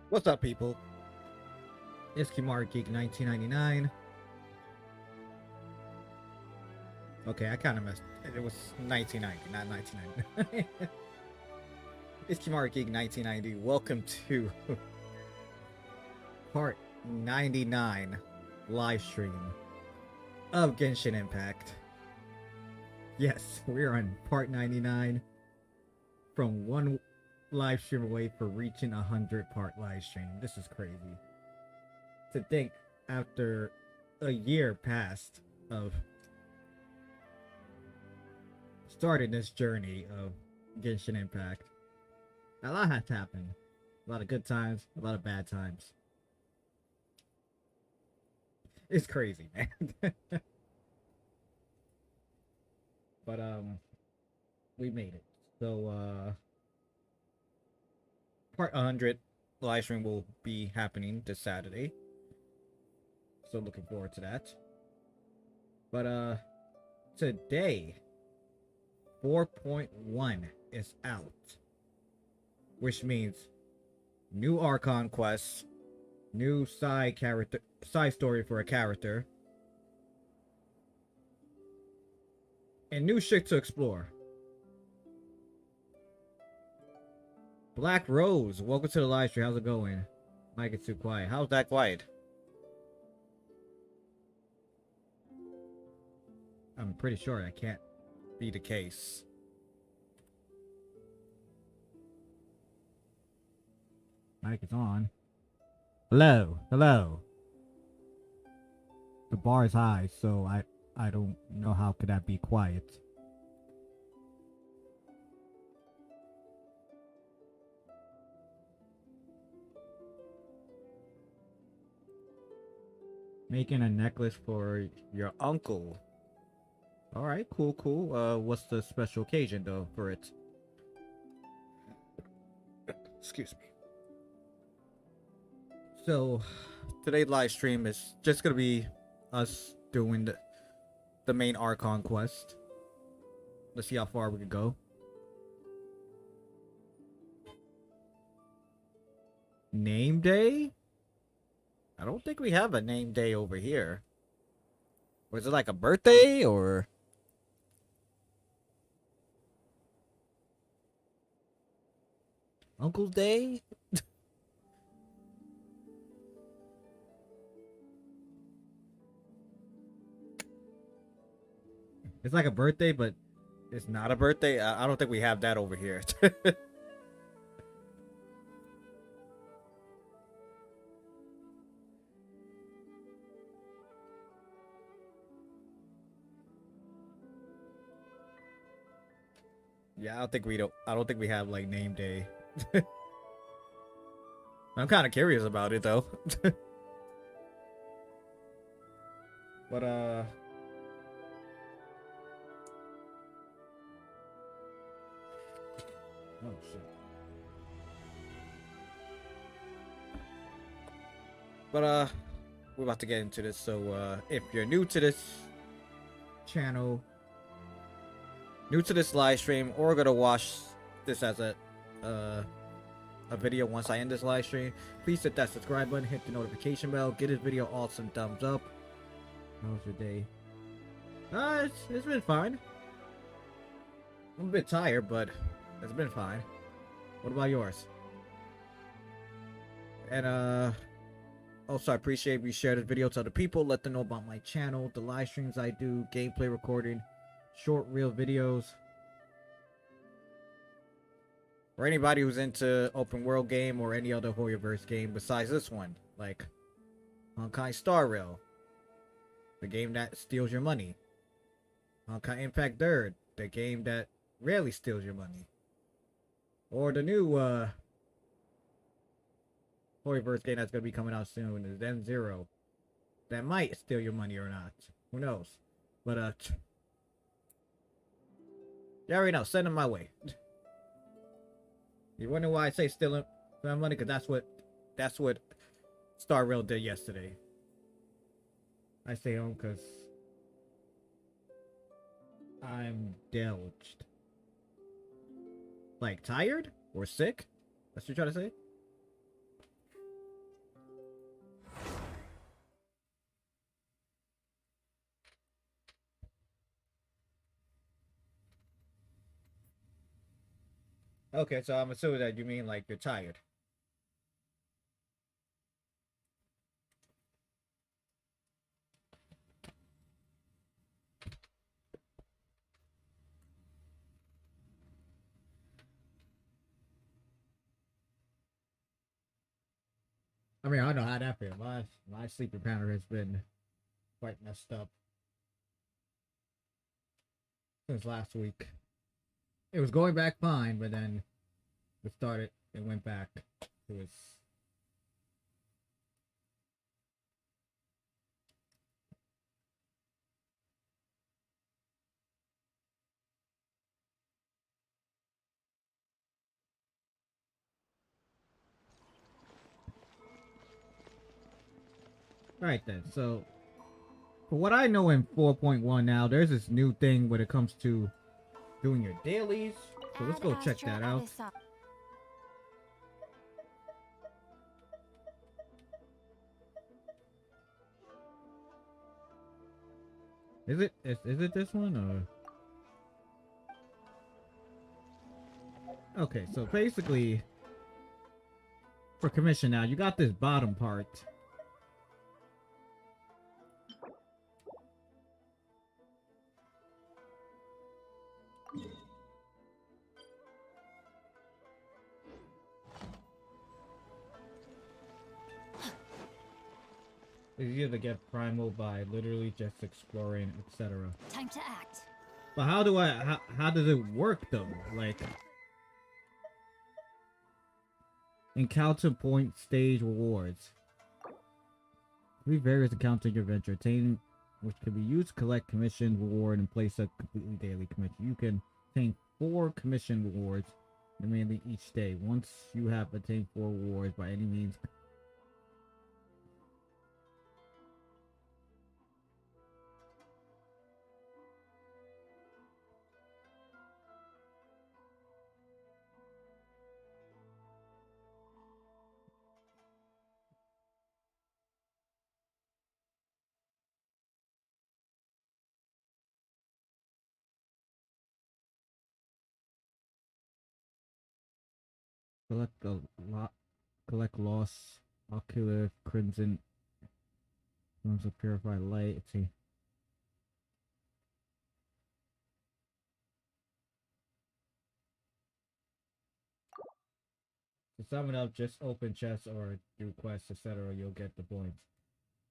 What's up, people? It's Kimari Geek 1999. Okay, I kind of messed. It was 1990, not 1999. It's Kimari Geek 1990. Welcome to part 99 live stream of Genshin Impact. Yes, we're on part 99 from one live stream away for reaching 100 part live stream. This is crazy. To think after a year passed of starting this journey of Genshin Impact, a lot has happened. A lot of good times, a lot of bad times. It's crazy, man. But we made it. So part 100 live stream will be happening this Saturday. So looking forward to that. But today 4.1 is out, which means new Archon quests, new side story for a character, and new shit to explore. Black Rose, welcome to the live stream. How's it going? Might get too quiet. How's that quiet? I'm pretty sure that can't be the case. Mic is on. Hello, hello. The bar is high, so I don't know how could that be quiet. Making a necklace for your uncle. Alright, cool, cool. What's the special occasion, though, for it? Excuse me. So, today's live stream is just gonna be us doing the main Archon quest. Let's see how far we can go. Name day? I don't think we have a name day over here. Was it like a birthday or... Uncle's Day? It's like a birthday, but it's not a birthday. I don't think we have that over here. Yeah, I don't think we have like name day. I'm kind of curious about it though. But oh shit. But we're about to get into this. So if you're new to this channel, new to this live stream, or gonna watch this as a video once I end this live stream, please hit that subscribe button, hit the notification bell, get this video awesome thumbs up. How was your day? It's been fine. I'm a bit tired, but it's been fine. What about yours? And also I appreciate if you share this video to other people, let them know about my channel, the live streams I do, gameplay recording, short reel videos. Or anybody who's into open world game or any other Hoyoverse game besides this one, like Honkai Star Rail, the game that steals your money. Honkai Impact Third, the game that rarely steals your money. Or the new Hoyoverse game that's gonna be coming out soon is N Zero. That might steal your money or not. Who knows? But you already know, send them my way. You wonder why I say stealing money? Because that's what Star Rail did yesterday. I stay home because I'm deluged. Like tired or sick? That's what you're trying to say? Okay, so I'm assuming that you mean like you're tired. I mean, I don't know how that feels. My sleeping pattern has been quite messed up since last week. It was going back fine, but then it went back to its. Right then, so for what I know in 4.1 now, there's this new thing when it comes to doing your dailies. So let's go check that out. Is it this one or? Okay, so basically, for commission now, you got this bottom part. It's easier to get primal by literally just exploring, etc. Time to act. But how does it work though? Like, encounter point stage rewards. 3 various encounter in your adventure. Attain, which can be used to collect commission reward and place a completely daily commission. You can obtain 4 commission rewards remaining each day. Once you have attained 4 rewards by any means. Collect a lot. Collect loss. Ocular crimson. Forms of purified light. Let's see. To sum it up, just open chests or do quests, etc. You'll get the points.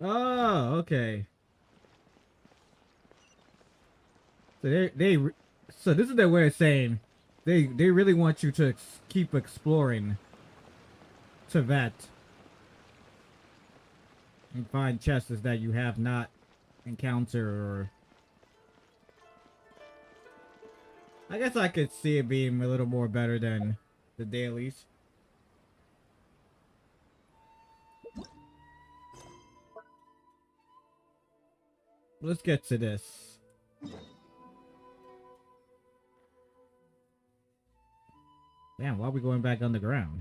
Oh, okay. So so this is their way of saying they really want you to keep exploring to vet and find chests that you have not encountered, or I guess I could see it being a little more better than the dailies. Let's get to this. Damn, why are we going back underground?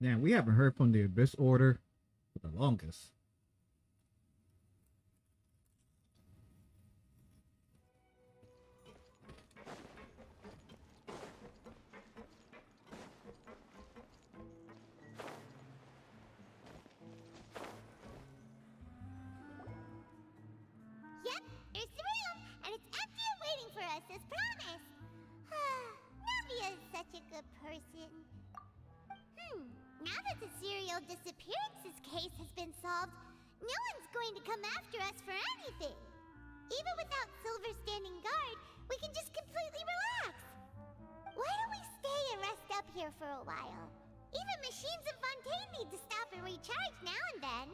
Man, we haven't heard from the Abyss Order for the longest. Yep, here's the room, and it's empty and waiting for us as promised. Navia is such a good person. Now that the serial disappearances case has been solved, no one's going to come after us for anything. Even without Silver standing guard, we can just completely relax. Why don't we stay and rest up here for a while? Even machines in Fontaine need to stop and recharge now and then.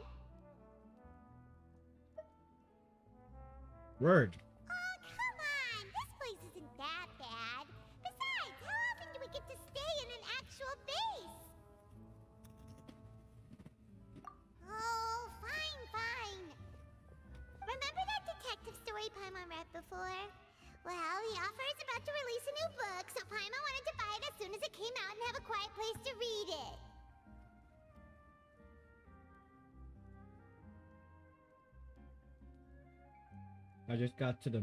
Word. Oh, come on! This place isn't that bad. Besides, how often do we get to stay in an actual base? Oh, fine, fine. Remember that detective story Paimon read before? Well, the author is about to release a new book, so Paimon wanted to buy it as soon as it came out and have a quiet place to read it. I just got to the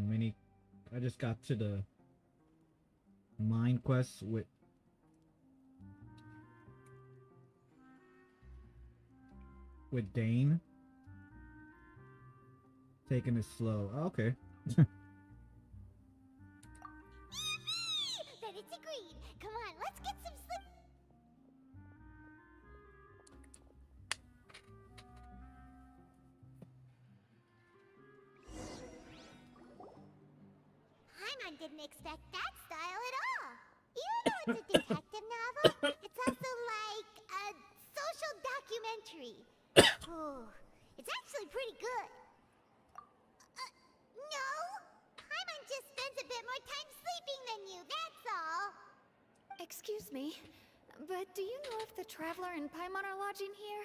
mind quest with Dane. Taking it slow. Oh, okay. Then it's agreed. Come on, let's get some sleep. Paimon didn't expect that style at all. Even though it's a detective novel, it's also like a social documentary. Oh, it's actually pretty good. No! Paimon just spends a bit more time sleeping than you, that's all. Excuse me, but do you know if the Traveler and Paimon are lodging here?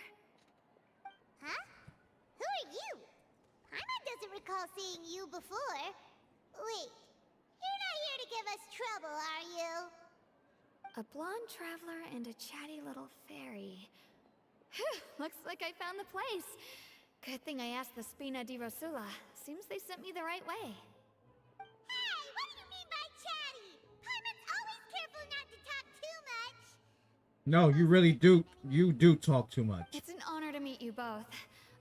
Huh? Who are you? Paimon doesn't recall seeing you before. Wait, you're not here to give us trouble, are you? A blonde traveler and a chatty little fairy. Whew, looks like I found the place. Good thing I asked the Spina di Rosula. Seems they sent me the right way. Hey, what do you mean by chatty? Paimon's always careful not to talk too much. No, you really do. You do talk too much. It's an honor to meet you both.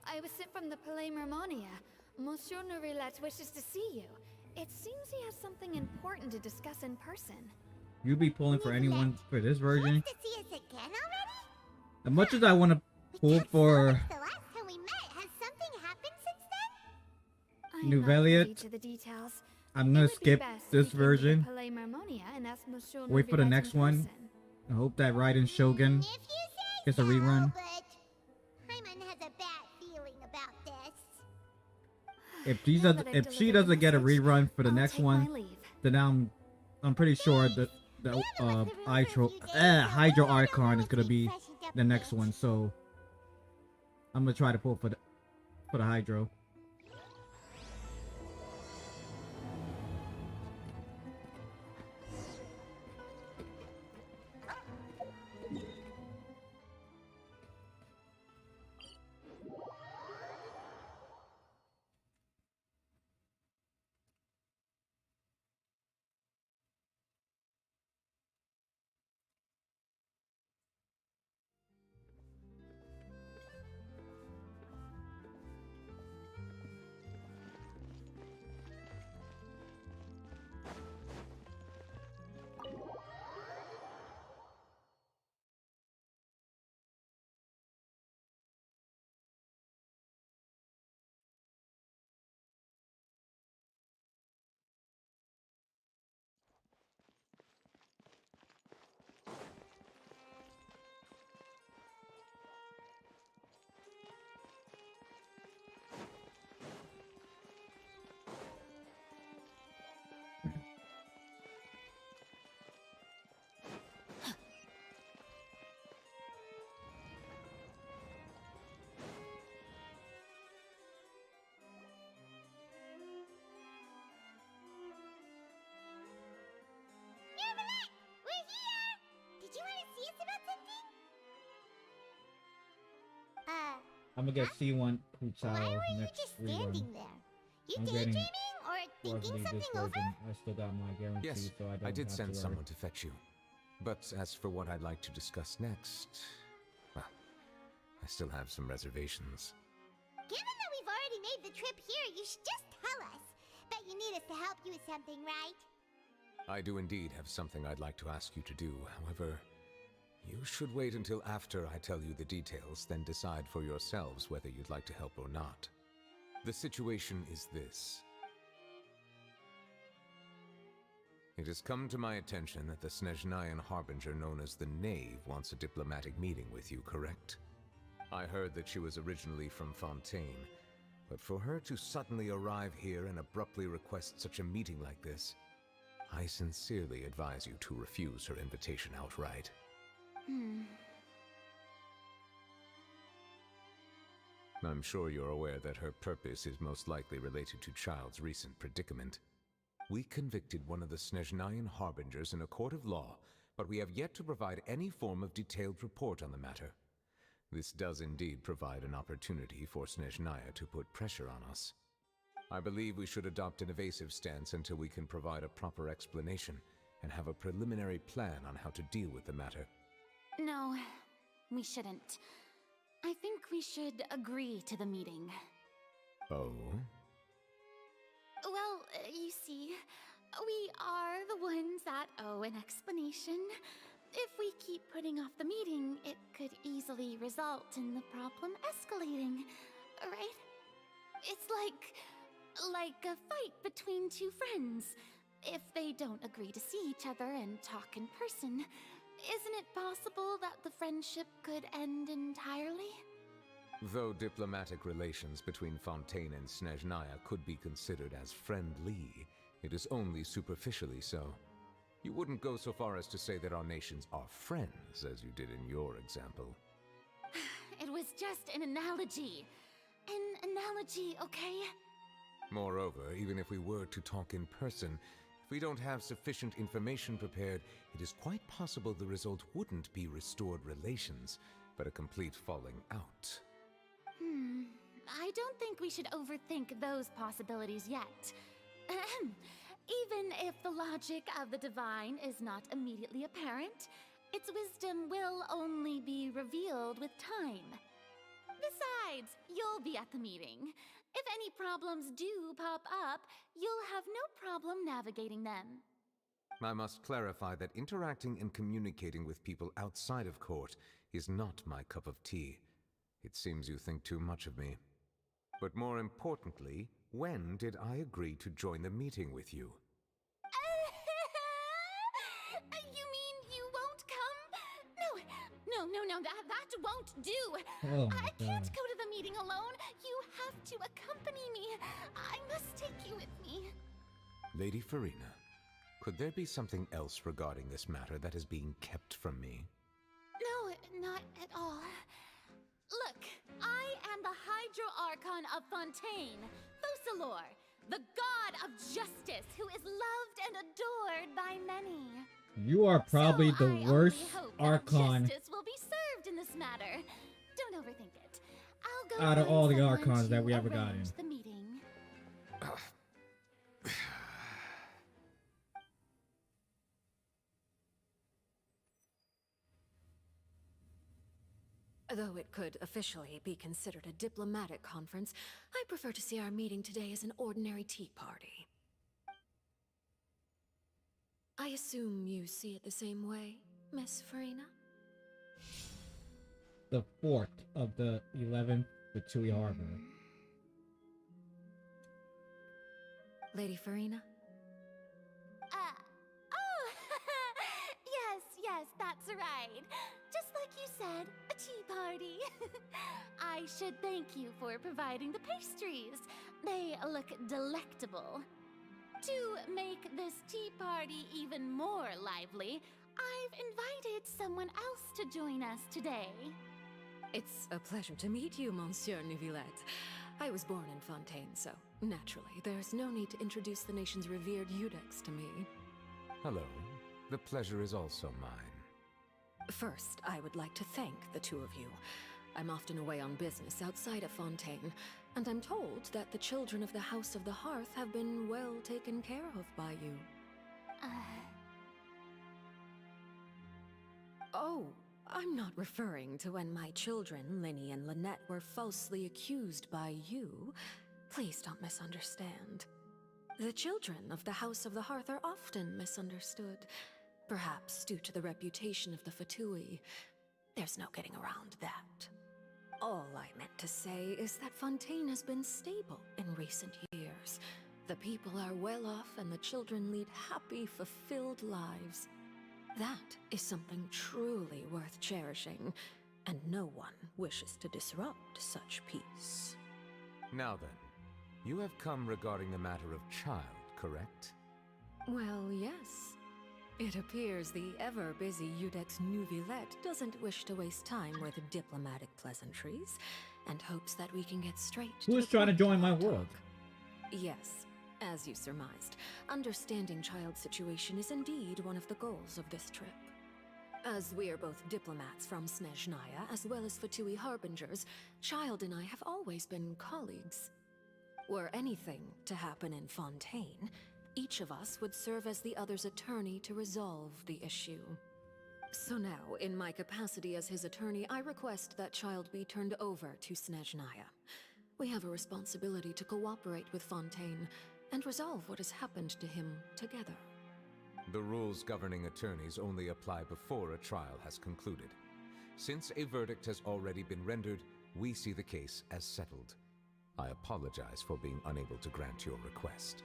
I was sent from the Palais Mermonia. Monsieur Nourilette wishes to see you. It seems he has something important to discuss in person. You be pulling for anyone for this version? Wants to see us again already? As much as I want to pull for The last time we met, has something happened since then? I'm New not privy Valiant, to the details. I'm It gonna would be skip best this if you came to the version. Palais Mermonia and asked Monsieur Wait for the Nourilette next in one. person. I hope that Raiden Shogun If you say gets a so, rerun. but Paimon has a bad feeling about this. If Now that I've if she delivered the doesn't get a message, rerun for the I'll next take my one, leave. then I'm pretty sure the Hydro Archon is gonna be the next one. So I'm gonna try to pull for the Hydro. Nervalette, we're here! Did you want to see us about something? I'm gonna get C1 Why Putao were you next just rerun. standing there? You I'm getting daydreaming or thinking Fortunately, this something over? version, I still got my guarantee, Yes, so I don't I did have send to worry. someone to fetch you. But as for what I'd like to discuss next, well, I still have some reservations. Given that we've already made the trip here, you should just tell us. Bet you need us to help you with something, right? I do indeed have something I'd like to ask you to do. However, you should wait until after I tell you the details, then decide for yourselves whether you'd like to help or not. The situation is this. It has come to my attention that the Snezhnayan Harbinger known as the Knave wants a diplomatic meeting with you, correct? I heard that she was originally from Fontaine, but for her to suddenly arrive here and abruptly request such a meeting like this, I sincerely advise you to refuse her invitation outright. I'm sure you're aware that her purpose is most likely related to Child's recent predicament. We convicted one of the Snezhnayan Harbingers in a court of law, but we have yet to provide any form of detailed report on the matter. This does indeed provide an opportunity for Snezhnaya to put pressure on us. I believe we should adopt an evasive stance until we can provide a proper explanation and have a preliminary plan on how to deal with the matter. No, we shouldn't. I think we should agree to the meeting. Oh? Well, you see, we are the ones that owe an explanation. If we keep putting off the meeting, it could easily result in the problem escalating, right? It's like a fight between two friends. If they don't agree to see each other and talk in person, isn't it possible that the friendship could end entirely? Though diplomatic relations between Fontaine and Snezhnaya could be considered as friendly, it is only superficially so. You wouldn't go so far as to say that our nations are friends, as you did in your example. It was just an analogy. An analogy, okay? Moreover, even if we were to talk in person, if we don't have sufficient information prepared, it is quite possible the result wouldn't be restored relations, but a complete falling out. I don't think we should overthink those possibilities yet. Ahem. Even if the logic of the divine is not immediately apparent, its wisdom will only be revealed with time. Besides, you'll be at the meeting. If any problems do pop up, you'll have no problem navigating them. I must clarify that interacting and communicating with people outside of court is not my cup of tea. It seems you think too much of me. But more importantly, when did I agree to join the meeting with you? You mean you won't come? No, that won't do. Oh my I can't God. go to the meeting alone. You have to accompany me. I must take you with me. Lady Farina, could there be something else regarding this matter that is being kept from me? No, not at all. Look, I am the Hydro Archon of Fontaine, Focalor, the god of justice who is loved and adored by many. You are probably So the I worst only hope that Archon justice will be served in this matter. Don't overthink it. I'll go out of find all the someone Archons that to we ever got in. arrange the meeting. Though it could officially be considered a diplomatic conference, I prefer to see our meeting today as an ordinary tea party. I assume you see it the same way, Miss Farina? The 4th of the 11th, the Tui Harbor. Lady Farina? Oh, yes, that's right. Just like you said, a tea party. I should thank you for providing the pastries. They look delectable. To make this tea party even more lively, I've invited someone else to join us today. It's a pleasure to meet you, Monsieur Neuvillette. I was born in Fontaine, so naturally, there's no need to introduce the nation's revered Eudex to me. Hello. The pleasure is also mine. First, I would like to thank the two of you. I'm often away on business outside of Fontaine, and I'm told that the children of the House of the Hearth have been well taken care of by you. Oh, I'm not referring to when my children, Linny and Lynette, were falsely accused by you. Please don't misunderstand. The children of the House of the Hearth are often misunderstood, perhaps due to the reputation of the Fatui. There's no getting around that. All I meant to say is that Fontaine has been stable in recent years. The people are well off and the children lead happy, fulfilled lives. That is something truly worth cherishing, and no one wishes to disrupt such peace. Now then, you have come regarding the matter of child, correct? Well, yes. It appears the ever-busy Udex Nuvillette doesn't wish to waste time with diplomatic pleasantries, and hopes that we can get straight to Who's the trying to point join of my our world? talk. Yes, as you surmised, understanding Child's situation is indeed one of the goals of this trip. As we are both diplomats from Snezhnaya, as well as Fatui Harbingers, Child and I have always been colleagues. Were anything to happen in Fontaine, each of us would serve as the other's attorney to resolve the issue. So now, in my capacity as his attorney, I request that Child be turned over to Snezhnaya. We have a responsibility to cooperate with Fontaine and resolve what has happened to him together. The rules governing attorneys only apply before a trial has concluded. Since a verdict has already been rendered, we see the case as settled. I apologize for being unable to grant your request.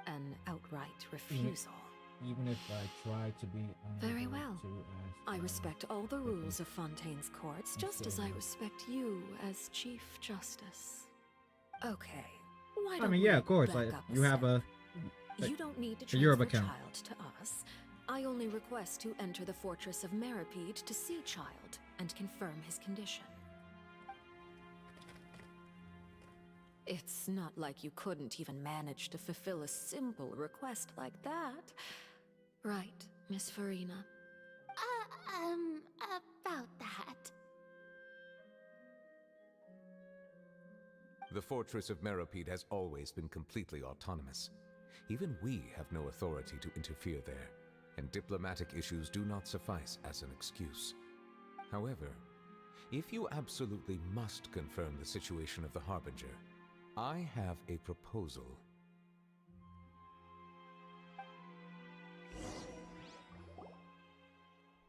An outright refusal. Even if I try to be Very well. I respect all the rules of Fontaine's courts, just as I respect you as Chief Justice. Okay. Why don't yeah, we of course. back up You have step? a You don't need to Europe transfer account. Child to us. I only request to enter the fortress of Meripede to see Child and confirm his condition. It's not like you couldn't even manage to fulfill a simple request like that. Right, Miss Farina? About that. The fortress of Meripede has always been completely autonomous. Even we have no authority to interfere there, and diplomatic issues do not suffice as an excuse. However, if you absolutely must confirm the situation of the Harbinger, I have a proposal.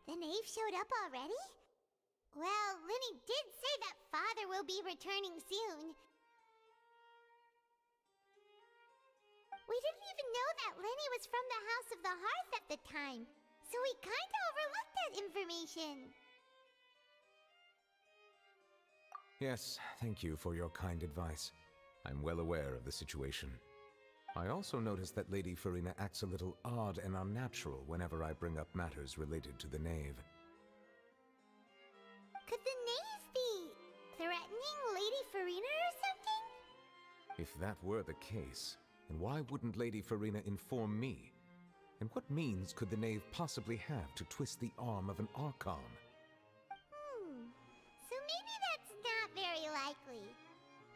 The knave showed up already? Well, Linny did say that father will be returning soon. We didn't even know that Lenny was from the House of the Hearth at the time, so we kinda overlooked that information. Yes, thank you for your kind advice. I'm well aware of the situation. I also noticed that Lady Farina acts a little odd and unnatural whenever I bring up matters related to the knave. Could the knave be threatening Lady Farina or something? If that were the case, then why wouldn't Lady Farina inform me? And what means could the knave possibly have to twist the arm of an Archon? So maybe that's not very likely.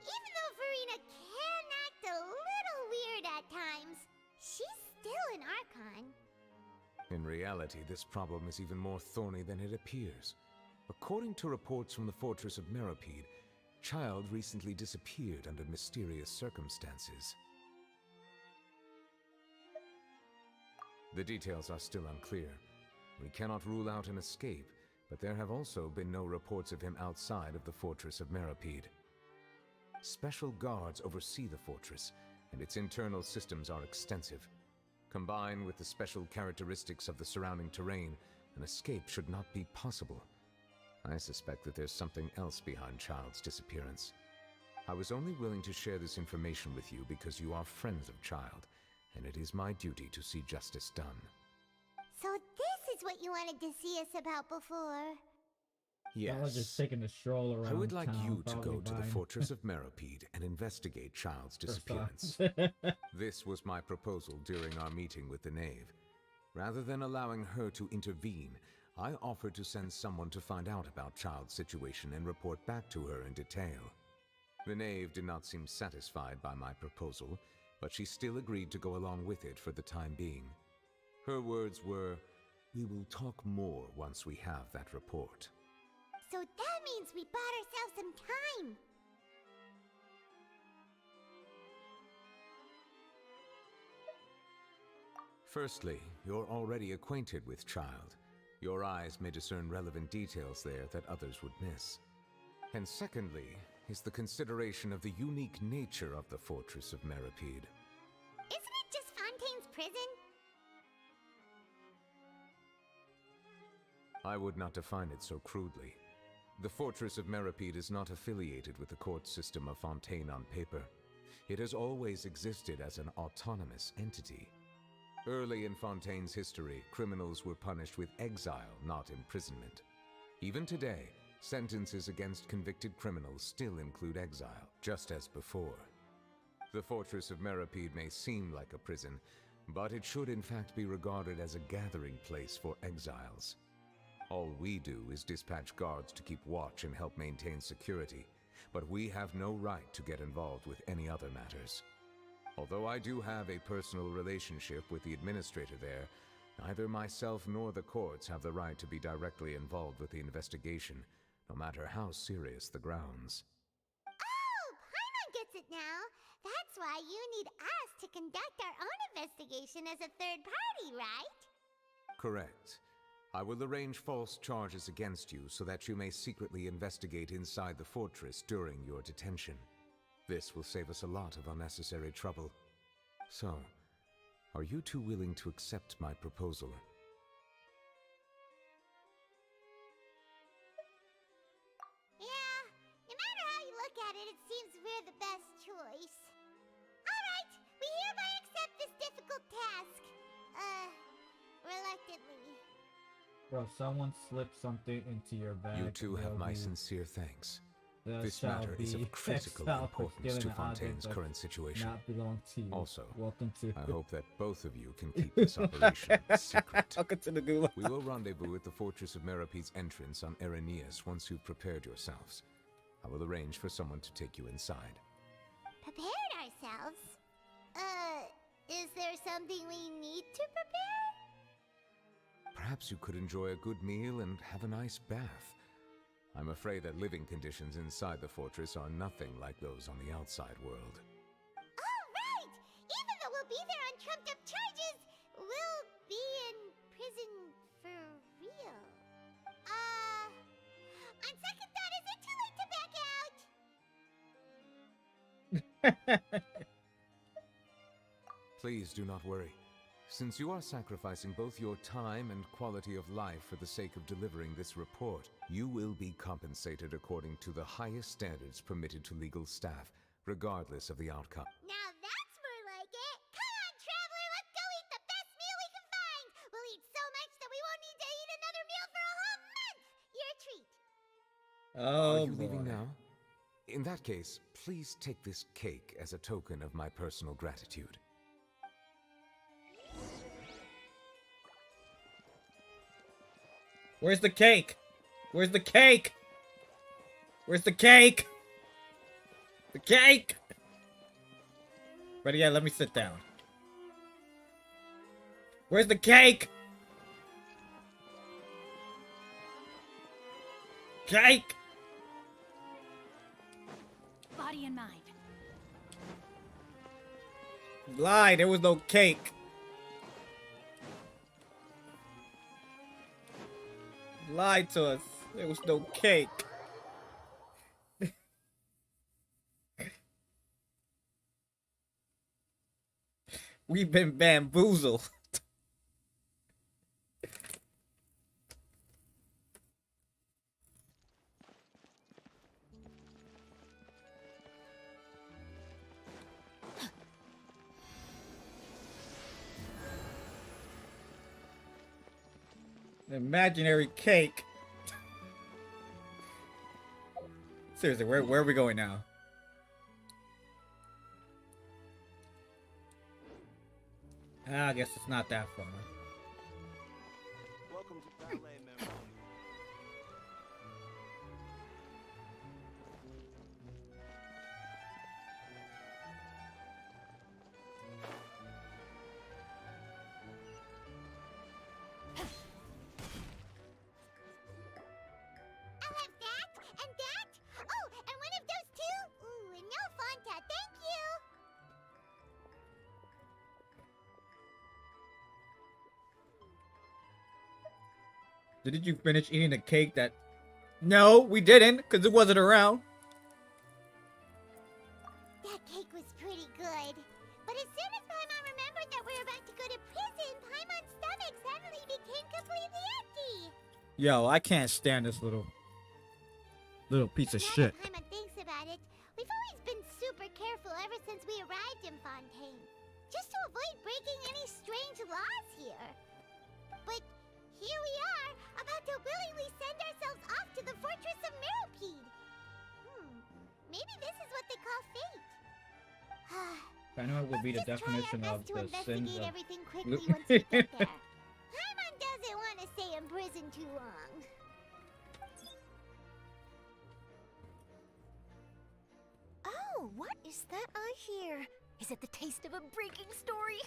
Even though Farina can act a little weird at times, she's still an Archon. In reality, this problem is even more thorny than it appears. According to reports from the fortress of Meripede, Child recently disappeared under mysterious circumstances. The details are still unclear. We cannot rule out an escape, but there have also been no reports of him outside of the fortress of Meripede. Special guards oversee the fortress, and its internal systems are extensive. Combined with the special characteristics of the surrounding terrain, an escape should not be possible. I suspect that there's something else behind Child's disappearance. I was only willing to share this information with you because you are friends of Child, and it is my duty to see justice done. So this is what you wanted to see us about before. I was just Yes. taking a stroll around. I would like town, you to probably go to the buying fortress of Meripede and investigate Child's disappearance. stuff. This was my proposal during our meeting with the knave. Rather than allowing her to intervene, I offered to send someone to find out about Child's situation and report back to her in detail. The knave did not seem satisfied by my proposal, but she still agreed to go along with it for the time being. Her words were, "We will talk more once we have that report." So that means we bought ourselves some time. Firstly, you're already acquainted with Child. Your eyes may discern relevant details there that others would miss. And secondly, is the consideration of the unique nature of the fortress of Meripede. prison? I would not define it so crudely. The Fortress of Meripede is not affiliated with the court system of Fontaine on paper. It has always existed as an autonomous entity. Early in Fontaine's history, criminals were punished with exile, not imprisonment. Even today, sentences against convicted criminals still include exile, just as before. The Fortress of Meripede may seem like a prison, but it should in fact be regarded as a gathering place for exiles. All we do is dispatch guards to keep watch and help maintain security, but we have no right to get involved with any other matters. Although I do have a personal relationship with the administrator there, neither myself nor the courts have the right to be directly involved with the investigation, no matter how serious the grounds. Oh, Paimon gets it now. That's why you need us to conduct our own investigation as a third party, right? Correct. I will arrange false charges against you so that you may secretly investigate inside the fortress during your detention. This will save us a lot of unnecessary trouble. So, are you two willing to accept my proposal? Yeah, no matter how you look at it, it seems we're the best choice. Alright, we hereby accept this difficult task. Reluctantly. Bro, someone slipped something into your bag. You two have my sincere thanks. This matter is of critical importance to Fontaine's current situation. Not belong to you. Also, welcome to. I hope that both of you can keep this operation secret. Welcome to the gulag. We will rendezvous at the Fortress of Meripede's entrance on Erenius once you've prepared yourselves. I will arrange for someone to take you inside. Prepared ourselves? Is there something we need to prepare? Perhaps you could enjoy a good meal and have a nice bath. I'm afraid that living conditions inside the fortress are nothing like those on the outside world. Oh, right! Even though we'll be there on trumped-up charges, we'll be in prison for real. On second thought, is it too late to back out? Please do not worry. Since you are sacrificing both your time and quality of life for the sake of delivering this report, you will be compensated according to the highest standards permitted to legal staff, regardless of the outcome. Now that's more like it! Come on, Traveler, let's go eat the best meal we can find! We'll eat so much that we won't need to eat another meal for a whole month! Your treat! Oh, are you leaving boy. now? In that case, please take this cake as a token of my personal gratitude. Where's the cake? Where's the cake? Where's the cake? The cake! But yeah, let me sit down. Where's the cake? Cake! Body and mind. Lie, there was no cake. Lied to us. There was no cake. We've been bamboozled. Imaginary cake. Seriously, where are we going now? I guess it's not that far. Welcome to ballet memory. I'll have that, and that. Oh, and one of those two. Ooh, and no Fanta, thank you. Did you finish eating the cake that... No, we didn't, because it wasn't around. That cake was pretty good. But as soon as Paimon remembered that we're about to go to Yo, I can't stand this little piece of Now shit. that Paimon thinks about it, we've always been super careful ever since we arrived in Fontaine, just to avoid breaking any strange laws here. But here we are, about to willingly send ourselves off to the Fortress of Mirrorpeed. Maybe this is what they call fate. I know it would be the Let's just try our definition of best to the sins investigate of everything quickly once we get there. Paimon doesn't want to stay in prison too long. Oh, what is that I hear? Is it the taste of a breaking story?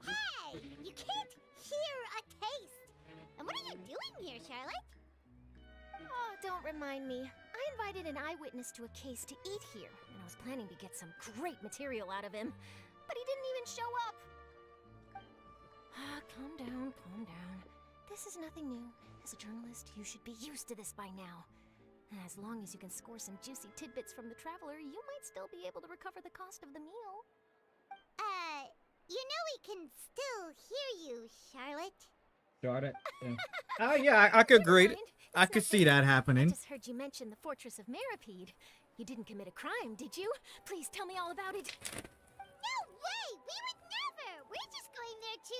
Hey! You can't hear a taste! And what are you doing here, Charlotte? Oh, don't remind me. I invited an eyewitness to a case to eat here, and I was planning to get some great material out of him. But he didn't even show up. Calm down, calm down. This is nothing new. As a journalist, you should be used to this by now. As long as you can score some juicy tidbits from the traveler, you might still be able to recover the cost of the meal. You know we can still hear you, Charlotte. Charlotte. Yeah, I could agree. Never mind. I It's could nothing. see that I happening. just heard you mention the Fortress of Mirrorpeed. You didn't commit a crime, did you? Please tell me all about it. No way! We would never! We're just going there to...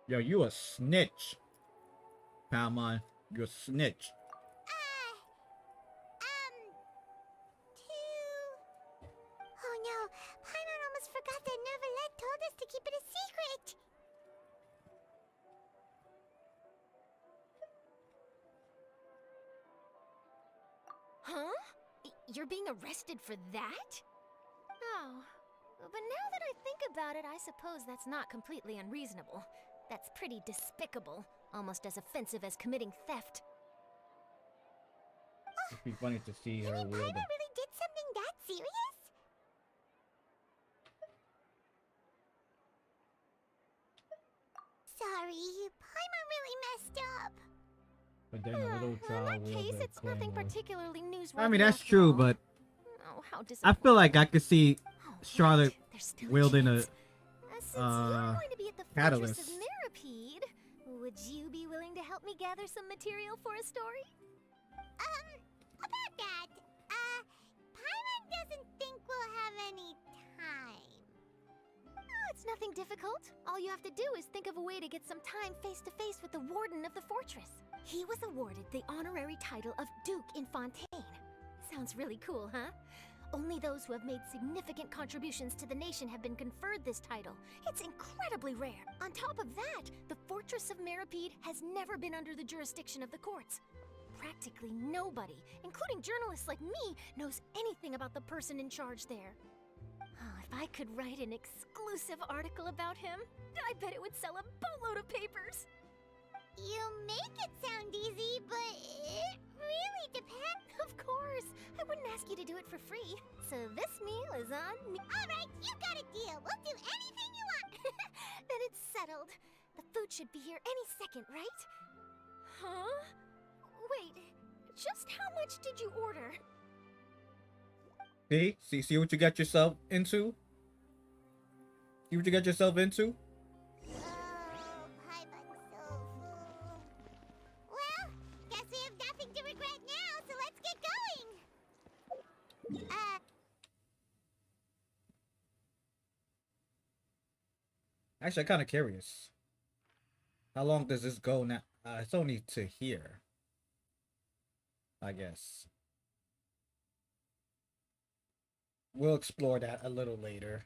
Yo, you a snitch. Palmon, you a snitch. Oh no, Paimon almost forgot that Neverlet told us to keep it a secret! Huh? You're being arrested for that? Oh. But now that I think about it, I suppose that's not completely unreasonable. That's pretty despicable. Almost as offensive as committing theft. It'd be funny to see her You mean wield Paimon really did something that serious? Sorry, Paimon really messed up. But then a little In child that wield case, a it's nothing claymore. particularly newsworthy. I mean, that's after true, all. but Oh, how I disappointing. feel like I could see Oh, Charlotte wait, there's still wielding a chance. Since you're going to be at the catalyst. Fortress of Mirrorpeed, would you be willing to help me gather some material for a story? About that, Paimon doesn't think we'll have any time. Oh, it's nothing difficult. All you have to do is think of a way to get some time face to face with the warden of the fortress. He was awarded the honorary title of Duke in Fontaine. Sounds really cool, huh? Only those who have made significant contributions to the nation have been conferred this title. It's incredibly rare. On top of that, the Fortress of Mirrorpeed has never been under the jurisdiction of the courts. Practically nobody, including journalists like me, knows anything about the person in charge there. Oh, if I could write an exclusive article about him, I bet it would sell a boatload of papers. You make it sound easy, but it really depends. Of course, I wouldn't ask you to do it for free. So this meal is on me. Alright, you got a deal. We'll do anything you want. Then it's settled. The food should be here any second, right? Huh? Wait, just how much did you order? See what you got yourself into? See what you got yourself into? Oh, Paimon's so full. Well, guess we have nothing to regret now, so let's get going. Actually, I'm kind of curious. How long does this go now? It's only to here, I guess. We'll explore that a little later.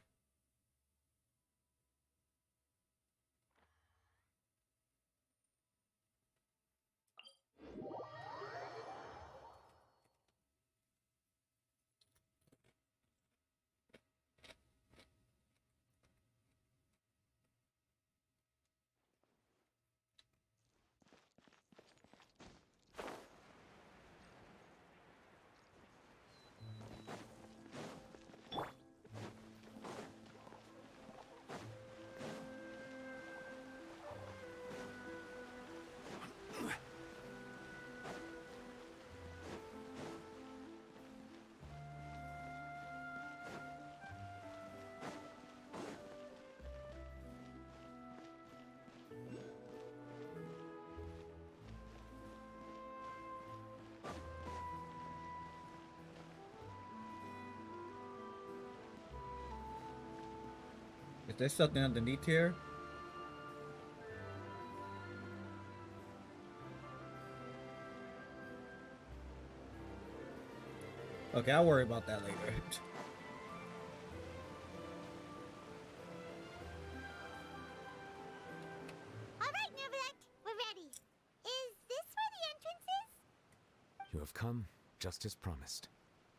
Is there something underneath here? Okay, I'll worry about that later. Alright, Nervalet, we're ready. Is this where the entrance is? You have come, just as promised.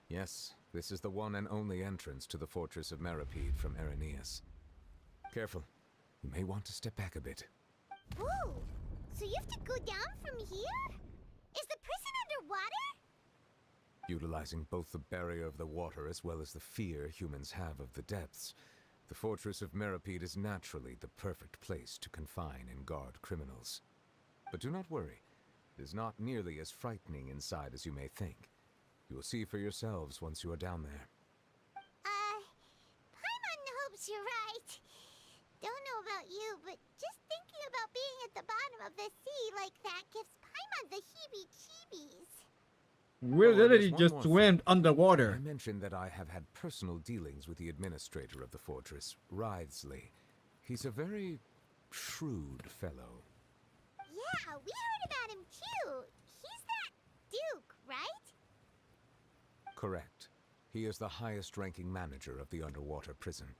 Yes, this is the one and only entrance to the fortress of Meripede from Irenaeus. Careful. You may want to step back a bit. Whoa! So you have to go down from here? Is the prison underwater? Utilizing both the barrier of the water as well as the fear humans have of the depths, the fortress of Meripede is naturally the perfect place to confine and guard criminals. But do not worry. It is not nearly as frightening inside as you may think. You will see for yourselves once you are down there. Paimon hopes you're right. Don't know about you, but just thinking about being at the bottom of the sea like that gives Paimon the heebie-jeebies. We literally just swam underwater. I mentioned that I have had personal dealings with the administrator of the fortress, Writhsley. He's a very shrewd fellow. Yeah, we heard about him too. He's that Duke, right? Correct. He is the highest-ranking manager of the underwater prison.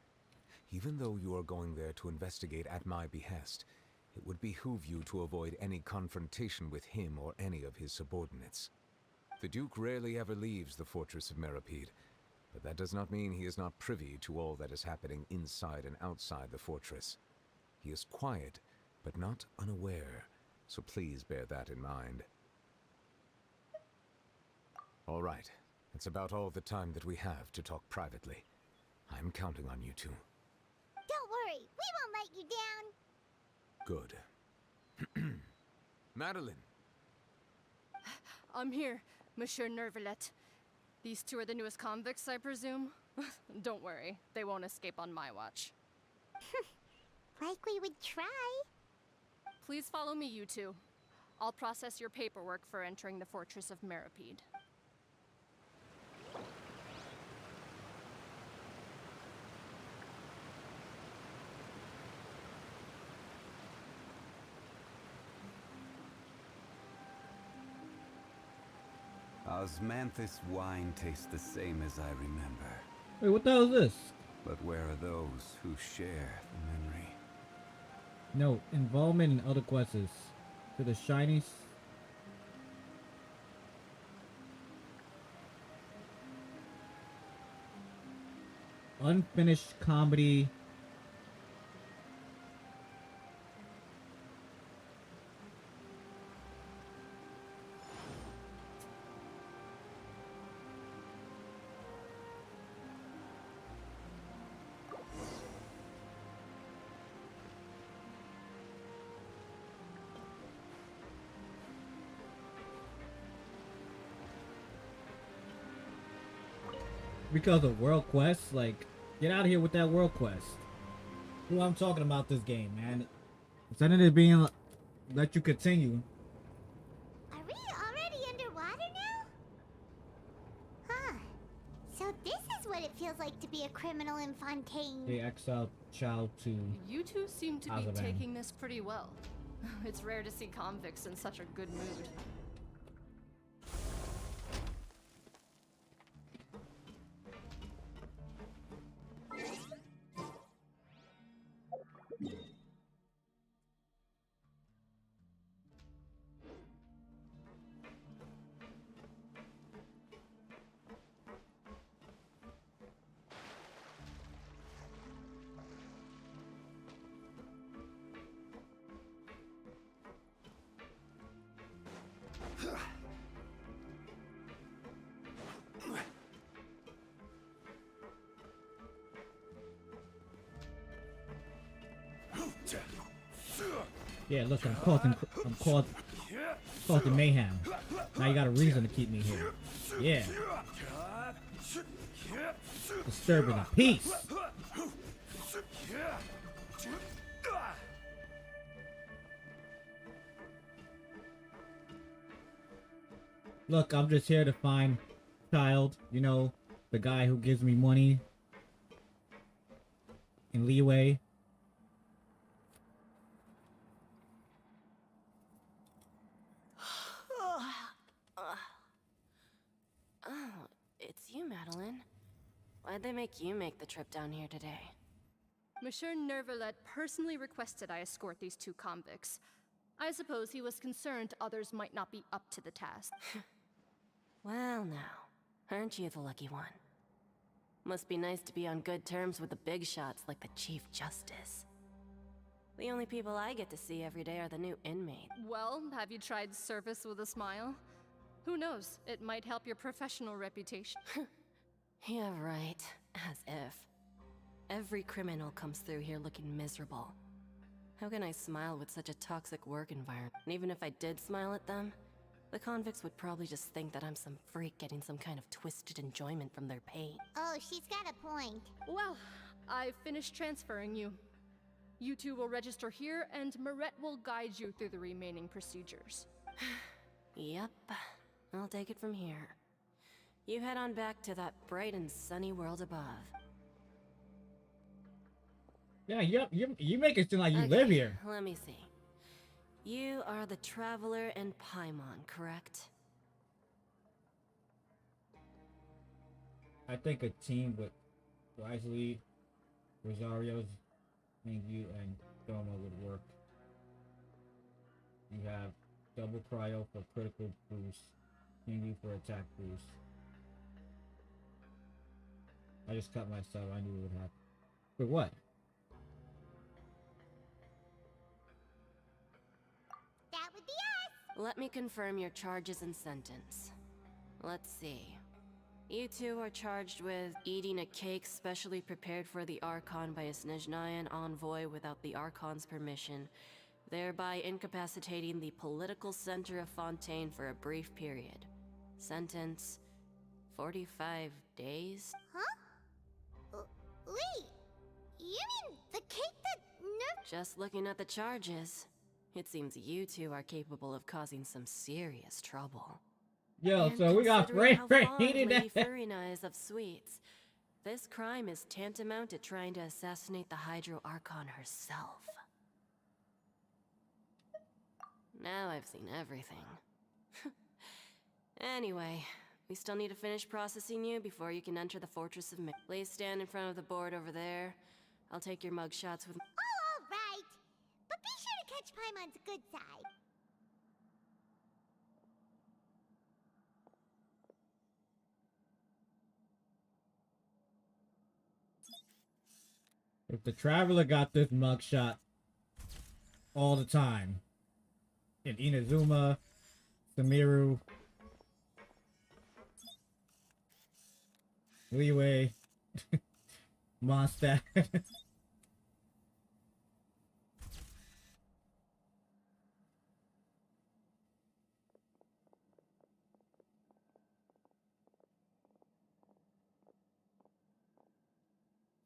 Even though you are going there to investigate at my behest, it would behoove you to avoid any confrontation with him or any of his subordinates. The Duke rarely ever leaves the fortress of Meripede, but that does not mean he is not privy to all that is happening inside and outside the fortress. He is quiet, but not unaware, so please bear that in mind. All right, that's about all the time that we have to talk privately. I'm counting on you two. Don't worry, we won't let you down. Good. Madeline! I'm here, Monsieur Nervalet. These two are the newest convicts, I presume? Don't worry, they won't escape on my watch. Like we would try. Please follow me, you two. I'll process your paperwork for entering the fortress of Meripede. Osmanthus wine tastes the same as I remember. Wait, what the hell is this? But where are those who share the memory? No, involvement in other quests. To the shiny... Unfinished comedy... Because of world quests, like, get out of here with that world quest. Who I'm talking about this game, man. Instead of it being let you continue. Are we already underwater now? Huh. So this is what it feels like to be a criminal in Fontaine. They exiled child to... You two seem to be Azaban. taking this pretty well. It's rare to see convicts in such a good mood. Yeah, look, I'm causing mayhem. Now you got a reason to keep me here. Yeah. Disturbing the peace. Look, I'm just here to find child, you know, the guy who gives me money. and leeway. Oh, it's you, Madeline. Why'd they make you make the trip down here today? Monsieur Nervalet personally requested I escort these two convicts. I suppose he was concerned others might not be up to the task. Well now, aren't you the lucky one? Must be nice to be on good terms with the big shots like the Chief Justice. The only people I get to see every day are the new inmates. Well, have you tried service with a smile? Who knows, it might help your professional reputation. Yeah, right. As if. Every criminal comes through here looking miserable. How can I smile with such a toxic work environment? And even if I did smile at them, the convicts would probably just think that I'm some freak getting some kind of twisted enjoyment from their pain. Oh, she's got a point. Well, I've finished transferring you. You two will register here, and Marette will guide you through the remaining procedures. Yep, I'll take it from here. You head on back to that bright and sunny world above. Yeah, you make it seem like you Okay, live here. Let me see. You are the Traveler and Paimon, correct? I think a team with Wisely, Rosario's, Mingyu, and Doma would work. You have double cryo for critical boost, Mingyu for attack boost. I just cut myself, I knew it would happen. For what? That would be us. Let me confirm your charges and sentence. Let's see. You two are charged with eating a cake specially prepared for the Archon by a Snezhnayan envoy without the Archon's permission, thereby incapacitating the political center of Fontaine for a brief period. Sentence: 45 days? Huh? Wait, you mean the cake that Just looking at the charges, it seems you two are capable of causing some serious trouble. Yo, And so we got considering how fond Lady Lady Furina is of sweets, this crime is tantamount to trying to assassinate the Hydro Archon herself. Now I've seen everything. Anyway, we still need to finish processing you before you can enter the Fortress of Mist. Please stand in front of the board over there. I'll take your mug shots with. Oh, all right. But be sure to catch Paimon's good side. If the Traveler got this mugshot all the time, and Inazuma, Samiru, Leeway, Mondstadt.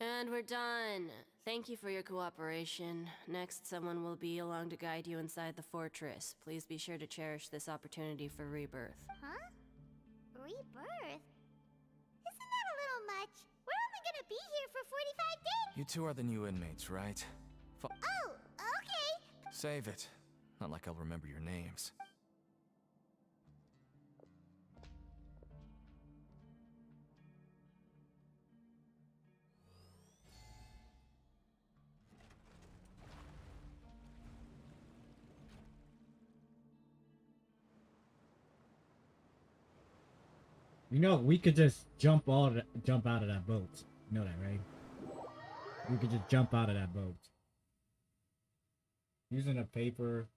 And we're done. Thank you for your cooperation. Next, someone will be along to guide you inside the fortress. Please be sure to cherish this opportunity for rebirth. Huh? Rebirth? Isn't that a little much? We're only gonna be here for 45 days. You two are the new inmates, right? Oh, okay. Save it. Not like I'll remember your names. You know, we could just jump out of that boat. You know that, right? We could just jump out of that boat. Using a paper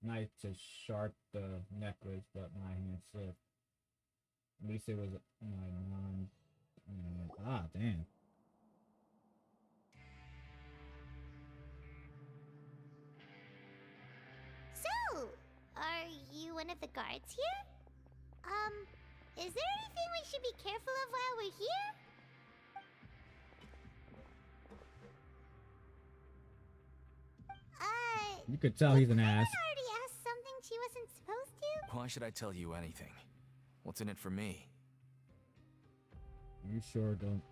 knife to sharp the necklace, but my hand slipped. At least it was my mom. Ah, damn. So, are you one of the guards here? Is there anything we should be careful of while we're here? You could tell he's an ass. Already asked something she wasn't supposed to? Why should I tell you anything? What's in it for me? You sure don't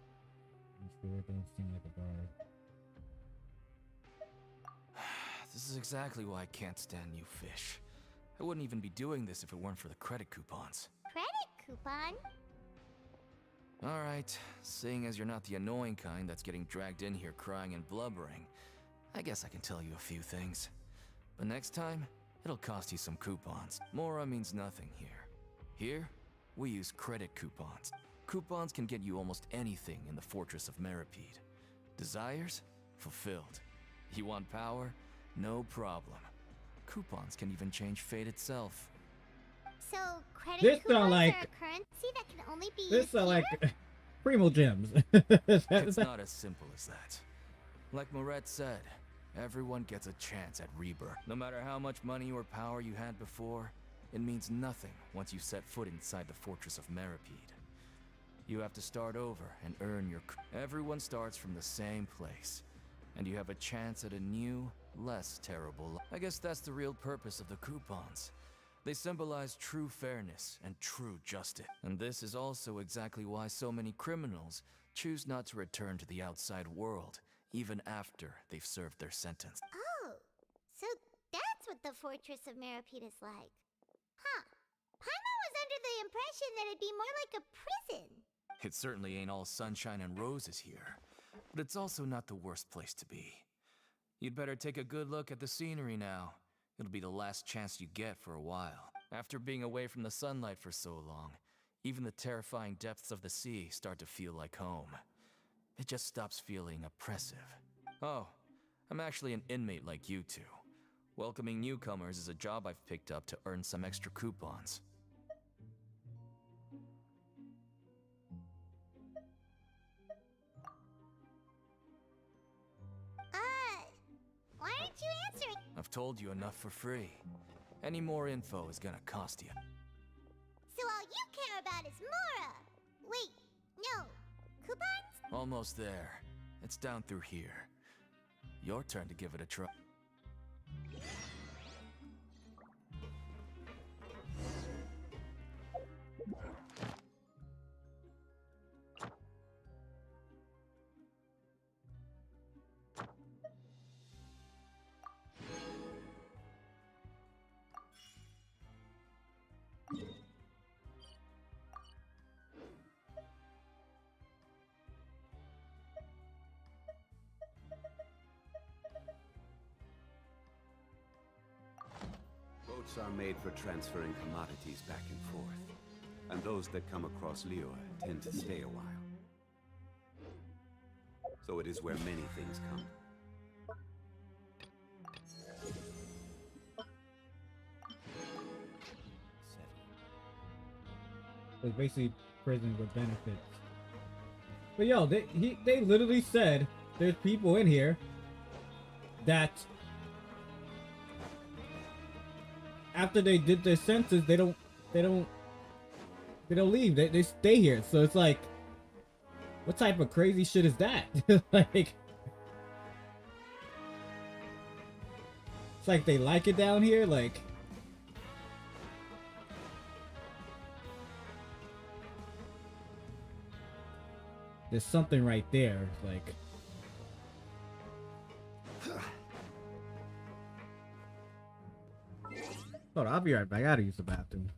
seem like a guard. This is exactly why I can't stand new fish. I wouldn't even be doing this if it weren't for the credit coupons. Credit coupon? Alright, seeing as you're not the annoying kind that's getting dragged in here crying and blubbering, I guess I can tell you a few things. But next time, it'll cost you some coupons. Mora means nothing here. Here, we use credit coupons. Coupons can get you almost anything in the Fortress of Meripede. Desires? Fulfilled. You want power? No problem. Coupons can even change fate itself. So, credit This sound coupons like- are a currency that can only be This used sound here? like Primo Gems. It's not as simple as that. Like Moret said, everyone gets a chance at rebirth. No matter how much money or power you had before, it means nothing once you set foot inside the Fortress of Meripede. You have to start over and earn your... Everyone starts from the same place, and you have a chance at a new, less terrible... I guess that's the real purpose of the coupons. They symbolize true fairness and true justice. And this is also exactly why so many criminals choose not to return to the outside world, even after they've served their sentence. Oh, so that's what the Fortress of Meripede is like. Huh. Paimon was under the impression that it'd be more like a prison. It certainly ain't all sunshine and roses here, but it's also not the worst place to be. You'd better take a good look at the scenery now. It'll be the last chance you get for a while. After being away from the sunlight for so long, even the terrifying depths of the sea start to feel like home. It just stops feeling oppressive. Oh, I'm actually an inmate like you two. Welcoming newcomers is a job I've picked up to earn some extra coupons. Why aren't you answering? I've told you enough for free. Any more info is gonna cost you. So all you care about is Mora! Wait, no. Coupons? Almost there. It's down through here. Your turn to give it a try. Boats are made for transferring commodities back and forth. And those that come across Liyue tend to stay a while. So it is where many things come. It's basically prison with benefits. But yo, they literally said there's people in here that after they did their sentence, they don't leave. They stay here. So it's like, what type of crazy shit is that? Like, it's like they like it down here. Like, there's something right there. Like, hold on, I'll be right back. I gotta use the bathroom.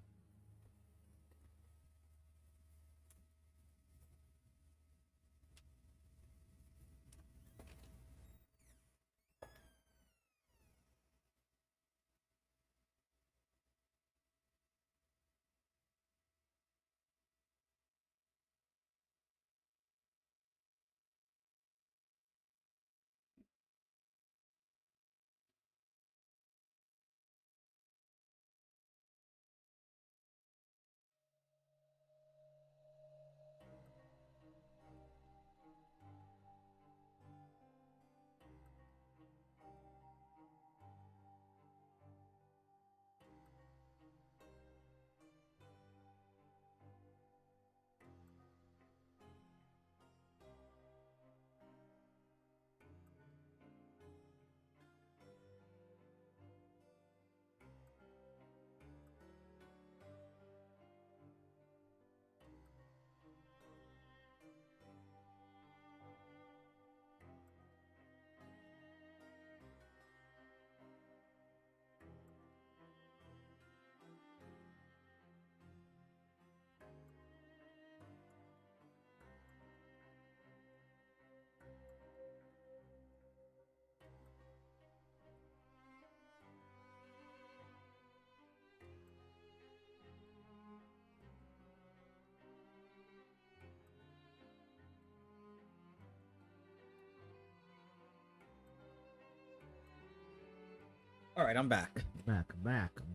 Alright, I'm back. I'm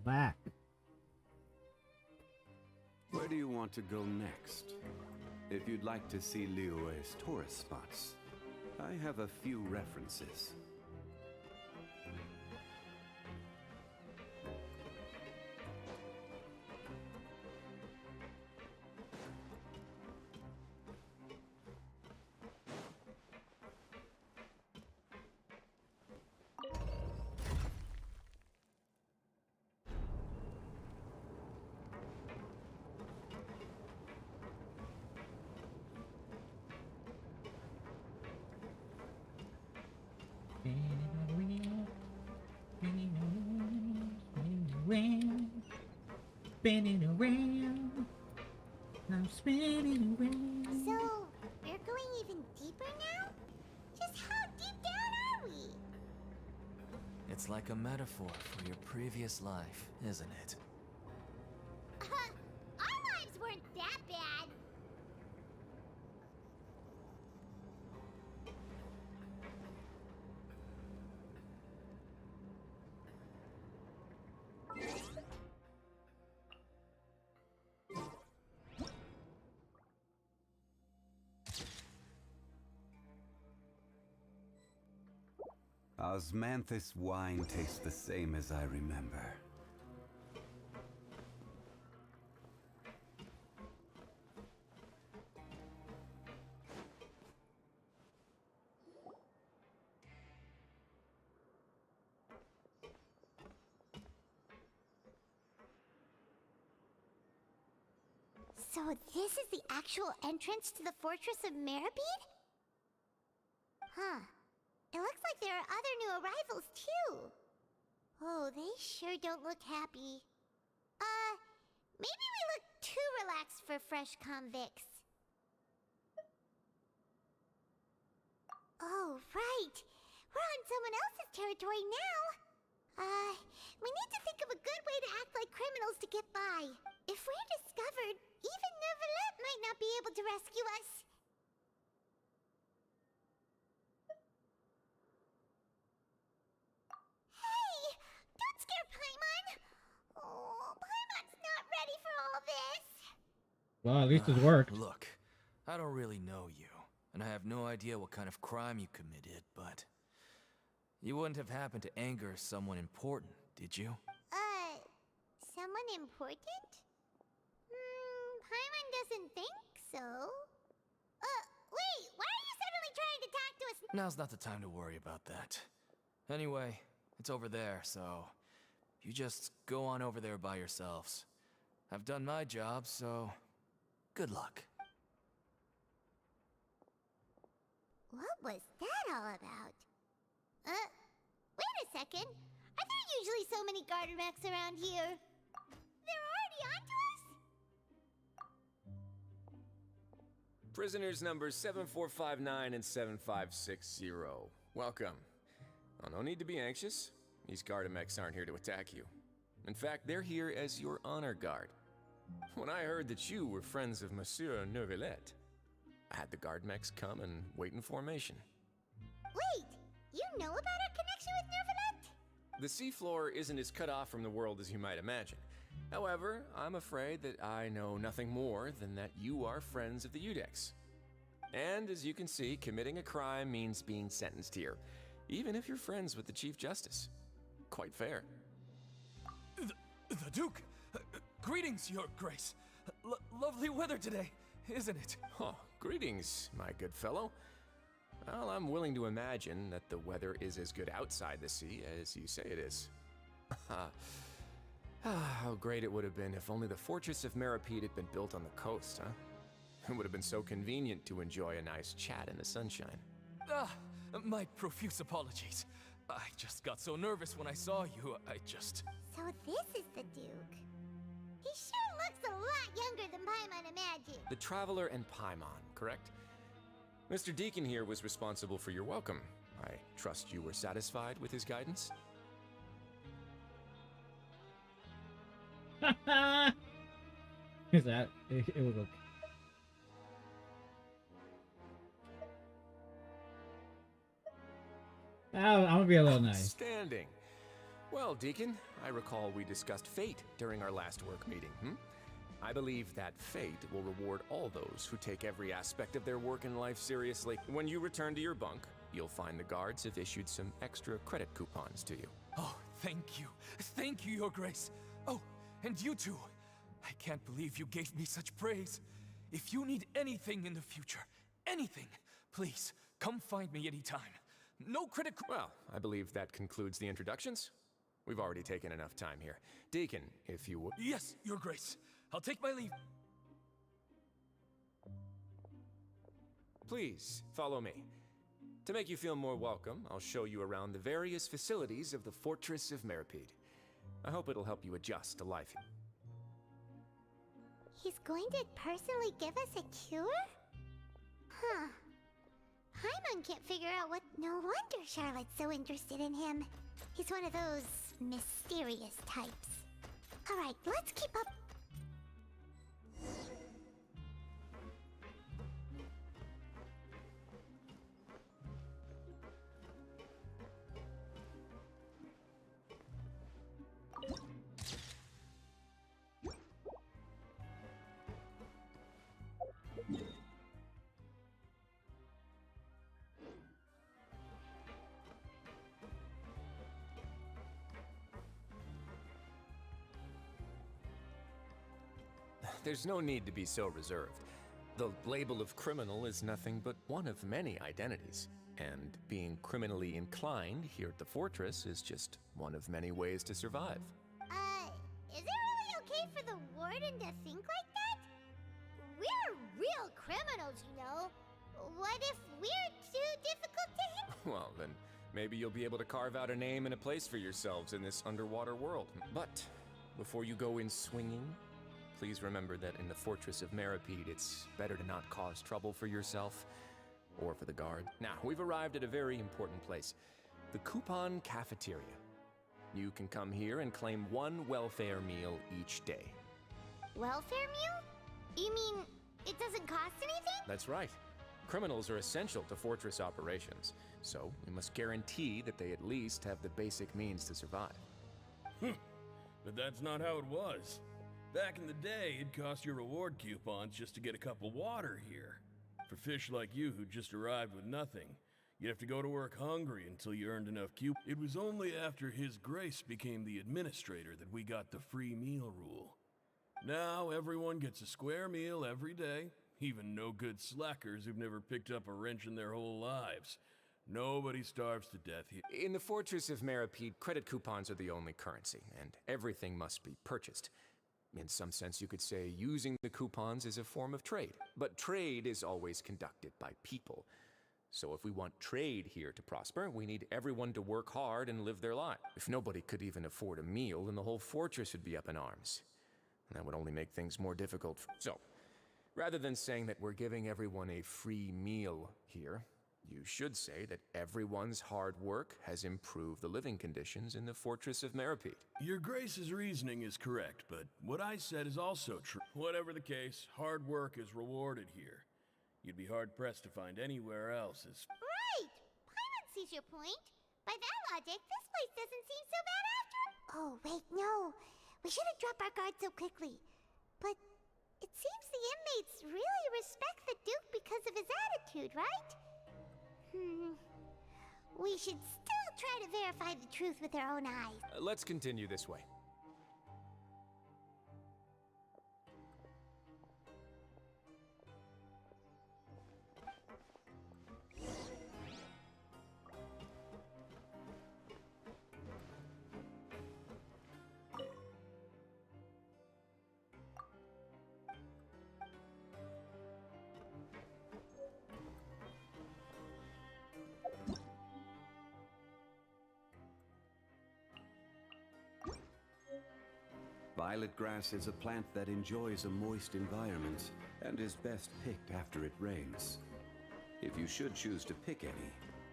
back. Where do you want to go next? If you'd like to see Liyue's tourist spots, I have a few references. Spinning around. I'm spinning around. So, we're going even deeper now? Just how deep down are we? It's like a metaphor for your previous life, isn't it? Our lives weren't that bad. Osmanthus wine tastes the same as I remember. So this is the actual entrance to the Fortress of Meribed? Huh. It looks like there are other new arrivals, too. Oh, they sure don't look happy. Maybe we look too relaxed for fresh convicts. Oh, right. We're on someone else's territory now. We need to think of a good way to act like criminals to get by. If we're discovered, even Neuvillette might not be able to rescue us. Hey! Don't scare Paimon! Oh, Paimon's not ready for all this. Well, at least it worked. Look, I don't really know you, and I have no idea what kind of crime you committed, but you wouldn't have happened to anger someone important, did you? Someone important? Paimon doesn't think so. Wait, why are you suddenly trying to talk to us? Now's not the time to worry about that. Anyway, it's over there, so you just go on over there by yourselves. I've done my job, so good luck. What was that all about? Wait a second. Are there usually so many garter mechs around here? They're already onto us? Prisoners numbers 7459 and 7560. Welcome. Oh, no need to be anxious. These Gardamex aren't here to attack you. In fact, they're here as your honor guard. When I heard that you were friends of Monsieur Neuvillette, I had the Gardamex come and wait in formation. Wait, you know about our connection with Neuvillette? The seafloor isn't as cut off from the world as you might imagine. However, I'm afraid that I know nothing more than that you are friends of the Udex. And as you can see, committing a crime means being sentenced here, even if you're friends with the Chief Justice. Quite fair. The Duke! Greetings, Your Grace. Lovely weather today, isn't it? Oh, greetings, my good fellow. Well, I'm willing to imagine that the weather is as good outside the sea as you say it is. How great it would have been if only the Fortress of Meribed had been built on the coast, huh? It would have been so convenient to enjoy a nice chat in the sunshine. My profuse apologies. I just got so nervous when I saw you, So this is the Duke. He sure looks a lot younger than Paimon imagined. The Traveler and Paimon, correct? Mr. Deacon here was responsible for your welcome. I trust you were satisfied with his guidance? Is that? It was okay. I'm gonna be a little nice. Outstanding. Well, Deacon, I recall we discussed fate during our last work meeting, I believe that fate will reward all those who take every aspect of their work and life seriously. When you return to your bunk, you'll find the guards have issued some extra credit coupons to you. Oh, thank you. Thank you, Your Grace. Oh, and you too. I can't believe you gave me such praise. If you need anything in the future, anything, please, come find me anytime. No credit. Well, I believe that concludes the introductions. We've already taken enough time here. Deacon, if you would. Yes, Your Grace. I'll take my leave. Please, follow me. To make you feel more welcome, I'll show you around the various facilities of the Fortress of Meripede. I hope it'll help you adjust to life here. He's going to personally give us a cure? Huh. Paimon can't figure out what... No wonder Charlotte's so interested in him. He's one of those mysterious types. Alright, let's keep up. There's no need to be so reserved. The label of criminal is nothing but one of many identities. And being criminally inclined here at the Fortress is just one of many ways to survive. Is it really okay for the Warden to think like that? We're real criminals, you know. What if we're too difficult to hit? Well, then maybe you'll be able to carve out a name and a place for yourselves in this underwater world. But before you go in swinging, please remember that in the Fortress of Meripede, it's better to not cause trouble for yourself or for the guard. Now, we've arrived at a very important place, the Coupon Cafeteria. You can come here and claim one welfare meal each day. Welfare meal? You mean it doesn't cost anything? That's right. Criminals are essential to Fortress operations, so we must guarantee that they at least have the basic means to survive. But that's not how it was. Back in the day, it cost your reward coupons just to get a cup of water here. For fish like you who just arrived with nothing, you'd have to go to work hungry until you earned enough coupons. It was only after His Grace became the administrator that we got the free meal rule. Now everyone gets a square meal every day, even no-good slackers who've never picked up a wrench in their whole lives. Nobody starves to death here. In the Fortress of Meripede, credit coupons are the only currency, and everything must be purchased. In some sense, you could say using the coupons is a form of trade. But trade is always conducted by people. So if we want trade here to prosper, we need everyone to work hard and live their life. If nobody could even afford a meal, then the whole fortress would be up in arms. And that would only make things more difficult. So, rather than saying that we're giving everyone a free meal here, you should say that everyone's hard work has improved the living conditions in the Fortress of Meripede. Your Grace's reasoning is correct, but what I said is also true. Whatever the case, hard work is rewarded here. You'd be hard-pressed to find anywhere else as... Right! Paimon sees your point. By that logic, this place doesn't seem so bad after... Oh, wait, no. We shouldn't drop our guard so quickly. But it seems the inmates really respect the Duke because of his attitude, right? We should still try to verify the truth with our own eyes. Let's continue this way. Violet grass is a plant that enjoys a moist environment and is best picked after it rains. If you should choose to pick any,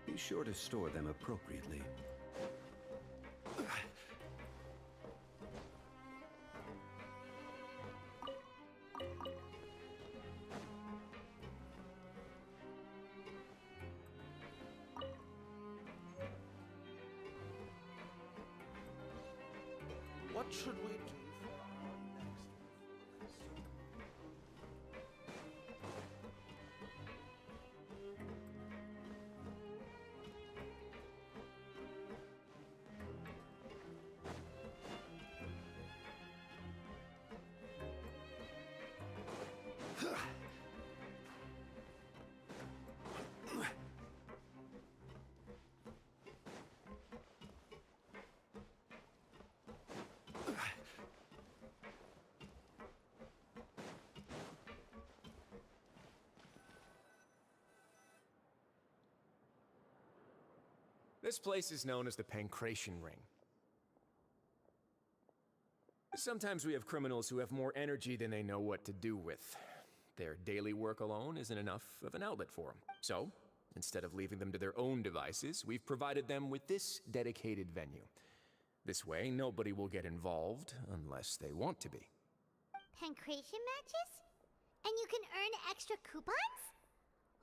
be sure to store them appropriately. What should we do for our next? This place is known as the Pancration Ring. Sometimes we have criminals who have more energy than they know what to do with. Their daily work alone isn't enough of an outlet for them. So, instead of leaving them to their own devices, we've provided them with this dedicated venue. This way, nobody will get involved unless they want to be. Pancration matches? And you can earn extra coupons?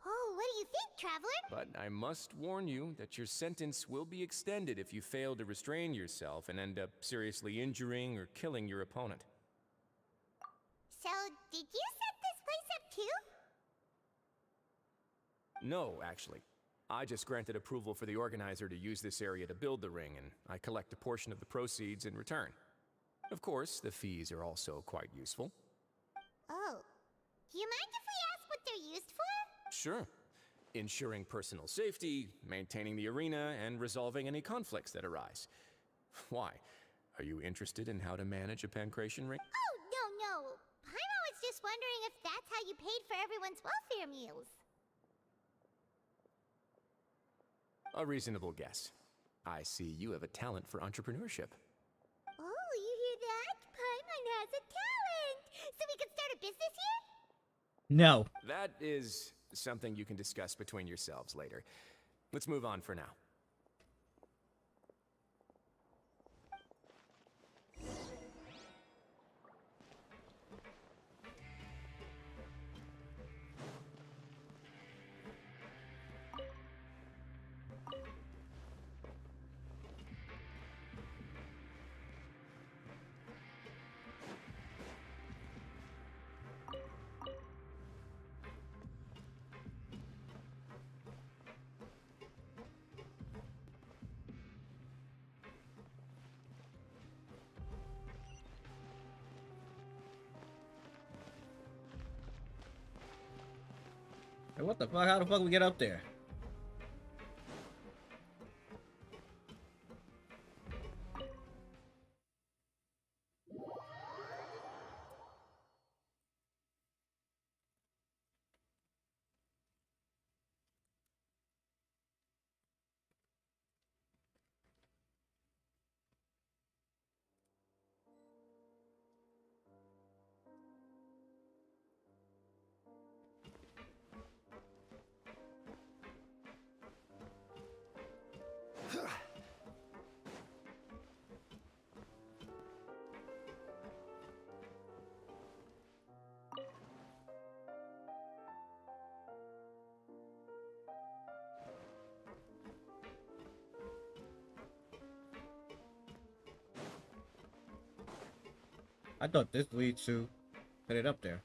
Oh, what do you think, Traveler? But I must warn you that your sentence will be extended if you fail to restrain yourself and end up seriously injuring or killing your opponent. So, did you set this place up too? No, actually. I just granted approval for the organizer to use this area to build the ring, and I collect a portion of the proceeds in return. Of course, the fees are also quite useful. Oh. Do you mind if we ask what they're used for? Sure. Ensuring personal safety, maintaining the arena, and resolving any conflicts that arise. Why? Are you interested in how to manage a pancration ring? Oh, no. Paimon was just wondering if that's how you paid for everyone's welfare meals. A reasonable guess. I see you have a talent for entrepreneurship. Oh, you hear that? Paimon has a talent! So we can start a business here? No. That is something you can discuss between yourselves later. Let's move on for now. Hey, what the fuck? How the fuck we get up there? I thought this leads to put it up there.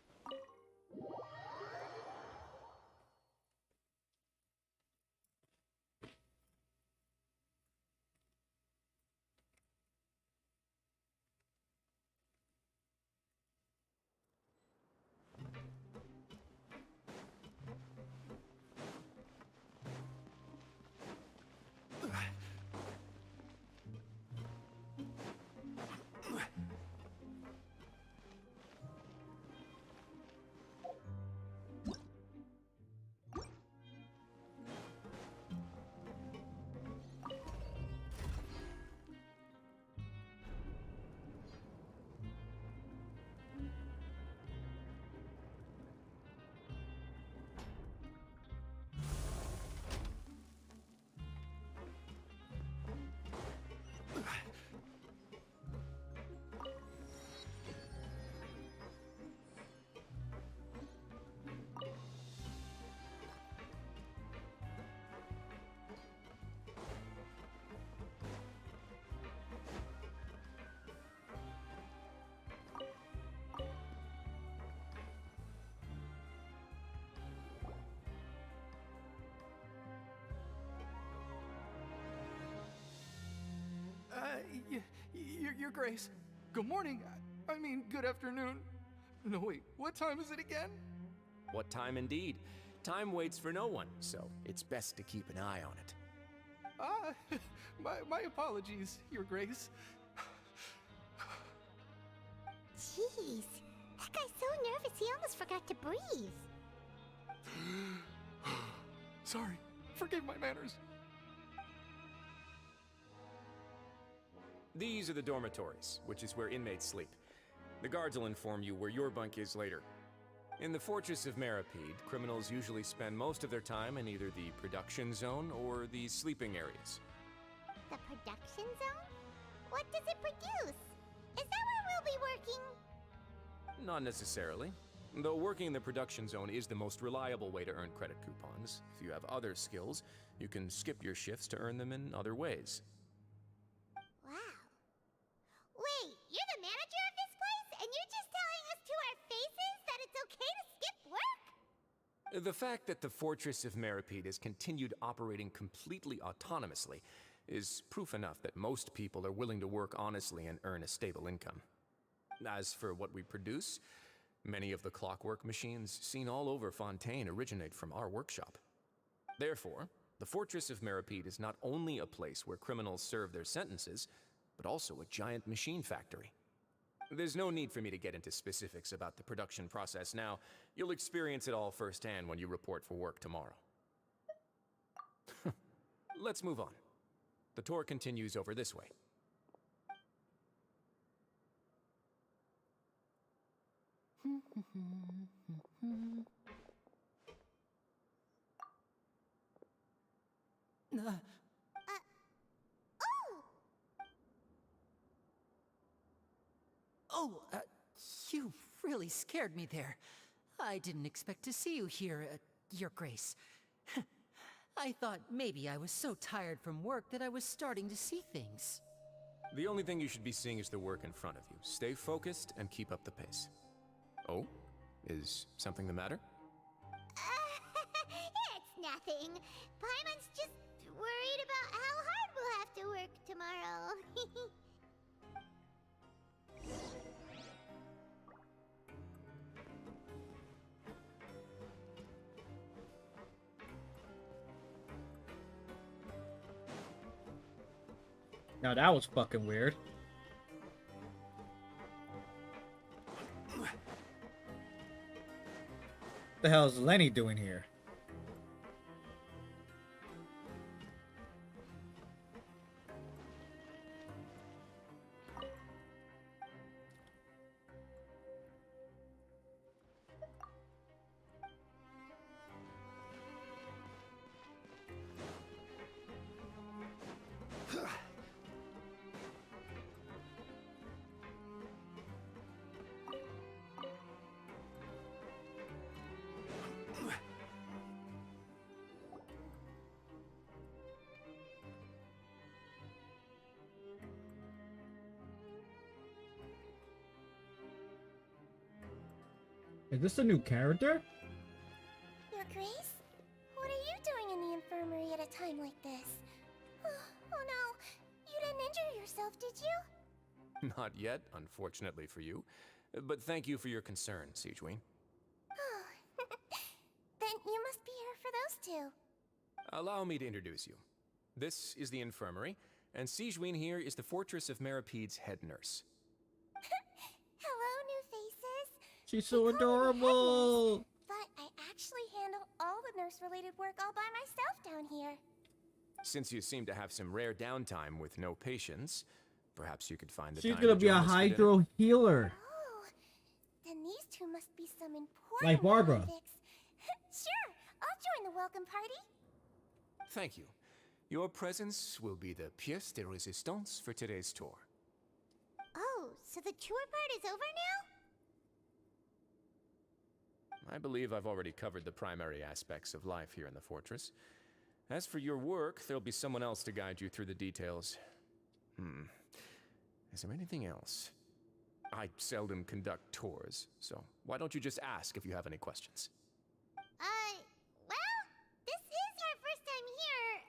Your Grace. Good morning. I mean, good afternoon. No, wait, what time is it again? What time indeed? Time waits for no one, so it's best to keep an eye on it. My apologies, Your Grace. Jeez, that guy's so nervous he almost forgot to breathe. Sorry, forgive my manners. These are the dormitories, which is where inmates sleep. The guards will inform you where your bunk is later. In the Fortress of Meripede, criminals usually spend most of their time in either the production zone or the sleeping areas. The production zone? What does it produce? Is that where we'll be working? Not necessarily. Though working in the production zone is the most reliable way to earn credit coupons. If you have other skills, you can skip your shifts to earn them in other ways. Wow. Wait, you're the manager of this place, and you're just telling us to our faces that it's okay to skip work? The fact that the Fortress of Meripede has continued operating completely autonomously is proof enough that most people are willing to work honestly and earn a stable income. As for what we produce, many of the clockwork machines seen all over Fontaine originate from our workshop. Therefore, the Fortress of Meripede is not only a place where criminals serve their sentences, but also a giant machine factory. There's no need for me to get into specifics about the production process now. You'll experience it all firsthand when you report for work tomorrow. Let's move on. The tour continues over this way. You really scared me there. I didn't expect to see you here, Your Grace. I thought maybe I was so tired from work that I was starting to see things. The only thing you should be seeing is the work in front of you. Stay focused and keep up the pace. Oh? Is something the matter? It's nothing. Paimon's just worried about how hard we'll have to work tomorrow. Now that was fucking weird. What the hell is Lenny doing here? Is this a new character? Your Grace? What are you doing in the infirmary at a time like this? Oh no, you didn't injure yourself, did you? Not yet, unfortunately for you. But thank you for your concern, Siegewein. Then you must be here for those two. Allow me to introduce you. This is the infirmary, and Siegewein here is the Fortress of Meripede's head nurse. Hello, new faces. She's so adorable! Nurse, but I actually handle all the nurse-related work all by myself down here. Since you seem to have some rare downtime with no patients, perhaps you could find the She's time gonna to be a join us for dinner. hydro healer. Oh, then these two must be some important Like Barbara. convicts. Sure, I'll join the welcome party. Thank you. Your presence will be the pièce de résistance for today's tour. Oh, so the tour part is over now? I believe I've already covered the primary aspects of life here in the fortress. As for your work, there'll be someone else to guide you through the details. Is there anything else? I seldom conduct tours, so why don't you just ask if you have any questions? Well, this is our first time here.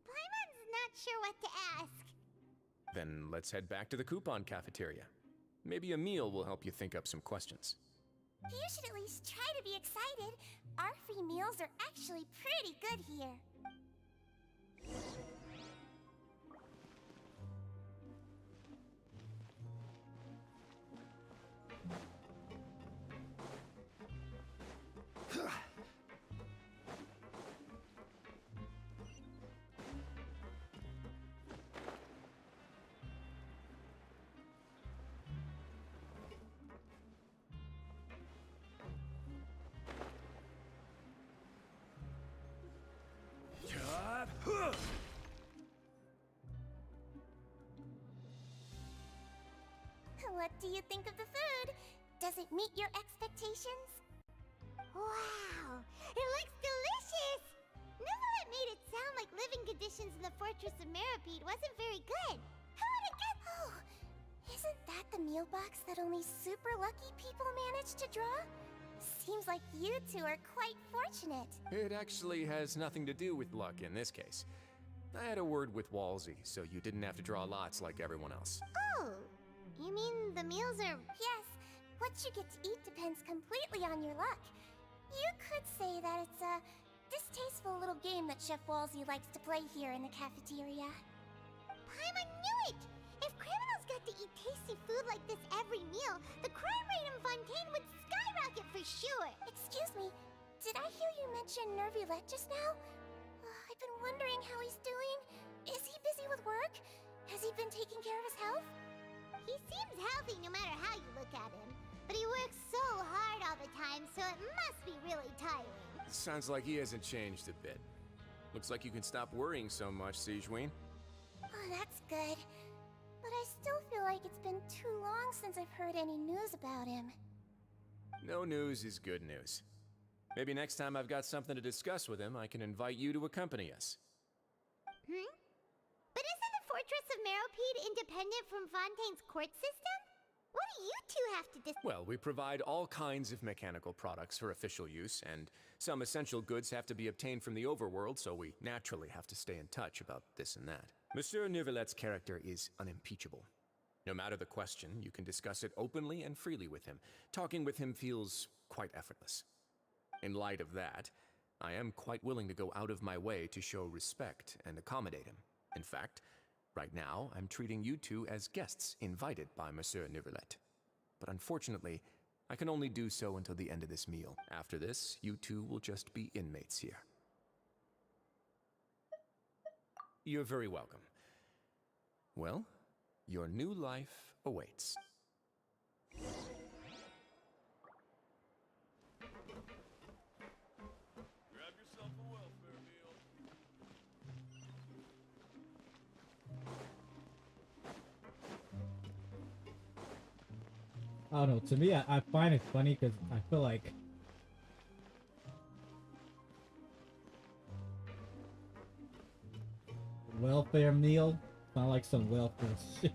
Paimon's not sure what to ask. Then let's head back to the coupon cafeteria. Maybe a meal will help you think up some questions. You should at least try to be excited. Our free meals are actually pretty good here. What do you think of the food? Does it meet your expectations? Wow, it looks delicious! Neverlet made it sound like living conditions in the Fortress of Meripede wasn't very good. How would it get— Oh, isn't that the meal box that only super lucky people manage to draw? Seems like you two are quite fortunate. It actually has nothing to do with luck in this case. I had a word with Walsey, so you didn't have to draw lots like everyone else. Oh, you mean the meals are— Yes, what you get to eat depends completely on your luck. You could say that it's a distasteful little game that Chef Walsey likes to play here in the cafeteria. Paimon knew it! If criminals got to eat tasty food like this every meal, the crime rate in Fontaine would skyrocket for sure! Excuse me, did I hear you mention Nervulette just now? I've been wondering how he's doing. Is he busy with work? Has he been taking care of his health? He seems healthy no matter how you look at him. But he works so hard all the time, so it must be really tiring. Sounds like he hasn't changed a bit. Looks like you can stop worrying so much, Sigewinne. Oh, that's good. But I still feel like it's been too long since I've heard any news about him. No news is good news. Maybe next time I've got something to discuss with him, I can invite you to accompany us. But isn't the Fortress of Meripede independent from Fontaine's court system? What do you two have to Well, we provide all kinds of mechanical products for official use, and some essential goods have to be obtained from the overworld, so we naturally have to stay in touch about this and that. Monsieur Nervulet's character is unimpeachable. No matter the question, you can discuss it openly and freely with him. Talking with him feels quite effortless. In light of that, I am quite willing to go out of my way to show respect and accommodate him. In fact, right now, I'm treating you two as guests invited by Monsieur Nervulet. But unfortunately, I can only do so until the end of this meal. After this, you two will just be inmates here. You're very welcome. Well, your new life awaits. Grab yourself a welfare meal. I don't know, to me, I find it funny because I feel like welfare meal sound like some welfare shit.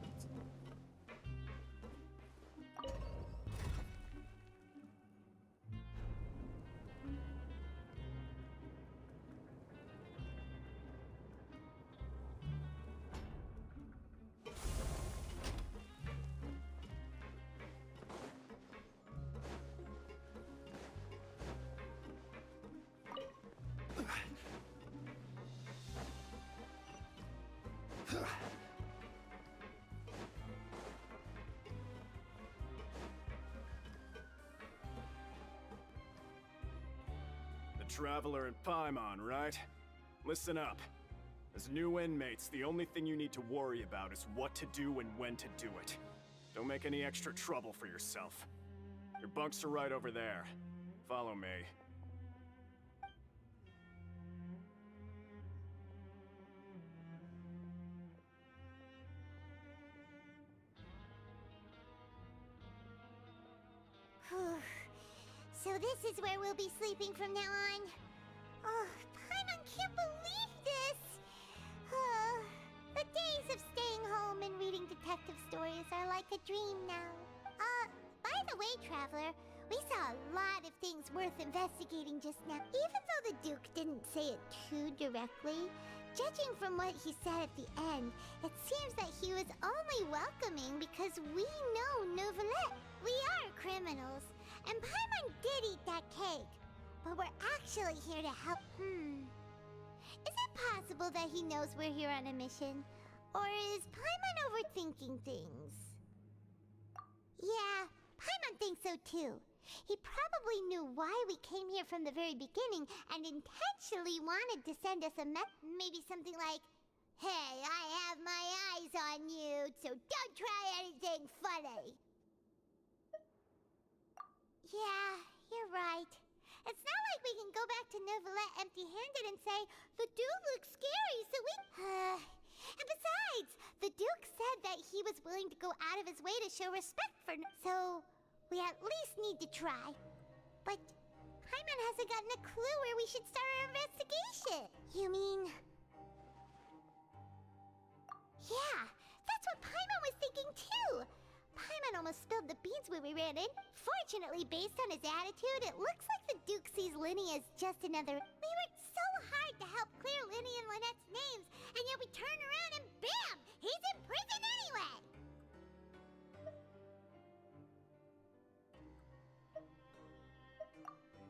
Traveler and Paimon, right? Listen up. As new inmates, the only thing you need to worry about is what to do and when to do it. Don't make any extra trouble for yourself. Your bunks are right over there. Follow me. So this is where we'll be sleeping from now on. Oh, Paimon can't believe this! The days of staying home and reading detective stories are like a dream now. By the way, Traveler, we saw a lot of things worth investigating just now. Even though the Duke didn't say it too directly, Judging from what he said at the end, it seems that he was only welcoming because we know Neuvillette. We are criminals, and Paimon did eat that cake. But we're actually here to help. Is it possible that he knows we're here on a mission? Or is Paimon overthinking things? Yeah, Paimon thinks so too. He probably knew why we came here from the very beginning and intentionally wanted to send us a maybe something like, "Hey, I have my eyes on you, so don't try anything funny." Yeah, you're right. It's not like we can go back to Neuvillette empty-handed and say, "The Duke looks scary, so we..." And besides, the Duke said that he was willing to go out of his way to show respect for... So, we at least need to try. But Paimon hasn't gotten a clue where we should start our investigation. You mean... Yeah, that's what Paimon was thinking too. Paimon almost spilled the beans when we ran in. Fortunately, based on his attitude, it looks like the Duke sees Linny as just another... We worked so hard to help clear Linny and Lynette's names, and yet we turn around and bam! He's in prison anyway!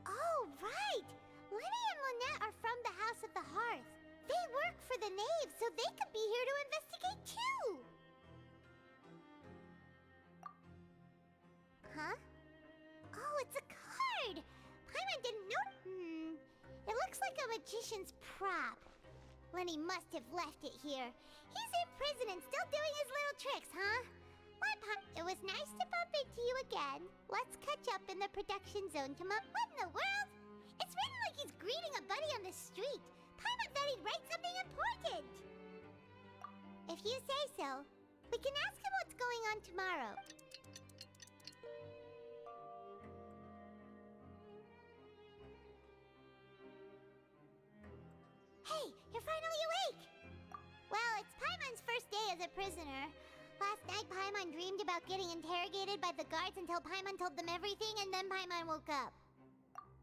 Oh, right! Linny and Lynette are from the House of the Hearth. They work for the Knave, so they could be here to investigate too! Huh? Oh, it's a card! Paimon didn't know... It looks like a magician's prop. Lenny must have left it here. He's in prison and still doing his little tricks, huh? Well, it was nice to bump into you again. Let's catch up in the production zone tomorrow. What in the world? It's written like he's greeting a buddy on the street. Paimon thought he'd write something important. If you say so, we can ask him what's going on tomorrow. Hey, you're finally awake! Well, it's Paimon's first day as a prisoner. Last night, Paimon dreamed about getting interrogated by the guards until Paimon told them everything, and then Paimon woke up.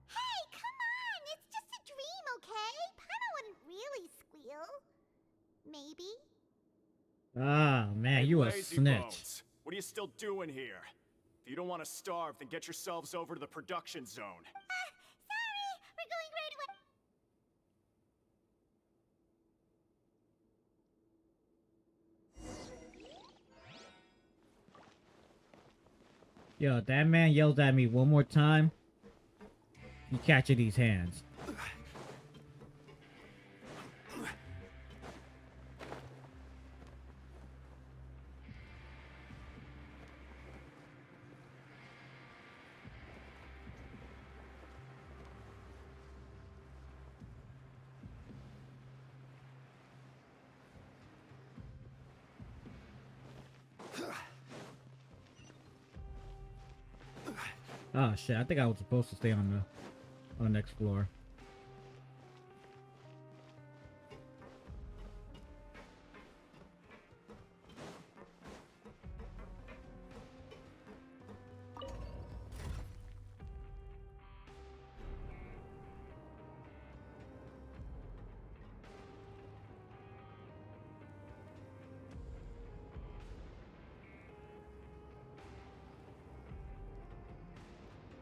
Hey, come on! It's just a dream, okay? Paimon wouldn't really squeal. Maybe? Ah, man, you a Lazy snitch. bones. What are you still doing here? If you don't want to starve, then get yourselves over to the production zone. Sorry! We're going right away! Yo, if that man yells at me one more time, you catching these hands. Oh shit, I think I was supposed to stay on the next floor.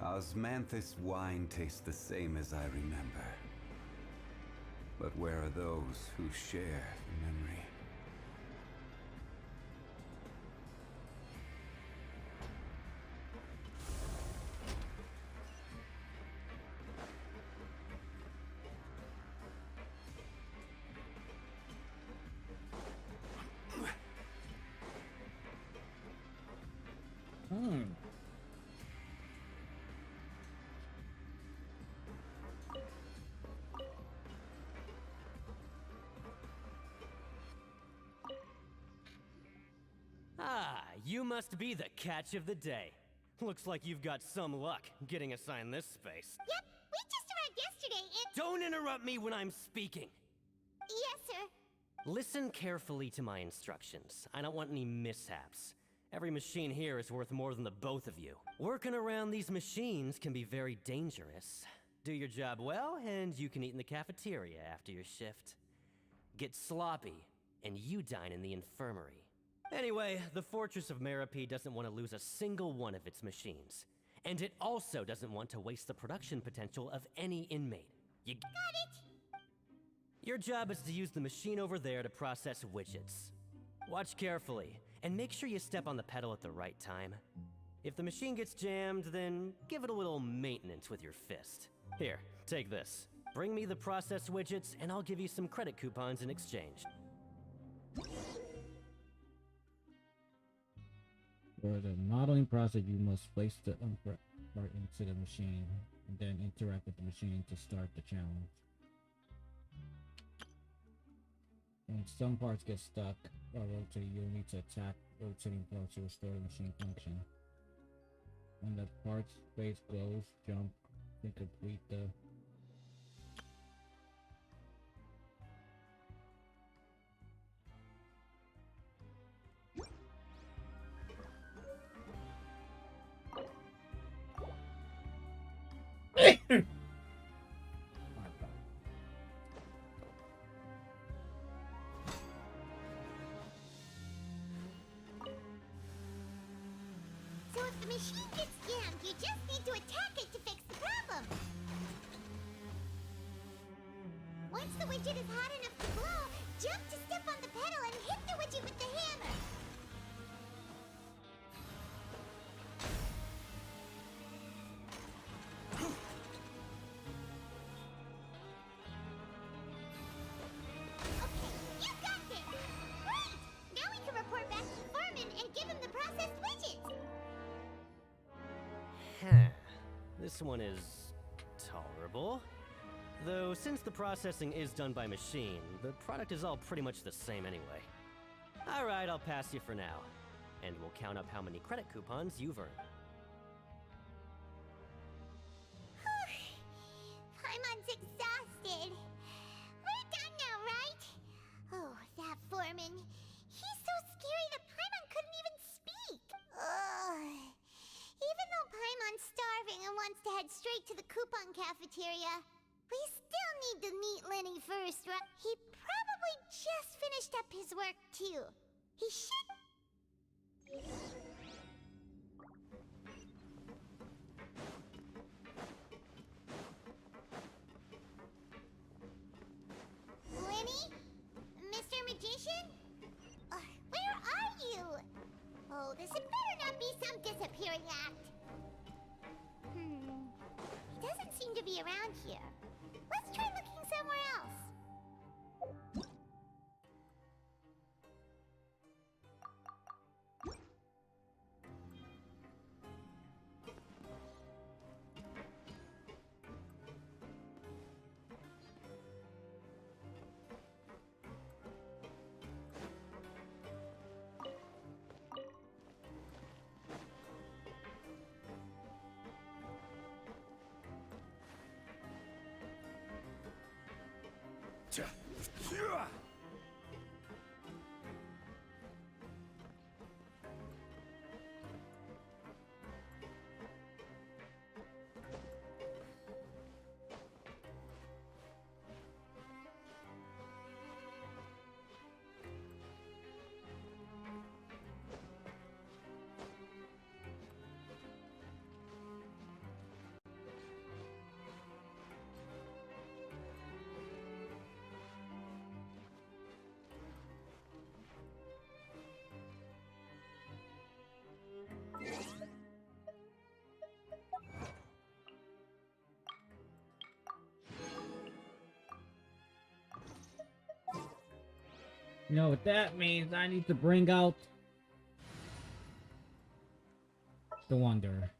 Osmanthus wine tastes the same as I remember. But where are those who share the memory? Ah, you must be the catch of the day. Looks like you've got some luck getting assigned this space. Yep, we just arrived yesterday and... Don't interrupt me when I'm speaking. Yes, sir. Listen carefully to my instructions. I don't want any mishaps. Every machine here is worth more than the both of you. Working around these machines can be very dangerous. Do your job well, and you can eat in the cafeteria after your shift. get sloppy, and you dine in the infirmary. Anyway, the Fortress of Merope doesn't want to lose a single one of its machines. And it also doesn't want to waste the production potential of any inmate. You got it! Your job is to use the machine over there to process widgets. Watch carefully, and make sure you step on the pedal at the right time. If the machine gets jammed, then give it a little maintenance with your fist. Here, take this. Bring me the process widgets, and I'll give you some credit coupons in exchange. For the modeling process, you must place the part into the machine, and then interact with the machine to start the challenge. When some parts get stuck or rotate, you'll need to attack rotating parts to restore the machine function. When the parts face glows, jump and complete the So if the machine gets jammed, you just need to attack it to fix the problem. Once the widget is hot enough to blow, jump to step on the pedal and hit the widget with the hammer. Okay, you got this! Great! Now we can report back to the foreman and give him the processed widgets! This one is tolerable. Though, since the processing is done by machine, the product is all pretty much the same anyway. Alright, I'll pass you for now. And we'll count up how many credit coupons you've earned. Paimon's exhausted. We're done now, right? Oh, that foreman. He's so scary that Paimon couldn't even speak. Ugh. Even though Paimon's starving and wants to head straight to the coupon cafeteria, we still need to meet Lenny first, right? He probably just finished up his work, too. He should... Lenny? Mr. Magician? Where are you? Oh, this had better not be some disappearing act. He doesn't seem to be around here. Let's try looking somewhere else. You know what that means? I need to bring out the Wanderer.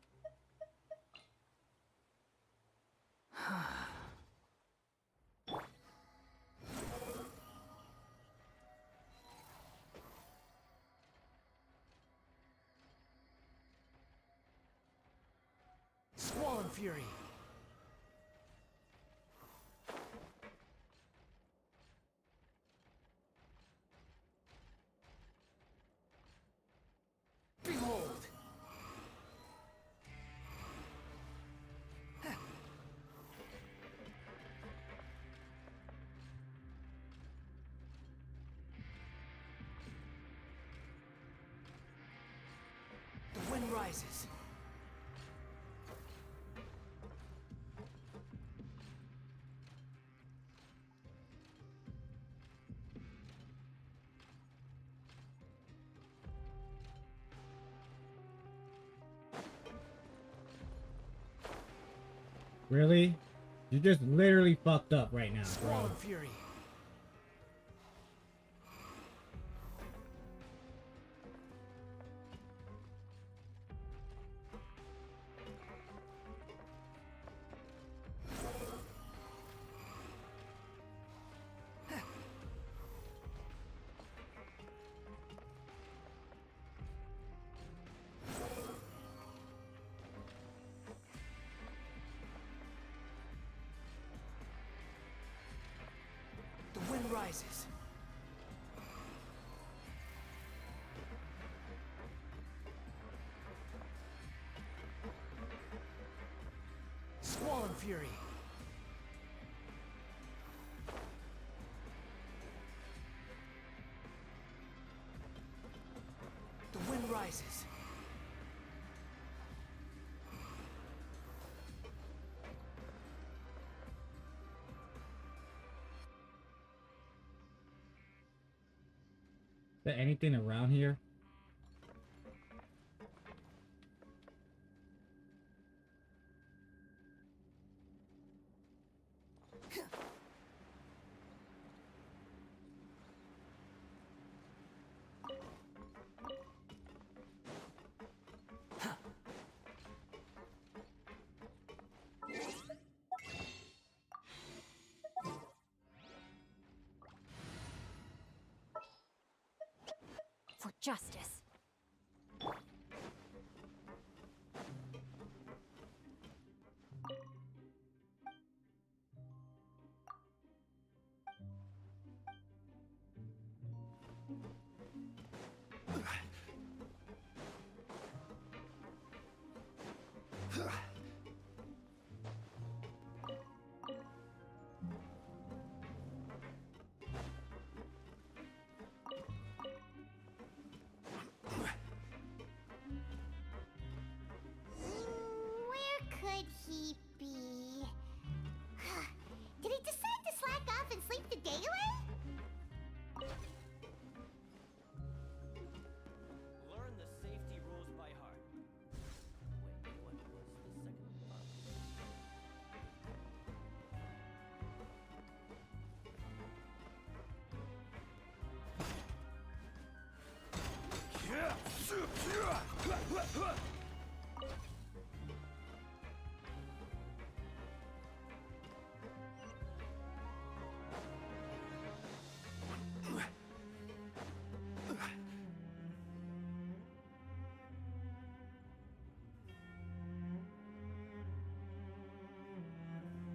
Squall and Fury! Behold! wind rises. Really? You just literally fucked up right now, bro. Squall and fury. The wind rises. Squall and fury. The wind rises. Is there anything around here? For justice. Where could he be? Did he decide to slack off and sleep the day away? Learn the safety rules by heart. Wait, what was the second one?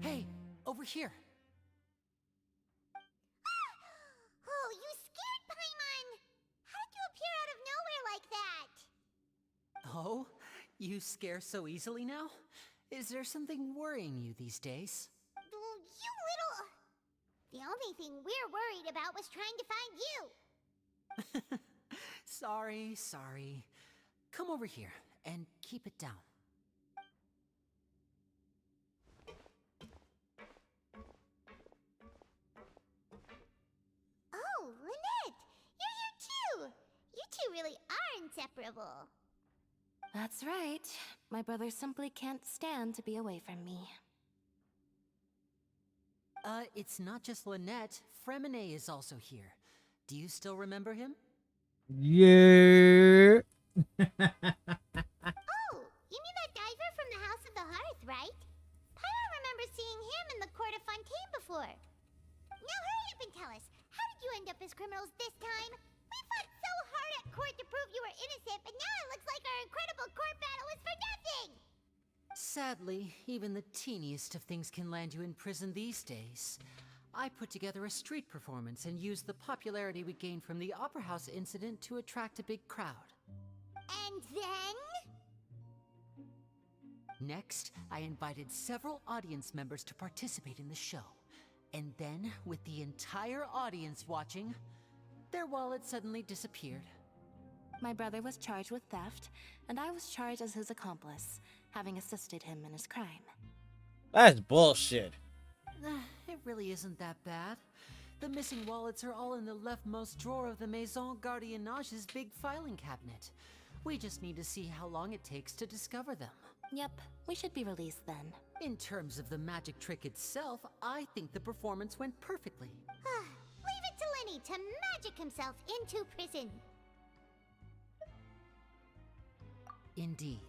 Hey, over here. Oh, you scared Paimon! How did you appear out of nowhere like that? Oh, you scare so easily now? Is there something worrying you these days? Oh, you little... The only thing we're worried about was trying to find you. Sorry. Come over here and keep it down. Oh, Lynette! You're here too! You two really are inseparable. That's right. My brother simply can't stand to be away from me. It's not just Lynette. Fremine is also here. Do you still remember him? Yeah. Oh, you mean that diver from the House of the Hearth, right? Paimon remembers seeing him in the Court of Fontaine before. Now hurry up and tell us, how did you end up as criminals this time? We fought so hard at court to prove you were innocent, but now it looks like our incredible court battle was for nothing! Sadly, even the teeniest of things can land you in prison these days. I put together a street performance and used the popularity we gained from the Opera House incident to attract a big crowd. And then? Next, I invited several audience members to participate in the show. And then, with the entire audience watching, their wallet suddenly disappeared. My brother was charged with theft, and I was charged as his accomplice, having assisted him in his crime. That's bullshit. It really isn't that bad. The missing wallets are all in the leftmost drawer of the Maison Gardiennage's big filing cabinet. We just need to see how long it takes to discover them. Yep, we should be released then. In terms of the magic trick itself, I think the performance went perfectly. Leave it to Lenny to magic himself into prison. Indeed.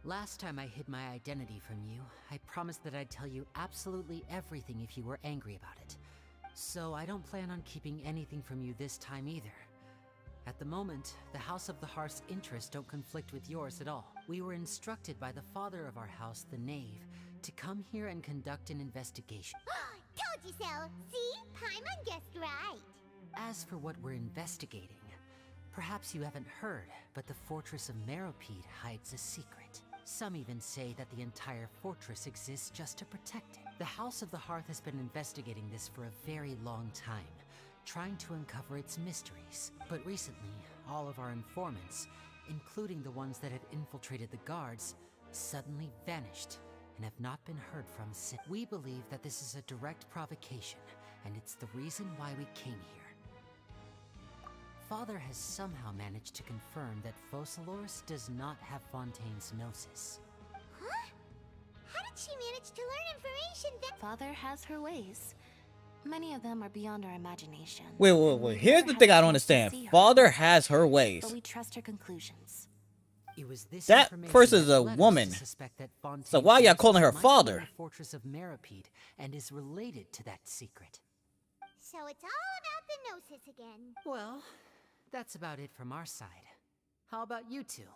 Last time I hid my identity from you, I promised that I'd tell you absolutely everything if you were angry about it. So I don't plan on keeping anything from you this time either. At the moment, the House of the Hearth's interests don't conflict with yours at all. We were instructed by the father of our house, the Knave, to come here and conduct an investigation. Told you so! See? Paimon guessed right! As for what we're investigating, perhaps you haven't heard, but the Fortress of Meropide hides a secret. Some even say that the entire fortress exists just to protect it. The House of the Hearth has been investigating this for a very long time, trying to uncover its mysteries. But recently, all of our informants, including the ones that had infiltrated the guards, suddenly vanished and have not been heard from since. We believe that this is a direct provocation, and it's the reason why we came here. Father has somehow managed to confirm that Focalors does not have Fontaine's Gnosis. Huh? How did she manage to learn information that— Father has her ways. Many of them are beyond our imagination. Wait. Here's the thing I don't understand. Father has her ways. But we trust her conclusions. It was this That person is that a led us woman. to suspect that Fontaine So why y'all calling her might be in father? the Fortress of Meropide and is related to that secret. So it's all about the Gnosis again. Well, that's about it from our side. How about you two?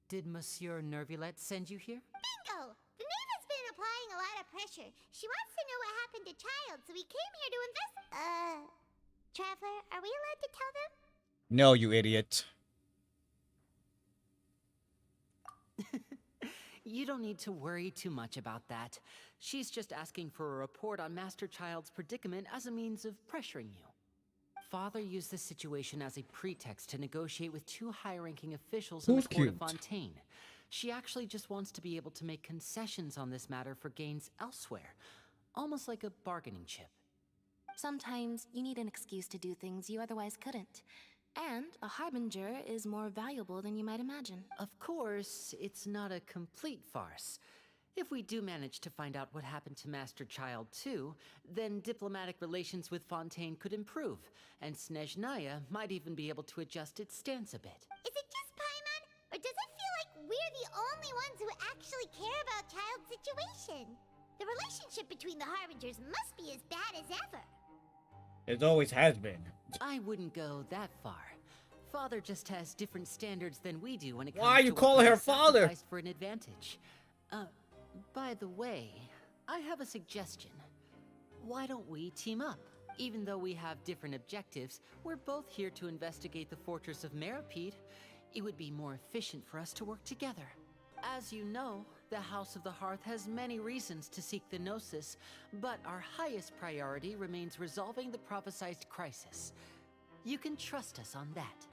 Did Monsieur Nervulette send you here? Bingo! The Knave has been applying a lot of pressure. She wants to know what happened to Child, so we came here to Traveler, are we allowed to tell them? No, you idiot. You don't need to worry too much about that. She's just asking for a report on Master Child's predicament as a means of pressuring you. Father used this situation as a pretext to negotiate with two high-ranking officials in the court of Fontaine. She actually just wants to be able to make concessions on this matter for gains elsewhere, almost like a bargaining chip. Sometimes you need an excuse to do things you otherwise couldn't. And a harbinger is more valuable than you might imagine. Of course, it's not a complete farce. If we do manage to find out what happened to Master Child too, then diplomatic relations with Fontaine could improve, and Snezhnaya might even be able to adjust its stance a bit. Is it just Paimon? Or does it feel like we're the only ones who actually care about Child's situation? The relationship between the Harbingers must be as bad as ever. It always has been. I wouldn't go that far. Father just has different standards than we do when it comes Why are you to what calling we her father? sacrifice for an advantage. By the way, I have a suggestion. Why don't we team up? Even though we have different objectives, we're both here to investigate the Fortress of Meropide. It would be more efficient for us to work together. As you know, the House of the Hearth has many reasons to seek the Gnosis, but our highest priority remains resolving the prophesized crisis. You can trust us on that.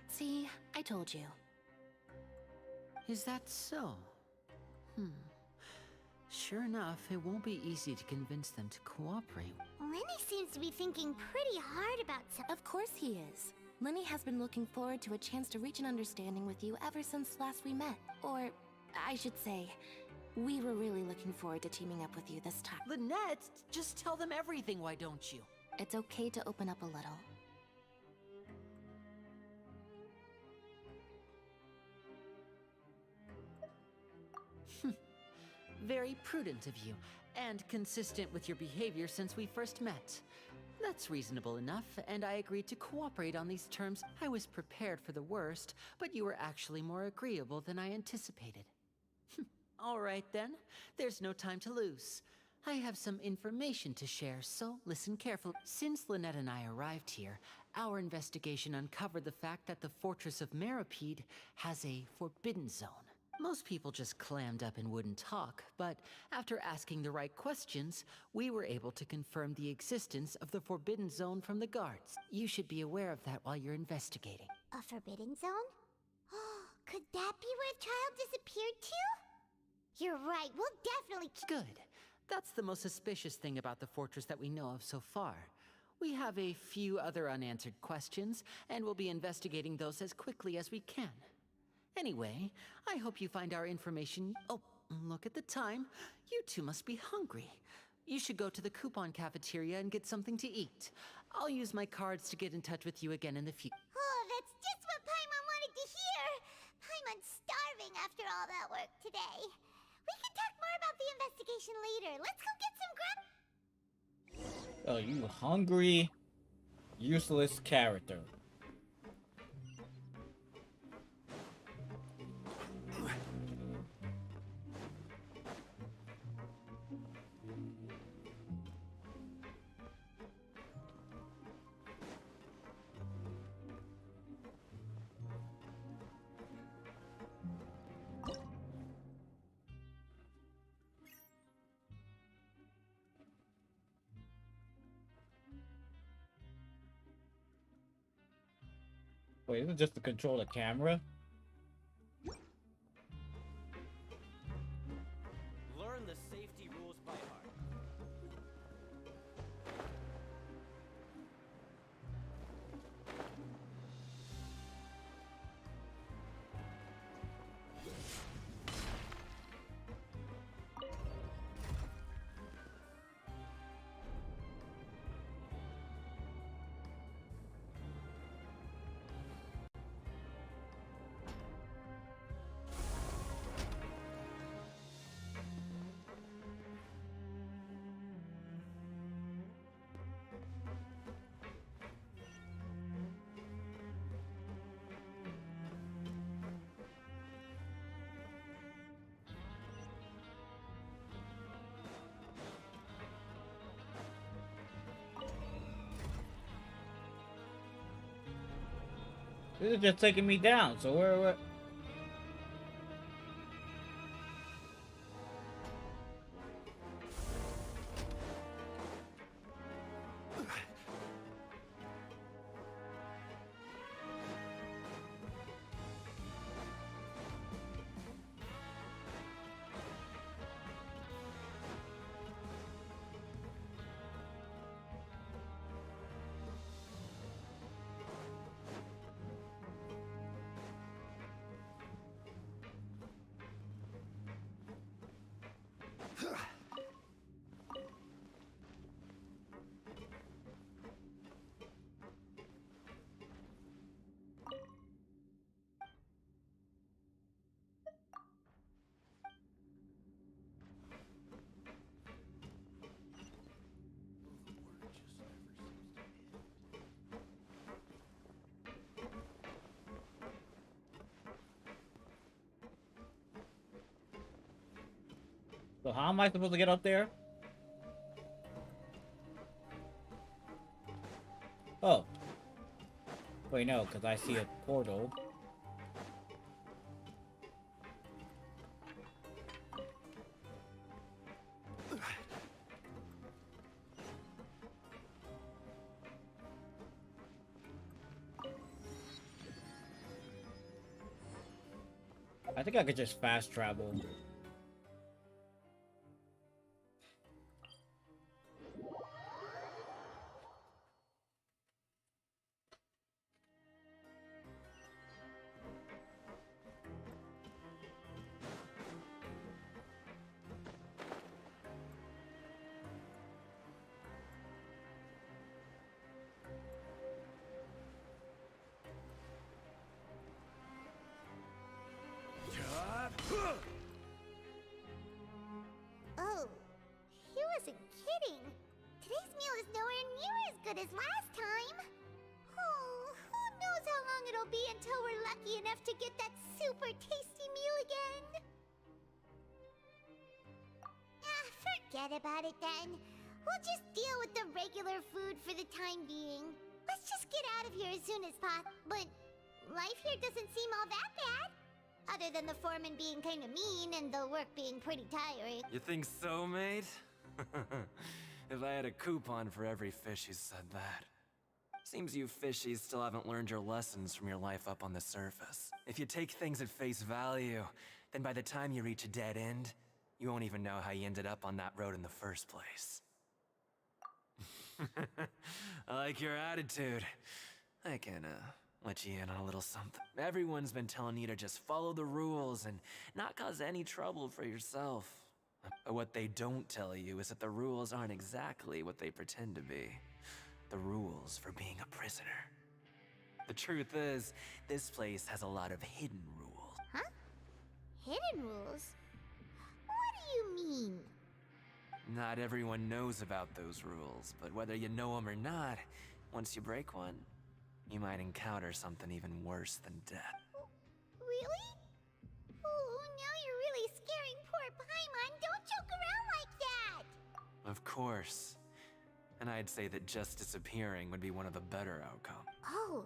See, I told you. Is that so? Sure enough, it won't be easy to convince them to cooperate. Lenny seems to be thinking pretty hard about something. Of course he is. Lenny has been looking forward to a chance to reach an understanding with you ever since last we met. Or, I should say, we were really looking forward to teaming up with you this time. Lynette, just tell them everything, why don't you? It's okay to open up a little. Very prudent of you, and consistent with your behavior since we first met. That's reasonable enough, and I agreed to cooperate on these terms. I was prepared for the worst, but you were actually more agreeable than I anticipated. All right then, there's no time to lose. I have some information to share, so listen carefully. Since Lynette and I arrived here, our investigation uncovered the fact that the Fortress of Meropide has a forbidden zone. Most people just clammed up and wouldn't talk, but after asking the right questions, we were able to confirm the existence of the Forbidden Zone from the guards. You should be aware of that while you're investigating. A forbidden zone? Could that be where the child disappeared to? You're right, we'll definitely Good. That's the most suspicious thing about the fortress that we know of so far. We have a few other unanswered questions, and we'll be investigating those as quickly as we can. Anyway, I hope you find our information... Oh, look at the time. You two must be hungry. You should go to the coupon cafeteria and get something to eat. I'll use my cards to get in touch with you again in the future. Oh, that's just what Paimon wanted to hear! Paimon's starving after all that work today. We can talk more about the investigation later. Let's go get some grub... Oh, you hungry, useless character. Wait, is it just to control the camera? Learn the safety rules by heart. This is just taking me down, so where... So how am I supposed to get up there? Oh. Wait, no, because I see a portal. I think I could just fast travel. Oh, he wasn't kidding. Today's meal is nowhere near as good as last time. Oh, who knows how long it'll be until we're lucky enough to get that super tasty meal again. Forget about it then. We'll just deal with the regular food for the time being. Let's just get out of here as soon as possible. But life here doesn't seem all that bad. Other than the foreman being kinda mean and the work being pretty tiring. You think so, mate? If I had a coupon for every fish who said that. Seems you fishies still haven't learned your lessons from your life up on the surface. If you take things at face value, then by the time you reach a dead end, you won't even know how you ended up on that road in the first place. I like your attitude. I can, let you in on a little something. Everyone's been telling you to just follow the rules and not cause any trouble for yourself. But what they don't tell you is that the rules aren't exactly what they pretend to be. The rules for being a prisoner. The truth is, this place has a lot of hidden rules. Huh? Hidden rules? What do you mean? Not everyone knows about those rules, but whether you know them or not, once you break one, you might encounter something even worse than death. Really? Oh, now you're really scaring poor Paimon. Don't joke around like that! Of course. And I'd say that just disappearing would be one of the better outcomes. Oh,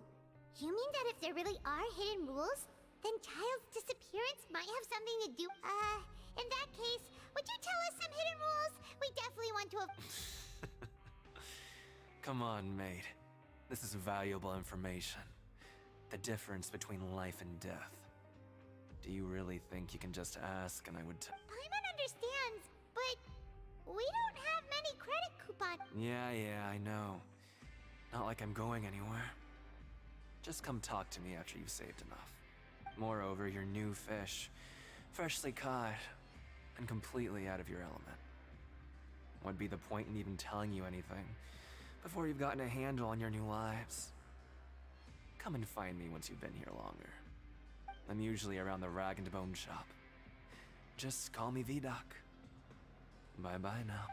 you mean that if there really are hidden rules, then Child's disappearance might have something to do... in that case, would you tell us some hidden rules? We definitely want to have... Come on, mate. This is valuable information. The difference between life and death. Do you really think you can just ask and I would Paimon understands, but we don't have many credit coupons. Yeah, I know. Not like I'm going anywhere. Just come talk to me after you've saved enough. Moreover, you're new fish, freshly caught, and completely out of your element. What'd be the point in even telling you anything before you've gotten a handle on your new lives? Come and find me once you've been here longer. I'm usually around the rag and bone shop. Just call me V-Doc. Bye-bye now.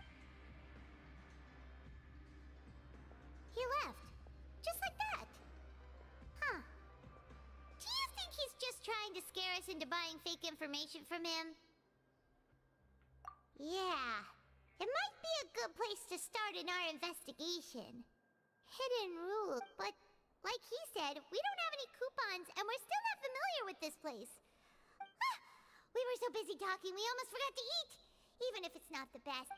He left. Just like that. Huh. Do you think he's just trying to scare us into buying fake information from him? Yeah. It might be a good place to start in our investigation. Hidden rule, but like he said, we don't have any coupons and we're still not familiar with this place. Ah, we were so busy talking we almost forgot to eat, even if it's not the best.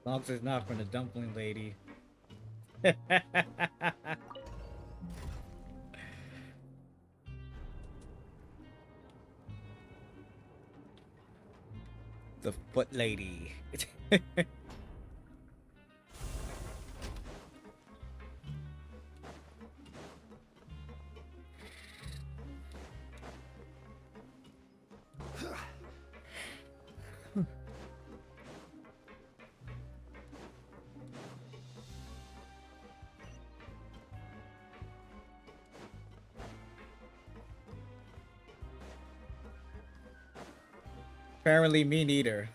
Logs is not from the dumpling lady. The foot lady. Apparently me neither.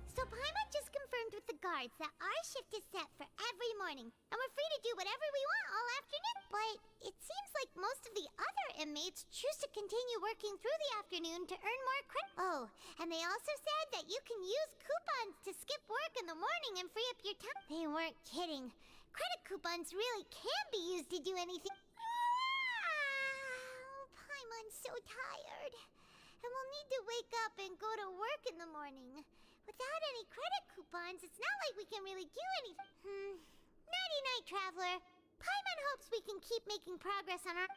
So Paimon just confirmed with the guards that our shift is set for every morning, and we're free to do whatever we want all afternoon. But it seems like most of the other inmates choose to continue working through the afternoon to earn more credit. Oh, and they also said that you can use coupons to skip work in the morning and free up your time. They weren't kidding. Credit coupons really can be used to do anything. Paimon's so tired. And we'll need to wake up and go to work in the morning. Without any credit coupons, it's not like we can really do anything. Nighty-night, Traveler. Paimon hopes we can keep making progress on our...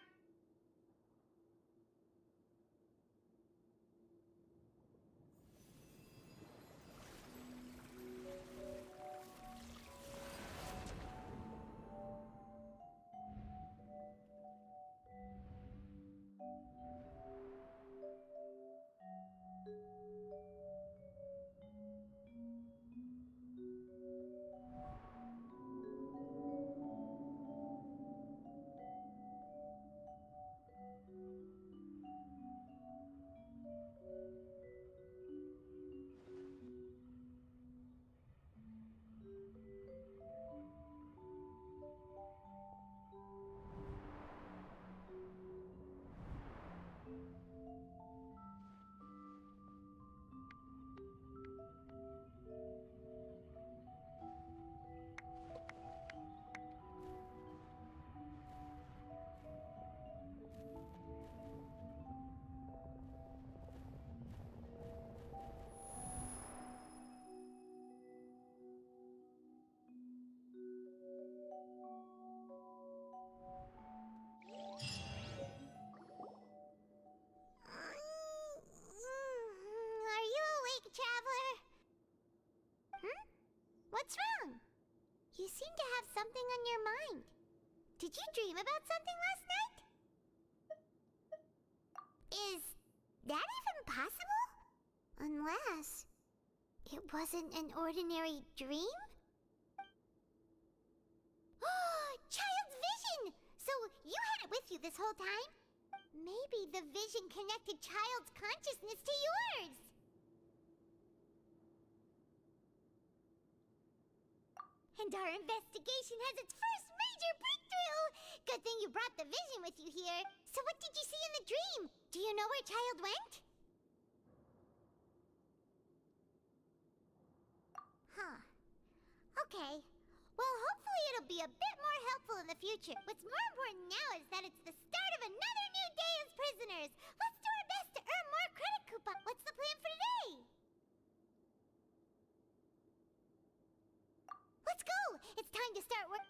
What's wrong? You seem to have something on your mind. Did you dream about something last night? Is that even possible? Unless it wasn't an ordinary dream? Child's vision! So you had it with you this whole time? Maybe the vision connected Child's consciousness to yours. And our investigation has its first major breakthrough! Good thing you brought the vision with you here. So what did you see in the dream? Do you know where Child went? Huh. Okay. Well, hopefully it'll be a bit more helpful in the future. What's more important now is that it's the start of another new day as prisoners. Let's do our best to earn more credit coupon. What's the plan for today? Let's go! It's time to start work.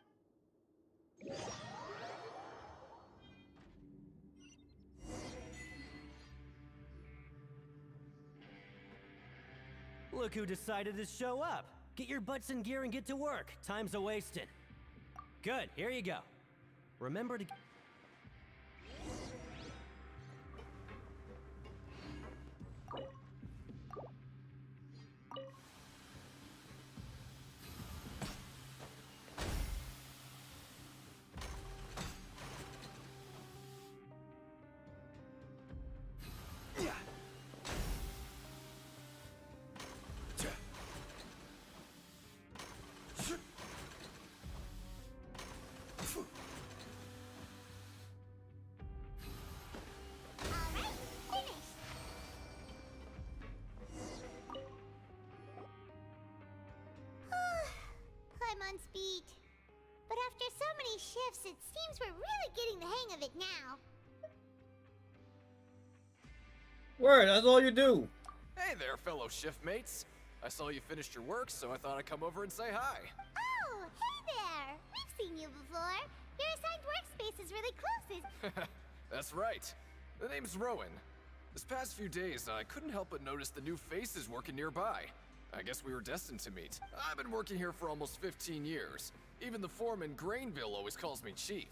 Look who decided to show up. Get your butts in gear and get to work. Time's a-wasting. Good, here you go. Remember to... I'm on speed. But after so many shifts, it seems we're really getting the hang of it now. Word, that's all you do. Hey there, fellow shiftmates. I saw you finished your work, so I thought I'd come over and say hi. Oh, hey there! We've seen you before. Your assigned workspace is really close. That's right. The name's Rowan. This past few days, I couldn't help but notice the new faces working nearby. I guess we were destined to meet. I've been working here for almost 15 years. Even the foreman, Grainville, always calls me Chief.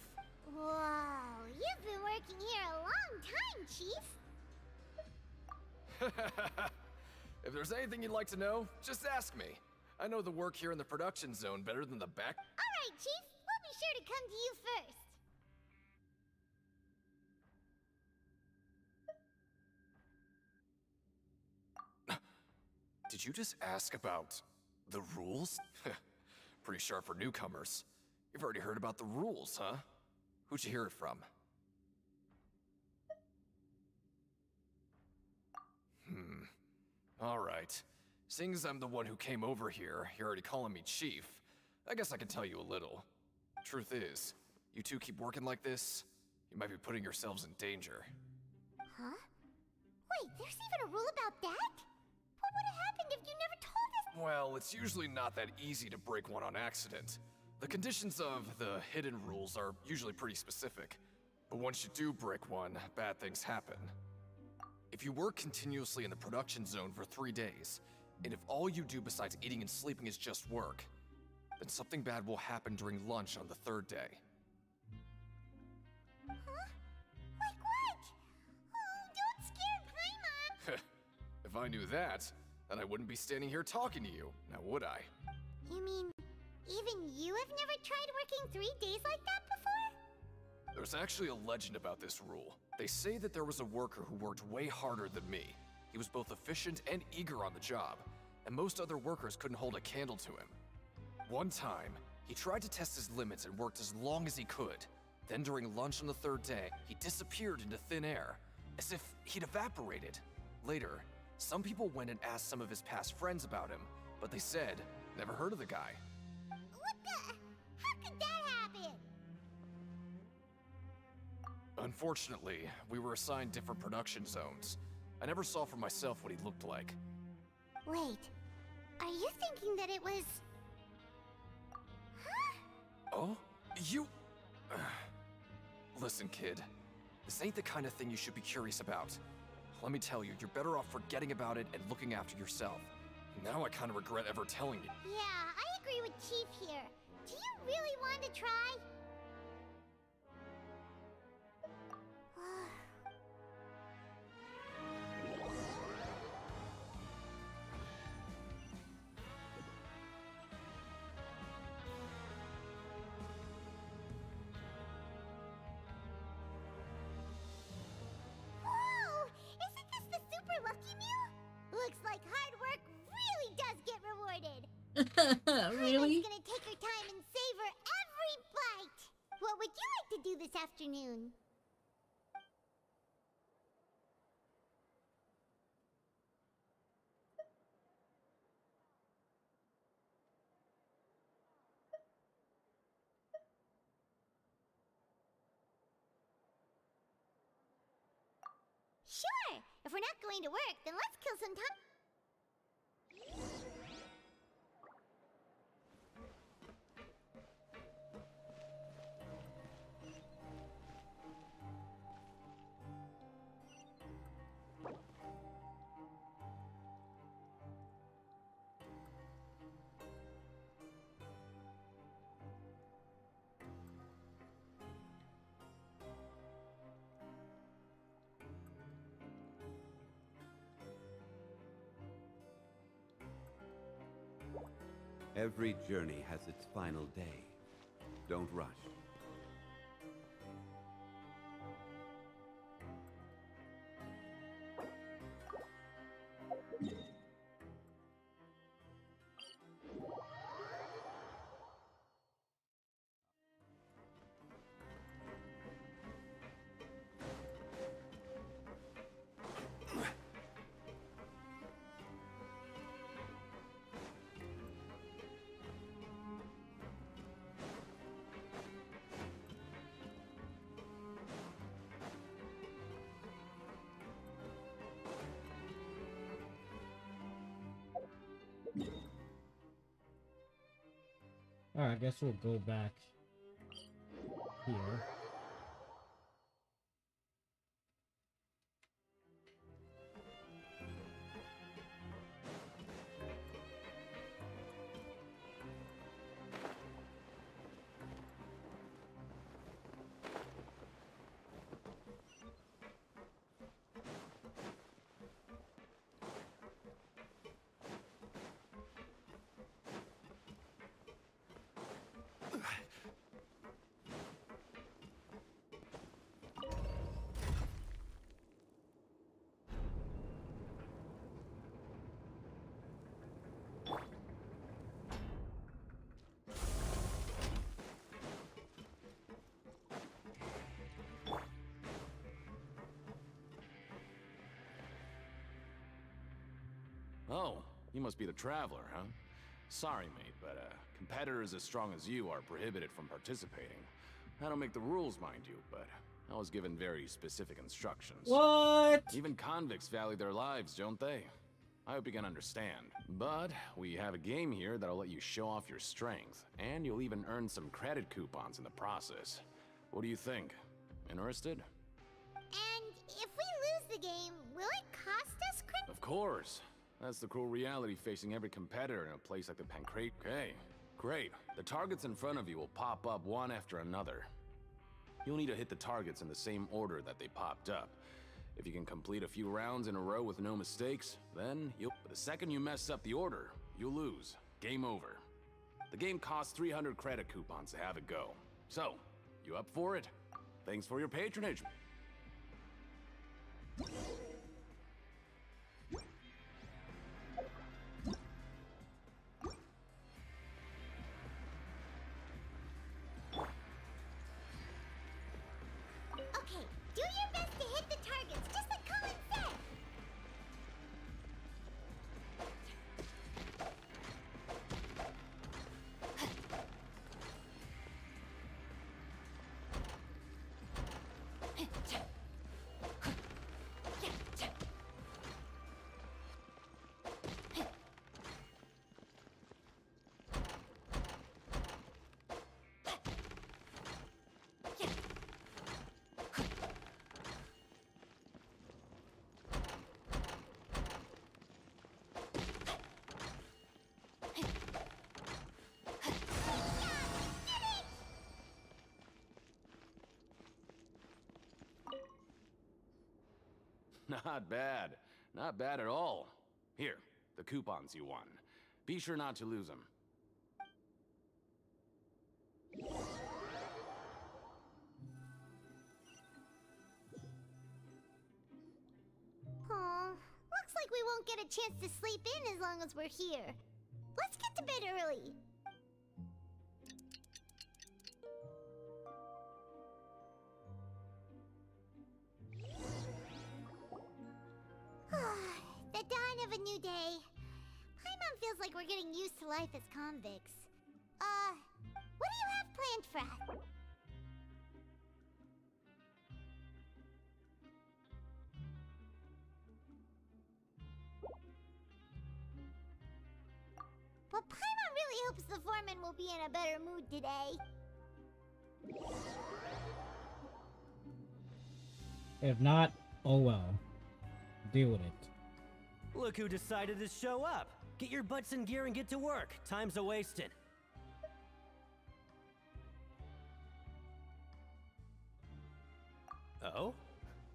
Whoa, you've been working here a long time, Chief. If there's anything you'd like to know, just ask me. I know the work here in the production zone better than the back. All right, Chief. We'll be sure to come to you first. Did you just ask about the rules? Pretty sharp for newcomers. You've already heard about the rules, huh? Who'd you hear it from? Alright. Seeing as I'm the one who came over here, you're already calling me Chief. I guess I can tell you a little. Truth is, you two keep working like this, you might be putting yourselves in danger. Huh? Wait, there's even a rule about that? What would have happened if you never told us? Well, it's usually not that easy to break one on accident. The conditions of the hidden rules are usually pretty specific. But once you do break one, bad things happen. If you work continuously in the production zone for 3 days, and if all you do besides eating and sleeping is just work, then something bad will happen during lunch on the 3rd day. Huh? Like what? Oh, don't scare Paimon! If I knew that, then I wouldn't be standing here talking to you, now would I? You mean, even you have never tried working 3 days like that before? There's actually a legend about this rule. They say that there was a worker who worked way harder than me. He was both efficient and eager on the job, and most other workers couldn't hold a candle to him. One time, he tried to test his limits and worked as long as he could. Then during lunch on the 3rd day, he disappeared into thin air, as if he'd evaporated. Later, some people went and asked some of his past friends about him, but they said, never heard of the guy. What the? How could that happen? Unfortunately, we were assigned different production zones. I never saw for myself what he looked like. Wait, are you thinking that it was... Huh? Oh? You... Listen, kid. This ain't the kind of thing you should be curious about. Let me tell you, you're better off forgetting about it and looking after yourself. Now I kind of regret ever telling you. Yeah, I agree with Chief here. Do you really want to try? Whoa! Isn't this the super lucky meal? Looks like hard work really does get rewarded. Really? Paimon's gonna take her time and savor every bite. What would you like to do this afternoon? Sure! If we're not going to work, then let's kill some time. Every journey has its final day. Don't rush. Alright, I guess we'll go back here. Oh, you must be the Traveler, huh? Sorry, mate, but competitors as strong as you are prohibited from participating. I don't make the rules, mind you, but I was given very specific instructions. What? Even convicts value their lives, don't they? I hope you can understand. But we have a game here that'll let you show off your strength, and you'll even earn some credit coupons in the process. What do you think? Interested? And if we lose the game, will it cost us credit? Of course. That's the cruel reality facing every competitor in a place like the Pancrate. Okay, great. The targets in front of you will pop up one after another. You'll need to hit the targets in the same order that they popped up. If you can complete a few rounds in a row with no mistakes, then you'll... But the second you mess up the order, you'll lose. Game over. The game costs 300 credit coupons to have it go. So, you up for it? Thanks for your patronage. Okay, do your best to hit the targets, just like Colin said. Not bad. Not bad at all. Here, the coupons you won. Be sure not to lose them. Aw, looks like we won't get a chance to sleep in as long as we're here. Let's get to bed early. The dawn of a new day. Paimon feels like we're getting used to life as convicts. What do you have planned for us? Well, Paimon really hopes the foreman will be in a better mood today. If not, oh well. Deal with it. Look who decided to show up. Get your butts in gear and get to work. Time's a-wasted. Oh?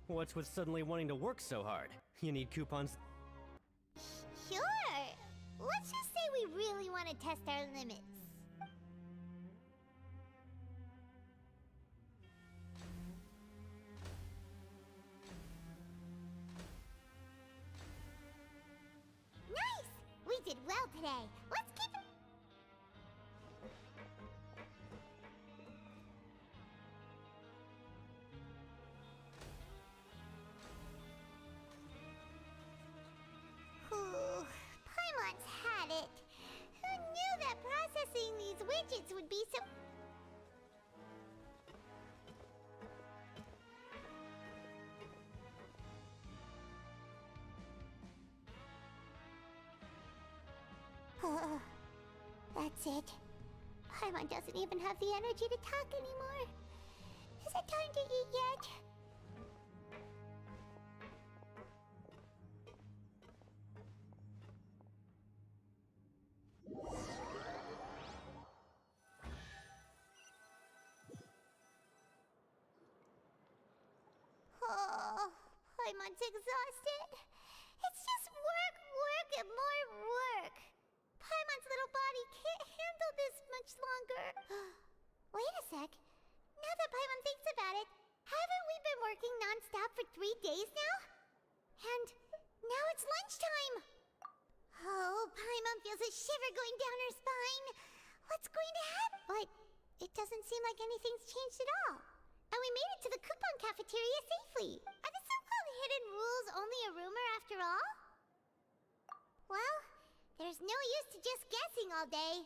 What's with suddenly wanting to work so hard? You need coupons? Sure. Let's just say we really want to test our limits. Nice! We did well today. Let's keep it. Ooh, Paimon's had it. Who knew that processing these widgets would be so... That's it. Paimon doesn't even have the energy to talk anymore. Is it time to eat yet? Oh, Paimon's exhausted. It's just work, work, and more work. Paimon's little body can't handle this much longer. Wait a sec. Now that Paimon thinks about it, haven't we been working non-stop for 3 days now? And now it's lunchtime. Oh, Paimon feels a shiver going down her spine. What's going to happen? But it doesn't seem like anything's changed at all. And we made it to the coupon cafeteria safely. Are the so-called hidden rules only a rumor after all? Well, there's no use to just guessing all day.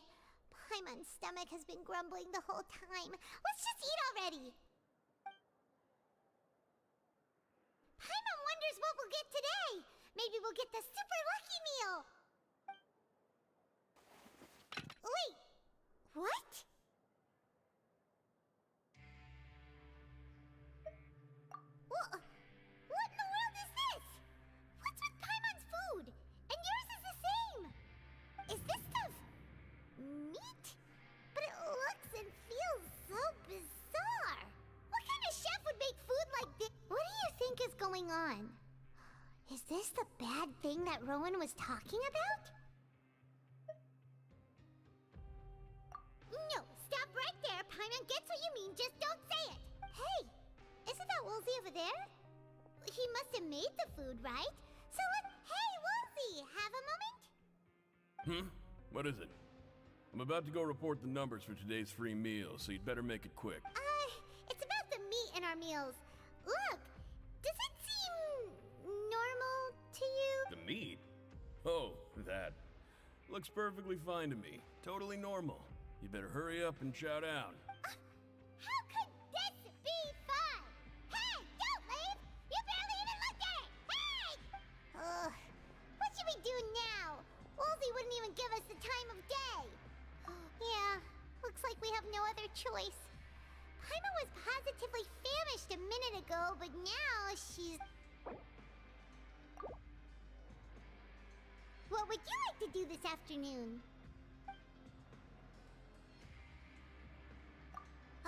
Paimon's stomach has been grumbling the whole time. Let's just eat already. Paimon wonders what we'll get today. Maybe we'll get the super lucky meal. Wait, what? What in the world is this? What's with Paimon's food? And yours is the same. Is this stuff meat? But it looks and feels so bizarre. What kind of chef would make food like this? What do you think is going on? Is this the bad thing that Rowan was talking about? No, stop right there. Paimon gets what you mean, just don't say it. Hey, isn't that Woolsey over there? He must have made the food, right? So hey, Woolsey, have a moment? What is it? I'm about to go report the numbers for today's free meal, so you'd better make it quick. It's about the meat in our meals. Look, does it seem normal to you? The meat? Oh, that. Looks perfectly fine to me. Totally normal. You better hurry up and chow down. How could this be fun? Hey, don't leave! You barely even looked at it! Hey! What should we do now? Woolsey wouldn't even give us the time of day. Yeah, looks like we have no other choice. Paimon was positively famished a minute ago, but now she's... What would you like to do this afternoon?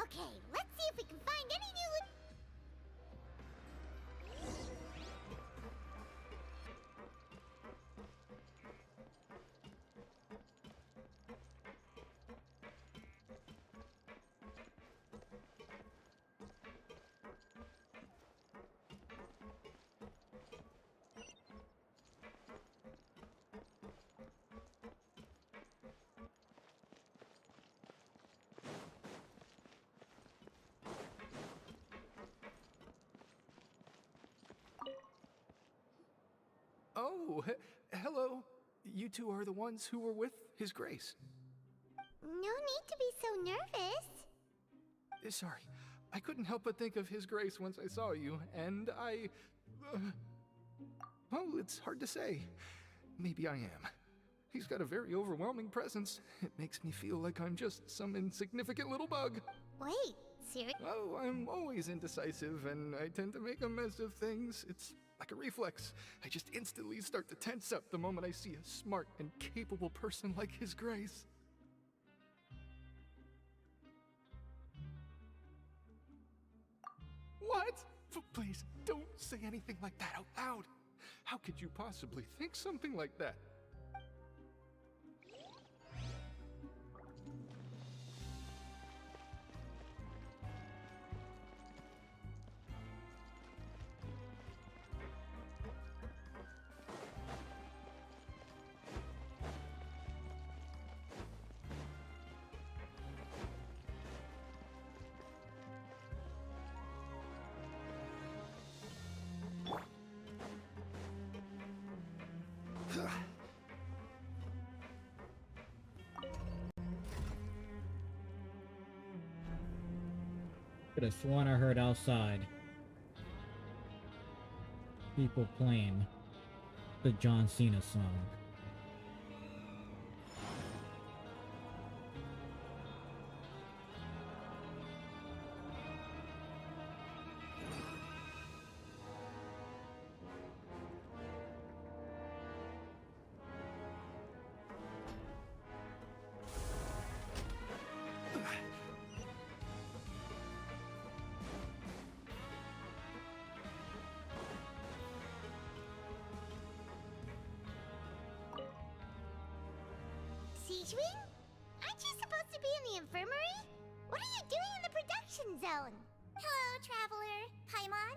Okay, let's see if we can find any new... Oh, hello. You two are the ones who were with His Grace. No need to be so nervous. Sorry, I couldn't help but think of His Grace once I saw you, and I... well, it's hard to say. Maybe I am. He's got a very overwhelming presence. It makes me feel like I'm just some insignificant little bug. Wait, serious? Oh, I'm always indecisive, and I tend to make a mess of things. It's like a reflex. I just instantly start to tense up the moment I see a smart and capable person like His Grace. What? Please, don't say anything like that out loud. How could you possibly think something like that? Could have sworn I heard outside people playing the John Cena song. Siegewing? Aren't you supposed to be in the infirmary? What are you doing in the production zone? Hello, Traveler. Paimon?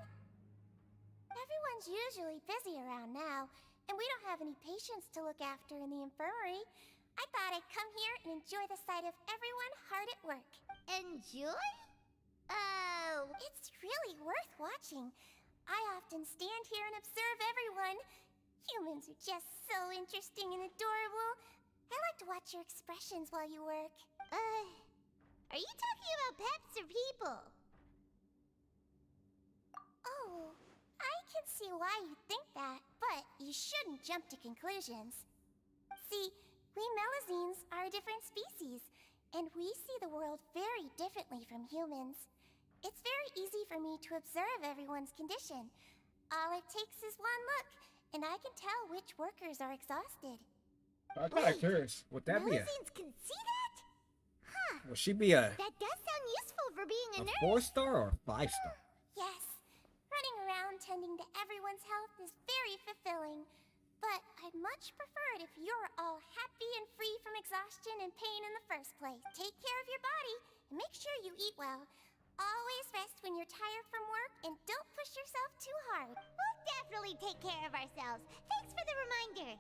Everyone's usually busy around now, and we don't have any patients to look after in the infirmary. I thought I'd come here and enjoy the sight of everyone hard at work. Enjoy? Oh. It's really worth watching. I often stand here and observe everyone. Humans are just so interesting and adorable. I like to watch your expressions while you work. Are you talking about pets or people? Oh, I can see why you think that, but you shouldn't jump to conclusions. See, we Melazines are a different species, and we see the world very differently from humans. It's very easy for me to observe everyone's condition. All it takes is one look, and I can tell which workers are exhausted. I'm kind of curious. Would that be a... Melazines can see that? Huh. Would she be a That does sound useful for being a nurse. 4-star or a 5-star? Yes, running around tending to everyone's health is very fulfilling. But I'd much prefer it if you're all happy and free from exhaustion and pain in the first place. Take care of your body and make sure you eat well. Always rest when you're tired from work and don't push yourself too hard. We'll definitely take care of ourselves. Thanks for the reminder.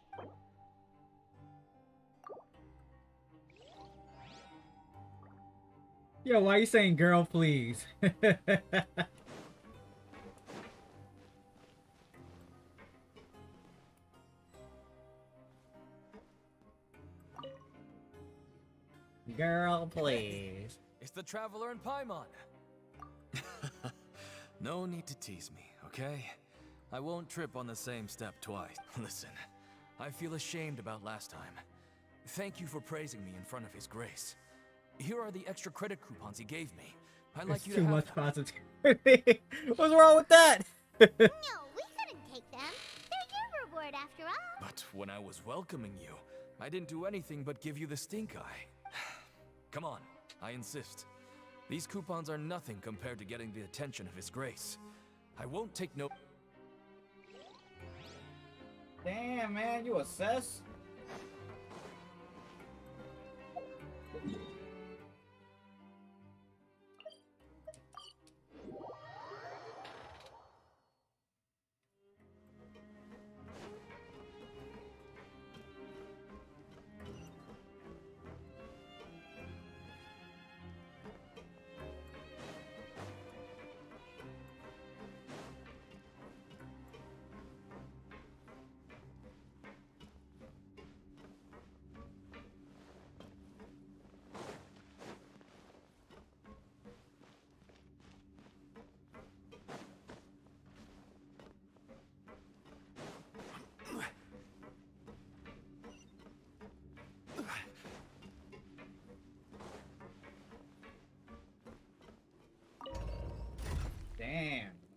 Yo, why are you saying girl, please? Girl, please. It's the Traveler and Paimon. No need to tease me, okay? I won't trip on the same step twice. Listen, I feel ashamed about last time. Thank you for praising me in front of His Grace. Here are the extra credit coupons he gave me. I'd like you to Too have much them. positivity. What's wrong with that? No, we couldn't take them. They're your reward after all. But when I was welcoming you, I didn't do anything but give you the stink eye. Come on, I insist. These coupons are nothing compared to getting the attention of His Grace. I won't take no... Damn, man, you assess?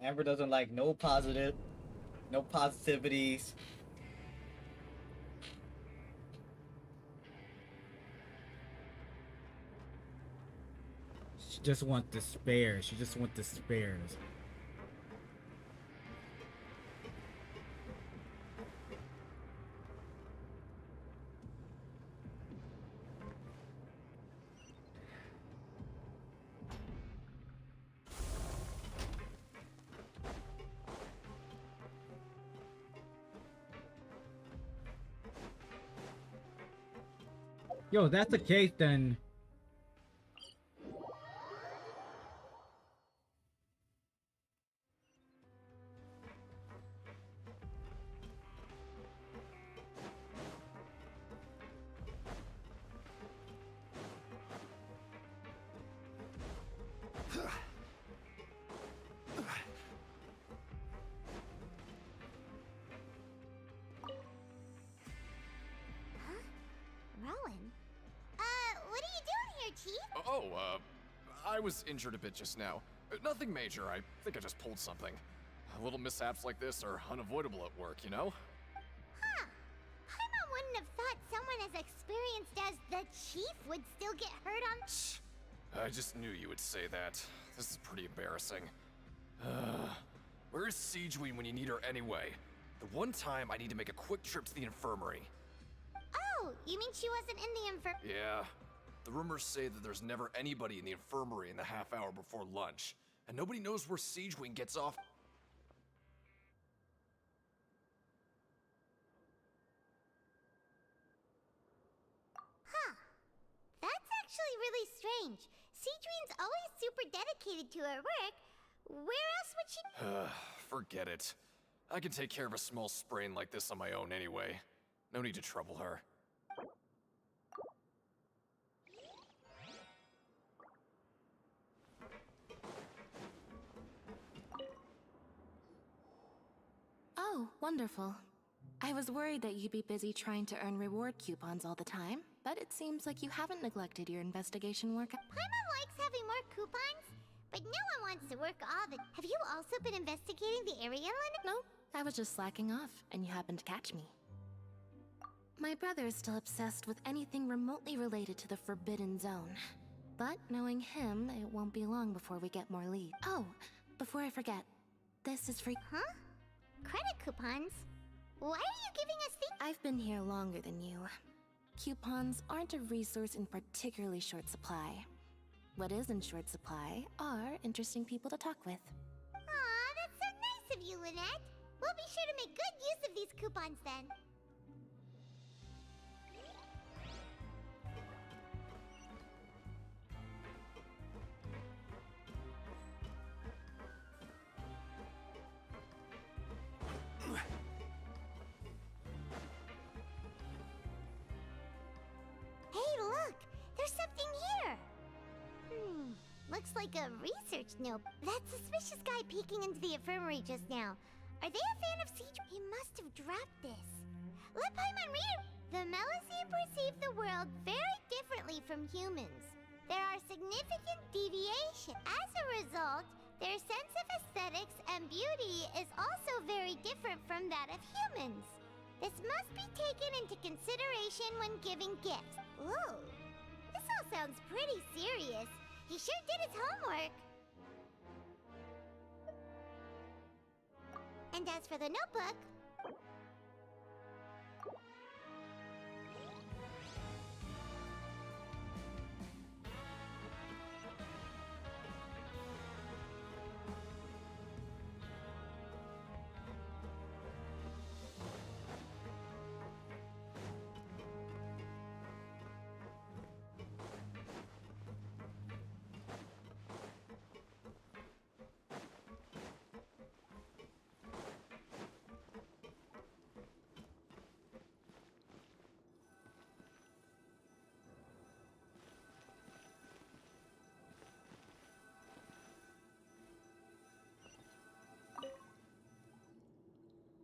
Amber doesn't like no positivities. She just wants the spares. She just wants the spares. Yo, if that's the case, then Rowan? What are you doing here, Chief? Oh, I was injured a bit just now. Nothing major, I think I just pulled something. Little mishaps like this are unavoidable at work, you know? Huh. Paimon wouldn't have thought someone as experienced as the Chief would still get hurt on... I just knew you would say that. This is pretty embarrassing. Where's Siegeweed when you need her anyway? The one time I need to make a quick trip to the infirmary. Oh, you mean she wasn't in the infirmary? Yeah. The rumors say that there's never anybody in the infirmary in the half hour before lunch. And nobody knows where Siegewing gets off. Huh. That's actually really strange. Siegeween's always super dedicated to her work. Where else would she... Forget it. I can take care of a small sprain like this on my own anyway. No need to trouble her. Oh, wonderful. I was worried that you'd be busy trying to earn reward coupons all the time, but it seems like you haven't neglected your investigation work. Paimon likes having more coupons, but no one wants to work all the... Have you also been investigating the area, Lena? No, I was just slacking off, and you happened to catch me. My brother is still obsessed with anything remotely related to the Forbidden Zone. But knowing him, it won't be long before we get more leads. Oh, before I forget, this is free. Huh? Credit coupons? Why are you giving us the... I've been here longer than you. Coupons aren't a resource in particularly short supply. What is in short supply are interesting people to talk with. Aw, that's so nice of you, Lynette. We'll be sure to make good use of these coupons then. Hey, look! There's something here! Looks like a research note. That suspicious guy peeking into the infirmary just now. Are they a fan of Siege? He must have dropped this. Let Paimon read it! The Melusine perceive the world very differently from humans. There are significant deviations. As a result, their sense of aesthetics and beauty is also very different from that of humans. This must be taken into consideration when giving gifts. Ooh, this all sounds pretty serious. He sure did his homework. And as for the notebook...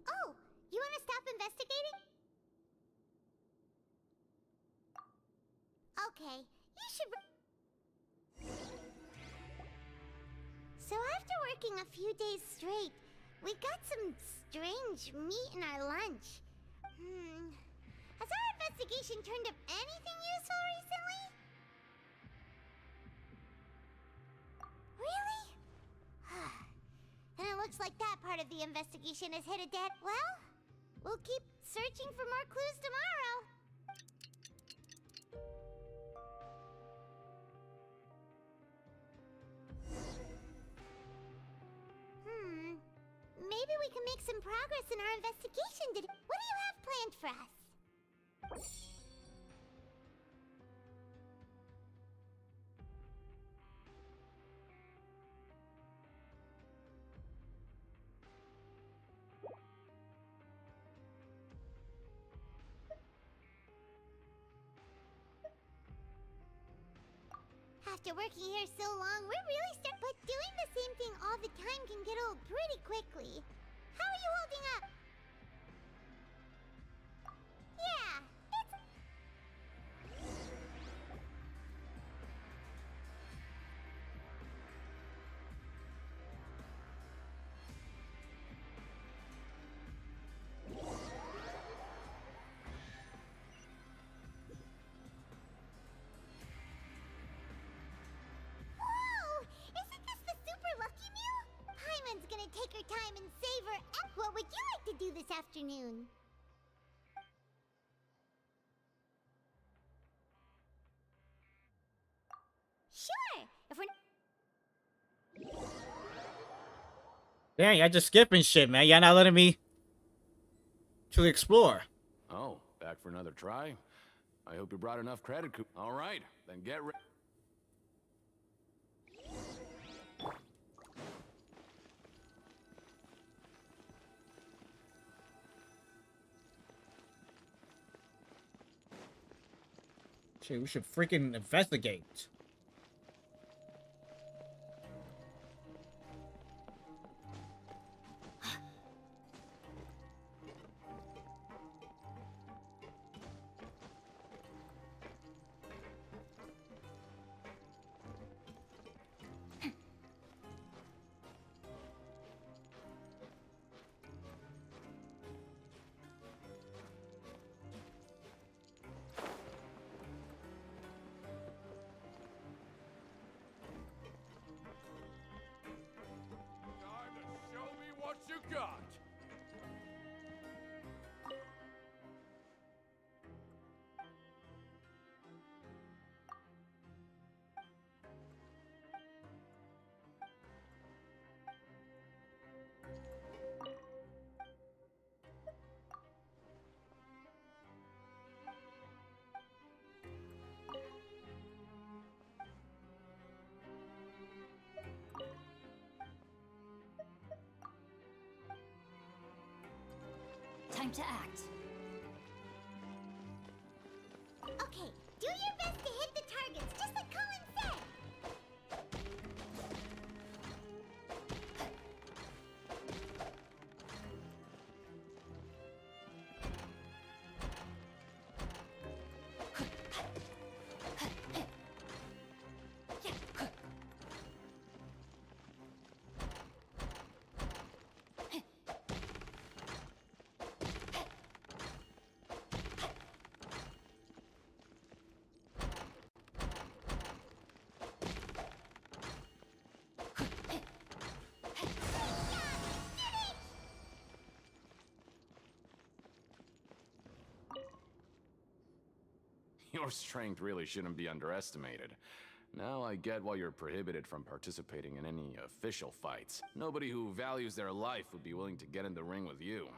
Oh, you want to stop investigating? Okay, you should... So after working a few days straight, we got some strange meat in our lunch. Has our investigation turned up anything useful recently? Really? And it looks like that part of the investigation has hit a dead... Well, we'll keep searching for more clues tomorrow. Maybe we can make some progress in our investigation today. What do you have planned for us? After working here so long, we're really but doing the same thing all the time can get old pretty quickly. How are you holding up? Yeah, it's... Gonna take her time and savor. What would you like to do this afternoon? Sure, if we're... Dang, I just skipping shit, man. Y'all not letting me to explore. Oh, back for another try? I hope you brought enough credit. All right, then get ready. Shit, we should freaking investigate. You got. Time to act. Okay, do your best to hit the targets, just like Colin said. Your strength really shouldn't be underestimated. Now I get why you're prohibited from participating in any official fights. Nobody who values their life would be willing to get in the ring with you.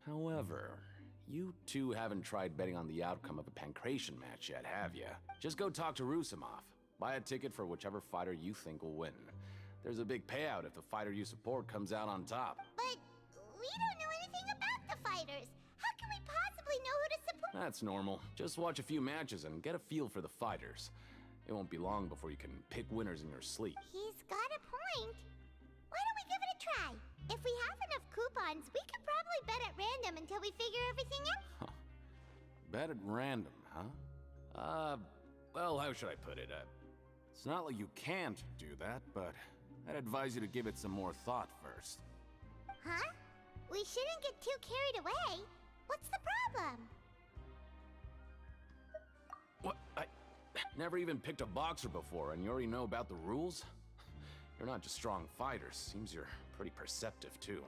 However, you two haven't tried betting on the outcome of a pancration match yet, have ya? Just go talk to Rusimov. Buy a ticket for whichever fighter you think will win. There's a big payout if the fighter you support comes out on top. But we don't know anything about the fighters. How can we possibly know who to support? That's normal. Just watch a few matches and get a feel for the fighters. It won't be long before you can pick winners in your sleep. He's got a point. Why don't we give it a try? If we have enough coupons, we could probably bet at random until we figure everything out. Bet at random, huh? Well, how should I put it? It's not like you can't do that, but I'd advise you to give it some more thought first. Huh? We shouldn't get too carried away. What's the problem? What? I never even picked a boxer before, and you already know about the rules? You're not just strong fighters. Seems you're pretty perceptive, too.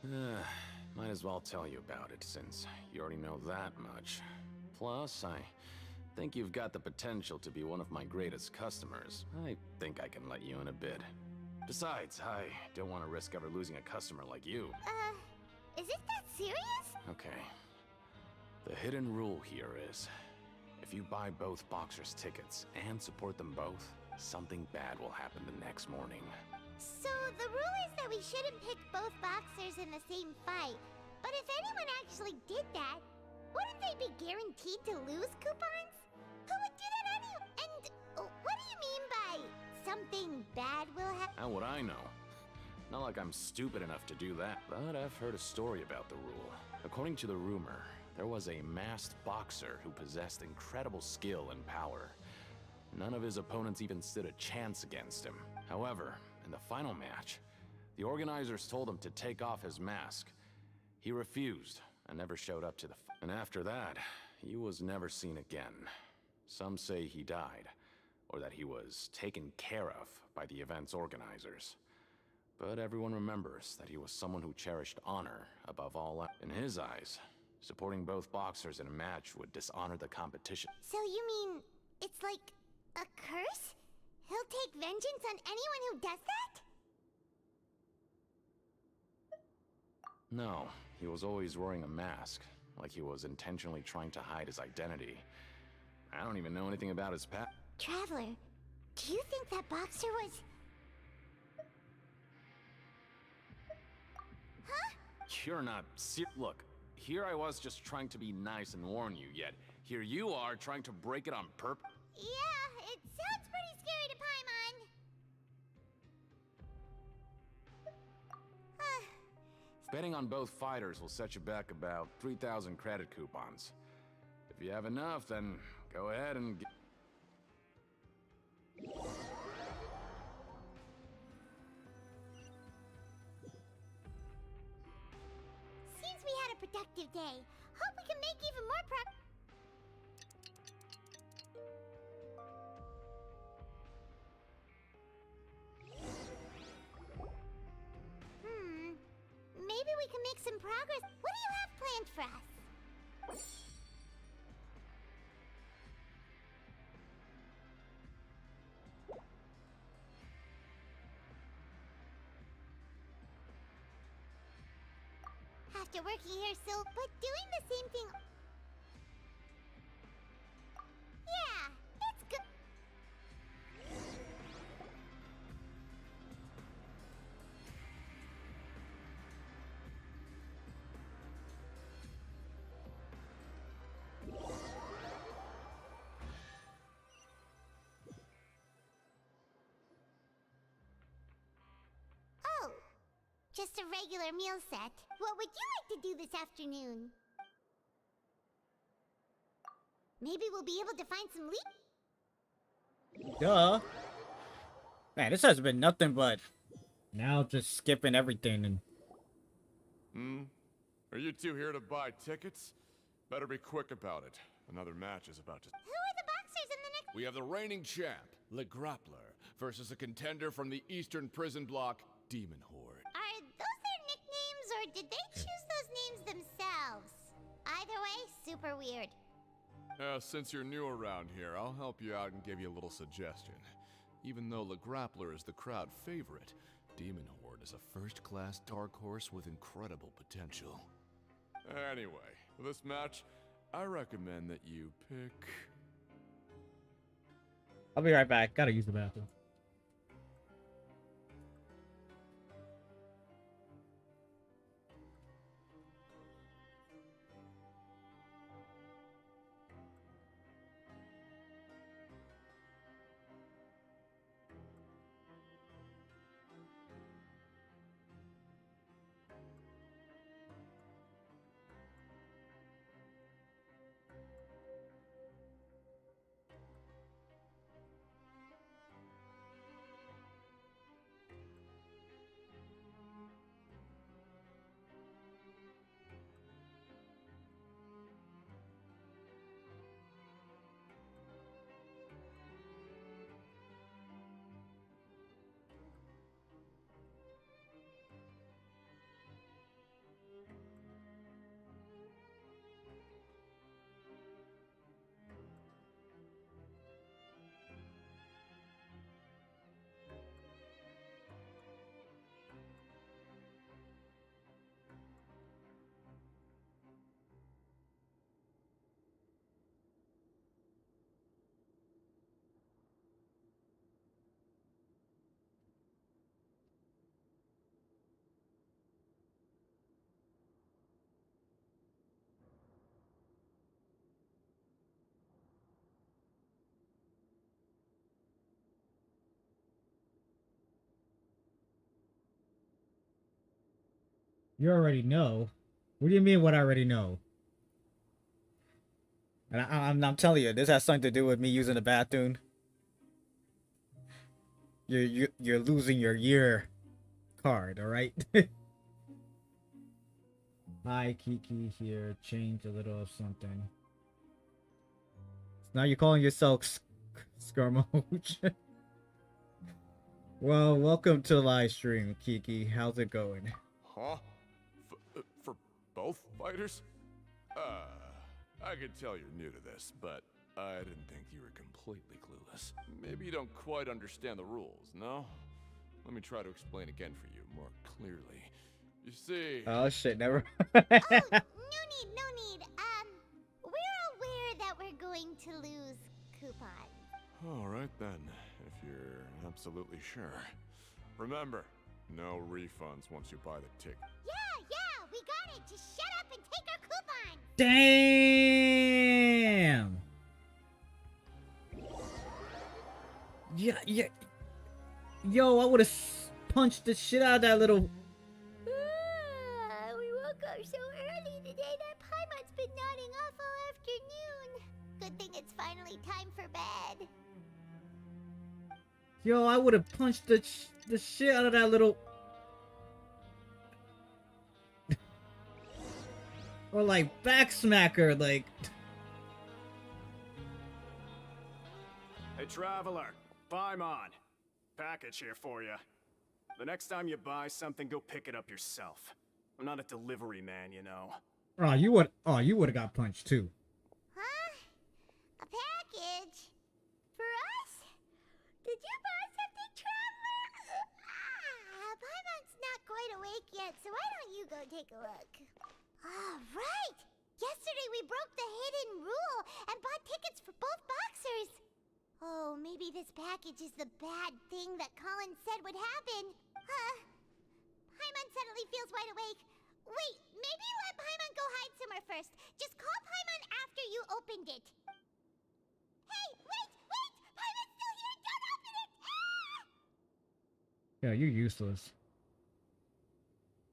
Might as well tell you about it, since you already know that much. Plus, I think you've got the potential to be one of my greatest customers. I think I can let you in a bit. Besides, I don't want to risk ever losing a customer like you. Is it that serious? Okay. The hidden rule here is, if you buy both boxers' tickets and support them both, something bad will happen the next morning. So the rule is that we shouldn't pick both boxers in the same fight. But if anyone actually did that, wouldn't they be guaranteed to lose coupons? Who would do that anyway? And what do you mean by something bad will happen? How would I know? Not like I'm stupid enough to do that, but I've heard a story about the rule. According to the rumor, there was a masked boxer who possessed incredible skill and power. None of his opponents even stood a chance against him. However, in the final match, the organizers told him to take off his mask. He refused and never showed up to the fight. And after that, he was never seen again. Some say he died, or that he was taken care of by the event's organizers. But everyone remembers that he was someone who cherished honor above all else. In his eyes, supporting both boxers in a match would dishonor the competition. So you mean it's like a curse? He'll take vengeance on anyone who does that? No, he was always wearing a mask, like he was intentionally trying to hide his identity. I don't even know anything about his past. Traveler, do you think that boxer was... Huh? You're not Look, here I was just trying to be nice and warn you, yet here you are trying to break it on purpose. Yeah, it sounds pretty scary to Paimon. Betting on both fighters will set you back about 3,000 credit coupons. If you have enough, then go ahead and get... Seems we had a productive day. Hope we can make even more maybe we can make some progress. What do you have planned for us? After working here but doing the same thing... Yeah, it's good. Oh, just a regular meal set. What would you like to do this afternoon? Maybe we'll be able to find some Duh. Man, this has been nothing but now just skipping everything and... Are you two here to buy tickets? Better be quick about it. Another match is about to... Who are the boxers in the next... We have the reigning champ, Le Grappler, versus a contender from the Eastern Prison Block, Demon Horde. Are those their nicknames, or did they choose those names themselves? Either way, super weird. Since you're new around here, I'll help you out and give you a little suggestion. Even though Le Grappler is the crowd favorite, Demon Horde is a first-class dark horse with incredible potential. Anyway, for this match, I recommend that you pick... I'll be right back. Gotta use the bathroom. You already know. What do you mean what I already know? And I'm telling you, this has something to do with me using the bathroom. You're losing your year card, alright? Hi, Kiki here. Change a little of something. Now you're calling yourself Scarmouche. Well, welcome to the live stream, Kiki. How's it going? Huh? For both fighters? I could tell you're new to this, but I didn't think you were completely clueless. Maybe you don't quite understand the rules, no? Let me try to explain again for you more clearly. You see... Oh shit, never... No need. We're aware that we're going to lose coupons. Alright then, if you're absolutely sure. Remember, no refunds once you buy the ticket. Yeah, we got it. Just shut up and take our coupons. Damn! Yeah. Yo, I would have punched the shit out of that little... We woke up so early today that Paimon's been nodding off all afternoon. Good thing it's finally time for bed. Yo, I would have punched the shit out of that little... Or like back smacker, like... Hey, traveler. Paimon. Package here for you. The next time you buy something, go pick it up yourself. I'm not a delivery man, you know. Oh, you would have got punched too. Huh? A package? For us? Did you buy something, traveler? Paimon's not quite awake yet, so why don't you go take a look? Right! Yesterday we broke the hidden rule and bought tickets for both boxers. Oh, maybe this package is the bad thing that Colin said would happen. Paimon suddenly feels wide awake. Wait, maybe let Paimon go hide somewhere first. Just call Paimon after you opened it. Hey, wait! Paimon's still here! Don't open it! Yeah, you're useless.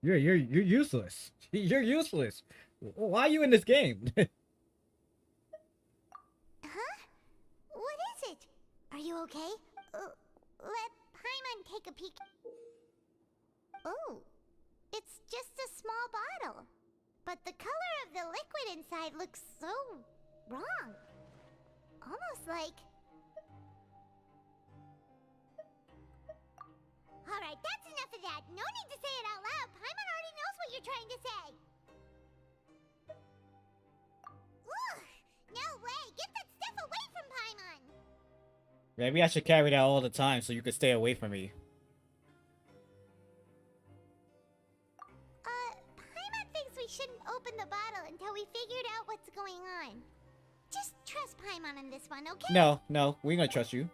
You're useless. You're useless. Why are you in this game? Huh? What is it? Are you okay? Let Paimon take a peek. Oh, it's just a small bottle. But the color of the liquid inside looks so wrong. Almost like... Alright, that's enough of that. No need to say it out loud. Paimon already knows what you're trying to say. Ugh, no way. Get that stuff away from Paimon. Maybe I should carry that all the time so you could stay away from me. Paimon thinks we shouldn't open the bottle until we figured out what's going on. Just trust Paimon on this one, okay? No, we ain't gonna trust you.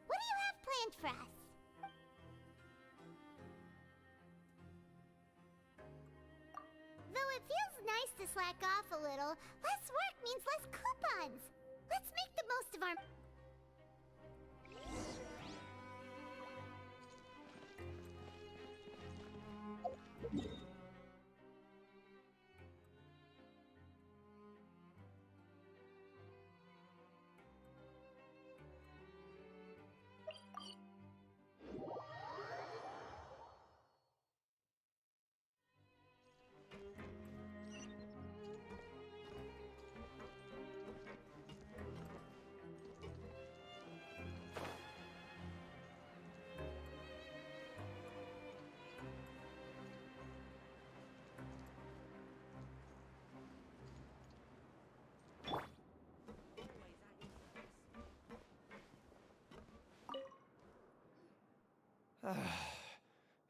What do you have planned for us? Though it feels nice to slack off a little, less work means less coupons. Let's make the most of our...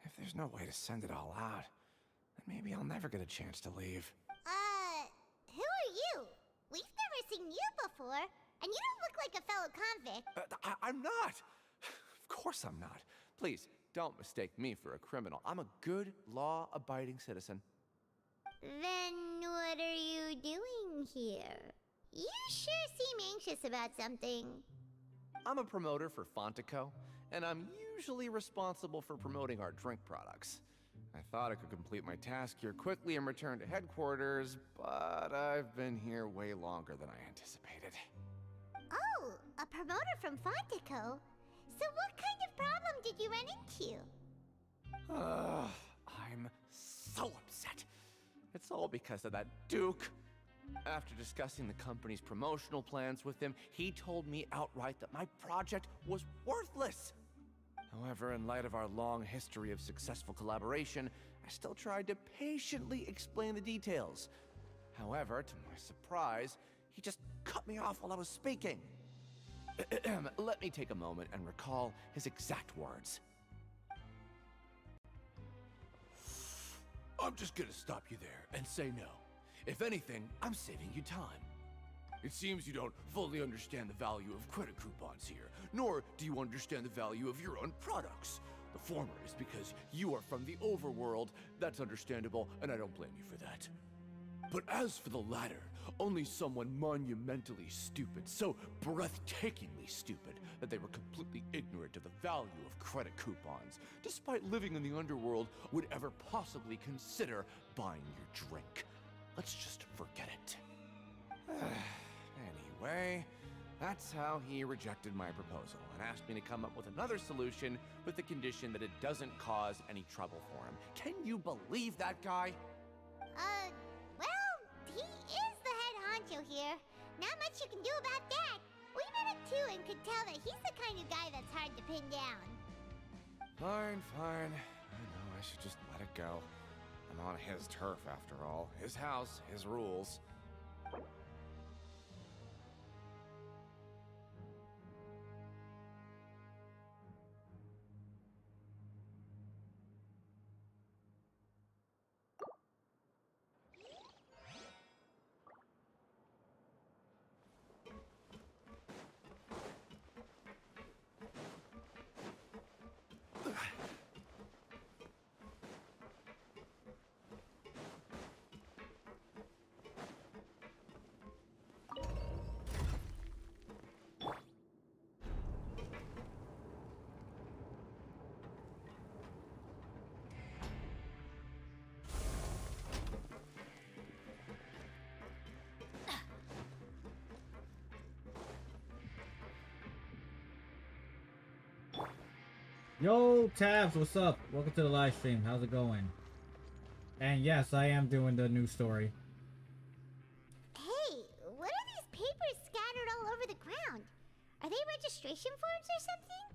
If there's no way to send it all out, then maybe I'll never get a chance to leave. Who are you? We've never seen you before, and you don't look like a fellow convict. I'm not! Of course I'm not. Please, don't mistake me for a criminal. I'm a good, law-abiding citizen. Then what are you doing here? You sure seem anxious about something. I'm a promoter for Fontico, and I'm usually responsible for promoting our drink products. I thought I could complete my task here quickly and return to headquarters, but I've been here way longer than I anticipated. Oh, a promoter from Fontico. So what kind of problem did you run into? I'm so upset. It's all because of that Duke. After discussing the company's promotional plans with him, he told me outright that my project was worthless. However, in light of our long history of successful collaboration, I still tried to patiently explain the details. However, to my surprise, he just cut me off while I was speaking. Let me take a moment and recall his exact words. I'm just gonna stop you there and say no. If anything, I'm saving you time. It seems you don't fully understand the value of credit coupons here, nor do you understand the value of your own products. The former is because you are from the overworld. That's understandable, and I don't blame you for that. But as for the latter, only someone monumentally stupid, so breathtakingly stupid, that they were completely ignorant of the value of credit coupons, despite living in the underworld, would ever possibly consider buying your drink. Let's just forget it. Anyway, that's how he rejected my proposal and asked me to come up with another solution with the condition that it doesn't cause any trouble for him. Can you believe that guy? Well, he is the head honcho here. Not much you can do about that. We met him too and could tell that he's the kind of guy that's hard to pin down. Fine. I know I should just let it go. I'm on his turf after all. His house, his rules. Yo, Tabs, what's up? Welcome to the live stream. How's it going? And yes, I am doing the news story. Hey, what are these papers scattered all over the ground? Are they registration forms or something?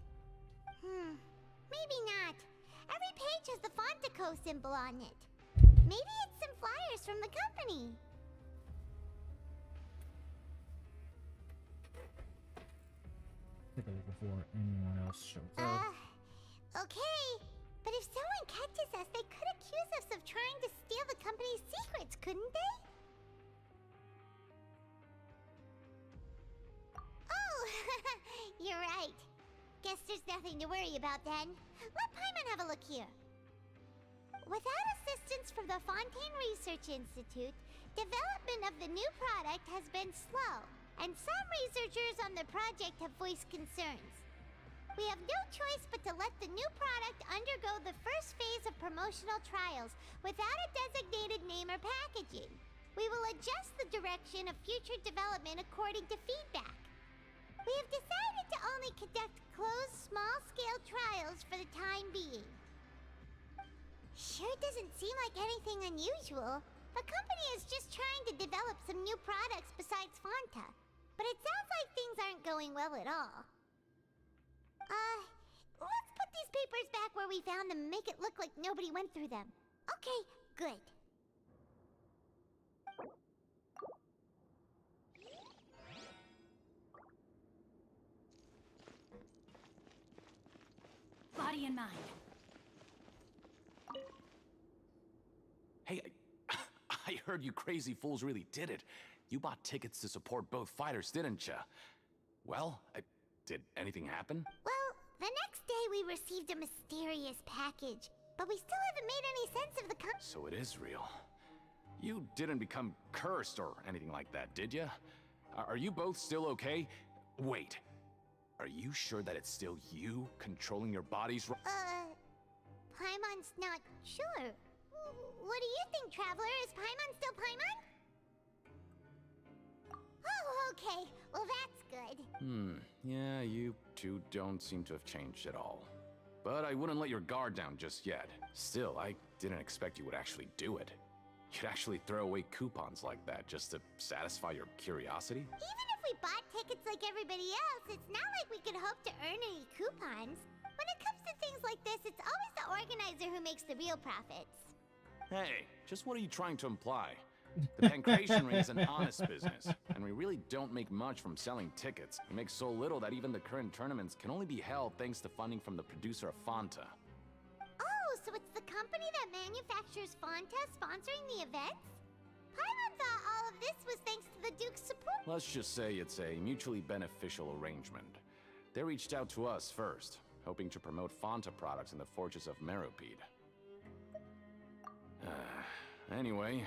Maybe not. Every page has the Fontico symbol on it. Maybe it's some flyers from the company. Take a look before anyone else shows up. Okay. But if someone catches us, they could accuse us of trying to steal the company's secrets, couldn't they? Oh, you're right. Guess there's nothing to worry about then. Let Paimon have a look here. Without assistance from the Fontaine Research Institute, development of the new product has been slow, and some researchers on the project have voiced concerns. We have no choice but to let the new product undergo the first phase of promotional trials without a designated name or packaging. We will adjust the direction of future development according to feedback. We have decided to only conduct closed, small-scale trials for the time being. Sure doesn't seem like anything unusual. The company is just trying to develop some new products besides Fanta. But it sounds like things aren't going well at all. Let's put these papers back where we found them and make it look like nobody went through them. Okay, good. Body and mind. Hey, I heard you crazy fools really did it. You bought tickets to support both fighters, didn't ya? Well, did anything happen? Well, the next day we received a mysterious package, but we still haven't made any sense of the So it is real. You didn't become cursed or anything like that, did ya? Are you both still okay? Wait. Are you sure that it's still you controlling your body's Paimon's not sure. What do you think, Traveler? Is Paimon still Paimon? Oh, okay. Well, that's good. Yeah, you two don't seem to have changed at all. But I wouldn't let your guard down just yet. Still, I didn't expect you would actually do it. You'd actually throw away coupons like that just to satisfy your curiosity? Even if we bought tickets like everybody else, it's not like we could hope to earn any coupons. When it comes to things like this, it's always the organizer who makes the real profits. Hey, just what are you trying to imply? The Pancration Ring is an honest business, and we really don't make much from selling tickets. We make so little that even the current tournaments can only be held thanks to funding from the producer of Fanta. Oh, so it's the company that manufactures Fanta sponsoring the events? Paimon thought all of this was thanks to the Duke's support. Let's just say it's a mutually beneficial arrangement. They reached out to us first, hoping to promote Fanta products in the Fortress of Meropide. Anyway,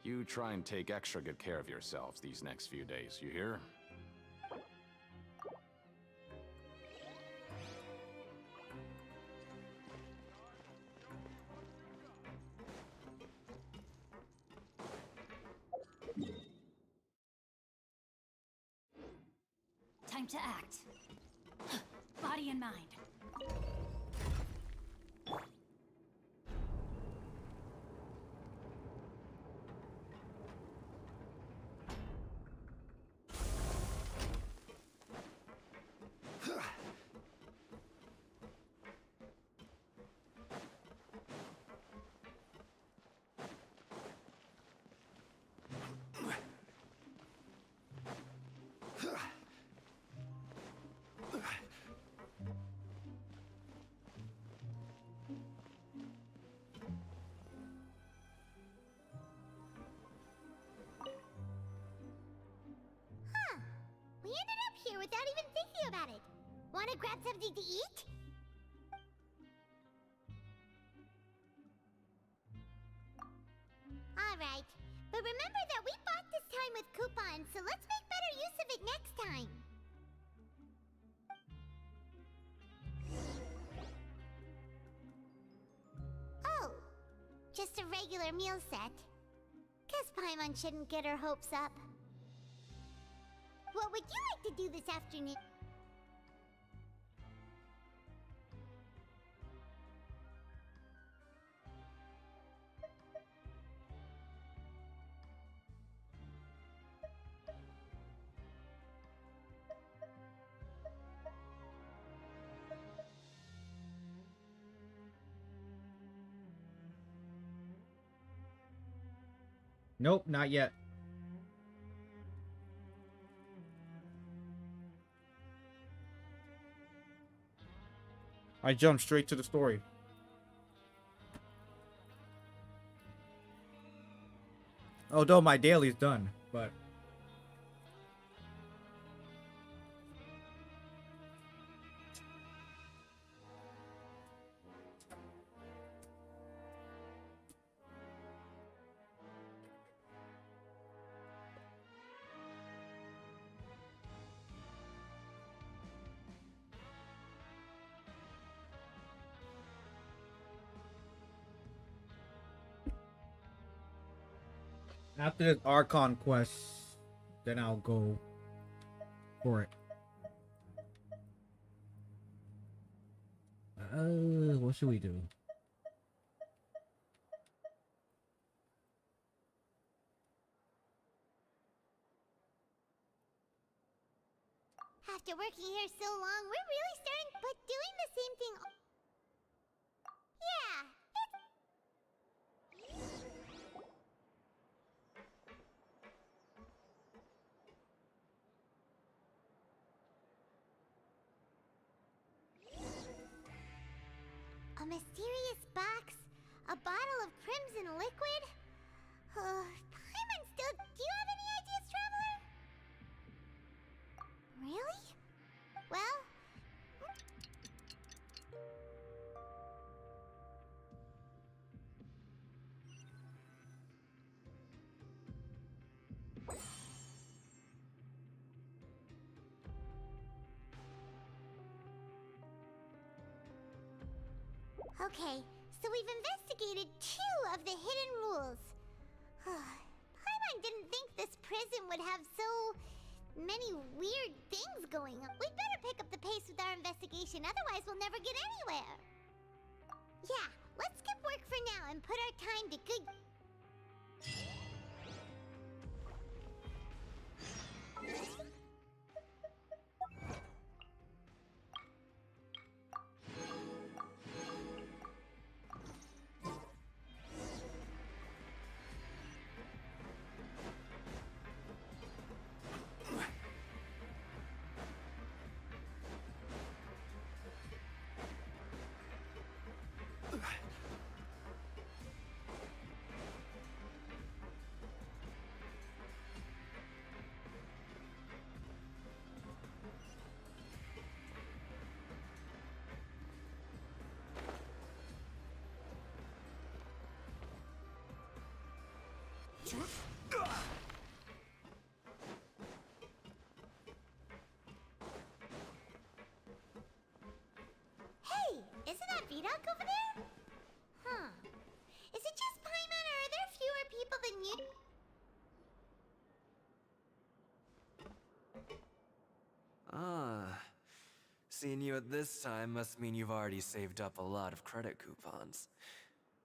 you try and take extra good care of yourselves these next few days, you hear? Time to act. Body and mind. We ended up here without even thinking about it. Wanna grab something to eat? Alright, but remember that we bought this time with coupons, so let's make better use of it next time. Oh, just a regular meal set. Guess Paimon shouldn't get her hopes up. What would you like to do this afternoon? Nope, not yet. I jumped straight to the story. Although my daily's done, but after this Archon quest, then I'll go for it. What should we do? After working here so long, we're really starting but doing the same thing. Yeah, a mysterious box, a bottle of crimson liquid. Paimon still. Do you have any ideas, Traveler? Really? Well. Okay, so we've investigated 2 of the hidden rules. Paimon didn't think this prison would have so many weird things going on. We'd better pick up the pace with our investigation, otherwise we'll never get anywhere. Yeah, let's skip work for now and put our time to good... Hey, isn't that Vidok over there? Huh. Is it just Paimon, or are there fewer people than you? Ah. Seeing you at this time must mean you've already saved up a lot of credit coupons.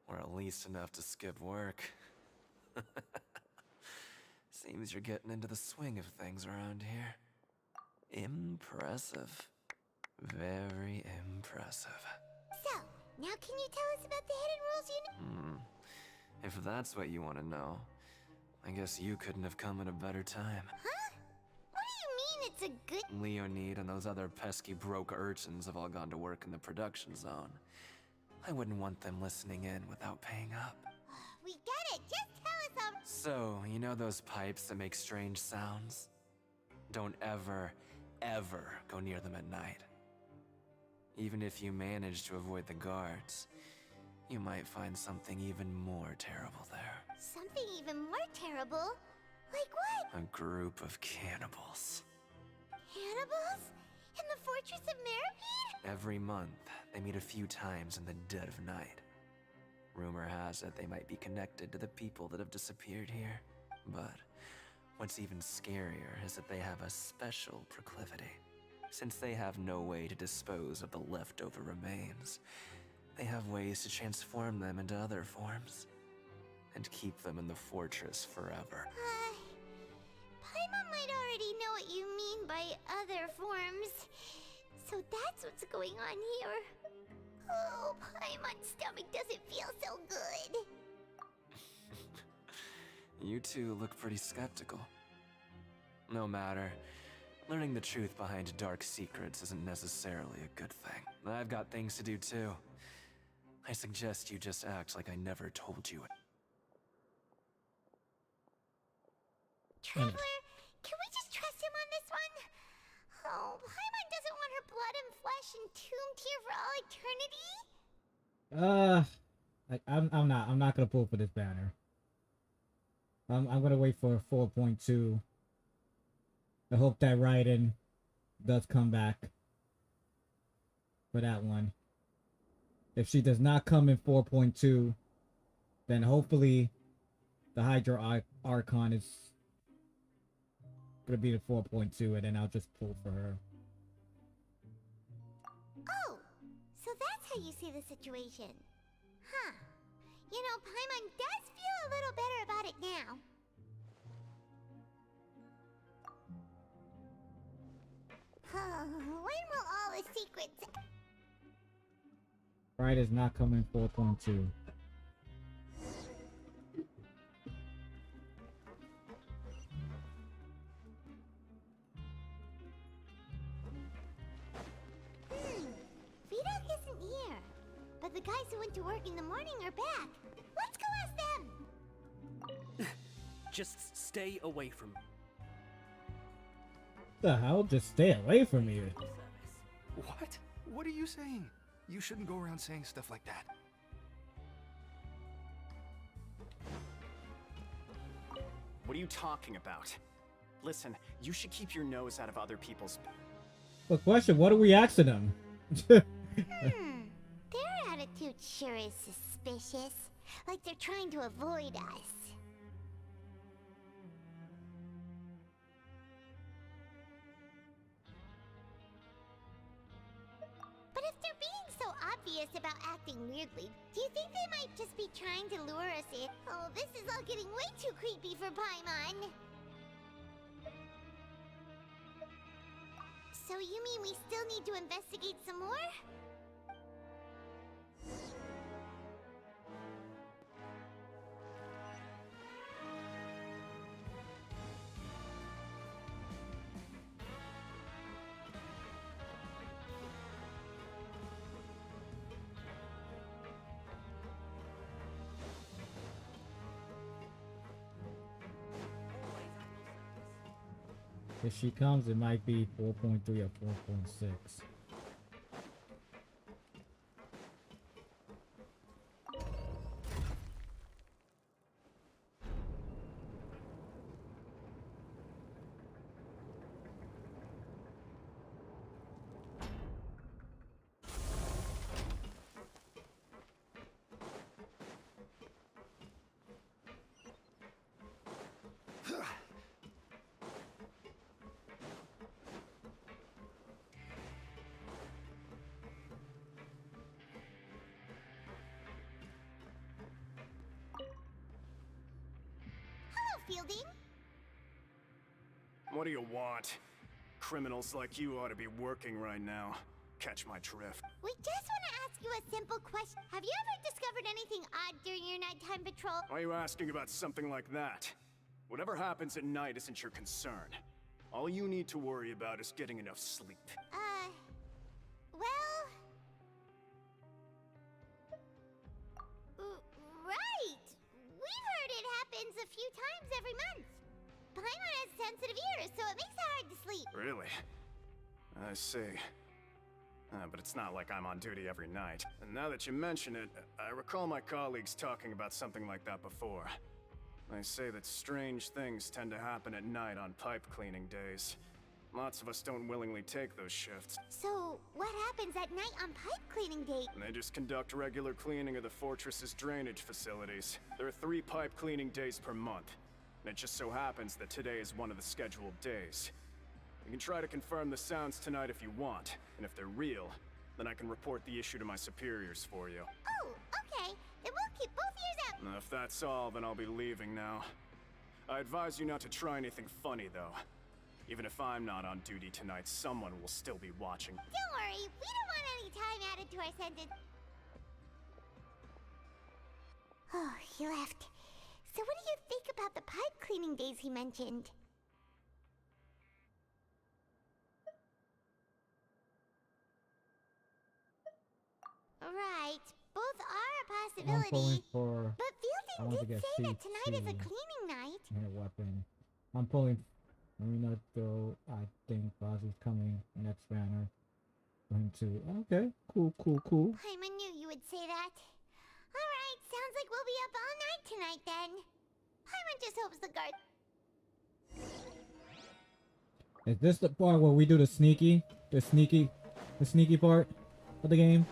Or at least enough to skip work. Seems you're getting into the swing of things around here. Impressive. Very impressive. So, now can you tell us about the hidden rules you know? If that's what you want to know, I guess you couldn't have come at a better time. Huh? What do you mean it's a good... Leonid and those other pesky broke urchins have all gone to work in the production zone. I wouldn't want them listening in without paying up. We get it! Just tell us how... So, you know those pipes that make strange sounds? Don't ever, ever go near them at night. Even if you manage to avoid the guards, you might find something even more terrible there. Something even more terrible? Like what? A group of cannibals. Cannibals? In the Fortress of Meripede? Every month, they meet a few times in the dead of night. Rumor has it they might be connected to the people that have disappeared here. But what's even scarier is that they have a special proclivity. Since they have no way to dispose of the leftover remains, they have ways to transform them into other forms and keep them in the fortress forever. Paimon might already know what you mean by other forms. So that's what's going on here. Oh, Paimon's stomach doesn't feel so good. You two look pretty skeptical. No matter. Learning the truth behind dark secrets isn't necessarily a good thing. I've got things to do too. I suggest you just act like I never told you. Traveler, can we just trust him on this one? Oh, Paimon doesn't want her blood and flesh entombed here for all eternity. I'm not gonna pull for this banner. I'm gonna wait for 4.2. I hope that Raiden does come back for that one. If she does not come in 4.2, then hopefully the Hydra Archon is gonna be the 4.2, and then I'll just pull for her. Oh, so that's how you see the situation. Huh. You know, Paimon does feel a little better about it now. When will all the secrets... Right is not coming 4.2. Vidok isn't here. But the guys who went to work in the morning are back. Let's go ask them. Just stay away from me. The hell? Just stay away from me. What? What are you saying? You shouldn't go around saying stuff like that. What are you talking about? Listen, you should keep your nose out of other people's... But question, what are we asking them? Their attitude sure is suspicious. Like they're trying to avoid us. But if they're being so obvious about acting weirdly, do you think they might just be trying to lure us in? Oh, this is all getting way too creepy for Paimon. So you mean we still need to investigate some more? If she comes, it might be 4.3 or 4.6. Fielding? What do you want? Criminals like you ought to be working right now. Catch my drift. We just want to ask you a simple question. Have you ever discovered anything odd during your nighttime patrol? Why are you asking about something like that? Whatever happens at night isn't your concern. All you need to worry about is getting enough sleep. Well... right! We've heard it happens a few times every month. Paimon has sensitive ears, so it makes it hard to sleep. Really? I see. But it's not like I'm on duty every night. And now that you mention it, I recall my colleagues talking about something like that before. They say that strange things tend to happen at night on pipe cleaning days. Lots of us don't willingly take those shifts. So, what happens at night on pipe cleaning day? And they just conduct regular cleaning of the fortress's drainage facilities. There are 3 pipe cleaning days per month. And it just so happens that today is one of the scheduled days. You can try to confirm the sounds tonight if you want, and if they're real, then I can report the issue to my superiors for you. Oh, okay. Then we'll keep both ears out. And if that's all, then I'll be leaving now. I advise you not to try anything funny, though. Even if I'm not on duty tonight, someone will still be watching. Don't worry, we don't want any time added to our sentence. Oh, he left. So what do you think about the pipe cleaning days he mentioned? Right, both are a possibility. But Fielding did say that tonight is a cleaning night. Weapon. I'm pulling. Let me not go. I think Bozzy's coming next banner. Going to. Okay, cool. Paimon knew you would say that. Alright, sounds like we'll be up all night tonight then. Paimon just hopes the guard. Is this the part where we do the sneaky part of the game?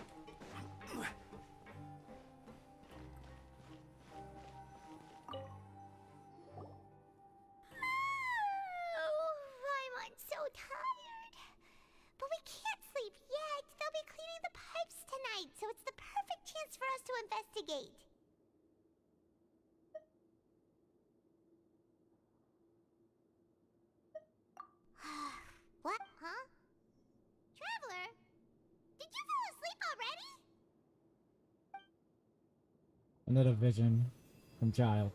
Paimon's so tired. But we can't sleep yet. They'll be cleaning the pipes tonight, so it's the perfect chance for us to investigate. What? Huh? Traveler? Did you fall asleep already? Another vision from child.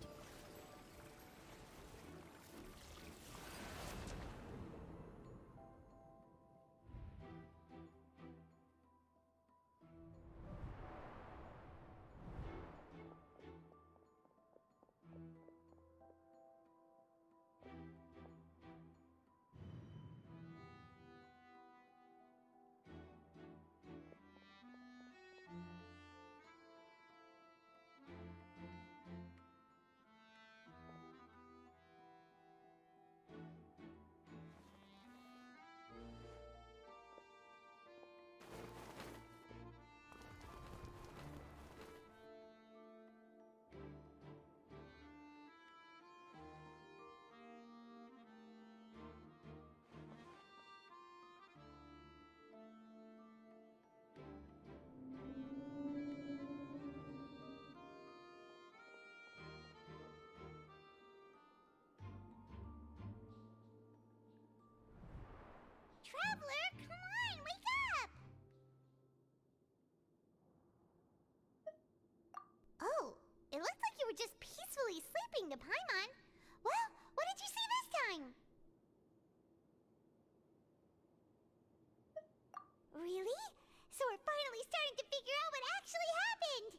to Paimon. Well, what did you see this time? Really? So we're finally starting to figure out what actually happened!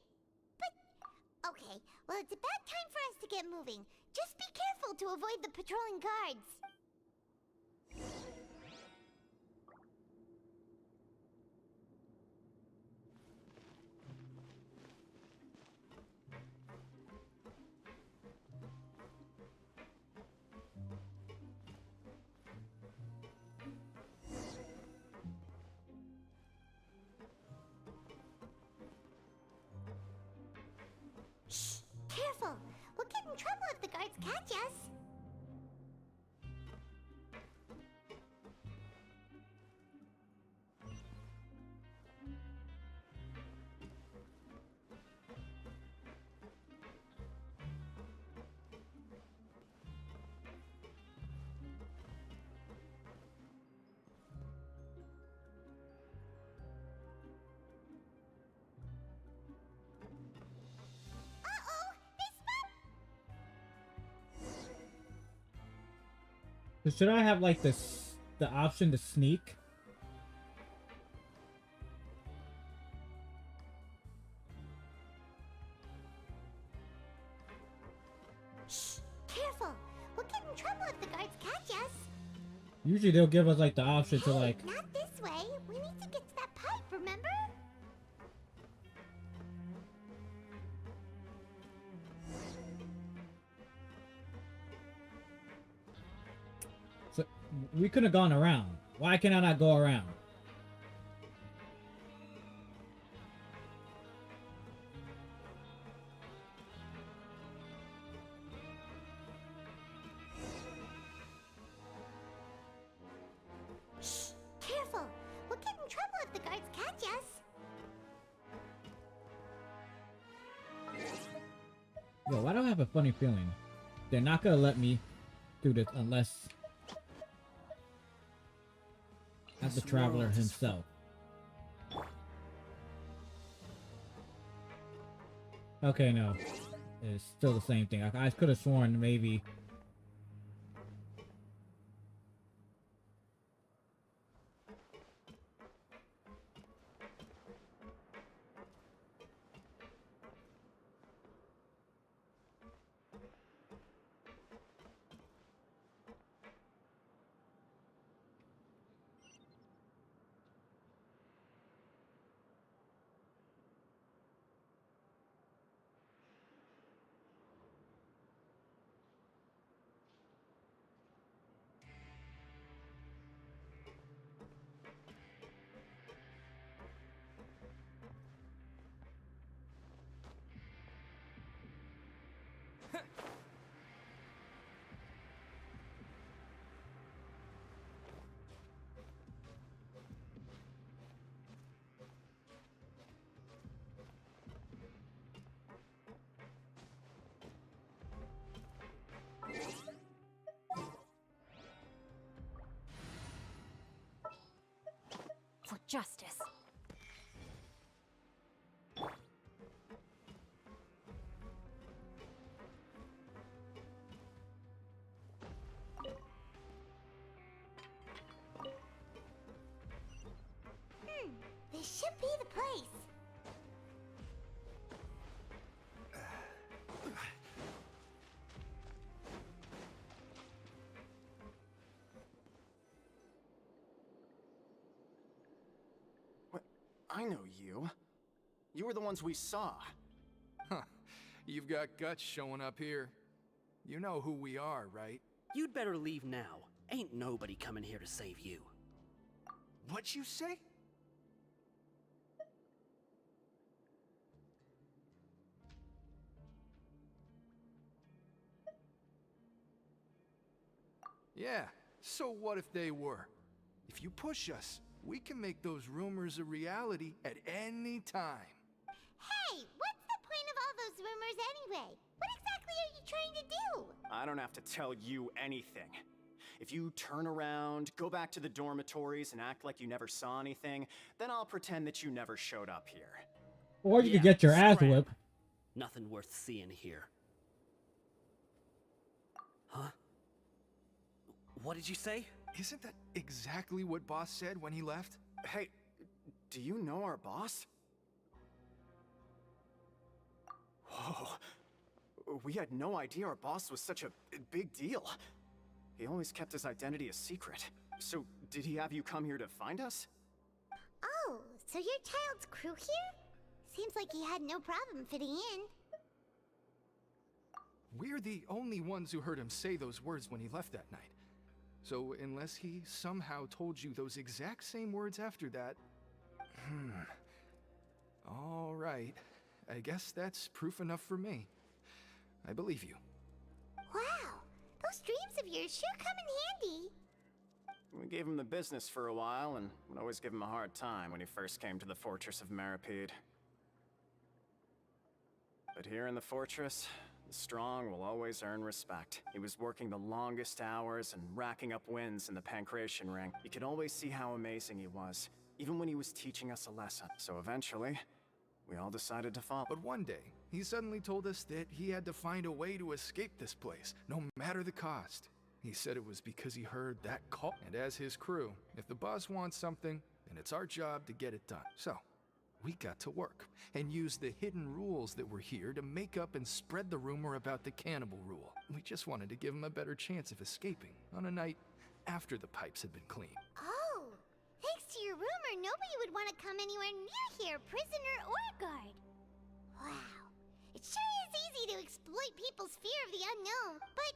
But, okay, well it's about time for us to get moving. Just be careful to avoid the patrolling guards. Careful! We'll get in trouble if the guards catch us. So should I have like this the option to sneak? Shh! Careful! We'll get in trouble if the guards catch us. Usually they'll give us like the option to like. Not this way. We need to get to that pipe, remember? So we could have gone around. Why can I not go around? Shh! Careful! We'll get in trouble if the guards catch us. Yo, why do I have a funny feeling? They're not gonna let me do this unless as the traveler himself. Okay, no. It's still the same thing. I could have sworn maybe. For justice. This should be the place. I know you. You were the ones we saw. Huh. You've got guts showing up here. You know who we are, right? You'd better leave now. Ain't nobody coming here to save you. What'd you say? Yeah, so what if they were? If you push us, we can make those rumors a reality at any time. Hey, what's the point of all those rumors anyway? What exactly are you trying to do? I don't have to tell you anything. If you turn around, go back to the dormitories, and act like you never saw anything, then I'll pretend that you never showed up here. Or you could get your ass scram. whipped. Nothing worth seeing here. What did you say? Isn't that exactly what Boss said when he left? Hey, do you know our boss? Whoa. We had no idea our boss was such a big deal. He always kept his identity a secret. So, did he have you come here to find us? Oh, so your child's crew here? Seems like he had no problem fitting in. We're the only ones who heard him say those words when he left that night. So, unless he somehow told you those exact same words after that... All right. I guess that's proof enough for me. I believe you. Wow, those dreams of yours sure come in handy. We gave him the business for a while, and would always give him a hard time when he first came to the Fortress of Maripede. But here in the fortress, the strong will always earn respect. He was working the longest hours and racking up wins in the Pancration Ring. You could always see how amazing he was, even when he was teaching us a lesson. So eventually, we all decided to follow. But one day, he suddenly told us that he had to find a way to escape this place, no matter the cost. He said it was because he heard that call. And as his crew, if the boss wants something, then it's our job to get it done. So, we got to work and used the hidden rules that were here to make up and spread the rumor about the cannibal rule. We just wanted to give him a better chance of escaping on a night after the pipes had been cleaned. Oh, thanks to your rumor, nobody would want to come anywhere near here, prisoner or guard. Wow, it sure is easy to exploit people's fear of the unknown. But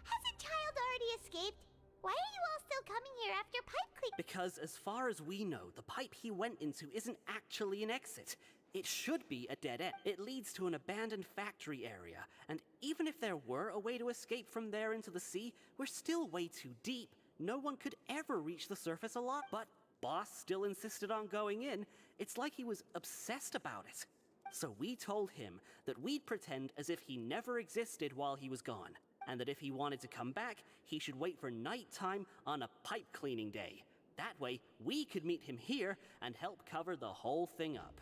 hasn't Child already escaped? Why are you all still coming here after pipe clean? Because as far as we know, the pipe he went into isn't actually an exit. It should be a dead end. It leads to an abandoned factory area, and even if there were a way to escape from there into the sea, we're still way too deep. No one could ever reach the surface alive. But Boss still insisted on going in. It's like he was obsessed about it. So we told him that we'd pretend as if he never existed while he was gone, and that if he wanted to come back, he should wait for nighttime on a pipe cleaning day. That way, we could meet him here and help cover the whole thing up.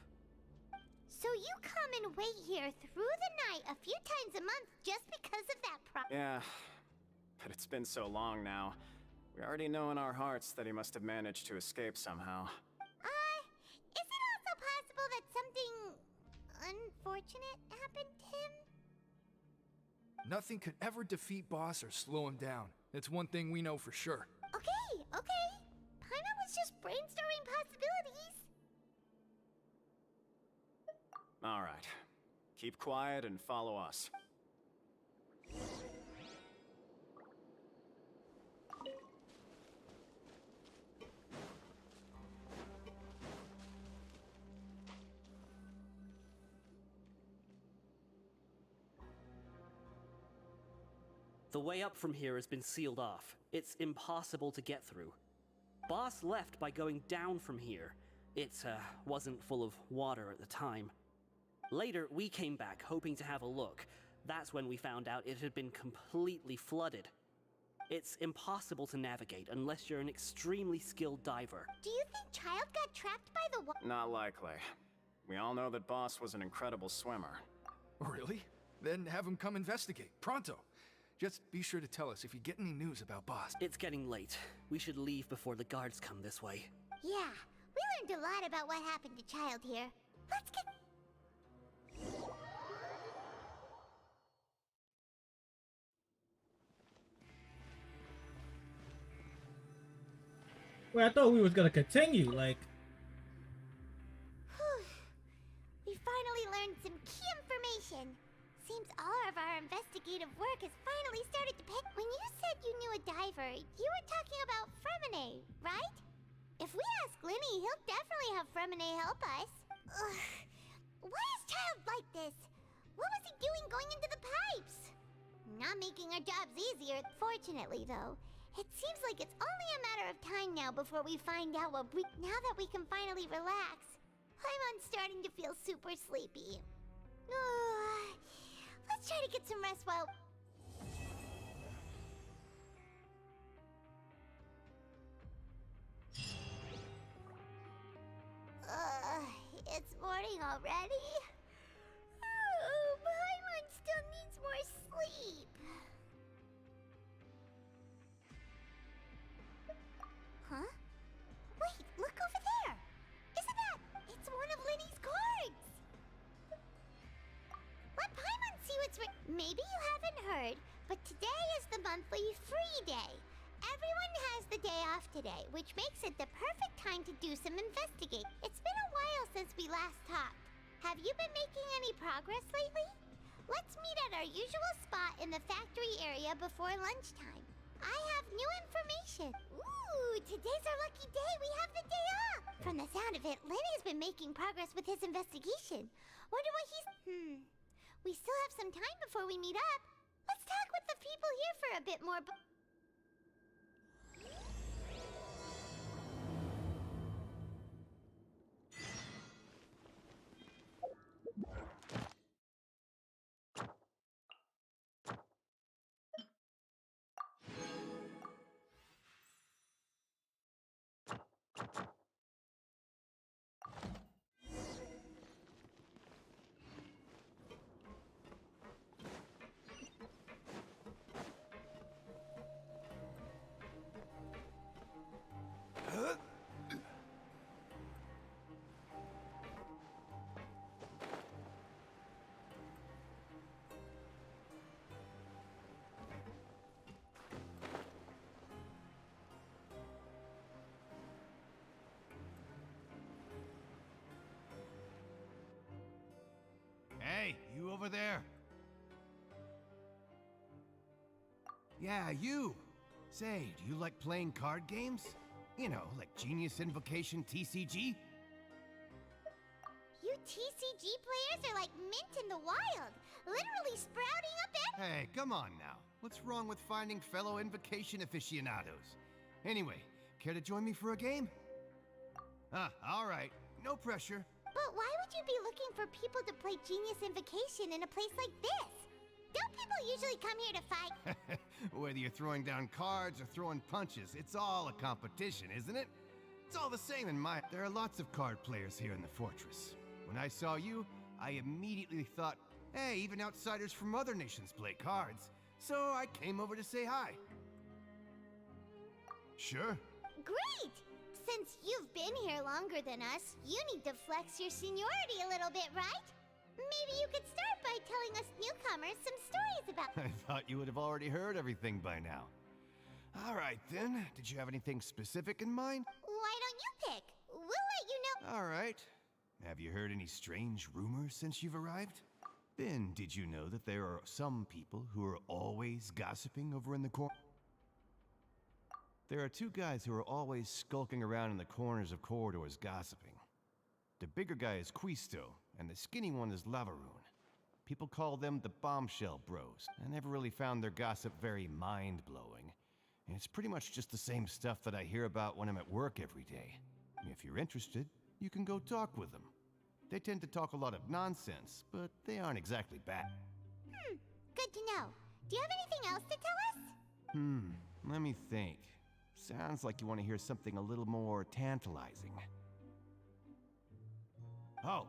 So you come and wait here through the night a few times a month just because of that Yeah, but it's been so long now. We already know in our hearts that he must have managed to escape somehow. Is it also possible that something unfortunate happened to him? Nothing could ever defeat Boss or slow him down. It's one thing we know for sure. Okay. Paimon was just brainstorming possibilities. All right. Keep quiet and follow us. The way up from here has been sealed off. It's impossible to get through. Boss left by going down from here. It wasn't full of water at the time. Later, we came back hoping to have a look. That's when we found out it had been completely flooded. It's impossible to navigate unless you're an extremely skilled diver. Do you think Child got trapped by the water? Not likely. We all know that Boss was an incredible swimmer. Really? Then have him come investigate, pronto. Just be sure to tell us if you get any news about Boss. It's getting late. We should leave before the guards come this way. Yeah, we learned a lot about what happened to Child here. Let's get... Wait, I thought we was gonna continue, like... We finally learned some key information. Seems all of our investigative work has finally started to pay. When you said you knew a diver, you were talking about Fremine, right? If we ask Linny, he'll definitely have Fremine help us. Ugh. Why is Child like this? What was he doing going into the pipes? Not making our jobs easier, fortunately, though. It seems like it's only a matter of time now before we find out what now that we can finally relax. I'm starting to feel super sleepy. Let's try to get some rest while... It's morning already? Oh, Paimon still needs more sleep. Maybe you haven't heard, but today is the monthly free day. Everyone has the day off today, which makes it the perfect time to do some investigate. It's been a while since we last talked. Have you been making any progress lately? Let's meet at our usual spot in the factory area before lunchtime. I have new information. Ooh, today's our lucky day. We have the day off. From the sound of it, Lenny's been making progress with his investigation. Wonder what he's... We still have some time before we meet up. Let's talk with the people here for a bit more. Hey, you over there. Yeah, you. Say, do you like playing card games? You know, like Genius Invocation TCG? You TCG players are like mint in the wild, literally sprouting up Hey, come on now. What's wrong with finding fellow Invocation aficionados? Anyway, care to join me for a game? All right. No pressure. But why would you be looking for people to play Genius Invocation in a place like this? Don't people usually come here to fight? Whether you're throwing down cards or throwing punches, it's all a competition, isn't it? It's all the same in my... There are lots of card players here in the fortress. When I saw you, I immediately thought, hey, even outsiders from other nations play cards. So I came over to say hi. Sure. Great! Since you've been here longer than us, you need to flex your seniority a little bit, right? Maybe you could start by telling us newcomers some stories about... I thought you would have already heard everything by now. All right, then. Did you have anything specific in mind? Why don't you pick? We'll let you know... All right. Have you heard any strange rumors since you've arrived? Then, did you know that there are some people who are always gossiping over in the corner? There are two guys who are always skulking around in the corners of corridors gossiping. The bigger guy is Quisto, and the skinny one is Lavaroon. People call them the Bombshell Bros. I never really found their gossip very mind-blowing. And it's pretty much just the same stuff that I hear about when I'm at work every day. If you're interested, you can go talk with them. They tend to talk a lot of nonsense, but they aren't exactly bad. Good to know. Do you have anything else to tell us? Let me think. Sounds like you want to hear something a little more tantalizing. Oh,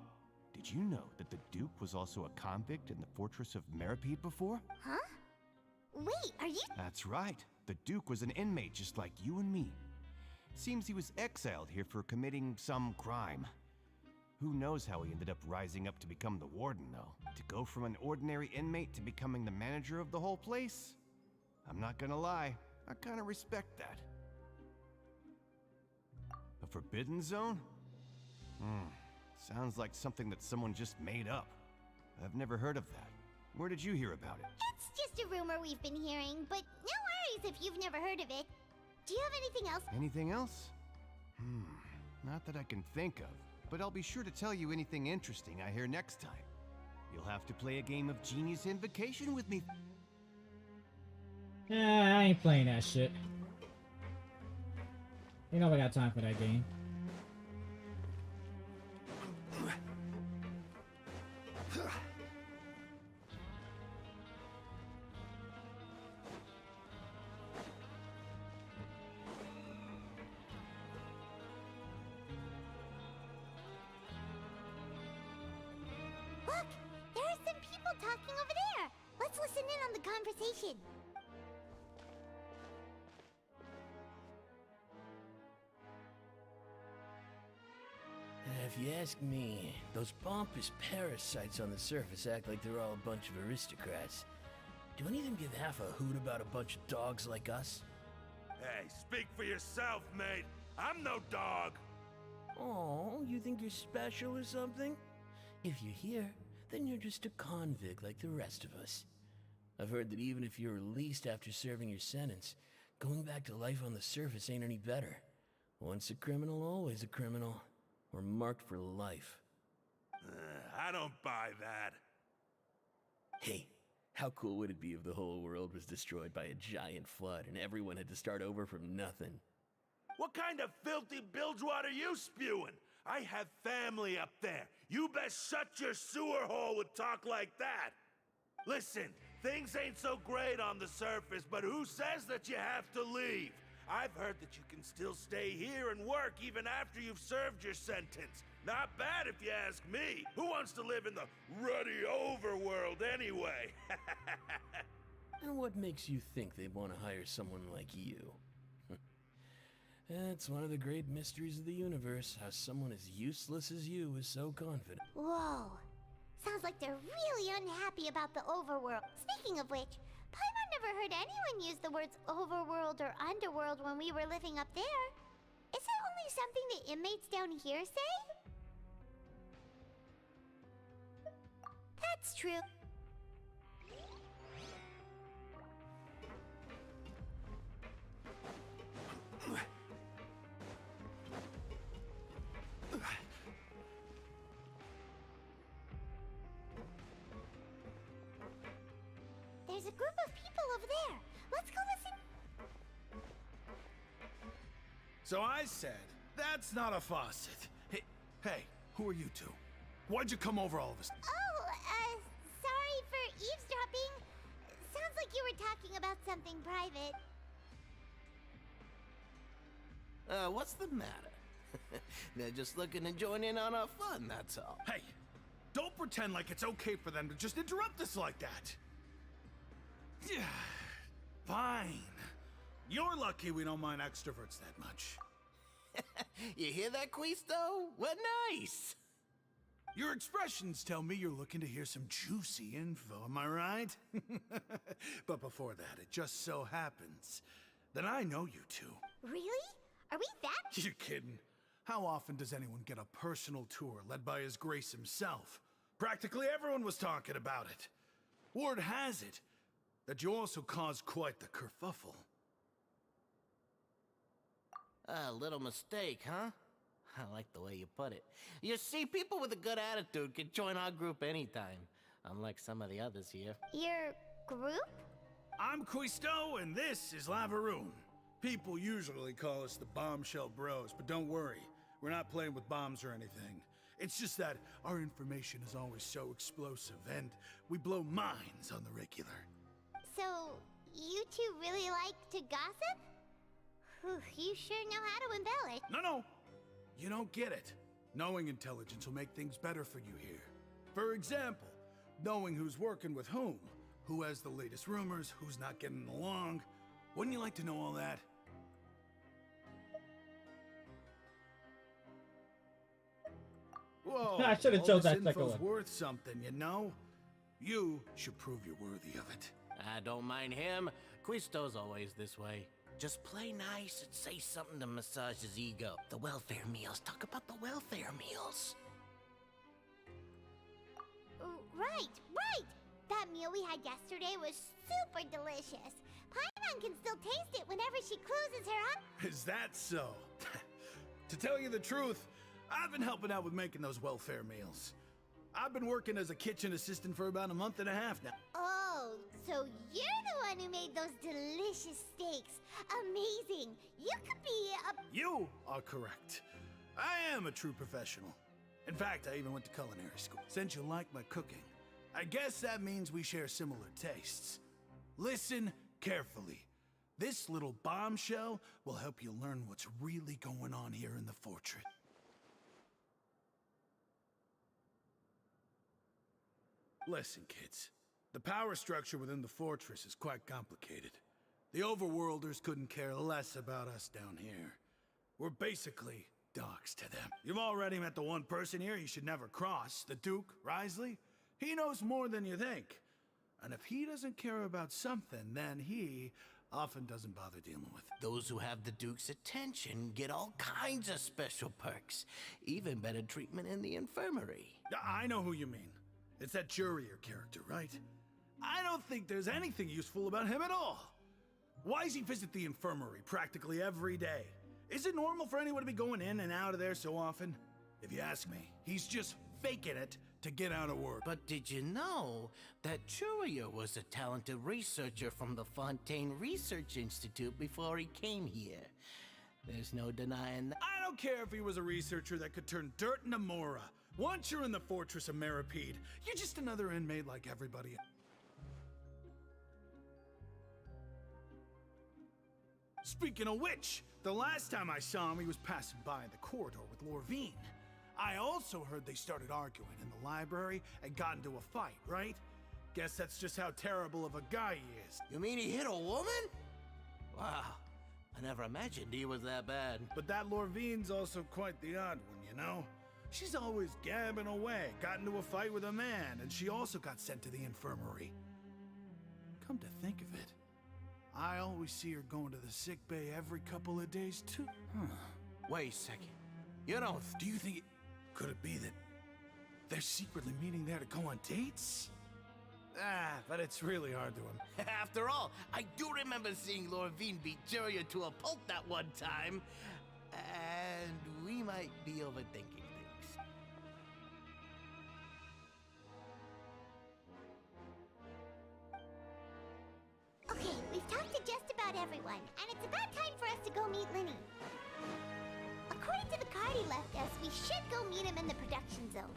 did you know that the Duke was also a convict in the fortress of Meripede before? Huh? Wait, are you... That's right. The Duke was an inmate just like you and me. Seems he was exiled here for committing some crime. Who knows how he ended up rising up to become the warden, though? To go from an ordinary inmate to becoming the manager of the whole place? I'm not gonna lie, I kinda respect that. A forbidden zone? Sounds like something that someone just made up. I've never heard of that. Where did you hear about it? It's just a rumor we've been hearing, but no worries if you've never heard of it. Do you have anything else? Anything else? Not that I can think of, but I'll be sure to tell you anything interesting I hear next time. You'll have to play a game of Genius Invocation with me. I ain't playing that shit. You know I got time for that game. Look! There are some people talking over there! Let's listen in on the conversation. if you ask me, those pompous parasites on the surface act like they're all a bunch of aristocrats. Do any of them give half a hoot about a bunch of dogs like us? Hey, speak for yourself, mate. I'm no dog. Oh, you think you're special or something? If you're here, then you're just a convict like the rest of us. I've heard that even if you're released after serving your sentence, going back to life on the surface ain't any better. Once a criminal, always a criminal. We're marked for life. I don't buy that. Hey, how cool would it be if the whole world was destroyed by a giant flood and everyone had to start over from nothing? What kind of filthy bilgewater are you spewing? I have family up there. You best shut your sewer hole with talk like that. Listen, things ain't so great on the surface, but who says that you have to leave? I've heard that you can still stay here and work even after you've served your sentence. Not bad if you ask me. Who wants to live in the ruddy overworld anyway? And what makes you think they'd want to hire someone like you? That's one of the great mysteries of the universe, how someone as useless as you is so confident. Whoa. Sounds like they're really unhappy about the overworld. Speaking of which, Paimon never heard anyone use the words overworld or underworld when we were living up there. Is it only something the inmates down here say? That's true. There's a group of people over there. Let's go listen. So I said, that's not a faucet. Hey, who are you two? Why'd you come over all of us? Oh, sorry for eavesdropping. Sounds like you were talking about something private. What's the matter? They're just looking to join in on our fun, that's all. Hey, don't pretend like it's okay for them to just interrupt us like that. Yeah, fine. You're lucky we don't mind extroverts that much. You hear that, Quisto? We're nice. Your expressions tell me you're looking to hear some juicy info, am I right? But before that, it just so happens that I know you two. Really? Are we that? You're kidding. How often does anyone get a personal tour led by His Grace himself? Practically everyone was talking about it. Word has it that you also caused quite the kerfuffle. A little mistake, huh? I like the way you put it. You see, people with a good attitude can join our group anytime, unlike some of the others here. Your group? I'm Quisto, and this is Lavaroon. People usually call us the Bombshell Bros, but don't worry, we're not playing with bombs or anything. It's just that our information is always so explosive, and we blow minds on the regular. So, you two really like to gossip? Whew, you sure know how to embellish. No, you don't get it. Knowing intelligence will make things better for you here. For example, knowing who's working with whom, who has the latest rumors, who's not getting along. Wouldn't you like to know all that? Whoa, I should have all chose this that second info's one. worth something, you know? You should prove you're worthy of it. I don't mind him. Quisto's always this way. Just play nice and say something to massage his ego. The welfare meals. Talk about the welfare meals. Right! That meal we had yesterday was super delicious. Paimon can still taste it whenever she closes her eyes. Is that so? To tell you the truth, I've been helping out with making those welfare meals. I've been working as a kitchen assistant for about a month and a half now. Oh, so you're the one who made those delicious steaks. Amazing. You could be a... You are correct. I am a true professional. In fact, I even went to culinary school. Since you like my cooking, I guess that means we share similar tastes. Listen carefully. This little bombshell will help you learn what's really going on here in the fortress. Listen, kids. The power structure within the fortress is quite complicated. The overworlders couldn't care less about us down here. We're basically docks to them. You've already met the one person here you should never cross, the Duke, Risley. He knows more than you think. And if he doesn't care about something, then he often doesn't bother dealing with it. Those who have the Duke's attention get all kinds of special perks. Even better treatment in the infirmary. Yeah, I know who you mean. It's that Jurier character, right? I don't think there's anything useful about him at all. Why does he visit the infirmary practically every day? Is it normal for anyone to be going in and out of there so often? If you ask me, he's just faking it to get out of work. But did you know that Jurier was a talented researcher from the Fontaine Research Institute before he came here? There's no denying that. I don't care if he was a researcher that could turn dirt into Mora. Once you're in the Fortress of Meripede, you're just another inmate like everybody else. Speaking of which, the last time I saw him, he was passing by in the corridor with Lorvine. I also heard they started arguing in the library and got into a fight, right? Guess that's just how terrible of a guy he is. You mean he hit a woman? Wow, I never imagined he was that bad. But that Lorvine's also quite the odd one, you know? She's always gabbing away, got into a fight with a man, and she also got sent to the infirmary. Come to think of it, I always see her going to the sick bay every couple of days, too. Wait a second. You don't... Do you think could it be that they're secretly meeting there to go on dates? But it's really hard to him. After all, I do remember seeing Lorvine beat Jurier to a pulp that one time. And we might be overthinking things. Okay, we've talked to just about everyone, and it's about time for us to go meet Linny. According to the card he left us, we should go meet him in the production zone.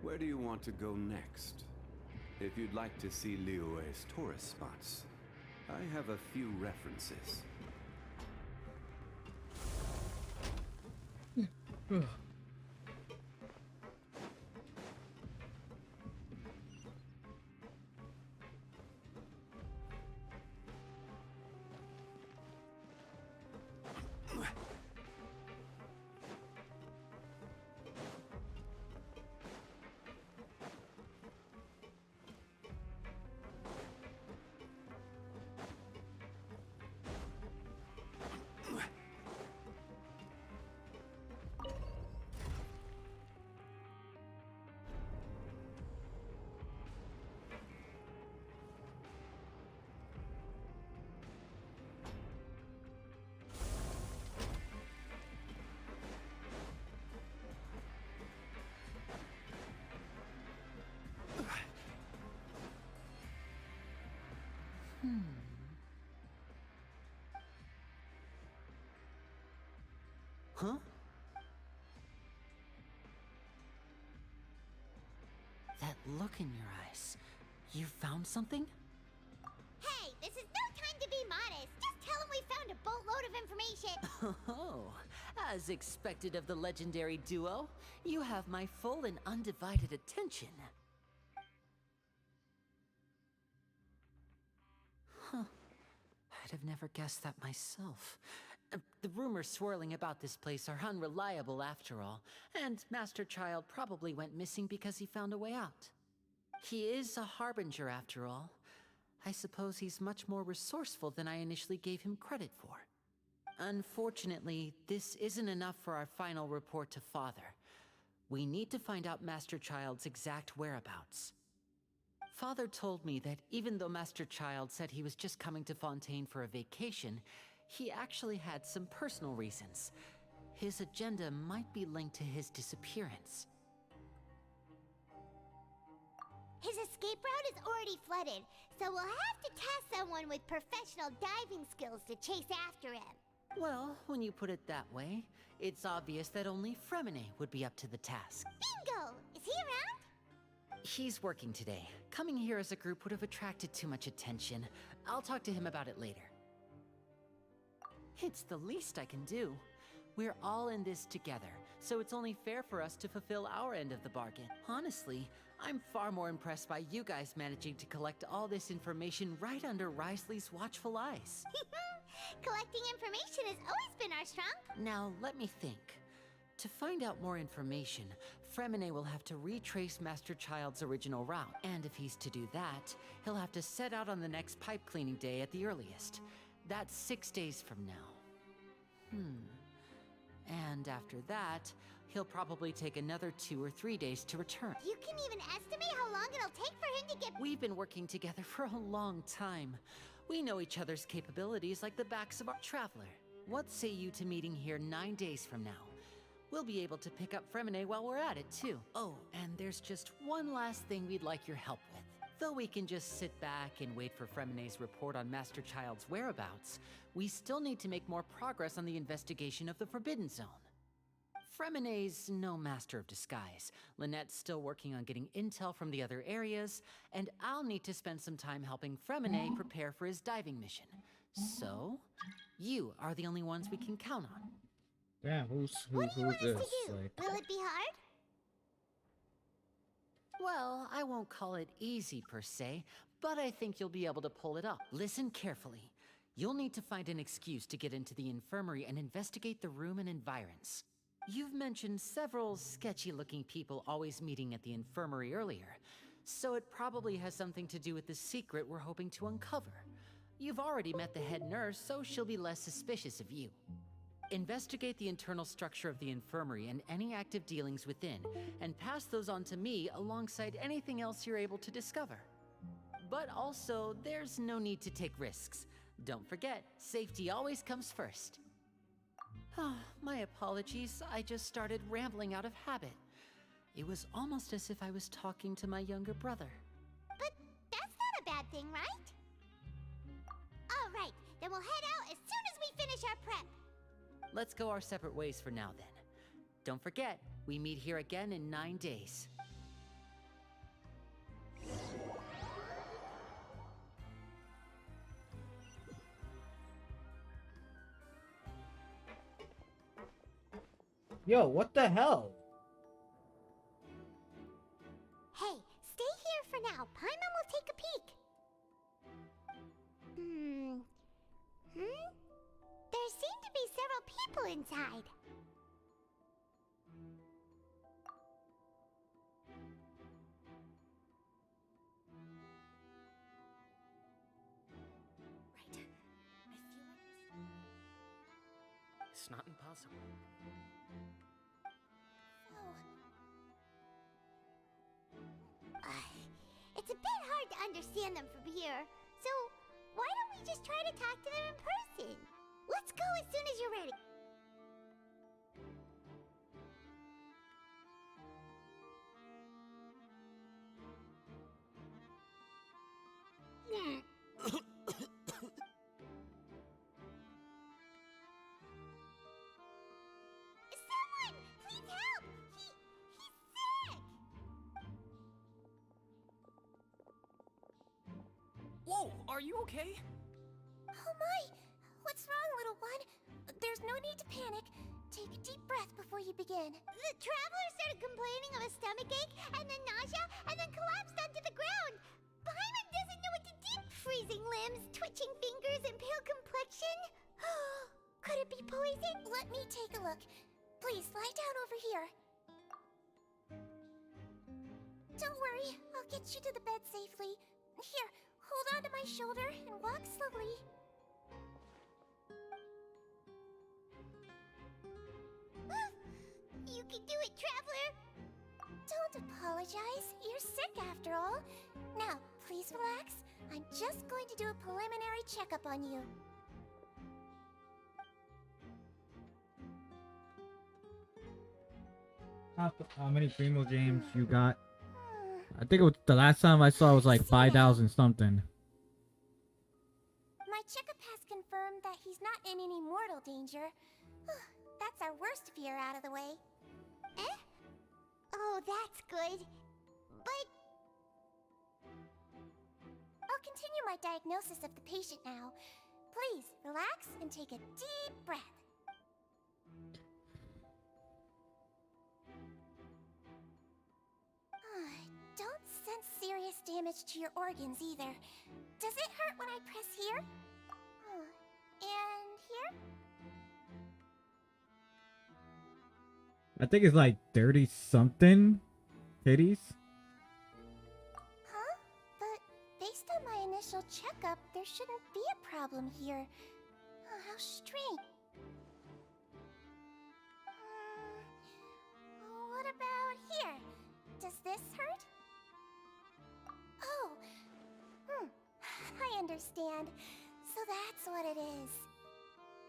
Where do you want to go next? If you'd like to see Liyue's tourist spots, I have a few references. Huh? That look in your eyes. You found something? Hey, this is no time to be modest. Just tell him we found a boatload of information. Oh, as expected of the legendary duo, you have my full and undivided attention. Huh. I'd have never guessed that myself. The rumors swirling about this place are unreliable after all, and Master Child probably went missing because he found a way out. He is a harbinger after all. I suppose he's much more resourceful than I initially gave him credit for. Unfortunately, this isn't enough for our final report to Father. We need to find out Master Child's exact whereabouts. Father told me that even though Master Child said he was just coming to Fontaine for a vacation, he actually had some personal reasons. His agenda might be linked to his disappearance. His escape route is already flooded, so we'll have to task someone with professional diving skills to chase after him. Well, when you put it that way, it's obvious that only Fremine would be up to the task. Bingo! Is he around? He's working today. Coming here as a group would have attracted too much attention. I'll talk to him about it later. It's the least I can do. We're all in this together, so it's only fair for us to fulfill our end of the bargain. Honestly, I'm far more impressed by you guys managing to collect all this information right under Risley's watchful eyes. Collecting information has always been our strong point. Now, let me think. To find out more information, Fremine will have to retrace Master Child's original route. And if he's to do that, he'll have to set out on the next pipe cleaning day at the earliest. That's 6 days from now. And after that, he'll probably take another 2 or 3 days to return. You can even estimate how long it'll take for him to get... We've been working together for a long time. We know each other's capabilities like the backs of our traveler. What say you to meeting here 9 days from now? We'll be able to pick up Fremine while we're at it, too. Oh, and there's just one last thing we'd like your help with. Though we can just sit back and wait for Fremine's report on Master Child's whereabouts, we still need to make more progress on the investigation of the Forbidden Zone. Fremine's no master of disguise. Lynette's still working on getting intel from the other areas, and I'll need to spend some time helping Fremine prepare for his diving mission. So, you are the only ones we can count on. Damn, who's What do you want us this? to do? Like, Will it be hard? Well, I won't call it easy per se, but I think you'll be able to pull it off. Listen carefully. You'll need to find an excuse to get into the infirmary and investigate the room and environs. You've mentioned several sketchy-looking people always meeting at the infirmary earlier, so it probably has something to do with the secret we're hoping to uncover. You've already met the head nurse, so she'll be less suspicious of you. Investigate the internal structure of the infirmary and any active dealings within, and pass those on to me alongside anything else you're able to discover. But also, there's no need to take risks. Don't forget, safety always comes first. My apologies, I just started rambling out of habit. It was almost as if I was talking to my younger brother. But that's not a bad thing, right? All right, then we'll head out as soon as we finish our prep. Let's go our separate ways for now then. Don't forget, we meet here again in 9 days. yo, what the hell? Hey, stay here for now. Paimon will take a peek. There seem to be several people inside. It's not impossible. It's a bit hard to understand them from here, so why don't we just try to talk to them in person? Let's go as soon as you're ready. Someone! Please help! He's sick! Whoa, are you okay? Oh my! What's wrong, little one? There's no need to panic. Take a deep breath before you begin. The traveler started complaining of a stomachache, and then nausea, and then collapsed onto the ground. Paimon doesn't know what to do. Freezing limbs, twitching fingers, and pale complexion. Could it be poison? Let me take a look. Please, lie down over here. Don't worry, I'll get you to the bed safely. Here, hold on to my shoulder and walk slowly. You can do it, traveler! Don't apologize. You're sick after all. Now, please relax. I'm just going to do a preliminary checkup on you. How many Primo games you got? I think it was the last time I saw it was like 5,000 something. My checkup has confirmed that he's not in any mortal danger. That's our worst fear out of the way. Eh? Oh, that's good. But I'll continue my diagnosis of the patient now. Please, relax and take a deep breath. Don't sense serious damage to your organs either. Does it hurt when I press here? And here? I think it's like 30 something titties. Huh? But based on my initial checkup, there shouldn't be a problem here. Oh, how strange. What about here? Does this hurt? Oh, I understand. So that's what it is.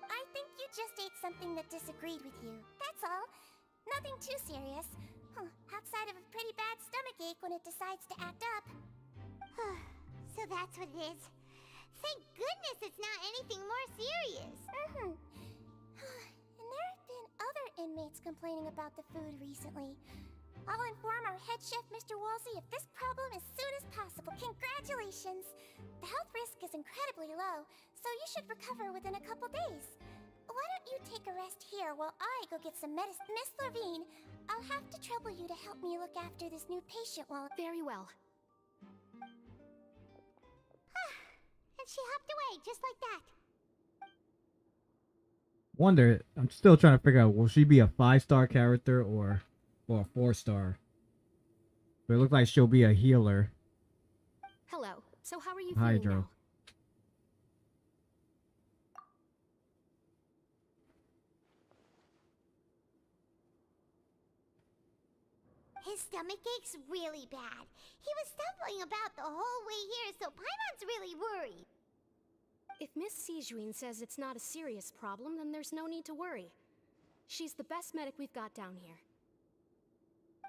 I think you just ate something that disagreed with you. That's all. Nothing too serious. Outside of a pretty bad stomachache when it decides to act up. So that's what it is. Thank goodness it's not anything more serious. And there have been other inmates complaining about the food recently. I'll inform our head chef, Mr. Wolsey, of this problem as soon as possible. Congratulations! The health risk is incredibly low, so you should recover within a couple days. Why don't you take a rest here while I go get some medicine? Miss Levine, I'll have to trouble you to help me look after this new patient while— Very well. And she hopped away, just like that. Wonder, I'm still trying to figure out, will she be a 5-star character or a 4-star? But it looks like she'll be a healer. Hello. So how are you feeling Hydro. now? His stomach ache's really bad. He was stumbling about the whole way here, so Paimon's really worried. If Miss Sijuin says it's not a serious problem, then there's no need to worry. She's the best medic we've got down here.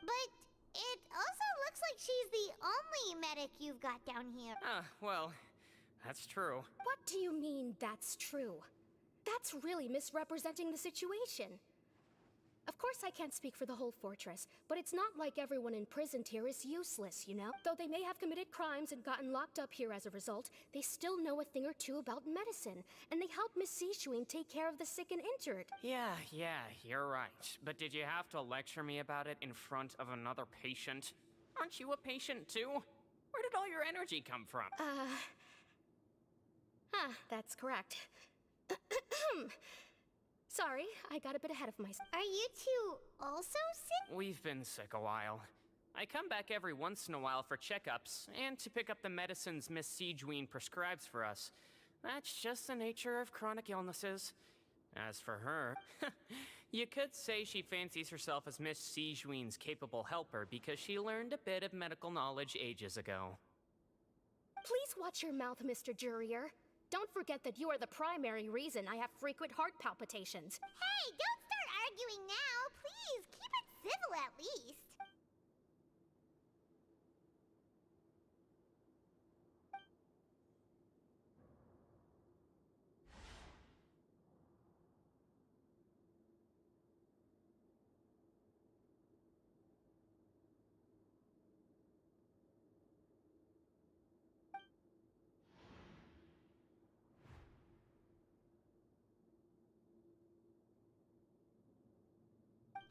But it also looks like she's the only medic you've got down here. Well, that's true. What do you mean, that's true? That's really misrepresenting the situation. Of course I can't speak for the whole fortress, but it's not like everyone imprisoned here is useless, you know? Though they may have committed crimes and gotten locked up here as a result, they still know a thing or two about medicine, and they help Miss Sishuing take care of the sick and injured. Yeah, you're right. But did you have to lecture me about it in front of another patient? Aren't you a patient too? Where did all your energy come from? That's correct. Sorry, I got a bit ahead of myself. Are you two also sick? We've been sick a while. I come back every once in a while for checkups, and to pick up the medicines Miss Sijuin prescribes for us. That's just the nature of chronic illnesses. As for her, you could say she fancies herself as Miss Sijuin's capable helper because she learned a bit of medical knowledge ages ago. Please watch your mouth, Mr. Jurier. Don't forget that you are the primary reason I have frequent heart palpitations. Hey, don't start arguing now! Please, keep it civil at least.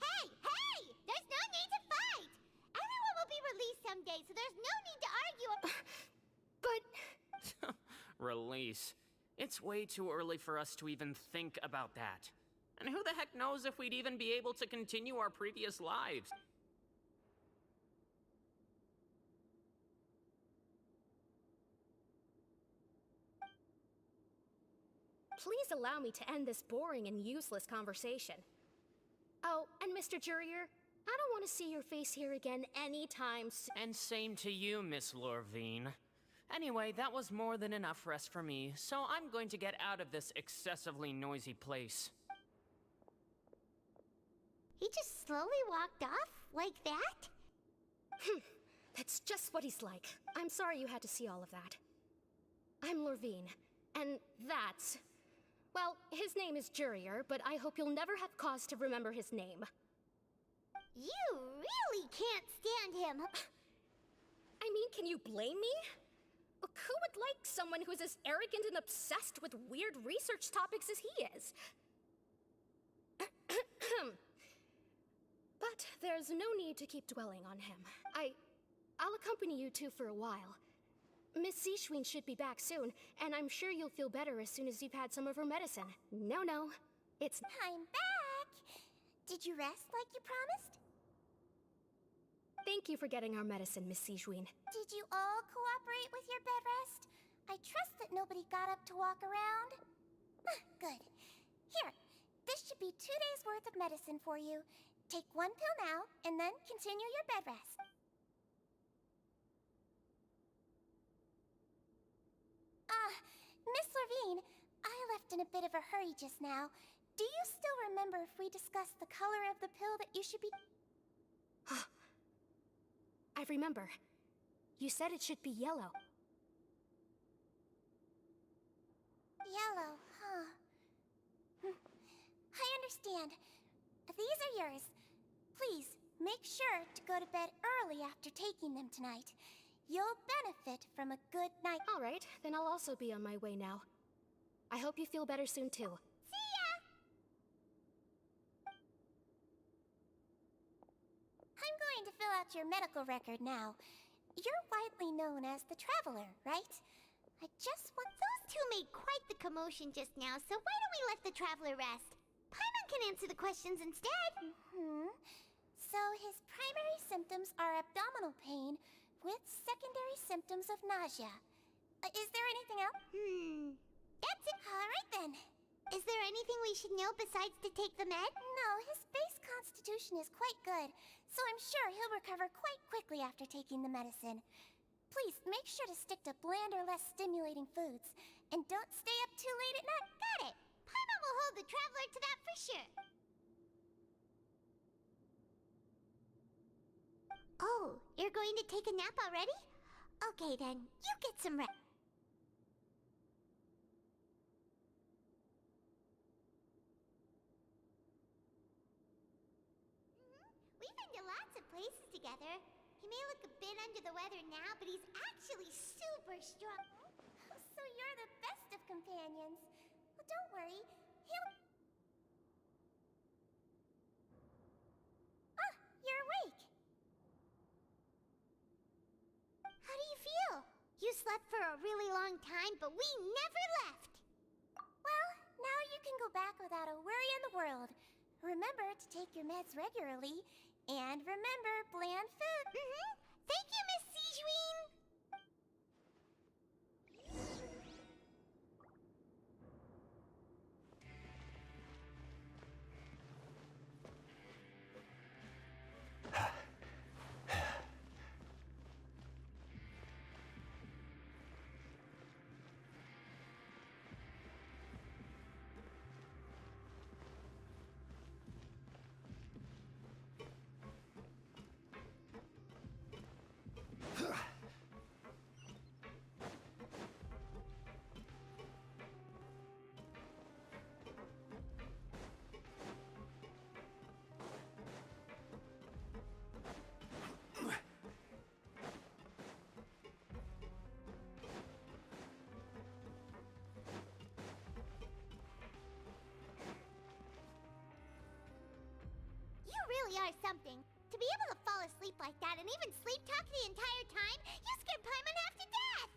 Hey! There's no need to fight! Everyone will be released someday, so there's no need to argue. But... Release. It's way too early for us to even think about that. And who the heck knows if we'd even be able to continue our previous lives? Please allow me to end this boring and useless conversation. Oh, and Mr. Jurier, I don't want to see your face here again anytime soon. And same to you, Miss Lorvine. Anyway, that was more than enough rest for me, so I'm going to get out of this excessively noisy place. He just slowly walked off like that? That's just what he's like. I'm sorry you had to see all of that. I'm Lorvine, and that's... Well, his name is Jurier, but I hope you'll never have cause to remember his name. You really can't stand him. I mean, can you blame me? Who would like someone who's as arrogant and obsessed with weird research topics as he is? But there's no need to keep dwelling on him. I'll accompany you two for a while. Miss Seashween should be back soon, and I'm sure you'll feel better as soon as you've had some of her medicine. No, it's... I'm back! Did you rest like you promised? Thank you for getting our medicine, Miss Seashween. Did you all cooperate with your bed rest? I trust that nobody got up to walk around. Good. Here, this should be 2 days' worth of medicine for you. Take 1 pill now, and then continue your bed rest. Miss Lorvine, I left in a bit of a hurry just now. Do you still remember if we discussed the color of the pill that you should be... I remember. You said it should be yellow. Yellow, huh? I understand. These are yours. Please, make sure to go to bed early after taking them tonight. You'll benefit from a good night. All right, then I'll also be on my way now. I hope you feel better soon, too. See ya! I'm going to fill out your medical record now. You're widely known as the Traveler, right? I just want... Those two made quite the commotion just now, so why don't we let the Traveler rest? Paimon can answer the questions instead. So his primary symptoms are abdominal pain with secondary symptoms of nausea. Is there anything else? That's it. All right then. Is there anything we should know besides to take the med? No, his base constitution is quite good, so I'm sure he'll recover quite quickly after taking the medicine. Please, make sure to stick to bland or less stimulating foods, and don't stay up too late at night. Got it! Paimon will hold the Traveler to that for sure. Oh, you're going to take a nap already? Okay then, you get some rest. We've been to lots of places together. He may look a bit under the weather now, but he's actually super strong. So you're the best of companions. Well, don't worry, he'll... Ah, you're awake. How do you feel? You slept for a really long time, but we never left. Well, now you can go back without a worry in the world. Remember to take your meds regularly, and remember bland food. Thank you, Miss Seashween. You really are something. To be able to fall asleep like that and even sleep talk the entire time, you scared Paimon half to death!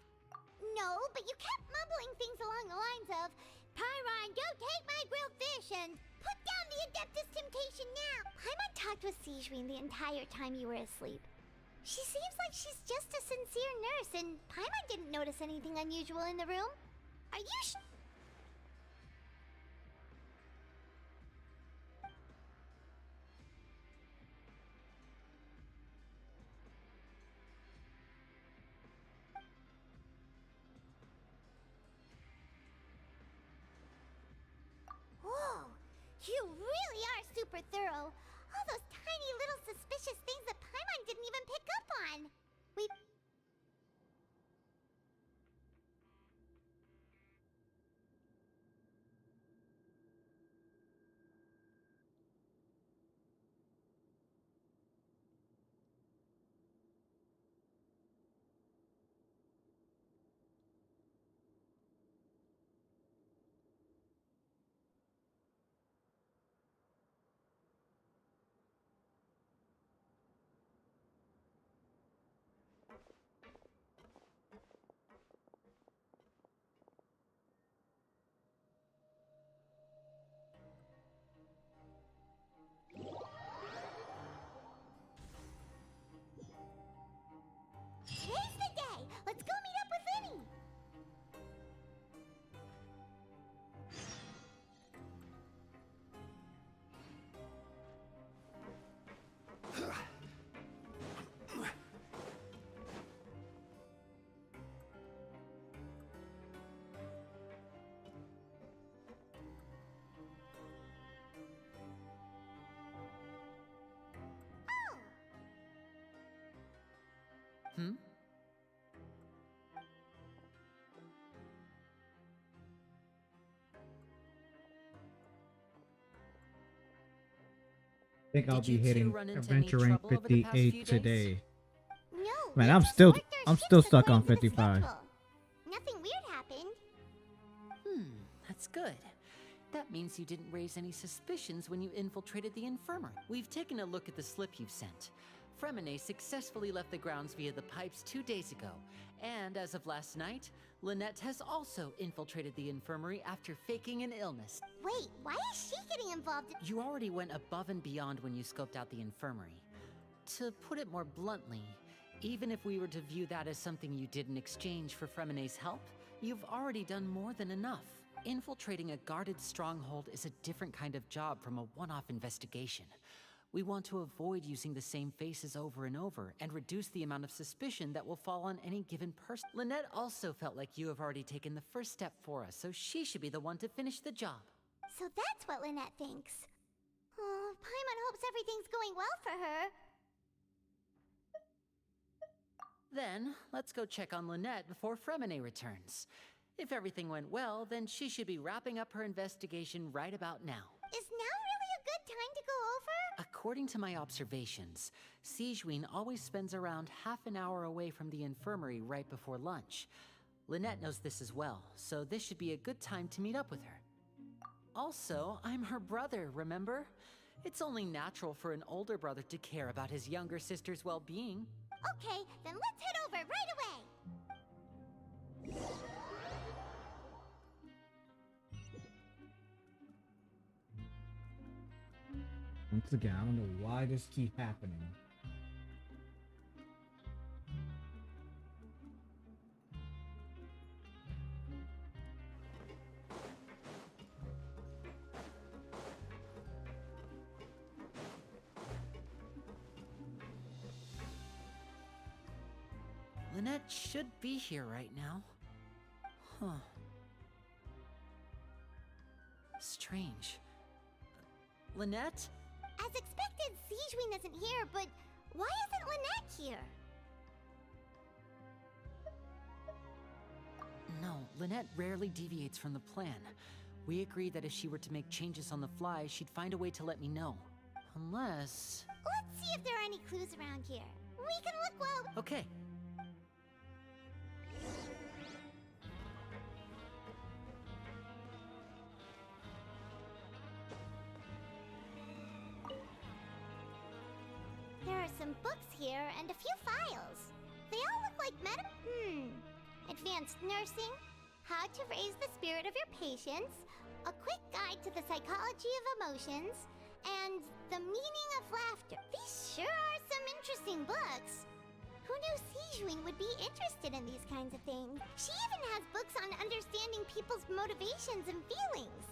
No, but you kept mumbling things along the lines of, Pyron, don't take my grilled fish, and put down the Adeptus Temptation now! Paimon talked with Seashween the entire time you were asleep. She seems like she's just a sincere nurse, and Paimon didn't notice anything unusual in the room. Are you sure? super thorough. All those tiny little suspicious things that Paimon didn't even pick up on. We... Today's the day! Let's go meet up with Vinny! Hmm? Think I'll Did be you two hitting run into adventure any rank trouble over the past few 58 days? today. No, Man, we I'm just still worked our I'm shifts still stuck on according to the 55. schedule. Nothing weird happened. That's good. That means you didn't raise any suspicions when you infiltrated the infirmary. We've taken a look at the slip you've sent. Fremine successfully left the grounds via the pipes 2 days ago, and as of last night, Lynette has also infiltrated the infirmary after faking an illness. Wait, why is she getting involved in... You already went above and beyond when you scoped out the infirmary. To put it more bluntly, even if we were to view that as something you did in exchange for Fremine's help, you've already done more than enough. Infiltrating a guarded stronghold is a different kind of job from a one-off investigation. We want to avoid using the same faces over and over and reduce the amount of suspicion that will fall on any given person. Lynette also felt like you have already taken the first step for us, so she should be the one to finish the job. So that's what Lynette thinks. Oh, Paimon hopes everything's going well for her. Then, let's go check on Lynette before Fremine returns. If everything went well, then she should be wrapping up her investigation right about now. Is now really a good time to go over? According to my observations, Sigewinne always spends around half an hour away from the infirmary right before lunch. Lynette knows this as well, so this should be a good time to meet up with her. Also, I'm her brother, remember? It's only natural for an older brother to care about his younger sister's well-being. Okay, then let's head over right away. Once again, I don't know why this keeps happening. Lynette should be here right now. Huh. Strange. Lynette? As expected, Sigewinne isn't here, but why isn't Lynette here? No, Lynette rarely deviates from the plan. We agreed that if she were to make changes on the fly, she'd find a way to let me know. Unless... Let's see if there are any clues around here. We can look well... Okay. There are some books here and a few files. They all look like advanced nursing, how to raise the spirit of your patients, a quick guide to the psychology of emotions, and the meaning of laughter. These sure are some interesting books. Who knew Sigewinne would be interested in these kinds of things? She even has books on understanding people's motivations and feelings.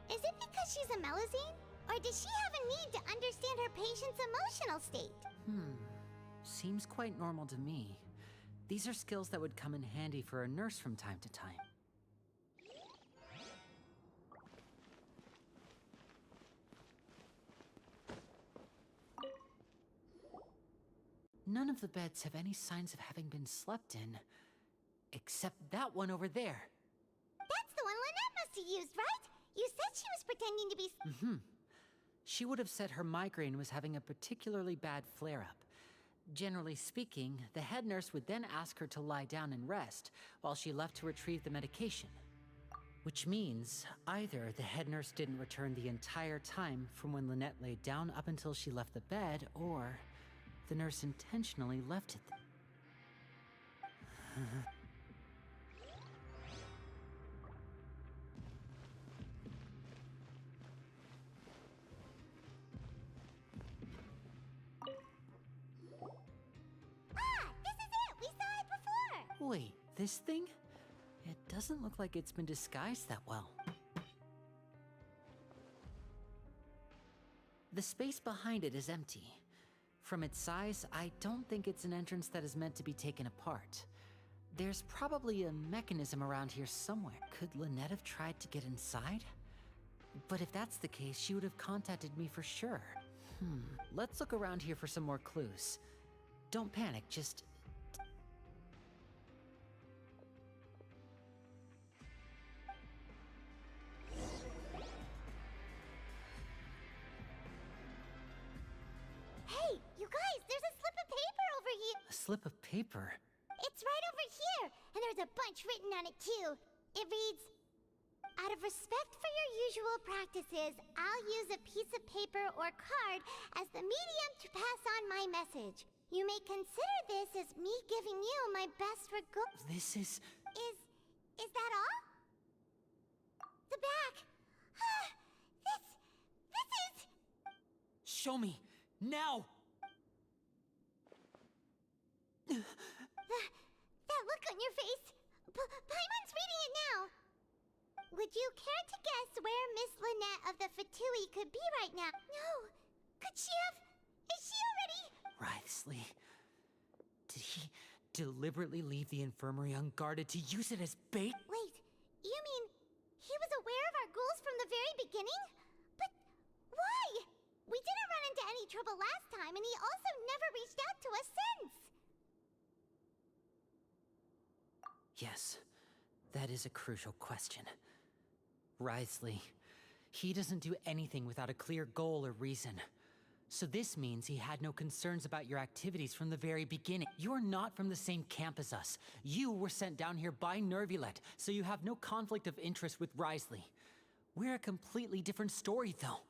Is it because she's a Melusine? Or does she have a need to understand her patient's emotional state? Seems quite normal to me. These are skills that would come in handy for a nurse from time to time. none of the beds have any signs of having been slept in. Except that one over there. That's the one Lynette must have used, right? You said she was pretending to be... Mm-hmm. She would have said her migraine was having a particularly bad flare-up. Generally speaking, the head nurse would then ask her to lie down and rest, while she left to retrieve the medication. Which means, either the head nurse didn't return the entire time from when Lynette laid down up until she left the bed, or the nurse intentionally left it there. This is it! We saw it before! Wait, this thing? It doesn't look like it's been disguised that well. The space behind it is empty. From its size, I don't think it's an entrance that is meant to be taken apart. There's probably a mechanism around here somewhere. Could Lynette have tried to get inside? But if that's the case, she would have contacted me for sure. Let's look around here for some more clues. Don't panic, just... Hey, you guys, there's a slip of paper over here! A slip of paper? It's right over here! And there's a bunch written on it, too. It reads, "Out of respect for your usual practices, I'll use a piece of paper or card as the medium to pass on my message. You may consider this as me giving you my best regards." This is... Is that all? The back. This is... Show me! Now! That look on your face. Paimon's reading it now. Would you care to guess where Miss Lynette of the Fatui could be right now? No. Could she have... Is she already... Wriothesley. Did he deliberately leave the infirmary unguarded to use it as bait? Wait, you mean he was aware of our goals from the very beginning? But why? We didn't run into any trouble last time, and he also never reached out to us since. Yes, that is a crucial question. Wriothesley, he doesn't do anything without a clear goal or reason. So this means he had no concerns about your activities from the very beginning. You're not from the same camp as us. You were sent down here by Nervulet, so you have no conflict of interest with Wriothesley. We're a completely different story, though.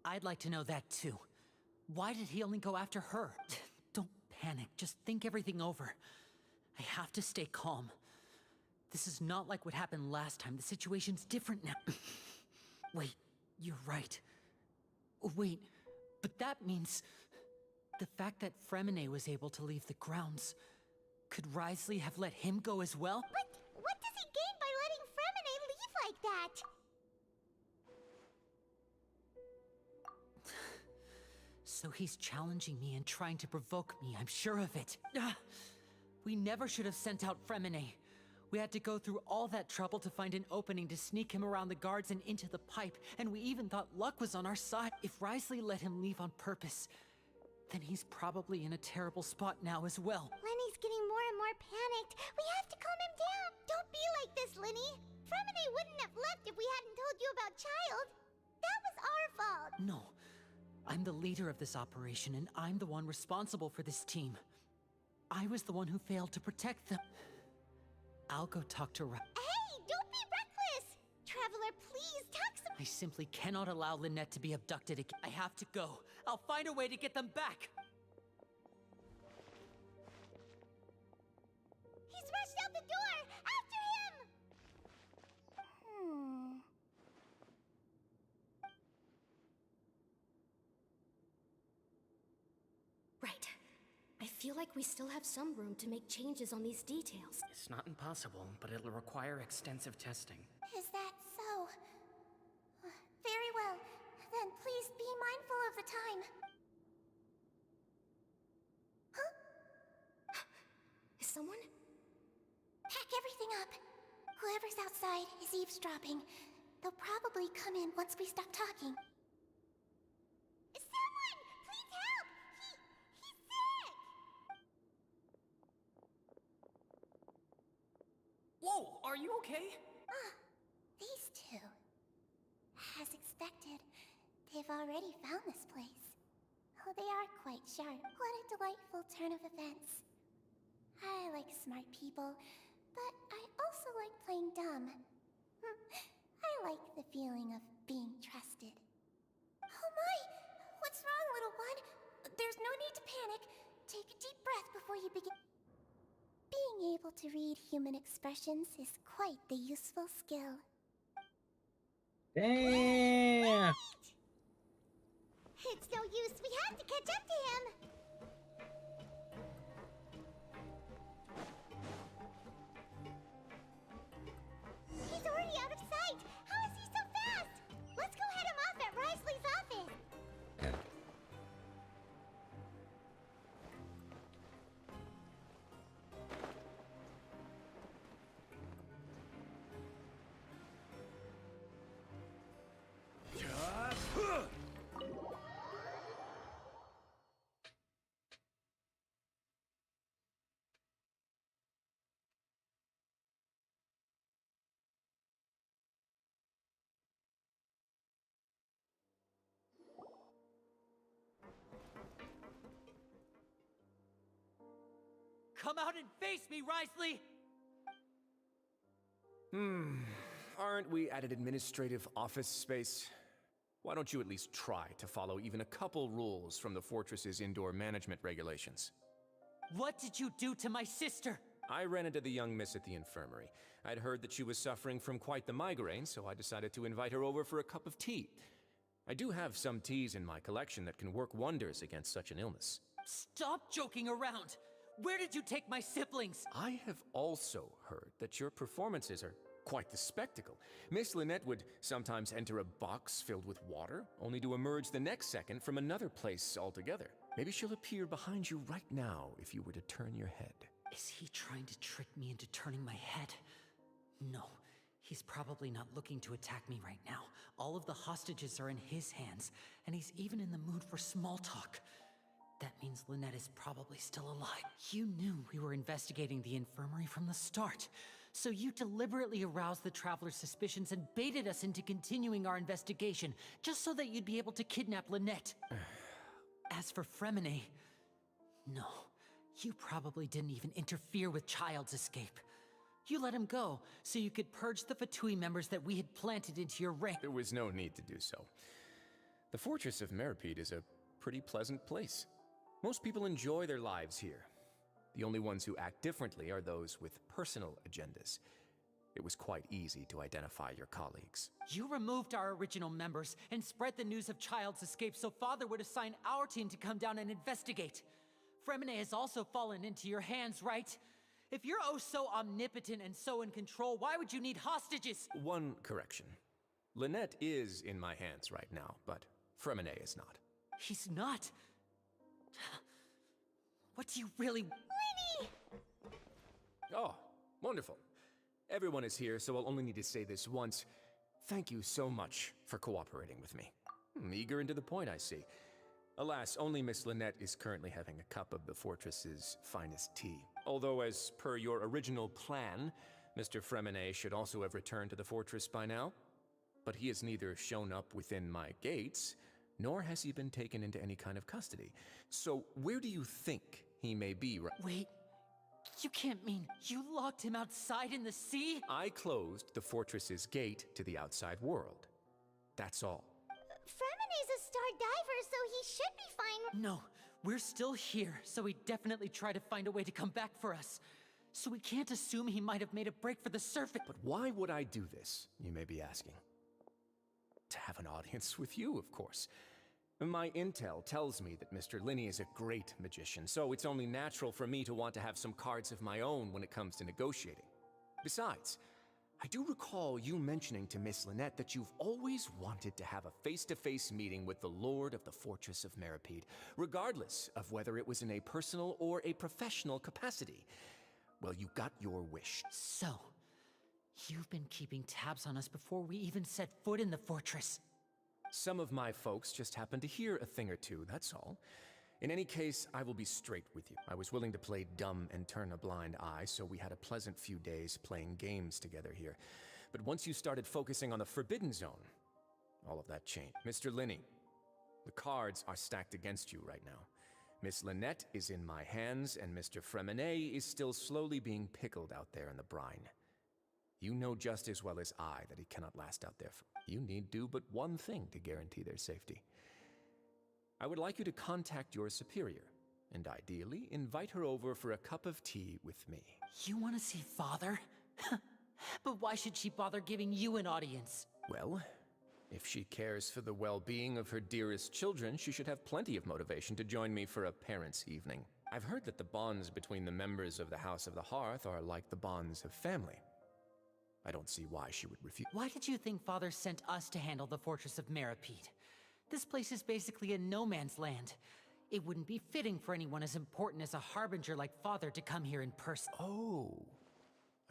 I'd like to know that, too. Why did he only go after her? Don't panic, just think everything over. I have to stay calm. This is not like what happened last time. The situation's different now. Wait, you're right. Wait, but that means... the fact that Fremine was able to leave the grounds... could Wriothesley have let him go as well? But what does he gain by letting Fremine leave like that? So he's challenging me and trying to provoke me, I'm sure of it. We never should have sent out Fremine. We had to go through all that trouble to find an opening to sneak him around the guards and into the pipe, and we even thought luck was on our side. If Wriothesley let him leave on purpose, then he's probably in a terrible spot now as well. Lenny's getting more and more panicked. We have to calm him down. Don't be like this, Lenny. Fremine wouldn't have left if we hadn't told you about Child. That was our fault. No. I'm the leader of this operation, and I'm the one responsible for this team. I was the one who failed to protect them. I'll go talk to Hey, don't be reckless! Traveler, please, talk some— I simply cannot allow Lynette to be abducted again. I have to go. I'll find a way to get them back! He's rushed out the door! After him! Right. I feel like we still have some room to make changes on these details. It's not impossible, but it'll require extensive testing. Is that so? Very well. Then please be mindful of the time. Huh? Is someone? Pack everything up. Whoever's outside is eavesdropping. They'll probably come in once we stop talking. are you okay? These two. As expected, they've already found this place. Oh, they are quite sharp. What a delightful turn of events. I like smart people, but I also like playing dumb. I like the feeling of being trusted. Oh my! What's wrong, little one? There's no need to panic. Take a deep breath before you begin. Being able to read human expressions is quite the useful skill. Damn! It's no use, we have to catch up to him! He's already out of sight! How is he so fast? Let's go head him off at Risley's office! Come out and face me, Risley! Aren't we at an administrative office space? Why don't you at least try to follow even a couple rules from the fortress's indoor management regulations? What did you do to my sister? I ran into the young miss at the infirmary. I'd heard that she was suffering from quite the migraine, so I decided to invite her over for a cup of tea. I do have some teas in my collection that can work wonders against such an illness. Stop joking around! Where did you take my siblings? I have also heard that your performances are quite the spectacle. Miss Lynette would sometimes enter a box filled with water, only to emerge the next second from another place altogether. Maybe she'll appear behind you right now if you were to turn your head. Is he trying to trick me into turning my head? No, he's probably not looking to attack me right now. All of the hostages are in his hands, and he's even in the mood for small talk. That means Lynette is probably still alive. You knew we were investigating the infirmary from the start, so you deliberately aroused the Traveler's suspicions and baited us into continuing our investigation, just so that you'd be able to kidnap Lynette. As for Fremine, no, you probably didn't even interfere with Child's escape. You let him go, so you could purge the Fatui members that we had planted into your rank. There was no need to do so. The Fortress of Meripede is a pretty pleasant place. Most people enjoy their lives here. The only ones who act differently are those with personal agendas. It was quite easy to identify your colleagues. You removed our original members and spread the news of Child's escape so Father would assign our team to come down and investigate. Fremine has also fallen into your hands, right? If you're oh so omnipotent and so in control, why would you need hostages? One correction. Lynette is in my hands right now, but Fremine is not. He's not. What do you really... Lenny! Oh, wonderful. Everyone is here, so I'll only need to say this once. Thank you so much for cooperating with me. Eager and to the point, I see. Alas, only Miss Lynette is currently having a cup of the fortress's finest tea. Although, as per your original plan, Mr. Fremine should also have returned to the fortress by now. But he has neither shown up within my gates, nor has he been taken into any kind of custody. So, where do you think he may be right? Wait, you can't mean you locked him outside in the sea? I closed the fortress's gate to the outside world. That's all. Fremine's a star diver, so he should be fine. No, we're still here, so he'd definitely try to find a way to come back for us. So we can't assume he might have made a break for the surface. But why would I do this, you may be asking? To have an audience with you, of course. My intel tells me that Mr. Linney is a great magician, so it's only natural for me to want to have some cards of my own when it comes to negotiating. Besides, I do recall you mentioning to Miss Lynette that you've always wanted to have a face-to-face meeting with the Lord of the Fortress of Meripede, regardless of whether it was in a personal or a professional capacity. Well, you got your wish. So, you've been keeping tabs on us before we even set foot in the fortress. Some of my folks just happened to hear a thing or two, that's all. In any case, I will be straight with you. I was willing to play dumb and turn a blind eye, so we had a pleasant few days playing games together here. But once you started focusing on the Forbidden Zone, all of that changed. Mr. Linney, the cards are stacked against you right now. Miss Lynette is in my hands, and Mr. Fremenet is still slowly being pickled out there in the brine. You know just as well as I that he cannot last out there. You need do but one thing to guarantee their safety. I would like you to contact your superior, and ideally invite her over for a cup of tea with me. You want to see Father? But why should she bother giving you an audience? Well, if she cares for the well-being of her dearest children, she should have plenty of motivation to join me for a parents' evening. I've heard that the bonds between the members of the House of the Hearth are like the bonds of family. I don't see why she would refuse. Why did you think Father sent us to handle the Fortress of Meripede? This place is basically a no-man's land. It wouldn't be fitting for anyone as important as a Harbinger like Father to come here in person. Oh,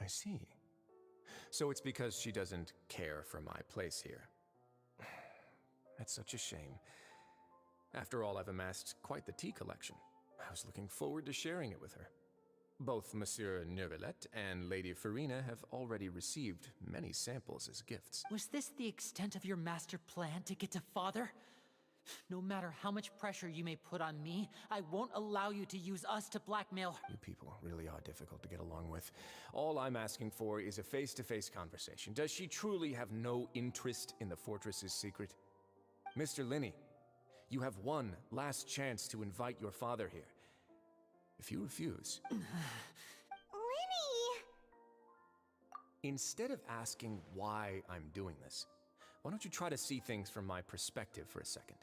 I see. So it's because she doesn't care for my place here. That's such a shame. After all, I've amassed quite the tea collection. I was looking forward to sharing it with her. Both Monsieur Neuvillette and Lady Farina have already received many samples as gifts. Was this the extent of your master plan to get to Father? No matter how much pressure you may put on me, I won't allow you to use us to blackmail her. You people really are difficult to get along with. All I'm asking for is a face-to-face conversation. Does she truly have no interest in the fortress's secret? Mr. Linney, you have one last chance to invite your father here. If you refuse... Linny! Instead of asking why I'm doing this, why don't you try to see things from my perspective for a second?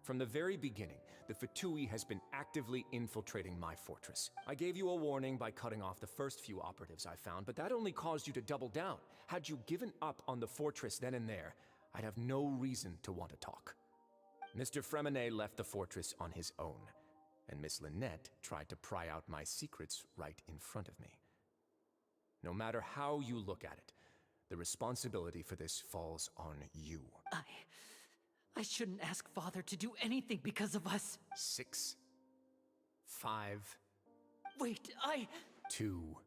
From the very beginning, the Fatui has been actively infiltrating my fortress. I gave you a warning by cutting off the first few operatives I found, but that only caused you to double down. Had you given up on the fortress then and there, I'd have no reason to want to talk. Mr. Fremenet left the fortress on his own, and Miss Lynette tried to pry out my secrets right in front of me. No matter how you look at it, the responsibility for this falls on you. I shouldn't ask Father to do anything because of us. 6, 5... Wait, 2,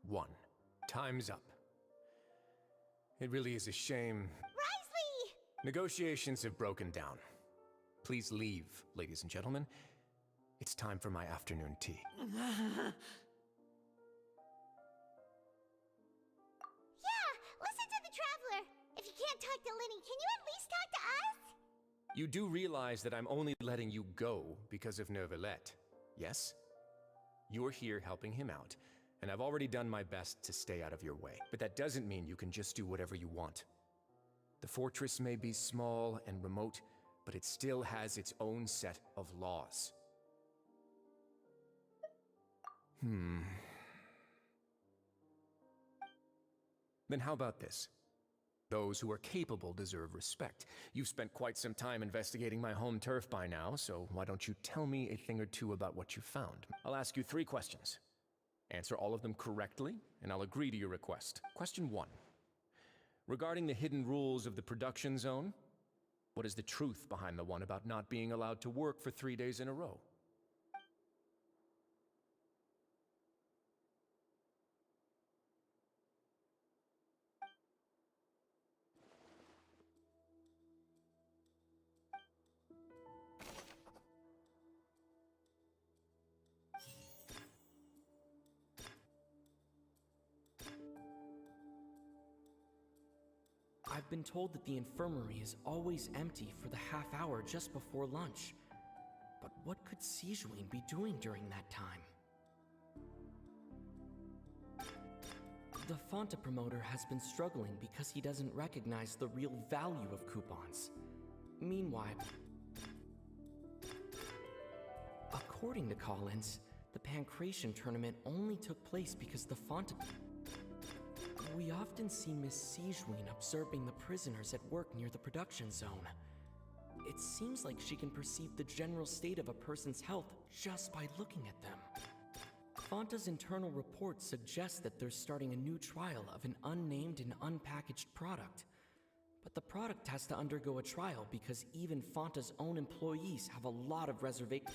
1. Time's up. It really is a shame. Risley! Negotiations have broken down. Please leave, ladies and gentlemen. It's time for my afternoon tea. Yeah, listen to the Traveler. If you can't talk to Linny, can you at least talk to us? You do realize that I'm only letting you go because of Neuvillette, yes? You're here helping him out, and I've already done my best to stay out of your way. But that doesn't mean you can just do whatever you want. The fortress may be small and remote, but it still has its own set of laws. Then how about this? Those who are capable deserve respect. You've spent quite some time investigating my home turf by now, so why don't you tell me a thing or two about what you found? I'll ask you 3 questions. Answer all of them correctly, and I'll agree to your request. Question 1. Regarding the hidden rules of the production zone, what is the truth behind the one about not being allowed to work for 3 days in a row? I've been told that the infirmary is always empty for the half hour just before lunch. But what could Sijuin be doing during that time? The Fonta promoter has been struggling because he doesn't recognize the real value of coupons. Meanwhile, according to Collins, the Pancration tournament only took place because the Fonta... We often see Miss Sijuin observing the prisoners at work near the production zone. It seems like she can perceive the general state of a person's health just by looking at them. Fonta's internal report suggests that they're starting a new trial of an unnamed and unpackaged product. But the product has to undergo a trial because even Fanta's own employees have a lot of reservations.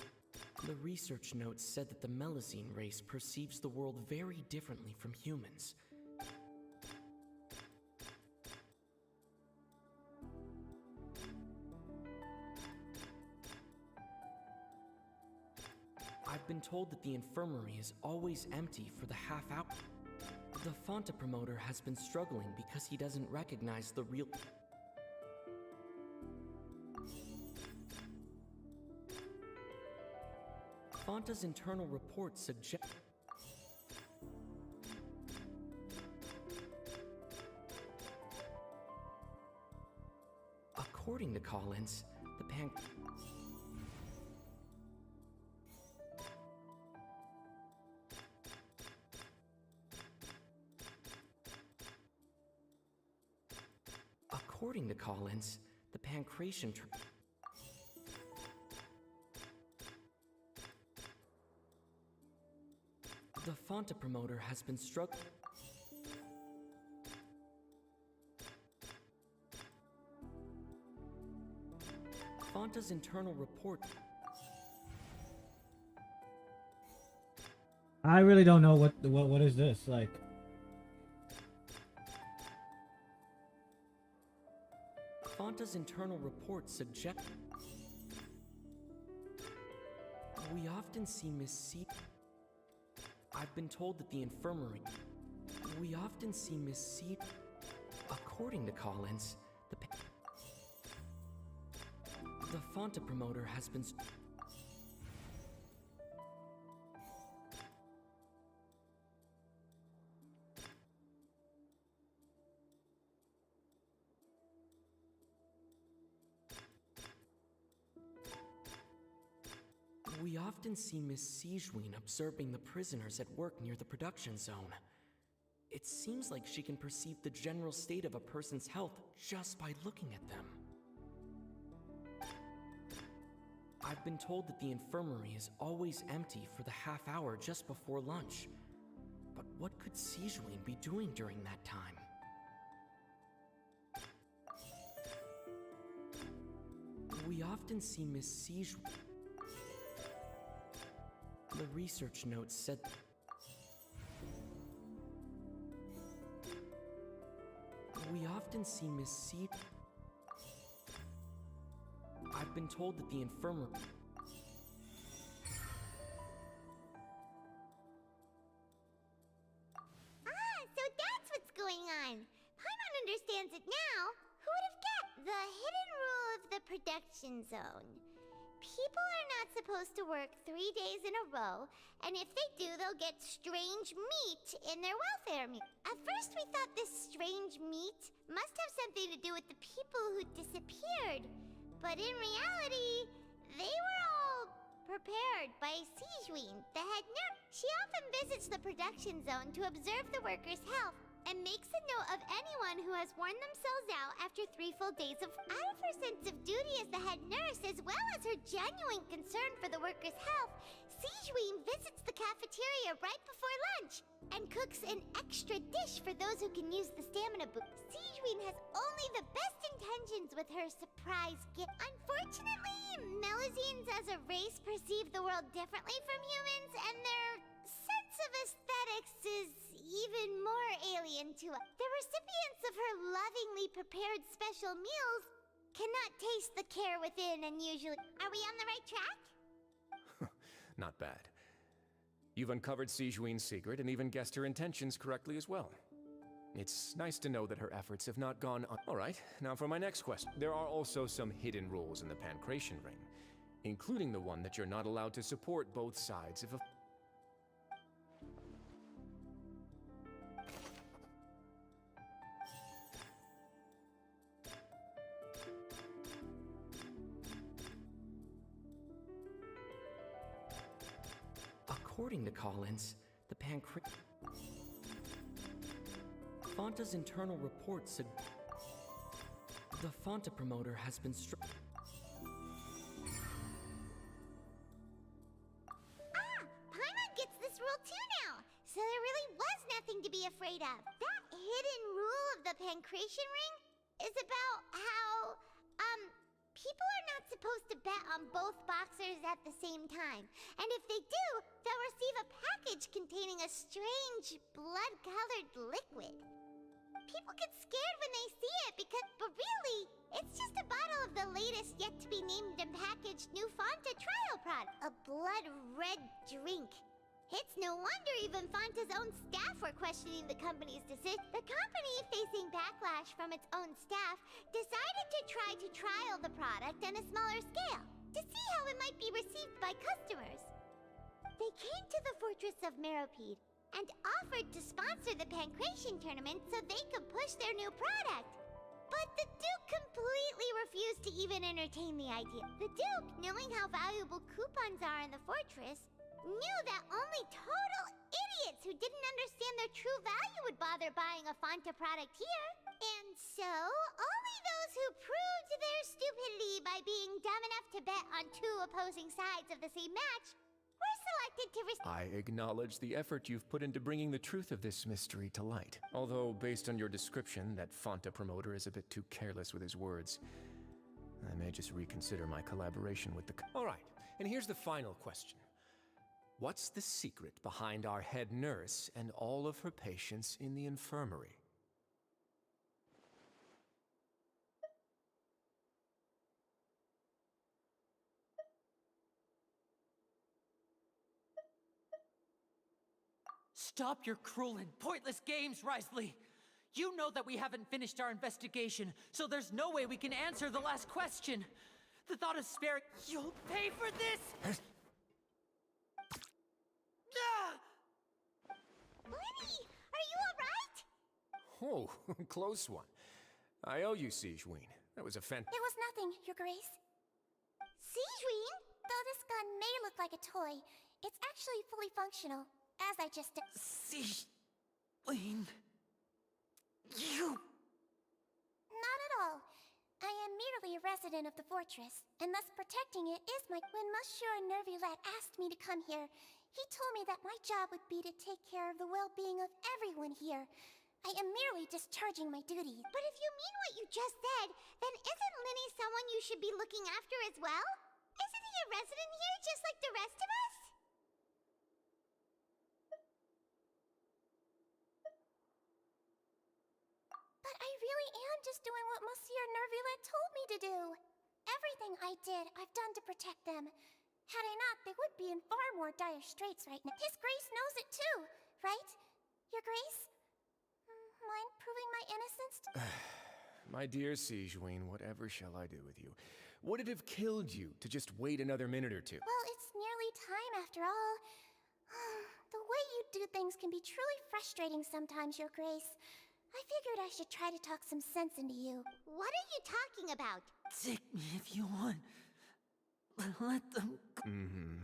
The research notes said that the Melusine race perceives the world very differently from humans. I've been told that the infirmary is always empty for the half hour. The Fanta promoter has been struggling because he doesn't recognize the real... Fanta's internal report suggests... According to Collins, the According to Collins, the pancreation... The Fanta promoter has been struggling... Fanta's internal report... I really don't know what is this, like... Fanta's internal report suggests... We often see Miss C... I've been told that the infirmary... We often see Miss C... According to Collins, the Fanta promoter has been... We often see Miss Sijween observing the prisoners at work near the production zone. It seems like she can perceive the general state of a person's health just by looking at them. I've been told that the infirmary is always empty for the half hour just before lunch. But what could Sijween be doing during that time? We often see Miss Sijween... The research notes said... We often see Miss C... I've been told that the infirmary... Ah, so that's what's going on. Paimon understands it now. Who would have guessed? The hidden rule of the production zone. People are not supposed to work 3 days in a row, and if they do, they'll get strange meat in their welfare meal. At first, we thought this strange meat must have something to do with the people who disappeared. But in reality, they were all prepared by Sijween, the head nurse. She often visits the production zone to observe the workers' health and makes a note of anyone who has worn themselves out after 3 full days of... Out of her sense of duty as the head nurse, as well as her genuine concern for the workers' health, Sijween visits the cafeteria right before lunch and cooks an extra dish for those who can use the stamina boost. Sijween has only the best intentions with her surprise gift. Unfortunately, Melusines as a race perceive the world differently from humans, and their sense of aesthetics is even more alien to us. The recipients of her lovingly prepared special meals cannot taste the care within and usually... Are we on the right track? Not bad. You've uncovered Sijween's secret and even guessed her intentions correctly as well. It's nice to know that her efforts have not gone un... Alright, now for my next question. There are also some hidden rules in the Pancration Ring, including the one that you're not allowed to support both sides of a... According to Collins, the Fanta's internal report said... The Fanta promoter has been Paimon gets this rule too now, so there really was nothing to be afraid of. That hidden rule of the Pancration Ring is about how, people are not supposed to bet on both boxers at the same time. And if they do, they'll receive a package containing a strange, blood-colored liquid. People get scared when they see it but really, it's just a bottle of the latest yet-to-be-named and packaged new Fanta trial product. A blood-red drink. It's no wonder even Fanta's own staff were questioning the company's decision. The company, facing backlash from its own staff, decided to try to trial the product on a smaller scale to see how it might be received by customers. They came to the Fortress of Meropide and offered to sponsor the Pancration tournament so they could push their new product. But the Duke completely refused to even entertain the idea. The Duke, knowing how valuable coupons are in the fortress, knew that only total idiots who didn't understand their true value would bother buying a Fanta product here. And so, only those who proved their stupidity by being dumb enough to bet on two opposing sides of the same match were selected to receive. I acknowledge the effort you've put into bringing the truth of this mystery to light. Although, based on your description, that Fanta promoter is a bit too careless with his words. I may just reconsider my collaboration with the... All right, and here's the final question. What's the secret behind our head nurse and all of her patients in the infirmary? Stop your cruel and pointless games, Risley! You know that we haven't finished our investigation, so there's no way we can answer the last question. The thought of sparing... You'll pay for this! Lenny, are you alright? Oh, close one. I owe you, Sigewinne. That was a It was nothing, Your Grace. Sigewinne? Though this gun may look like a toy, it's actually fully functional, as I just... Sigewinne... You... Not at all. I am merely a resident of the fortress, and thus protecting it is my... When Monsieur Nervulet asked me to come here, he told me that my job would be to take care of the well-being of everyone here. I am merely discharging my duties. But if you mean what you just said, then isn't Linny someone you should be looking after as well? Isn't he a resident here just like the rest of us? But I really am just doing what Monsieur Nervulet told me to do. Everything I did, I've done to protect them. Had I not, they would be in far more dire straits right now. His Grace knows it too, right? Your Grace? Mind proving my innocence? My dear Sigewinne, whatever shall I do with you? Would it have killed you to just wait another minute or two? Well, it's nearly time after all. The way you do things can be truly frustrating sometimes, Your Grace. I figured I should try to talk some sense into you. What are you talking about? Take me if you want. Let them...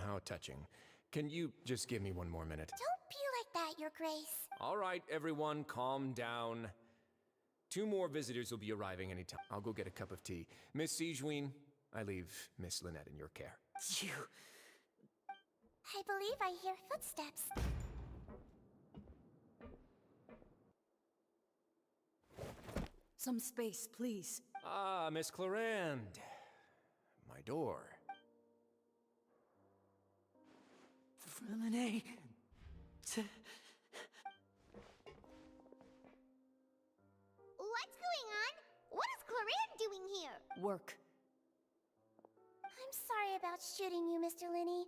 How touching. Can you just give me one more minute? Don't be like that, Your Grace. All right, everyone, calm down. 2 more visitors will be arriving anytime. I'll go get a cup of tea. Miss Sigewinne, I leave Miss Lynette in your care. You... I believe I hear footsteps. Some space, please. Ah, Miss Clarand. My door. Freminet... What's going on? What is Clarand doing here? Work. I'm sorry about shooting you, Mr. Linny.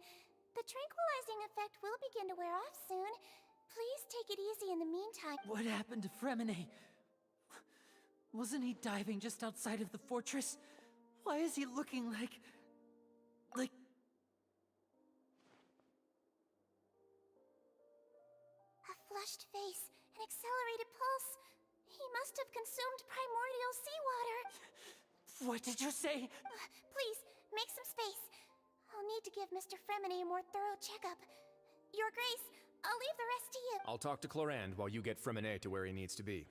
The tranquilizing effect will begin to wear off soon. Please take it easy in the meantime. What happened to Freminet? Wasn't he diving just outside of the fortress? Why is he looking like... A flushed face, an accelerated pulse. He must have consumed primordial seawater. What did you say? Please, make some space. I'll need to give Mr. Freminet a more thorough checkup. Your Grace, I'll leave the rest to you. I'll talk to Clarand while you get Freminet to where he needs to be.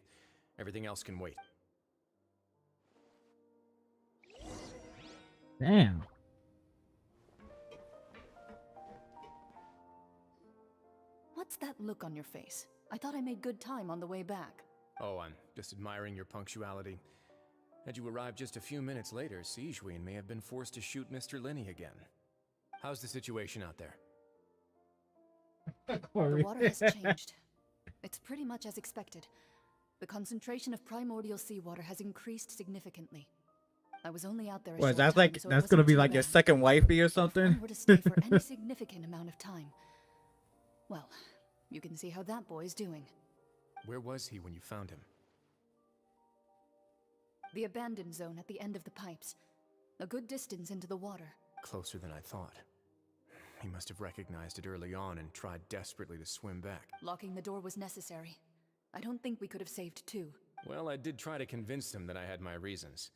Everything else can wait. Damn. What's that look on your face? I thought I made good time on the way back. Oh, I'm just admiring your punctuality. Had you arrived just a few minutes later, Sigewinne may have been forced to shoot Mr. Lenny again. How's the situation out there? The water has changed. It's pretty much as expected. The concentration of primordial seawater has increased significantly. I was only out there a What, short that's time, like so it that's wasn't gonna be too like your bad. second wifey or If I something? were to stay for any significant amount of time, well, you can see how that boy's doing. Where was he when you found him? The abandoned zone at the end of the pipes. A good distance into the water. Closer than I thought. He must have recognized it early on and tried desperately to swim back. Locking the door was necessary. I don't think we could have saved two. Well, I did try to convince him that I had my reasons.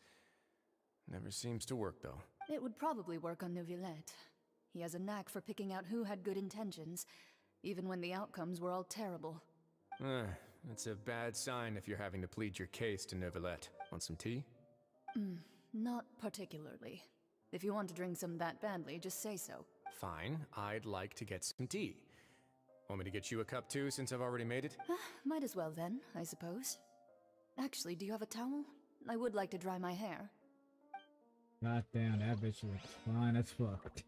Never seems to work, though. It would probably work on Neuvillette. He has a knack for picking out who had good intentions, even when the outcomes were all terrible. That's a bad sign if you're having to plead your case to Neuvillette. Want some tea? Not particularly. If you want to drink some that badly, just say so. Fine, I'd like to get some tea. Want me to get you a cup too, since I've already made it? Might as well then, I suppose. Actually, do you have a towel? I would like to dry my hair. God damn, that bitch looks fine as fuck.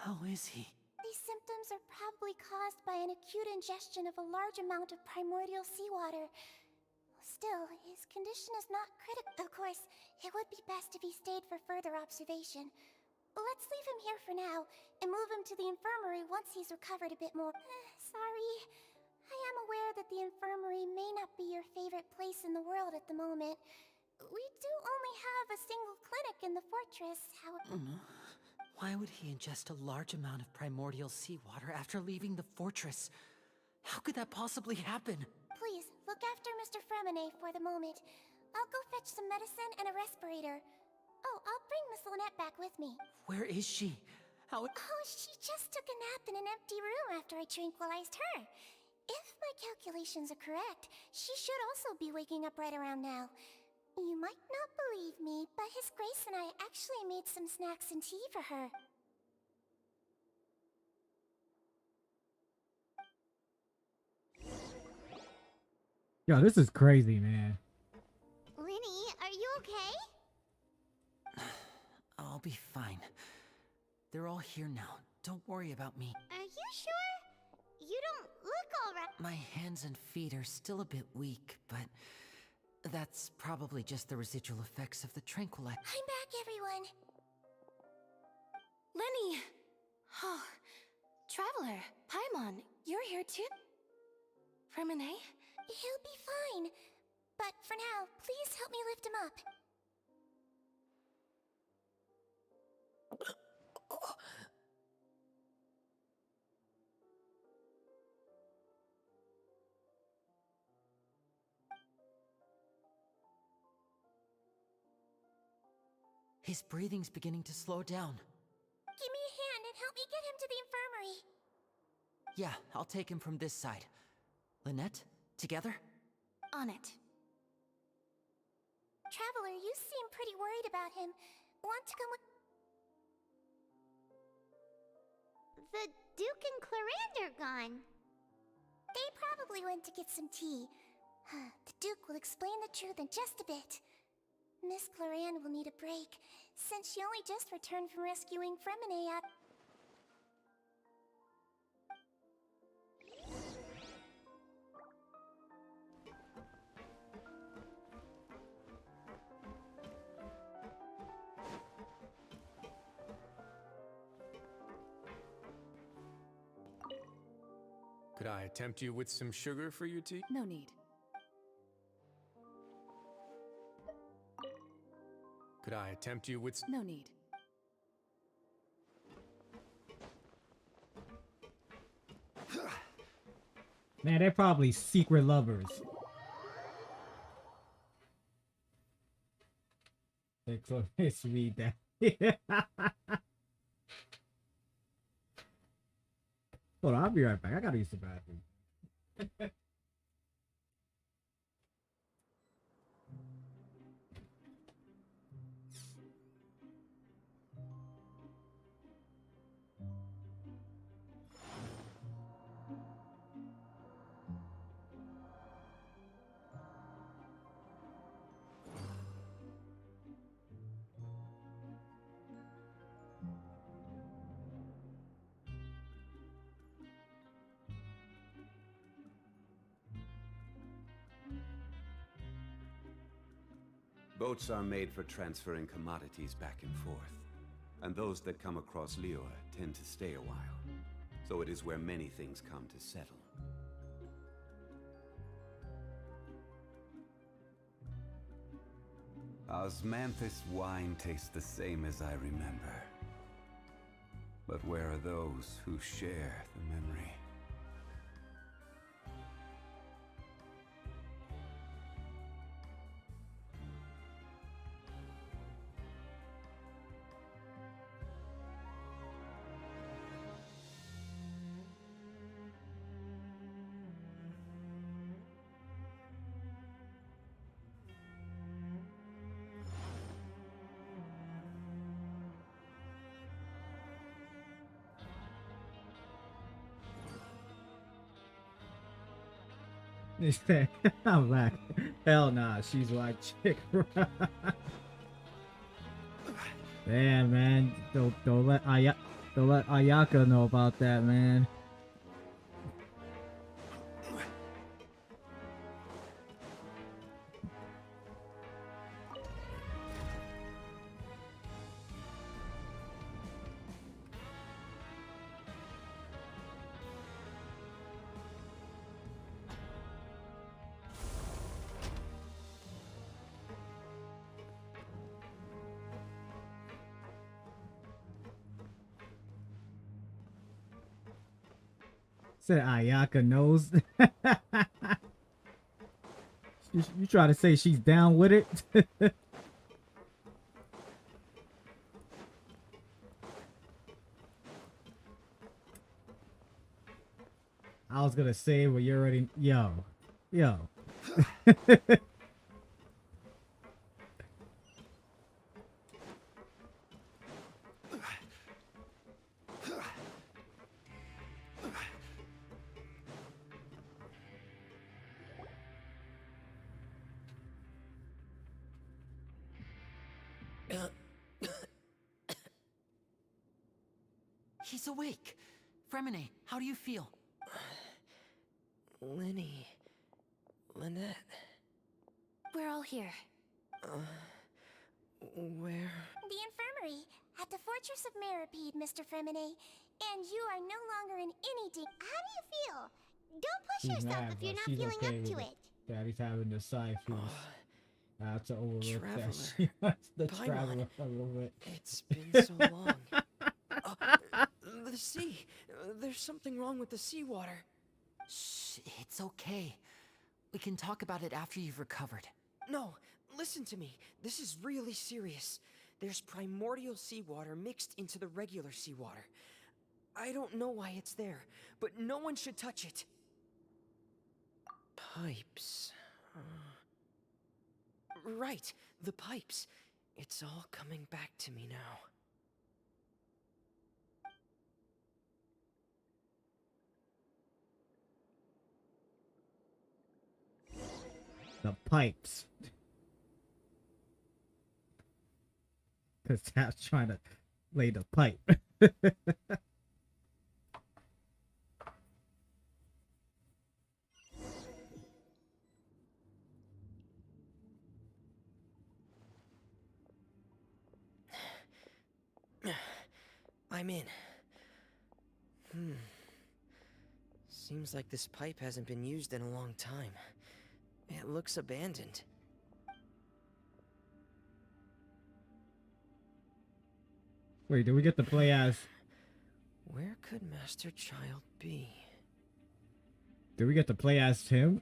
How is he? These symptoms are probably caused by an acute ingestion of a large amount of primordial seawater. Still, his condition is not critical. Of course, it would be best if he stayed for further observation. Let's leave him here for now, and move him to the infirmary once he's recovered a bit more. Sorry. I am aware that the infirmary may not be your favorite place in the world at the moment. We do only have a single clinic in the fortress, however... Why would he ingest a large amount of primordial seawater after leaving the fortress? How could that possibly happen? Please, look after Mr. Fremine for the moment. I'll go fetch some medicine and a respirator. Oh, I'll bring Miss Lynette back with me. Where is she? How... Oh, she just took a nap in an empty room after I tranquilized her. If my calculations are correct, she should also be waking up right around now. You might not believe me, but His Grace and I actually made some snacks and tea for her. Yo, this is crazy, man. Linny, are you okay? I'll be fine. They're all here now. Don't worry about me. Are you sure? You don't look alright. My hands and feet are still a bit weak, but that's probably just the residual effects of the tranquilizer. I'm back, everyone. Lenny! Oh, Traveler, Paimon, you're here too? Fremine? He'll be fine. But for now, please help me lift him up. His breathing's beginning to slow down. Give me a hand and help me get him to the infirmary. Yeah, I'll take him from this side. Lynette, together? On it. Traveler, you seem pretty worried about him. Want to come with... The Duke and Clarande are gone. They probably went to get some tea. The Duke will explain the truth in just a bit. Miss Clarande will need a break, since she only just returned from rescuing Fremine at... Could I tempt you with some sugar for your tea? No need. Could I tempt you with... No need. Man, they're probably secret lovers. Let's read that. Hold on, I'll be right back. I gotta use the bathroom. Boats are made for transferring commodities back and forth, and those that come across Liyue tend to stay a while. So it is where many things come to settle. Osmanthus wine tastes the same as I remember. But where are those who share the memory? He said, I'm back. Hell nah, she's white chick. Damn, man. Don't let Ayaka know about that, man. Said Ayaka knows. You try to say she's down with it? I was gonna say, but you already... Yo. He's awake. Fremine, how do you feel? Lynette. We're all here. Where? The infirmary at the Fortress of Meripede, Mr. Fremine. And you are no longer in any How do you feel? Don't push She's yourself mad, if you're but not she's feeling okay up to with it. Daddy's having the Cypher's. I have to overlook that. Traveler. She wants the Paimon. traveler a little bit. It's been so long. The sea. There's something wrong with the seawater. Shh, it's okay. We can talk about it after you've recovered. No, listen to me. This is really serious. There's primordial seawater mixed into the regular seawater. I don't know why it's there, but no one should touch it. Pipes. Right, the pipes. It's all coming back to me now. The pipes. Because Tap's trying to lay the pipe. I'm in. Seems like this pipe hasn't been used in a long time. It looks abandoned. Wait, did we get to play as... Where could Master Child be? Did we get to play as him?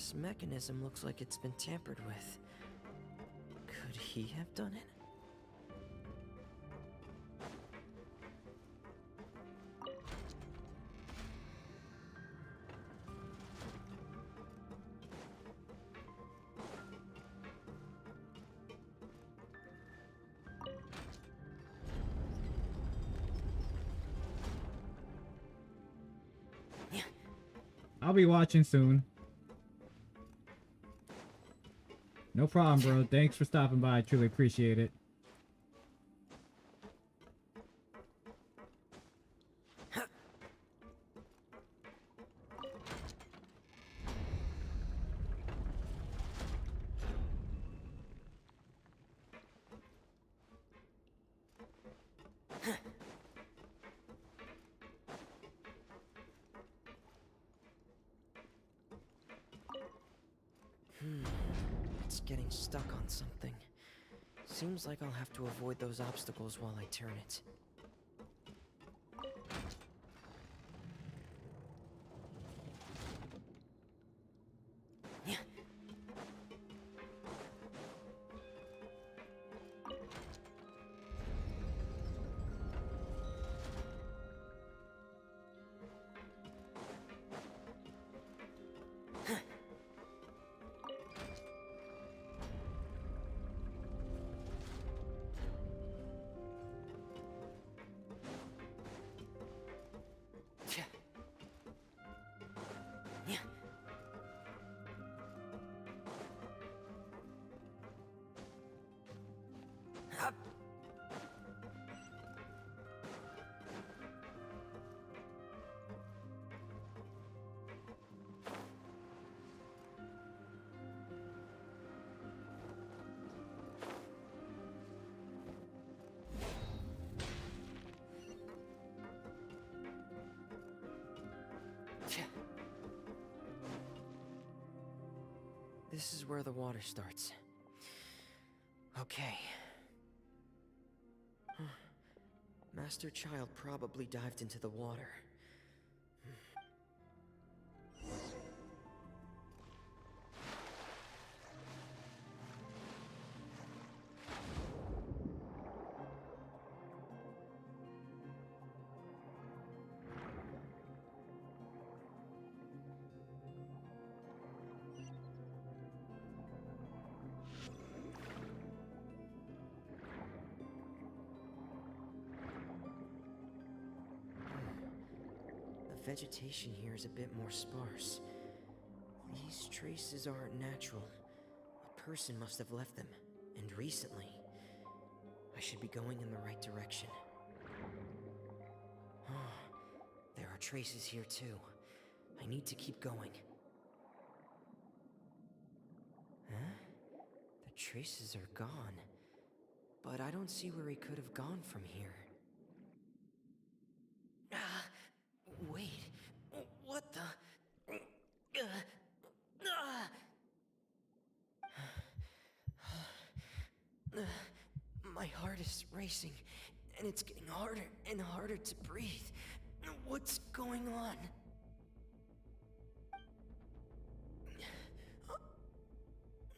This mechanism looks like it's been tampered with. Could he have done it? I'll be watching soon. No problem, bro. Thanks for stopping by. I truly appreciate it. It's getting stuck on something. Seems like I'll have to avoid those obstacles while I turn it. This is where the water starts. Okay. Master Child probably dived into the water. The vegetation here is a bit more sparse. These traces aren't natural. A person must have left them, and recently. I should be going in the right direction. There are traces here too. I need to keep going. Huh? The traces are gone. But I don't see where he could have gone from here. Wait, what the? My heart is racing, and it's getting harder and harder to breathe. What's going on?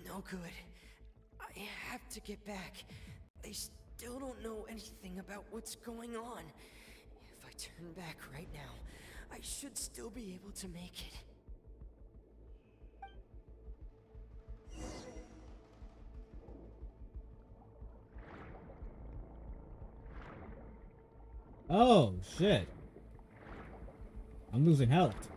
No good. I have to get back. They still don't know anything about what's going on. If I turn back right now, I should still be able to make it. Oh, shit. I'm losing health.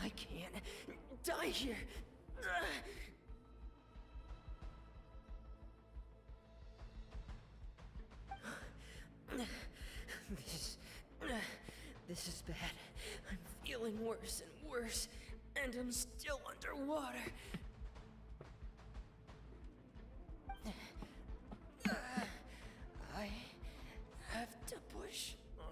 I can't die here. This is bad. I'm feeling worse and worse, and I'm still underwater. I have to push on.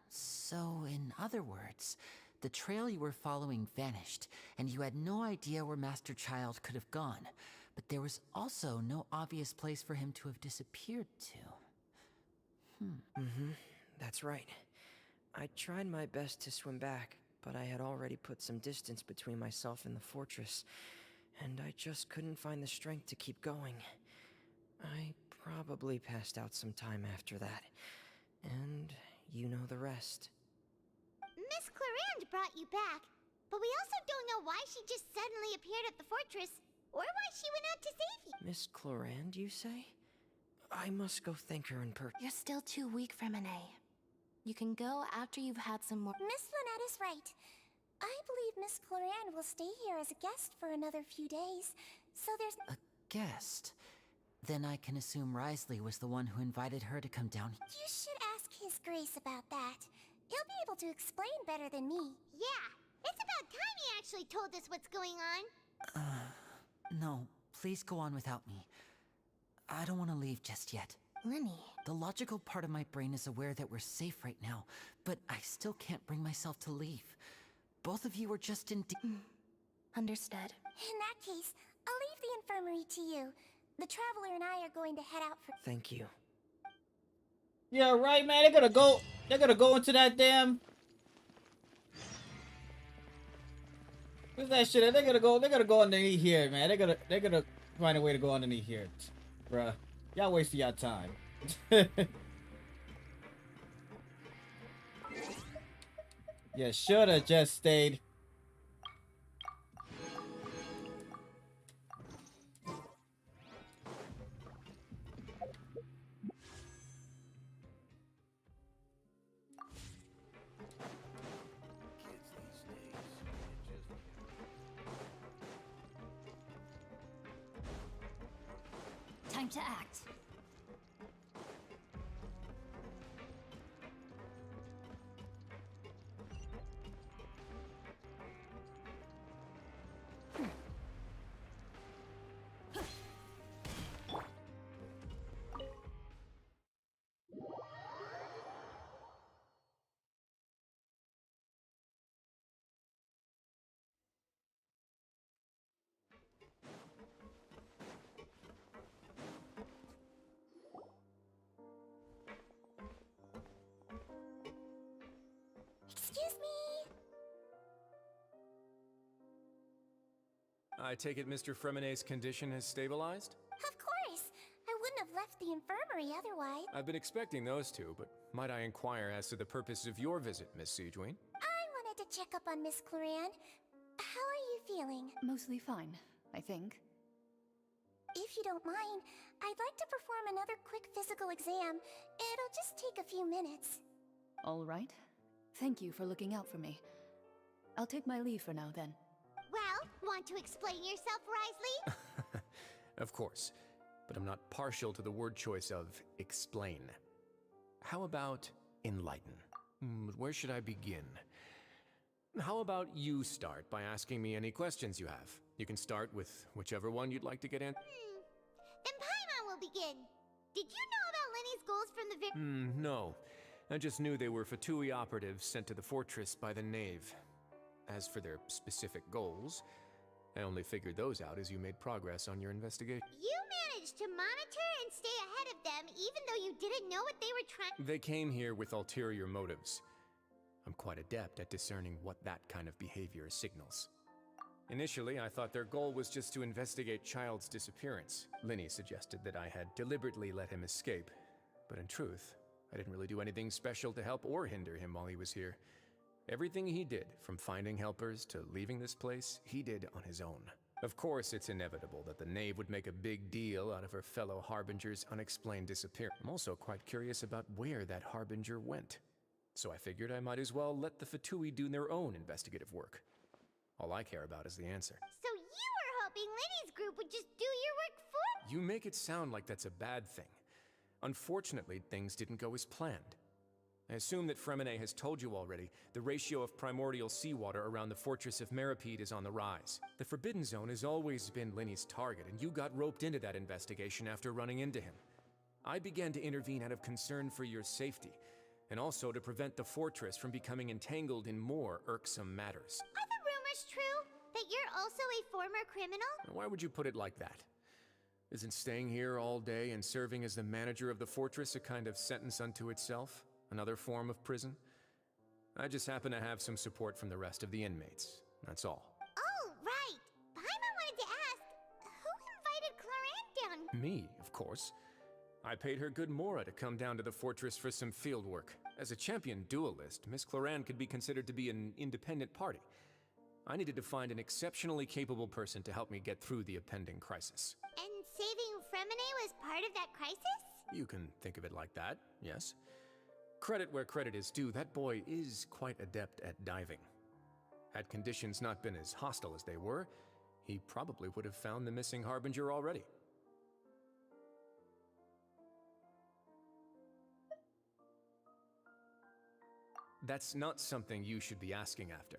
So, in other words, the trail you were following vanished, and you had no idea where Master Child could have gone. But there was also no obvious place for him to have disappeared to. That's right. I tried my best to swim back, but I had already put some distance between myself and the fortress, and I just couldn't find the strength to keep going. I probably passed out some time after that, and you know the rest. Miss Clarande brought you back, but we also don't know why she just suddenly appeared at the fortress, or why she went out to save you. Miss Clarande, you say? I must go thank her in person. You're still too weak for Monet. You can go after you've had some more. Miss Lynette is right. I believe Miss Clarande will stay here as a guest for another few days, so there's A guest? Then I can assume Risley was the one who invited her to come down. You should ask His Grace about that. He'll be able to explain better than me. Yeah, it's about time he actually told us what's going on. No, please go on without me. I don't want to leave just yet. Lenny. The logical part of my brain is aware that we're safe right now, but I still can't bring myself to leave. Both of you are just in Understood. In that case, I'll leave the infirmary to you. The Traveler and I are going to head out for— Thank you. Yeah, right, man. They're gonna go into that damn. What's that shit? They're gonna go underneath here, man. They're gonna find a way to go underneath here, bruh. Y'all wasting y'all time. You shoulda just stayed. Time to act. Excuse me! I take it Mr. Fremenet's condition has stabilized? Of course! I wouldn't have left the infirmary otherwise. I've been expecting those two, but might I inquire as to the purpose of your visit, Miss Siegeween? I wanted to check up on Miss Clarande. How are you feeling? Mostly fine, I think. If you don't mind, I'd like to perform another quick physical exam. It'll just take a few minutes. All right. Thank you for looking out for me. I'll take my leave for now, then. Well, want to explain yourself, Risley? Of course, but I'm not partial to the word choice of explain. How about enlighten? Where should I begin? How about you start by asking me any questions you have? You can start with whichever one you'd like to get in. Then Paimon will begin. Did you know about Lenny's goals from the very— No. I just knew they were Fatui operatives sent to the fortress by the Knave. As for their specific goals, I only figured those out as you made progress on your investigation. You managed to monitor and stay ahead of them even though you didn't know what they were trying— They came here with ulterior motives. I'm quite adept at discerning what that kind of behavior signals. Initially, I thought their goal was just to investigate Child's disappearance. Linny suggested that I had deliberately let him escape, but in truth, I didn't really do anything special to help or hinder him while he was here. Everything he did, from finding helpers to leaving this place, he did on his own. Of course, it's inevitable that the Knave would make a big deal out of her fellow Harbinger's unexplained disappearance. I'm also quite curious about where that Harbinger went. So I figured I might as well let the Fatui do their own investigative work. All I care about is the answer. So you were hoping Lenny's group would just do your work for— You make it sound like that's a bad thing. Unfortunately, things didn't go as planned. I assume that Fremenet has told you already, the ratio of primordial seawater around the fortress of Meripede is on the rise. The Forbidden Zone has always been Linny's target, and you got roped into that investigation after running into him. I began to intervene out of concern for your safety, and also to prevent the fortress from becoming entangled in more irksome matters. Are the rumors true? That you're also a former criminal? Why would you put it like that? Isn't staying here all day and serving as the manager of the fortress a kind of sentence unto itself? Another form of prison? I just happen to have some support from the rest of the inmates. That's all. Oh, right. Paimon wanted to ask, who invited Cloran down? Me, of course. I paid her good mora to come down to the fortress for some field work. As a champion duelist, Miss Cloran could be considered to be an independent party. I needed to find an exceptionally capable person to help me get through the impending crisis. And saving Fremine was part of that crisis? You can think of it like that, yes. Credit where credit is due, that boy is quite adept at diving. Had conditions not been as hostile as they were, he probably would have found the missing Harbinger already. That's not something you should be asking after.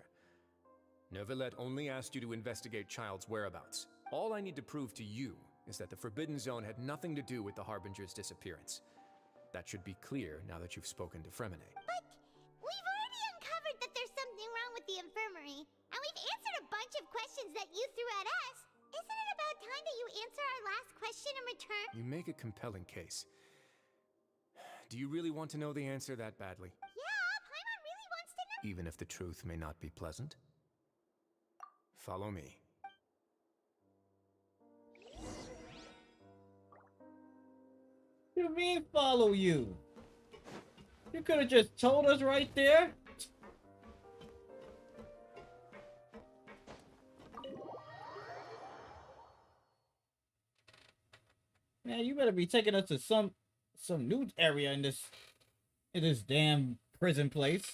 Neuvillette only asked you to investigate Child's whereabouts. All I need to prove to you is that the Forbidden Zone had nothing to do with the Harbinger's disappearance. That should be clear now that you've spoken to Fremine. But we've already uncovered that there's something wrong with the infirmary, and we've answered a bunch of questions that you threw at us. Isn't it about time that you answer our last question in return? You make a compelling case. Do you really want to know the answer that badly? Yeah, Paimon really wants to know. Even if the truth may not be pleasant? Follow me. You mean follow you? You could have just told us right there. Man, you better be taking us to some new area in this damn prison place.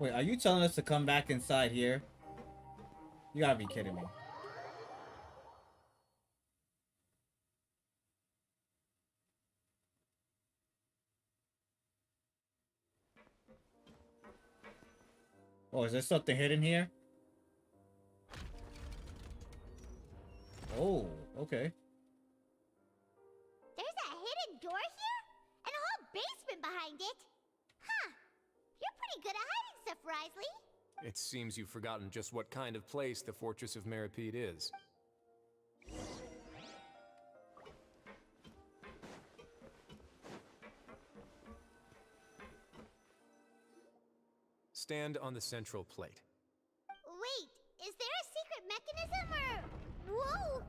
Wait, are you telling us to come back inside here? You gotta be kidding me. Oh, is there something hidden here? Oh, okay. There's a hidden door here? And a whole basement behind it? Huh. You're pretty good at hiding stuff, Risley. It seems you've forgotten just what kind of place the Fortress of Meripede is. Stand on the central plate. Wait, is there a secret mechanism or... Whoa!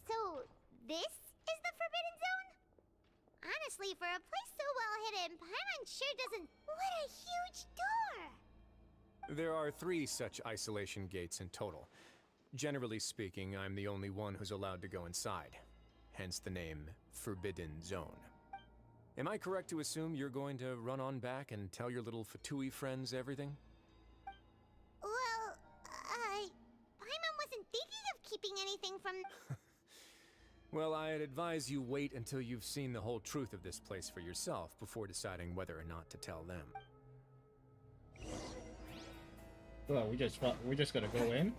So, this is the Forbidden Zone? Honestly, for a place so well hidden, Paimon sure doesn't... What a huge door! There are 3 such isolation gates in total. Generally speaking, I'm the only one who's allowed to go inside. Hence the name Forbidden Zone. Am I correct to assume you're going to run on back and tell your little Fatui friends everything? Well, Paimon wasn't thinking of keeping anything from... Well, I'd advise you wait until you've seen the whole truth of this place for yourself before deciding whether or not to tell them. Well, we're just gonna go in.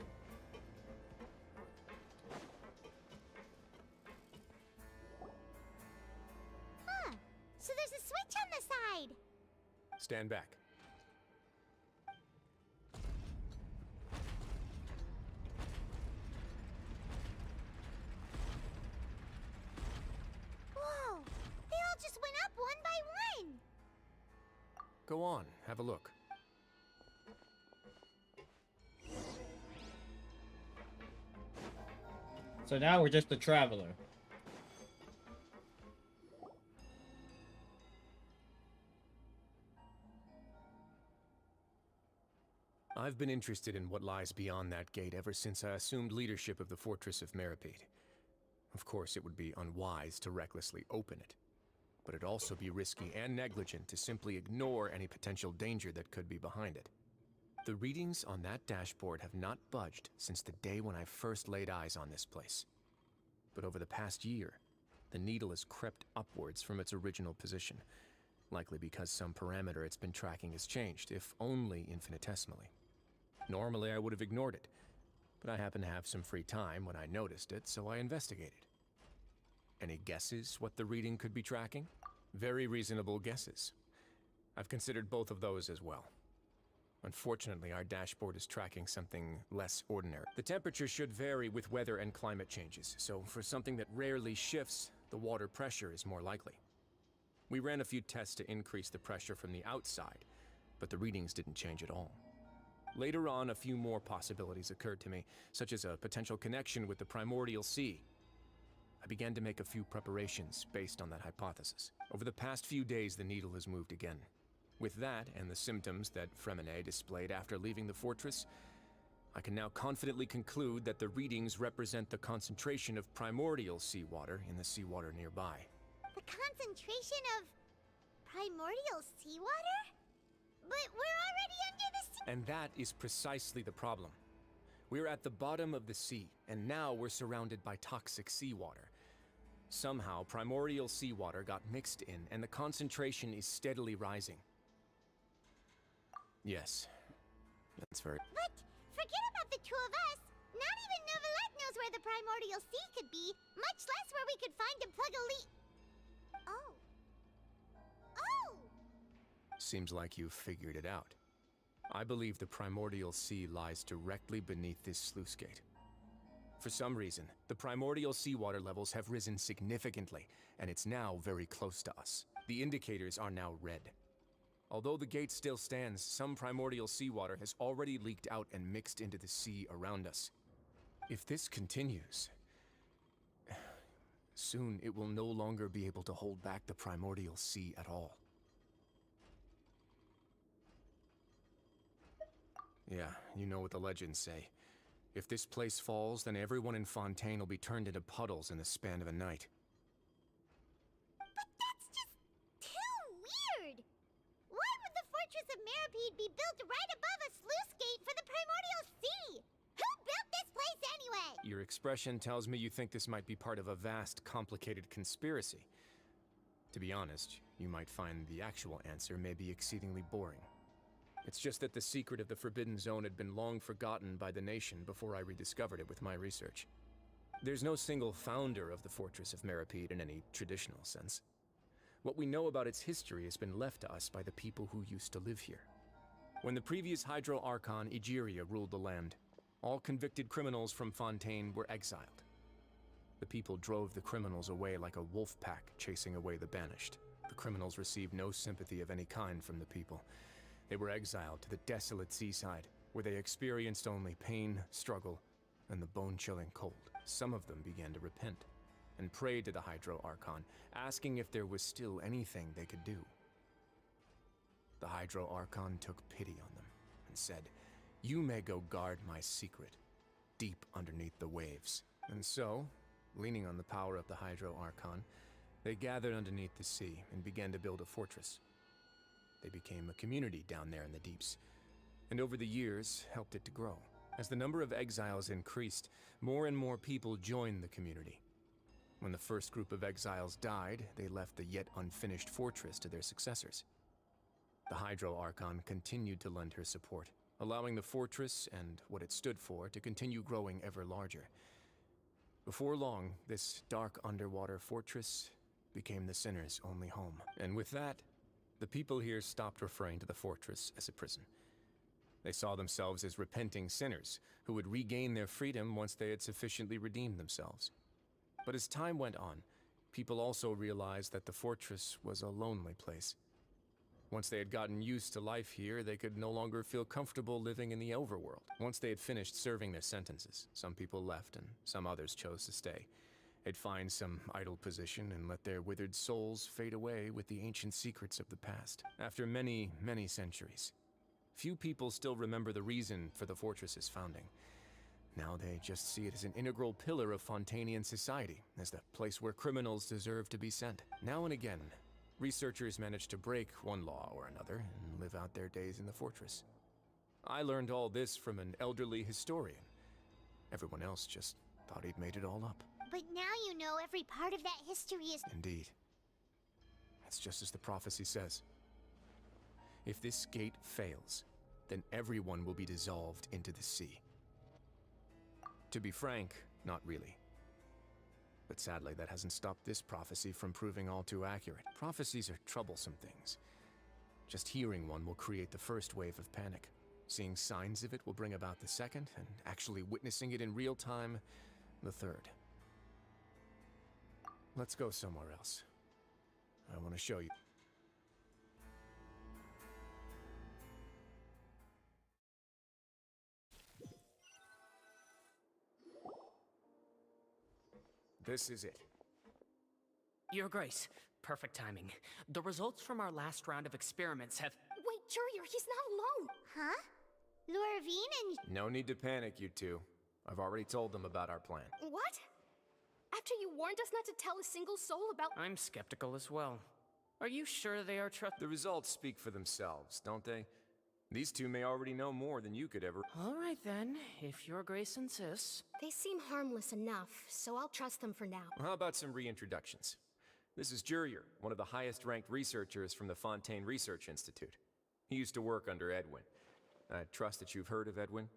Huh. So there's a switch on the side. Stand back. Whoa! They all just went up one by one. Go on, have a look. So now we're just a traveler. I've been interested in what lies beyond that gate ever since I assumed leadership of the Fortress of Meripede. Of course, it would be unwise to recklessly open it, but it'd also be risky and negligent to simply ignore any potential danger that could be behind it. The readings on that dashboard have not budged since the day when I first laid eyes on this place. But over the past year, the needle has crept upwards from its original position, likely because some parameter it's been tracking has changed, if only infinitesimally. Normally I would have ignored it, but I happened to have some free time when I noticed it, so I investigated. Any guesses what the reading could be tracking? Very reasonable guesses. I've considered both of those as well. Unfortunately, our dashboard is tracking something less ordinary. The temperature should vary with weather and climate changes, so for something that rarely shifts, the water pressure is more likely. We ran a few tests to increase the pressure from the outside, but the readings didn't change at all. Later on, a few more possibilities occurred to me, such as a potential connection with the primordial sea. I began to make a few preparations based on that hypothesis. Over the past few days, the needle has moved again. With that, and the symptoms that Fremine displayed after leaving the fortress, I can now confidently conclude that the readings represent the concentration of primordial seawater in the seawater nearby. The concentration of primordial seawater? But we're already under the sea. And that is precisely the problem. We're at the bottom of the sea, and now we're surrounded by toxic seawater. Somehow, primordial seawater got mixed in, and the concentration is steadily rising. Yes, that's very... But forget about the two of us. Not even Neuvillette knows where the primordial sea could be, much less where we could find and plug a leak. Oh. Oh! Seems like you've figured it out. I believe the primordial sea lies directly beneath this sluice gate. For some reason, the primordial seawater levels have risen significantly, and it's now very close to us. The indicators are now red. Although the gate still stands, some primordial seawater has already leaked out and mixed into the sea around us. If this continues, soon it will no longer be able to hold back the primordial sea at all. Yeah, you know what the legends say. If this place falls, then everyone in Fontaine will be turned into puddles in the span of a night. But that's just too weird! Why would the Fortress of Meripede be built right above a sluice gate for the primordial sea? Who built this place anyway? Your expression tells me you think this might be part of a vast, complicated conspiracy. To be honest, you might find the actual answer may be exceedingly boring. It's just that the secret of the Forbidden Zone had been long forgotten by the nation before I rediscovered it with my research. There's no single founder of the Fortress of Meripede in any traditional sense. What we know about its history has been left to us by the people who used to live here. When the previous Hydro Archon Egeria ruled the land, all convicted criminals from Fontaine were exiled. The people drove the criminals away like a wolf pack chasing away the banished. The criminals received no sympathy of any kind from the people. They were exiled to the desolate seaside, where they experienced only pain, struggle, and the bone-chilling cold. Some of them began to repent, and prayed to the Hydro Archon, asking if there was still anything they could do. The Hydro Archon took pity on them, and said, "You may go guard my secret, deep underneath the waves." And so, leaning on the power of the Hydro Archon, they gathered underneath the sea and began to build a fortress. They became a community down there in the deeps, and over the years helped it to grow. As the number of exiles increased, more and more people joined the community. When the first group of exiles died, they left the yet unfinished fortress to their successors. The Hydro Archon continued to lend her support, allowing the fortress and what it stood for to continue growing ever larger. Before long, this dark underwater fortress became the sinner's only home. And with that, the people here stopped referring to the fortress as a prison. They saw themselves as repenting sinners who would regain their freedom once they had sufficiently redeemed themselves. But as time went on, people also realized that the fortress was a lonely place. Once they had gotten used to life here, they could no longer feel comfortable living in the overworld. Once they had finished serving their sentences, some people left and some others chose to stay. They'd find some idle position and let their withered souls fade away with the ancient secrets of the past. After many, many centuries, few people still remember the reason for the fortress's founding. Now they just see it as an integral pillar of Fontainian society, as the place where criminals deserve to be sent. Now and again, researchers manage to break one law or another and live out their days in the fortress. I learned all this from an elderly historian. Everyone else just thought he'd made it all up. But now you know every part of that history is... Indeed. That's just as the prophecy says. If this gate fails, then everyone will be dissolved into the sea. To be frank, not really. But sadly, that hasn't stopped this prophecy from proving all too accurate. Prophecies are troublesome things. Just hearing one will create the first wave of panic. Seeing signs of it will bring about the second, and actually witnessing it in real time, the third. Let's go somewhere else. I want to show you. This is it. Your Grace, perfect timing. The results from our last round of experiments have... Wait, Jurier, he's not alone! Huh? Lorvine and... No need to panic, you two. I've already told them about our plan. What? After you warned us not to tell a single soul about... I'm skeptical as well. Are you sure they are The results speak for themselves, don't they? These two may already know more than you could ever... All right then, if Your Grace insists. They seem harmless enough, so I'll trust them for now. How about some reintroductions? This is Jurier, one of the highest-ranked researchers from the Fontaine Research Institute. He used to work under Edwin. I trust that you've heard of Edwin?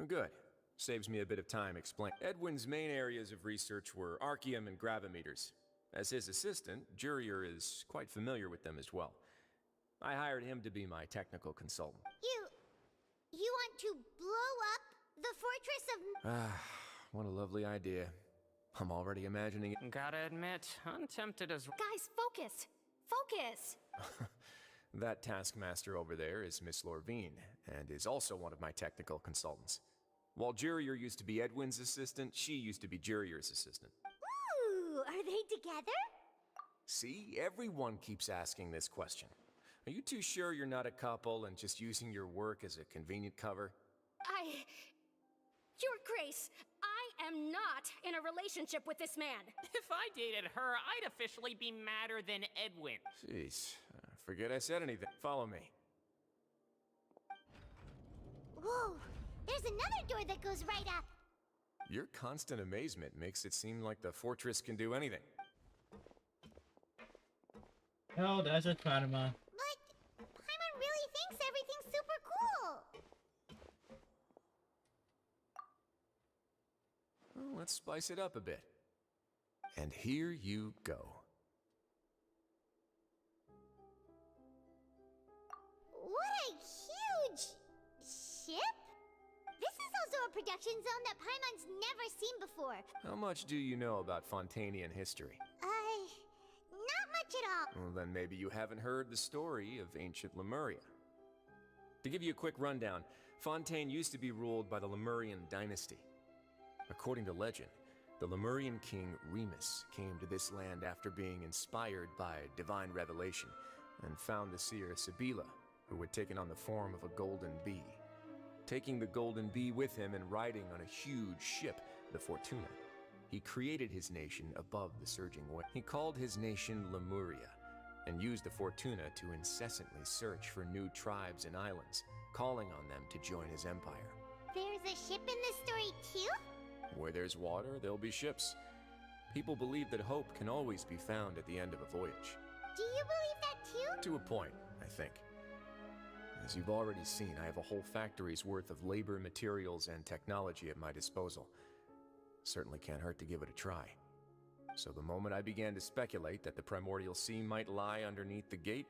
Good. Saves me a bit of time explaining. Edwin's main areas of research were archaeum and gravimeters. As his assistant, Jurier is quite familiar with them as well. I hired him to be my technical consultant. You want to blow up the fortress of... Ah, what a lovely idea. I'm already imagining it. Gotta admit, untempted as... Guys, focus! Focus! That taskmaster over there is Miss Lorvine, and is also one of my technical consultants. While Jurier used to be Edwin's assistant, she used to be Jurier's assistant. Ooh, are they together? See, everyone keeps asking this question. Are you too sure you're not a couple and just using your work as a convenient cover? Your Grace, I am not in a relationship with this man. If I dated her, I'd officially be madder than Edwin. Jeez, forget I said anything. Follow me. Whoa, there's another door that goes right up. Your constant amazement makes it seem like the fortress can do anything. Oh, that's a Karma. But Paimon really thinks everything's super cool. Well, let's spice it up a bit. And here you go. What a huge ship? This is also a production zone that Paimon's never seen before. How much do you know about Fontanian history? Not much at all. Well, then maybe you haven't heard the story of ancient Lemuria. To give you a quick rundown, Fontaine used to be ruled by the Lemurian dynasty. According to legend, the Lemurian king Remus came to this land after being inspired by divine revelation and found the seer Sibila, who had taken on the form of a golden bee. Taking the golden bee with him and riding on a huge ship, the Fortuna, he created his nation above the surging wave. He called his nation Lemuria and used the Fortuna to incessantly search for new tribes and islands, calling on them to join his empire. There's a ship in this story too? Where there's water, there'll be ships. People believe that hope can always be found at the end of a voyage. Do you believe that too? To a point, I think. As you've already seen, I have a whole factory's worth of labor, materials, and technology at my disposal. Certainly can't hurt to give it a try. So the moment I began to speculate that the primordial sea might lie underneath the gate,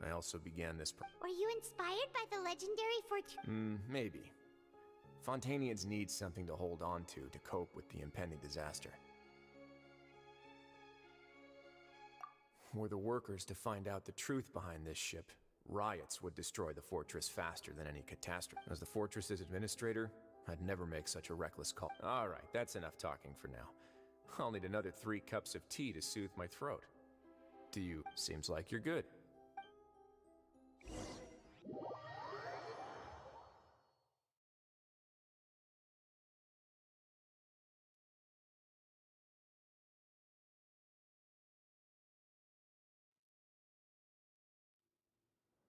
I also began this Were you inspired by the legendary Fortuna? Maybe. Fontanians need something to hold on to cope with the impending disaster. Were the workers to find out the truth behind this ship, riots would destroy the fortress faster than any catastrophe. As the fortress's administrator, I'd never make such a reckless call. All right, that's enough talking for now. I'll need another 3 cups of tea to soothe my throat. To you, seems like you're good.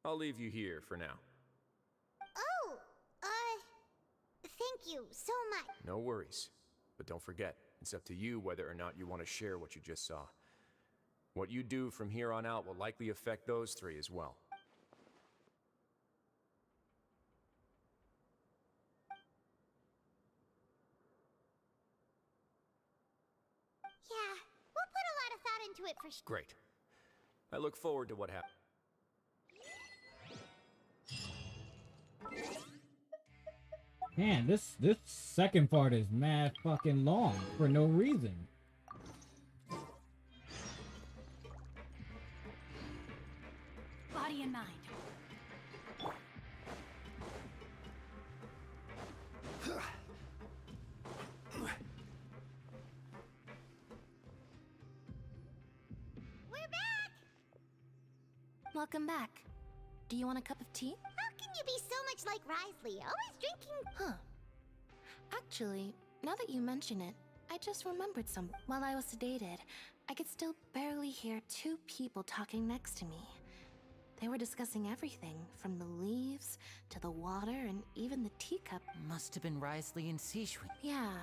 I'll leave you here for now. Oh, Thank you so much. No worries. But don't forget, it's up to you whether or not you want to share what you just saw. What you do from here on out will likely affect those three as well. Yeah, we'll put a lot of thought into it for sure. Great. I look forward to what happens. Man, this second part is mad fucking long for no reason. Body and mind. We're back! Welcome back. Do you want a cup of tea? How can you be so much like Risley? Always drinking... Huh. Actually, now that you mention it, I just remembered some. While I was sedated, I could still barely hear two people talking next to me. They were discussing everything, from the leaves, to the water, and even the teacup. Must have been Risley and Sijui. Yeah,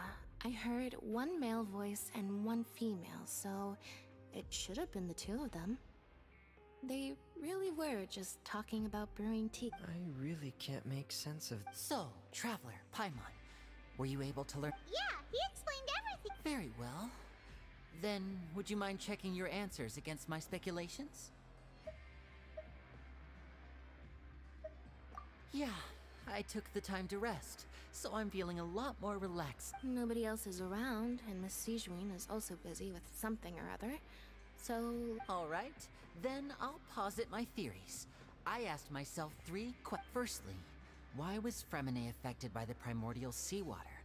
I heard one male voice and one female, so it should have been the two of them. They really were just talking about brewing tea. I really can't make sense of... So, Traveler, Paimon, were you able to learn? Yeah, he explained everything. Very well. Then, would you mind checking your answers against my speculations? Yeah, I took the time to rest, so I'm feeling a lot more relaxed. Nobody else is around, and Miss Sijui is also busy with something or other. So... Alright, then I'll posit my theories. I asked myself three questions. Firstly, why was Fremine affected by the primordial seawater?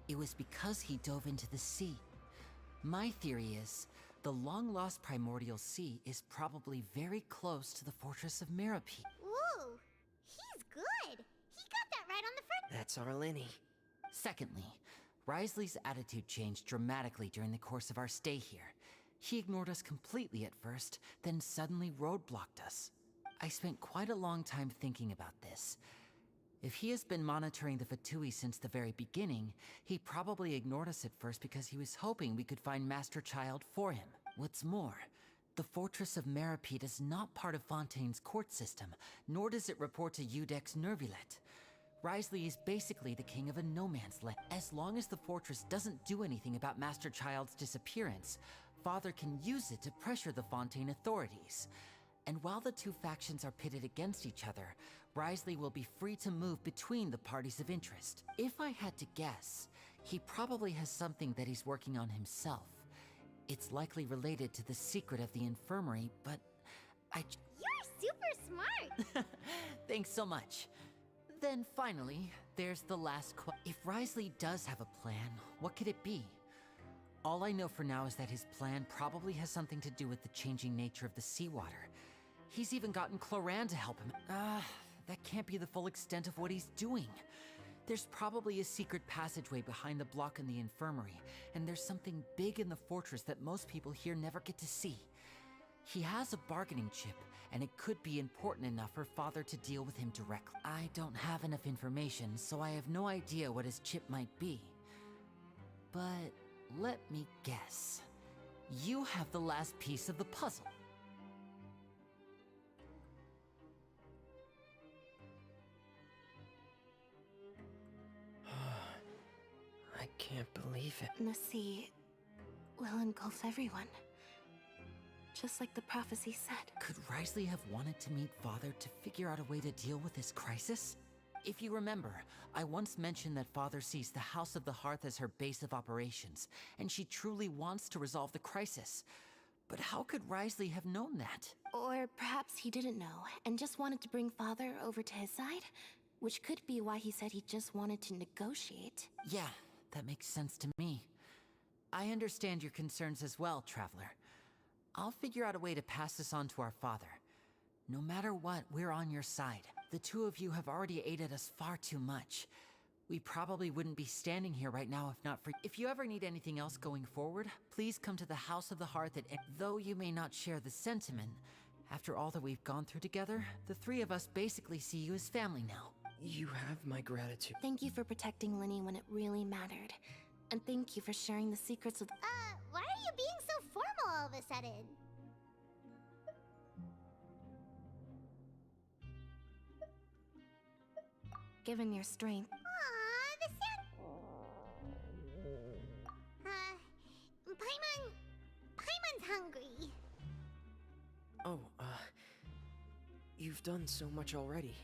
It was because he dove into the sea. My theory is, the long-lost primordial sea is probably very close to the fortress of Meropide. Ooh, he's good. He got that right on the first... That's our Lenny. Secondly, Risley's attitude changed dramatically during the course of our stay here. He ignored us completely at first, then suddenly roadblocked us. I spent quite a long time thinking about this. If he has been monitoring the Fatui since the very beginning, he probably ignored us at first because he was hoping we could find Master Child for him. What's more, the Fortress of Meropide is not part of Fontaine's court system, nor does it report to Eudex Nervulet. Risley is basically the king of a no-man's land. As long as the fortress doesn't do anything about Master Child's disappearance, Father can use it to pressure the Fontaine authorities. And while the two factions are pitted against each other, Risley will be free to move between the parties of interest. If I had to guess, he probably has something that he's working on himself. It's likely related to the secret of the infirmary, but You're super smart! Thanks so much. Then finally, there's the last question. If Risley does have a plan, what could it be? All I know for now is that his plan probably has something to do with the changing nature of the seawater. He's even gotten Cloran to help him. That can't be the full extent of what he's doing. There's probably a secret passageway behind the block in the infirmary, and there's something big in the fortress that most people here never get to see. He has a bargaining chip, and it could be important enough for Father to deal with him directly. I don't have enough information, so I have no idea what his chip might be. But let me guess. You have the last piece of the puzzle. I can't believe it. The sea will engulf everyone. Just like the prophecy said. Could Risley have wanted to meet Father to figure out a way to deal with this crisis? If you remember, I once mentioned that Father sees the House of the Hearth as her base of operations, and she truly wants to resolve the crisis. But how could Risley have known that? Or perhaps he didn't know, and just wanted to bring Father over to his side? Which could be why he said he just wanted to negotiate. Yeah, that makes sense to me. I understand your concerns as well, Traveler. I'll figure out a way to pass this on to our father. No matter what, we're on your side. The two of you have already aided us far too much. We probably wouldn't be standing here right now if not for... If you ever need anything else going forward, please come to the House of the Hearth at... Though you may not share the sentiment, after all that we've gone through together, the three of us basically see you as family now. You have my gratitude. Thank you for protecting Linny when it really mattered. And thank you for sharing the secrets with— why are you being so formal all of a sudden? Given your strength. Aww, the sad... Paimon's hungry. Oh, you've done so much already.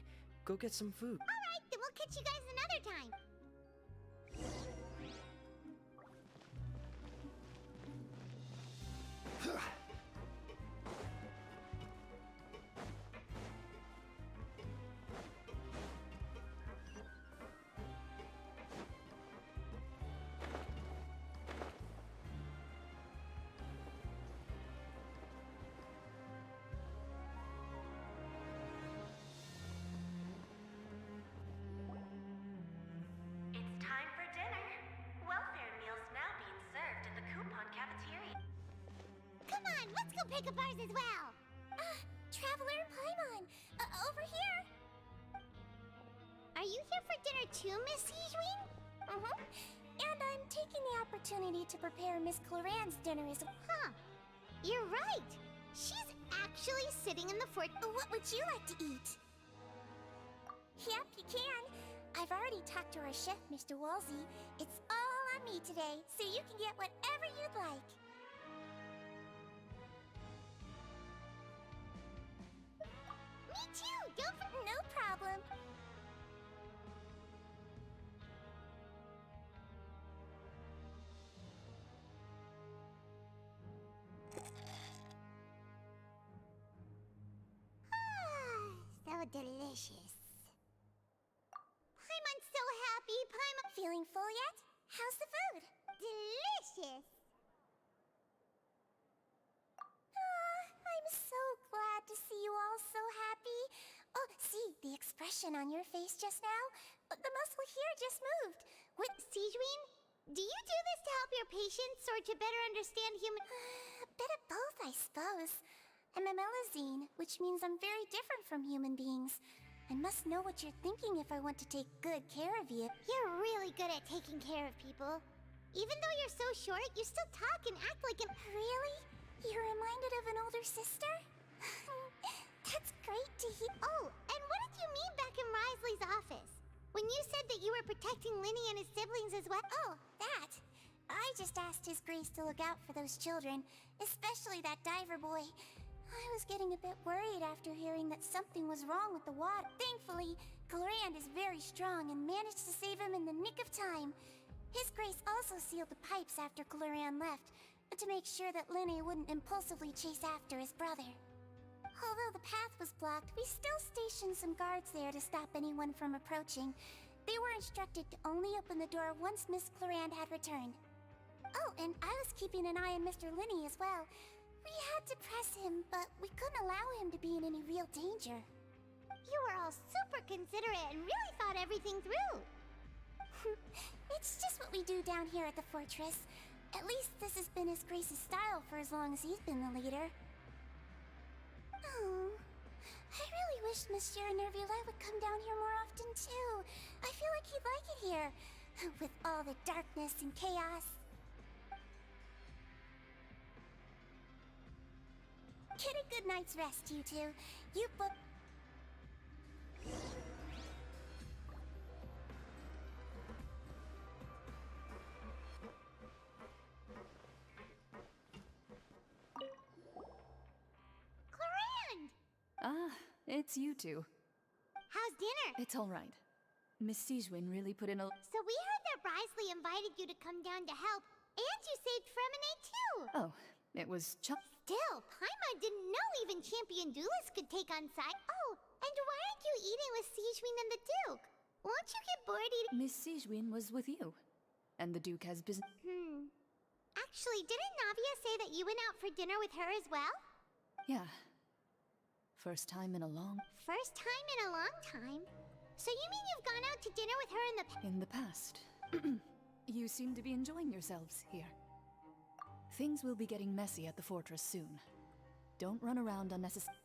Go get some food. Alright, then we'll catch you guys another time. It's time for dinner. Welfare meals now being served in the coupon cafeteria. Come on, let's go pick up ours as well. Traveler and Paimon, over here. Are you here for dinner too, Miss Sijwin? And I'm taking the opportunity to prepare Miss Cloran's dinner as well. Huh. You're right. She's actually sitting in the fort. What would you like to eat? Yep, you can. I've already talked to our chef, Mr. Wolsey. It's all on me today, so you can get whatever you'd like. Me too. No problem. So delicious. Paimon's so happy. Paimon... Feeling full yet? How's the food? Delicious. I'm so glad to see you all so happy. Oh, see, the expression on your face just now? The muscle here just moved. What, Sijwin? Do you do this to help your patients or to better understand human... A bit of both, I suppose. I'm a Melazine, which means I'm very different from human beings. I must know what you're thinking if I want to take good care of you. You're really good at taking care of people. Even though you're so short, you still talk and act like an... Really? You're reminded of an older sister? That's great to hear. Oh, and what did you mean back in Risley's office? When you said that you were protecting Linny and his siblings as well? Oh, that. I just asked His Grace to look out for those children, especially that diver boy. I was getting a bit worried after hearing that something was wrong with the water. Thankfully, Clorand is very strong and managed to save him in the nick of time. His Grace also sealed the pipes after Clorand left, to make sure that Linny wouldn't impulsively chase after his brother. Although the path was blocked, we still stationed some guards there to stop anyone from approaching. They were instructed to only open the door once Miss Clorand had returned. Oh, and I was keeping an eye on Mr. Linny as well. We had to press him, but we couldn't allow him to be in any real danger. You were all super considerate and really thought everything through. It's just what we do down here at the fortress. At least this has been His Grace's style for as long as he's been the leader. Oh, I really wish Monsieur Nervulette would come down here more often too. I feel like he'd like it here, with all the darkness and chaos. Get a good night's rest, you two. You both... Clorand! Ah, it's you two. How's dinner? It's all right. Miss Sijwin really put in a... So we heard that Risley invited you to come down to help, and you saved Fremine too! Oh, it was Still, Paimon didn't know even champion duelists could take on side. Oh, and why aren't you eating with Sijwin and the Duke? Won't you get bored eating? Miss Sijwin was with you, and the Duke has business... Actually, didn't Navia say that you went out for dinner with her as well? Yeah. First time in a long... First time in a long time? So you mean you've gone out to dinner with her in the... In the past. You seem to be enjoying yourselves here. Things will be getting messy at the fortress soon. Don't run around unnecessarily.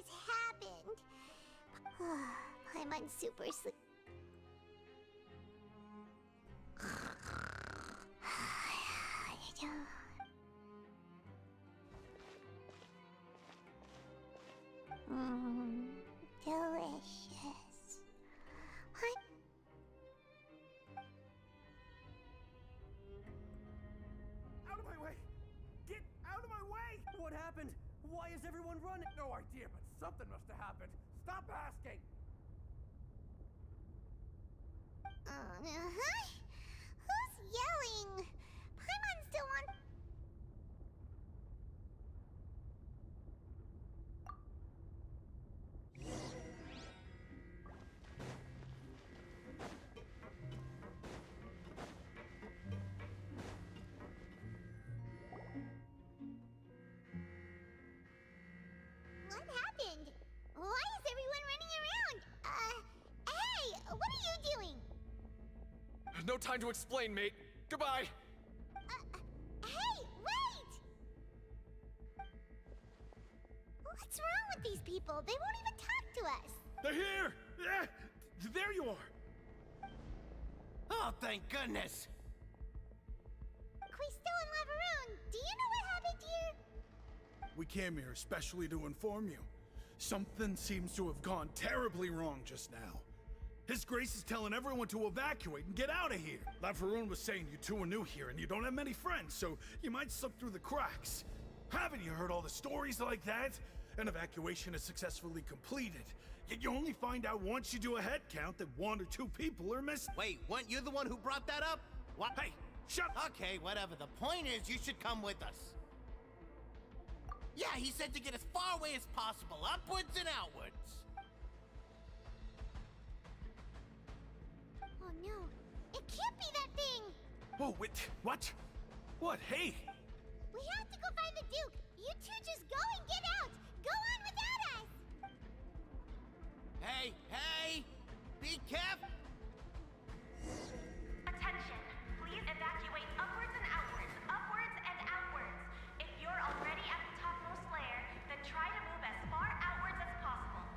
this happened. Paimon's super sleep. Delicious. Out of my way! Get out of my way! What happened? Why is everyone running? No idea, but something must have happened. Stop asking! Who's yelling? Paimon's still on. What happened? Why is everyone running around? Hey, what are you doing? No time to explain, mate. Goodbye. Hey, wait! What's wrong with these people? They won't even talk to us. They're here! Yeah, there you are. Oh, thank goodness! Crystal and Laveroon, do you know what happened here? We came here especially to inform you. Something seems to have gone terribly wrong just now. His Grace is telling everyone to evacuate and get out of here. Laveroon was saying you two are new here and you don't have many friends, so you might slip through the cracks. Haven't you heard all the stories like that? An evacuation is successfully completed, yet you only find out once you do a head count that 1 or 2 people are missing. Wait, weren't you the one who brought that up? What? Hey, shut up! Okay, whatever. The point is, you should come with us. Yeah, he said to get as far away as possible, upwards and outwards. Oh no, it can't be that thing! Oh, wait, what? What? Hey! We have to go find the Duke! You two just go and get out! Go on without us! Hey, hey! Be careful! Attention! Please evacuate upwards and outwards, upwards and outwards. If you're already at the topmost layer, then try to move as far outwards as possible.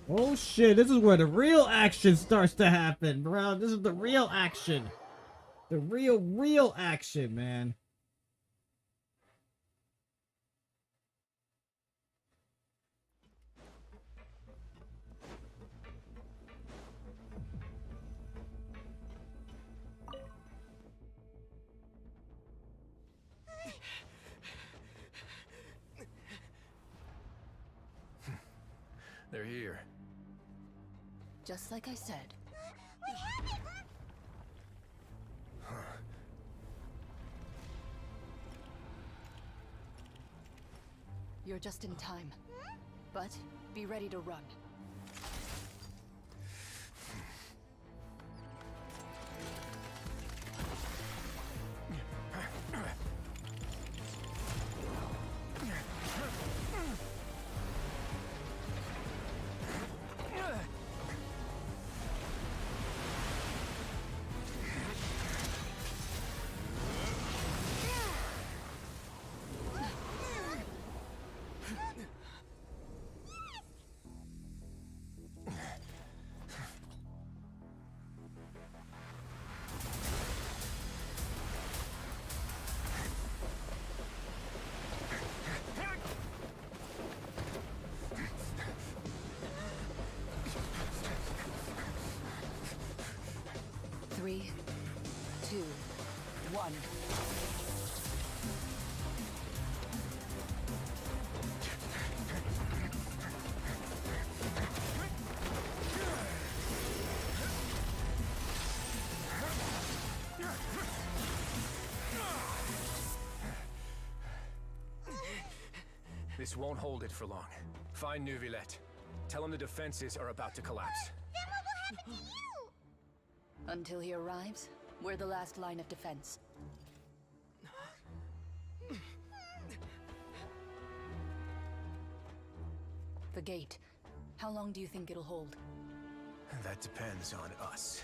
Oh shit, this is where the real action starts to happen, bro. This is the real action. The real action, man. They're here. Just like I said. What happened? You're just in time. But be ready to run. Three, two, one. This won't hold it for long. Find Neuvillette. Tell him the defenses are about to collapse. Then what will happen to you? Until he arrives, we're the last line of defense. The gate. How long do you think it'll hold? That depends on us.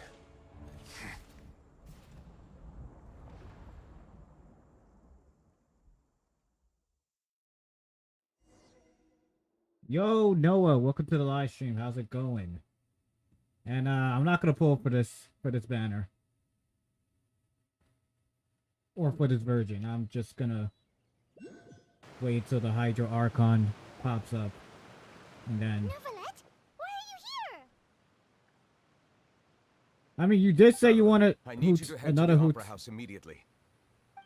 Yo, Noah, welcome to the live stream. How's it going? And I'm not gonna pull for this banner. Or for this version. I'm just gonna wait till the Hydro Archon pops up. And then Neuvillette, why are you here? I mean, you did say you want I need you to to head another to the hoot. Opera House immediately.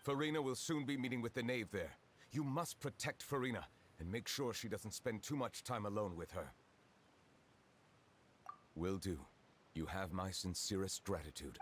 Farina will soon be meeting with the knave there. You must protect Farina and make sure she doesn't spend too much time alone with her. Will do. You have my sincerest gratitude.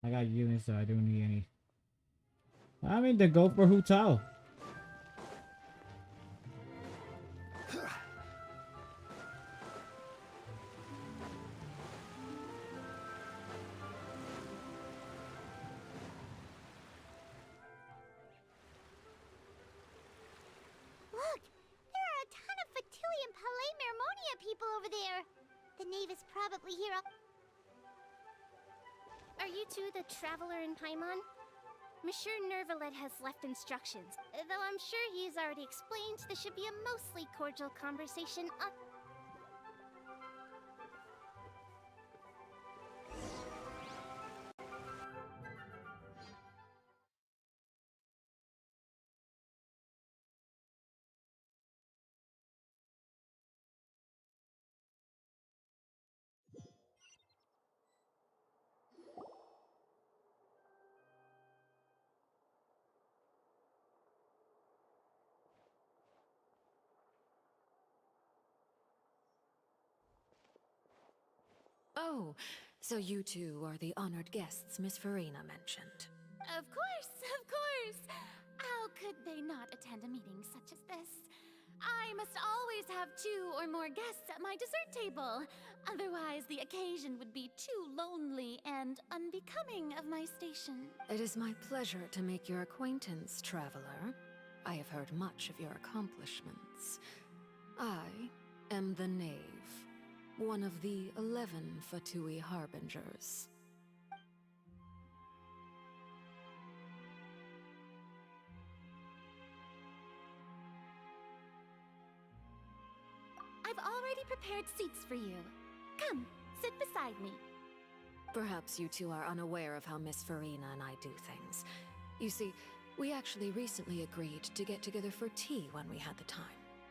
I got units, so I don't need any. I mean, then go for Hu Tao. Look, there are a ton of Fatui and Palais Mermonia people over there. The knave is probably here. Are you two the traveler in Paimon? Monsieur Neuvillette has left instructions. Though I'm sure he's already explained, this should be a mostly cordial conversation. Oh, so you two are the honored guests Miss Farina mentioned. Of course, of course! How could they not attend a meeting such as this? I must always have 2 or more guests at my dessert table. Otherwise, the occasion would be too lonely and unbecoming of my station. It is my pleasure to make your acquaintance, traveler. I have heard much of your accomplishments. I am the Knave, one of the 11 Fatui Harbingers. I've already prepared seats for you. Come, sit beside me. Perhaps you two are unaware of how Miss Farina and I do things. You see, we actually recently agreed to get together for tea when we had the time.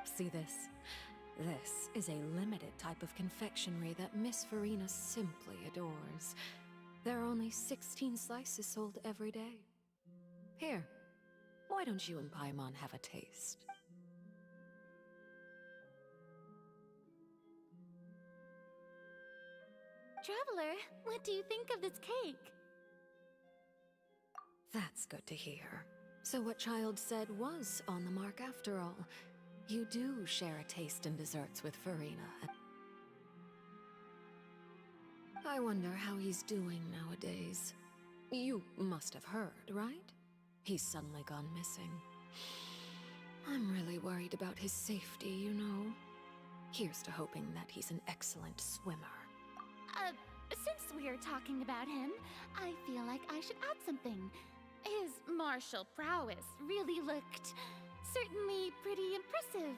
See this? This is a limited type of confectionery that Miss Farina simply adores. There are only 16 slices sold every day. Here, why don't you and Paimon have a taste? Traveler, what do you think of this cake? That's good to hear. So what Child said was on the mark after all. You do share a taste in desserts with Farina. I wonder how he's doing nowadays. You must have heard, right? He's suddenly gone missing. I'm really worried about his safety, you know. Here's to hoping that he's an excellent swimmer. Since we're talking about him, I feel like I should add something. His martial prowess really looked certainly pretty impressive.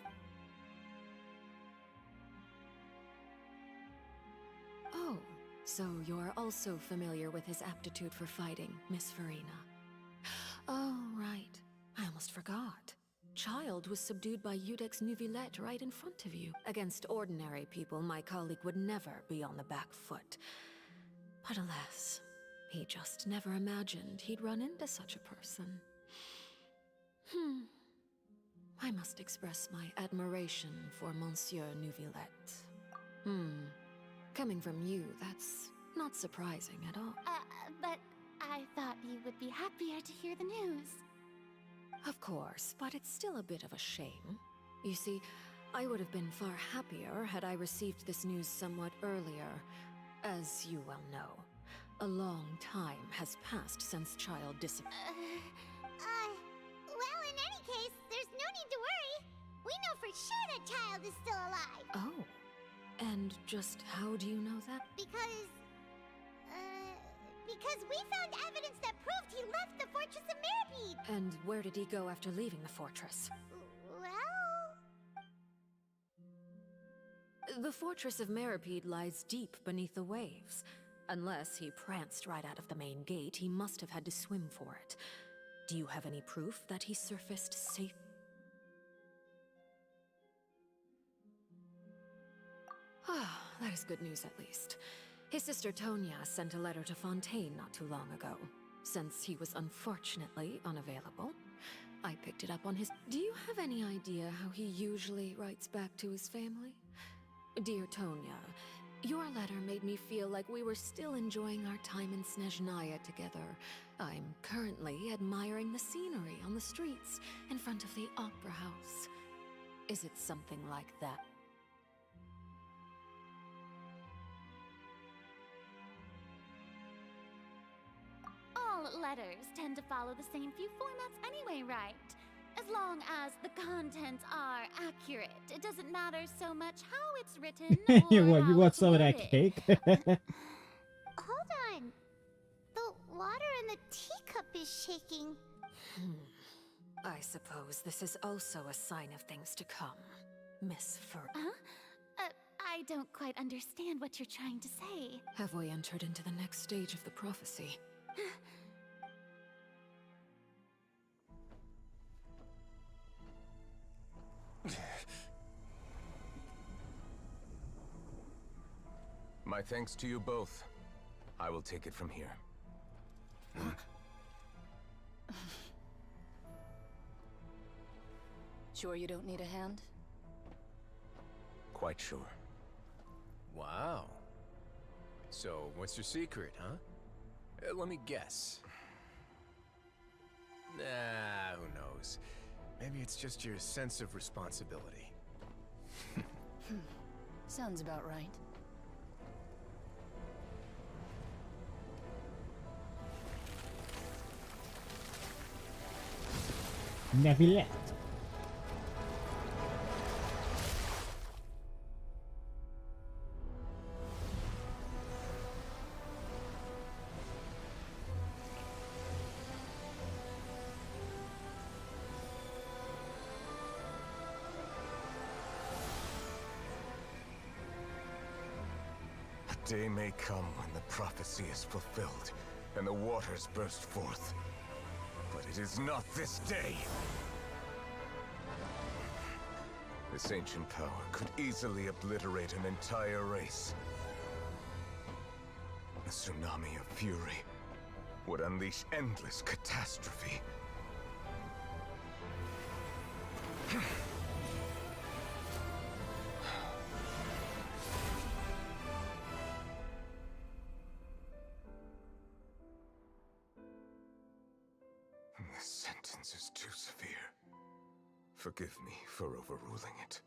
Oh, so you're also familiar with his aptitude for fighting, Miss Farina. Oh, right. I almost forgot. Child was subdued by Udex Neuvillette right in front of you. Against ordinary people, my colleague would never be on the back foot. But alas, he just never imagined he'd run into such a person. I must express my admiration for Monsieur Neuvillette. Coming from you, that's not surprising at all. But I thought you would be happier to hear the news. Of course, but it's still a bit of a shame. You see, I would have been far happier had I received this news somewhat earlier. As you well know, a long time has passed since Child disappeared. Well, in any case, there's no need to worry. We know for sure that Child is still alive. Oh. And just how do you know that? Because we found evidence that proved he left the Fortress of Mirapede. And where did he go after leaving the fortress? Well... The Fortress of Mirapede lies deep beneath the waves. Unless he pranced right out of the main gate, he must have had to swim for it. Do you have any proof that he surfaced safe? Ah, that is good news at least. His sister Tonya sent a letter to Fontaine not too long ago. Since he was unfortunately unavailable, I picked it up on his... Do you have any idea how he usually writes back to his family? Dear Tonya, your letter made me feel like we were still enjoying our time in Snezhnaya together. I'm currently admiring the scenery on the streets in front of the Opera House. Is it something like that? All letters tend to follow the same few formats anyway, right? As long as the contents are accurate, it doesn't matter so much how it's written or What, you how want it's some of that worded. cake? Hold on. The water in the teacup is shaking. I suppose this is also a sign of things to come, Miss Fur. Huh? I don't quite understand what you're trying to say. Have we entered into the next stage of the prophecy? My thanks to you both. I will take it from here. Sure you don't need a hand? Quite sure. Wow. So, what's your secret, huh? Let me guess. Nah, who knows? Maybe it's just your sense of responsibility. Sounds about right. Never. A day may come when the prophecy is fulfilled, and the waters burst forth. But it is not this day! This ancient power could easily obliterate an entire race. A tsunami of fury would unleash endless catastrophe. This sentence is too severe. Forgive me for overruling it.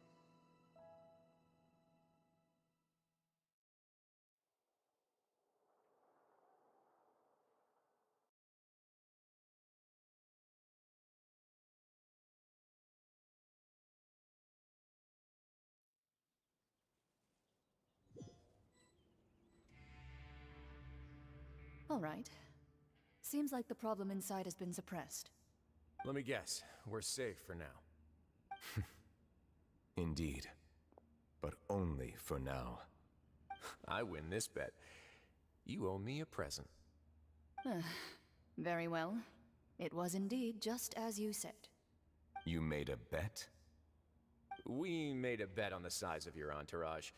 All right. Seems like the problem inside has been suppressed. Let me guess, we're safe for now. Indeed. But only for now. I win this bet. You owe me a present. Very well. It was indeed just as you said. You made a bet? We made a bet on the size of your entourage.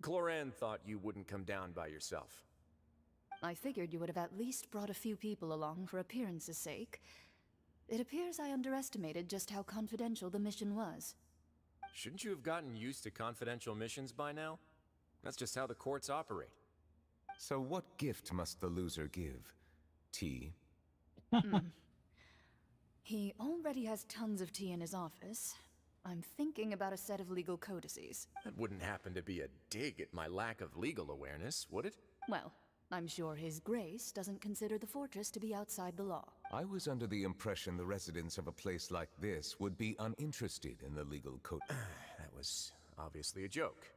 Cloran thought you wouldn't come down by yourself. I figured you would have at least brought a few people along for appearance's sake. It appears I underestimated just how confidential the mission was. Shouldn't you have gotten used to confidential missions by now? That's just how the courts operate. So what gift must the loser give? Tea? He already has tons of tea in his office. I'm thinking about a set of legal codices. That wouldn't happen to be a dig at my lack of legal awareness, would it? Well, I'm sure His Grace doesn't consider the fortress to be outside the law. I was under the impression the residents of a place like this would be uninterested in the legal code. That was obviously a joke.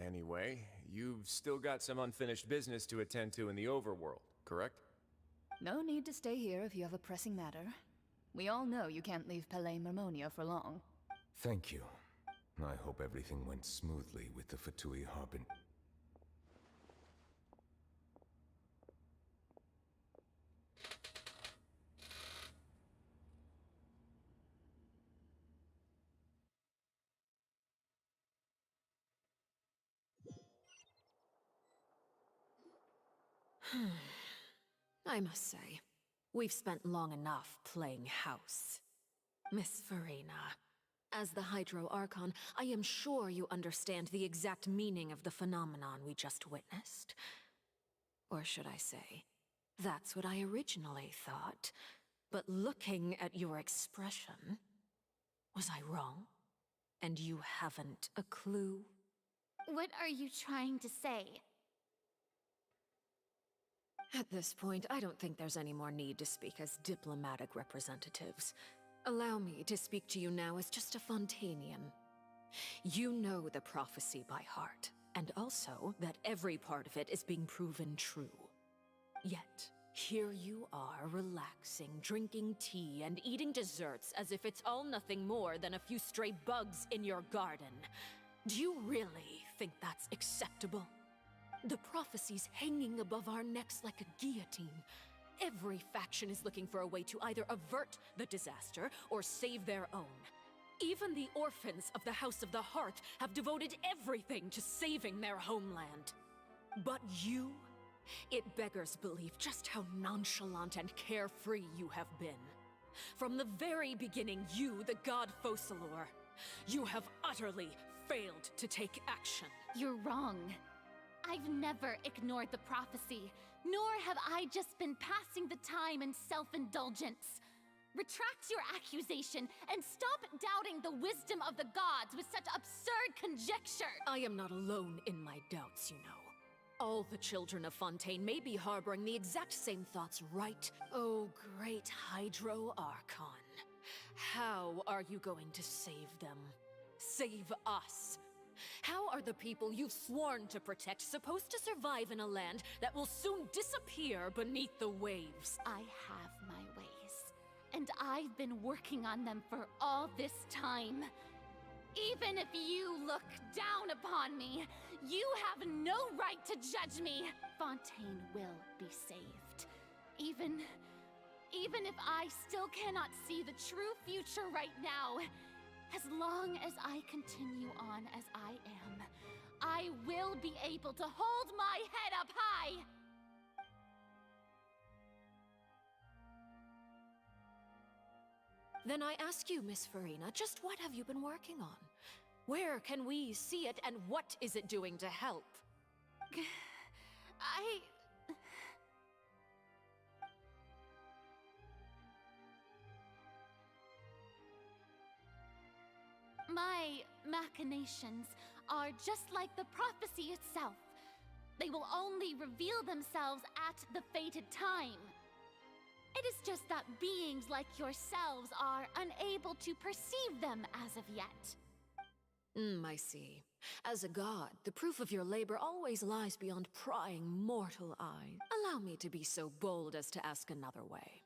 Anyway, you've still got some unfinished business to attend to in the overworld, correct? No need to stay here if you have a pressing matter. We all know you can't leave Palais Mermonia for long. Thank you. I hope everything went smoothly with the Fatui Harbin. I must say, we've spent long enough playing house. Miss Farina, as the Hydro Archon, I am sure you understand the exact meaning of the phenomenon we just witnessed. Or should I say, that's what I originally thought. But looking at your expression, was I wrong? And you haven't a clue? What are you trying to say? At this point, I don't think there's any more need to speak as diplomatic representatives. Allow me to speak to you now as just a Fontanian. You know the prophecy by heart, and also that every part of it is being proven true. Yet, here you are relaxing, drinking tea, and eating desserts as if it's all nothing more than a few stray bugs in your garden. Do you really think that's acceptable? The prophecy's hanging above our necks like a guillotine. Every faction is looking for a way to either avert the disaster or save their own. Even the orphans of the House of the Hearth have devoted everything to saving their homeland. But you? It beggars belief just how nonchalant and carefree you have been. From the very beginning, you, the god Focalor, you have utterly failed to take action. You're wrong. I've never ignored the prophecy, nor have I just been passing the time in self-indulgence. Retract your accusation and stop doubting the wisdom of the gods with such absurd conjecture! I am not alone in my doubts, you know. All the children of Fontaine may be harboring the exact same thoughts, right? Oh, great Hydro Archon. How are you going to save them? Save us? How are the people you've sworn to protect supposed to survive in a land that will soon disappear beneath the waves? I have my ways, and I've been working on them for all this time. Even if you look down upon me, you have no right to judge me. Fontaine will be saved. Even if I still cannot see the true future right now, as long as I continue on as I am, I will be able to hold my head up high! Then I ask you, Miss Farina, just what have you been working on? Where can we see it, and what is it doing to help? My machinations are just like the prophecy itself. They will only reveal themselves at the fated time. It is just that beings like yourselves are unable to perceive them as of yet. I see. As a god, the proof of your labor always lies beyond prying mortal eyes. Allow me to be so bold as to ask another way.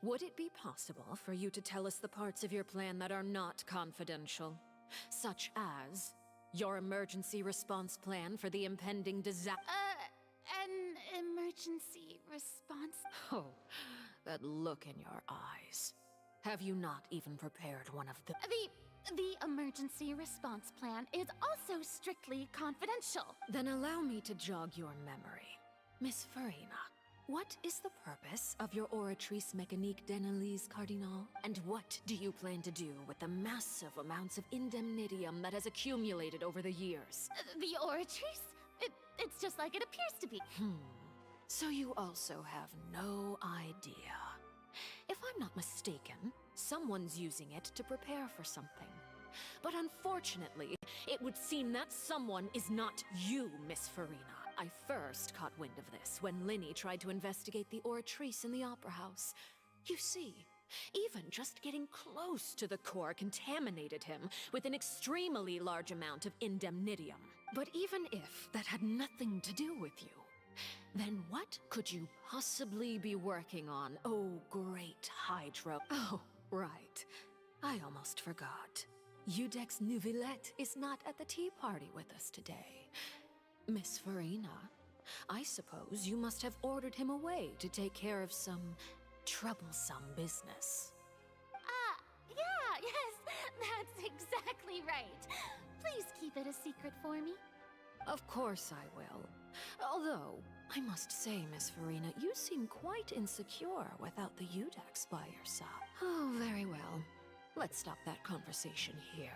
Would it be possible for you to tell us the parts of your plan that are not confidential? Such as your emergency response plan for the impending disaster? An emergency response? Oh, that look in your eyes. Have you not even prepared one of the... The emergency response plan is also strictly confidential. Then allow me to jog your memory. Miss Farina, what is the purpose of your Oratrice Mécanique d'Analyse Cardinal? And what do you plan to do with the massive amounts of indemnitium that has accumulated over the years? The Oratrice? It's just like it appears to be. So you also have no idea. If I'm not mistaken, someone's using it to prepare for something. But unfortunately, it would seem that someone is not you, Miss Farina. I first caught wind of this when Linny tried to investigate the Oratrice in the Opera House. You see, even just getting close to the core contaminated him with an extremely large amount of indemnitium. But even if that had nothing to do with you, then what could you possibly be working on, oh great Hydra? Oh, right. I almost forgot. Udex Nouvillette is not at the tea party with us today. Miss Farina, I suppose you must have ordered him away to take care of some troublesome business. Yeah, yes, that's exactly right. Please keep it a secret for me. Of course I will. Although, I must say, Miss Farina, you seem quite insecure without the Udex by your side. Oh, very well. Let's stop that conversation here.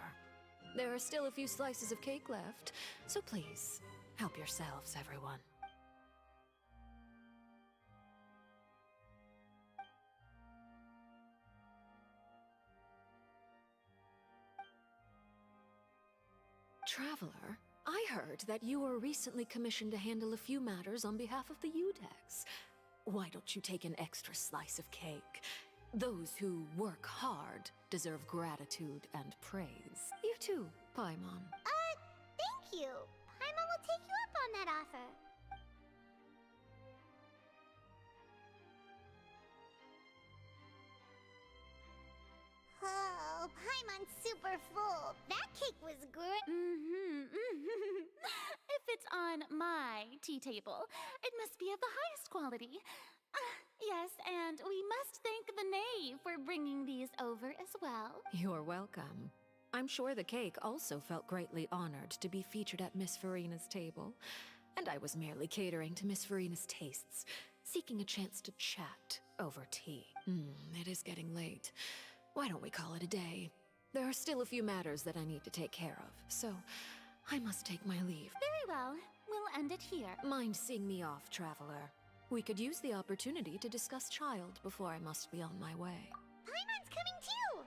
There are still a few slices of cake left, so please, help yourselves, everyone. Traveler, I heard that you were recently commissioned to handle a few matters on behalf of the Udex. Why don't you take an extra slice of cake? Those who work hard deserve gratitude and praise. You too, Paimon. Thank you. Paimon will take you up on that offer. Oh, Paimon's super full. That cake was great. If it's on my tea table, it must be of the highest quality. Yes, and we must thank the knave for bringing these over as well. You're welcome. I'm sure the cake also felt greatly honored to be featured at Miss Farina's table. And I was merely catering to Miss Farina's tastes, seeking a chance to chat over tea. It is getting late. Why don't we call it a day? There are still a few matters that I need to take care of, so I must take my leave. Very well. We'll end it here. Mind seeing me off, Traveler? We could use the opportunity to discuss Child before I must be on my way. Paimon's coming too!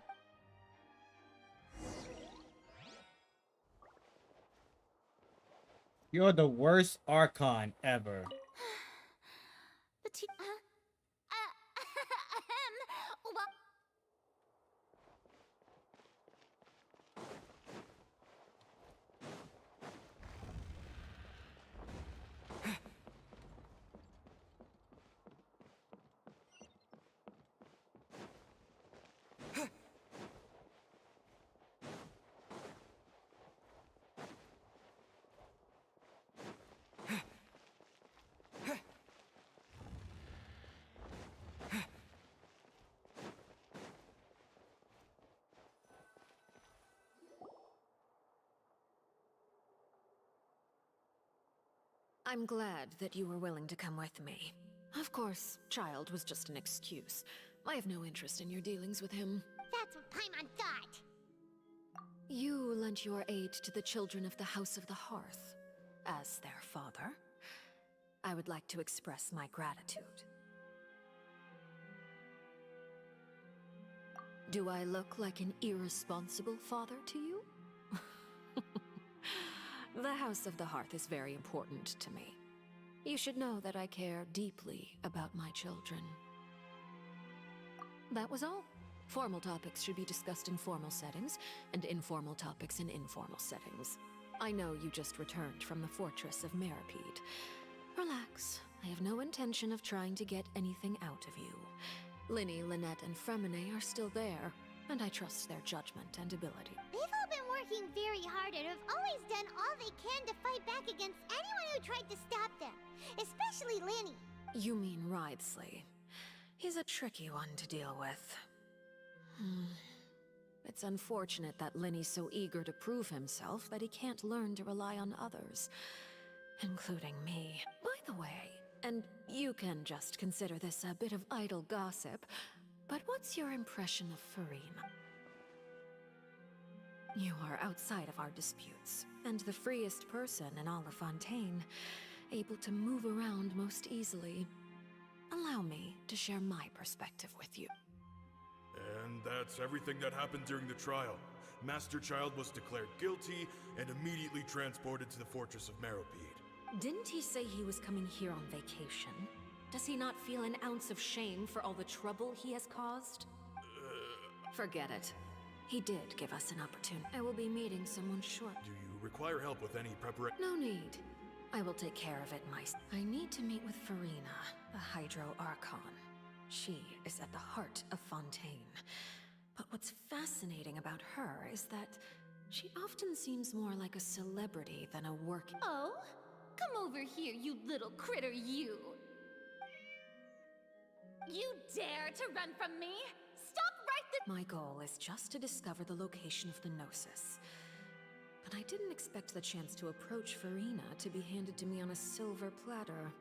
You're the worst Archon ever. The tea... well... I'm glad that you were willing to come with me. Of course, Child was just an excuse. I have no interest in your dealings with him. That's what Paimon thought. You lent your aid to the children of the House of the Hearth. As their father, I would like to express my gratitude. Do I look like an irresponsible father to you? The House of the Hearth is very important to me. You should know that I care deeply about my children. That was all. Formal topics should be discussed in formal settings, and informal topics in informal settings. I know you just returned from the fortress of Meripede. Relax. I have no intention of trying to get anything out of you. Linny, Lynette, and Fremine are still there, and I trust their judgment and ability. They've all been working very hard and have always done all they can to fight back against anyone who tried to stop them. Especially Linny. You mean Wriothesley. He's a tricky one to deal with. It's unfortunate that Linny's so eager to prove himself that he can't learn to rely on others, including me. By the way, and you can just consider this a bit of idle gossip, but what's your impression of Farina? You are outside of our disputes, and the freest person in all of Fontaine. able to move around most easily. Allow me to share my perspective with you. And that's everything that happened during the trial. Master Child was declared guilty and immediately transported to the Fortress of Meropide. Didn't he say he was coming here on vacation? Does he not feel an ounce of shame for all the trouble he has caused? Forget it. He did give us an opportunity. I will be meeting someone short. Do you require help with any preparation? No need. I will take care of it myself. I need to meet with Farina, the Hydro Archon. She is at the heart of Fontaine. But what's fascinating about her is that she often seems more like a celebrity than a working. Oh? Come over here, you little critter, you! You dare to run from me? Stop right this— My goal is just to discover the location of the Gnosis. But I didn't expect the chance to approach Farina to be handed to me on a silver platter.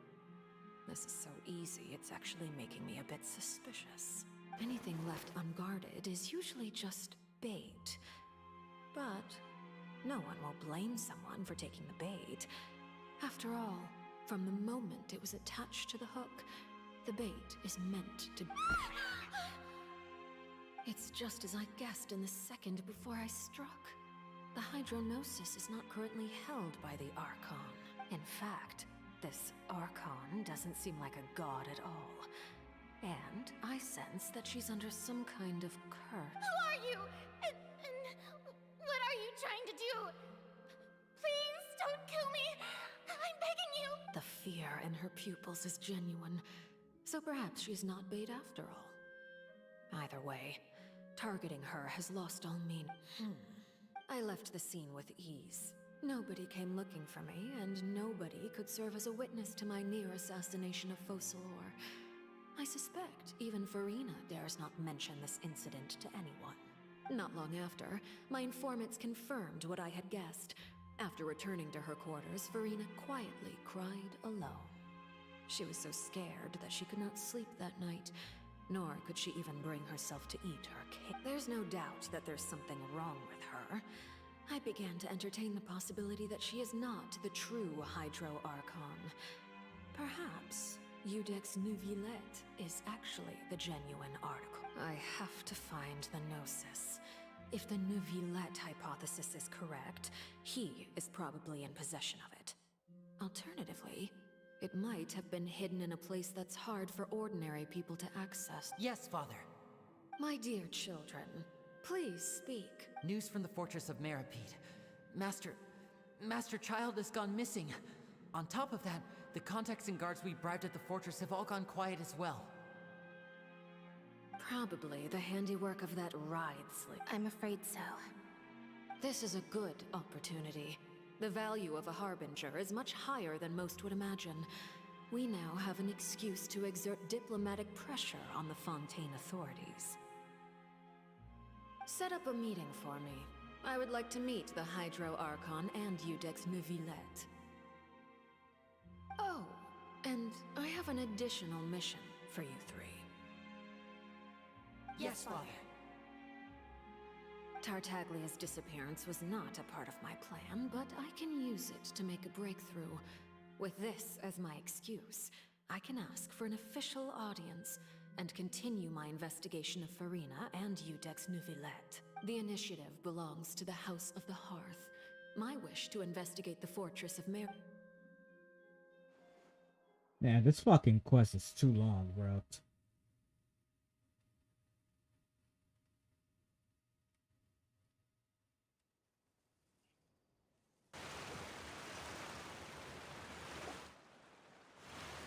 This is so easy, it's actually making me a bit suspicious. Anything left unguarded is usually just bait. But no one will blame someone for taking the bait. After all, from the moment it was attached to the hook, the bait is meant to... It's just as I guessed in the second before I struck. The Hydronosis is not currently held by the Archon. In fact, this Archon doesn't seem like a god at all. And I sense that she's under some kind of curse. Who are you? And what are you trying to do? Please don't kill me! I'm begging you! The fear in her pupils is genuine, so perhaps she's not bait after all. Either way, targeting her has lost all meaning. I left the scene with ease. Nobody came looking for me, and nobody could serve as a witness to my near assassination of Focalor. I suspect even Farina dares not mention this incident to anyone. Not long after, my informants confirmed what I had guessed. After returning to her quarters, Farina quietly cried alone. She was so scared that she could not sleep that night, nor could she even bring herself to eat her cake. There's no doubt that there's something wrong with her. I began to entertain the possibility that she is not the true Hydro Archon. Perhaps Iudex Neuvillette is actually the genuine article. I have to find the Gnosis. If the Neuvillette hypothesis is correct, he is probably in possession of it. Alternatively, it might have been hidden in a place that's hard for ordinary people to access. Yes, Father. My dear children, please speak. News from the Fortress of Meropide. Master Child has gone missing. On top of that, the contacts and guards we bribed at the fortress have all gone quiet as well. Probably the handiwork of that ride slip. I'm afraid so. This is a good opportunity. The value of a Harbinger is much higher than most would imagine. We now have an excuse to exert diplomatic pressure on the Fontaine authorities. Set up a meeting for me. I would like to meet the Hydro Archon and Iudex Neuvillette. Oh, and I have an additional mission for you three. Yes, Father. Tartaglia's disappearance was not a part of my plan, but I can use it to make a breakthrough. With this as my excuse, I can ask for an official audience and continue my investigation of Farina and Iudex Neuvillette. The initiative belongs to the House of the Hearth. My wish to investigate the Fortress of Mer— Man, this fucking quest is too long, bro.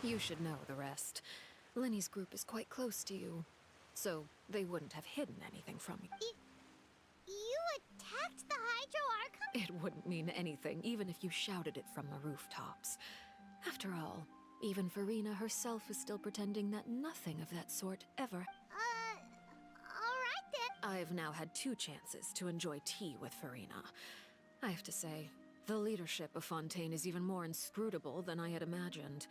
You should know the rest. Lenny's group is quite close to you, so they wouldn't have hidden anything from you. You attacked the Hydro Archon? It wouldn't mean anything, even if you shouted it from the rooftops. After all, even Farina herself is still pretending that nothing of that sort ever— alright then. I've now had 2 chances to enjoy tea with Farina. I have to say, the leadership of Fontaine is even more inscrutable than I had imagined.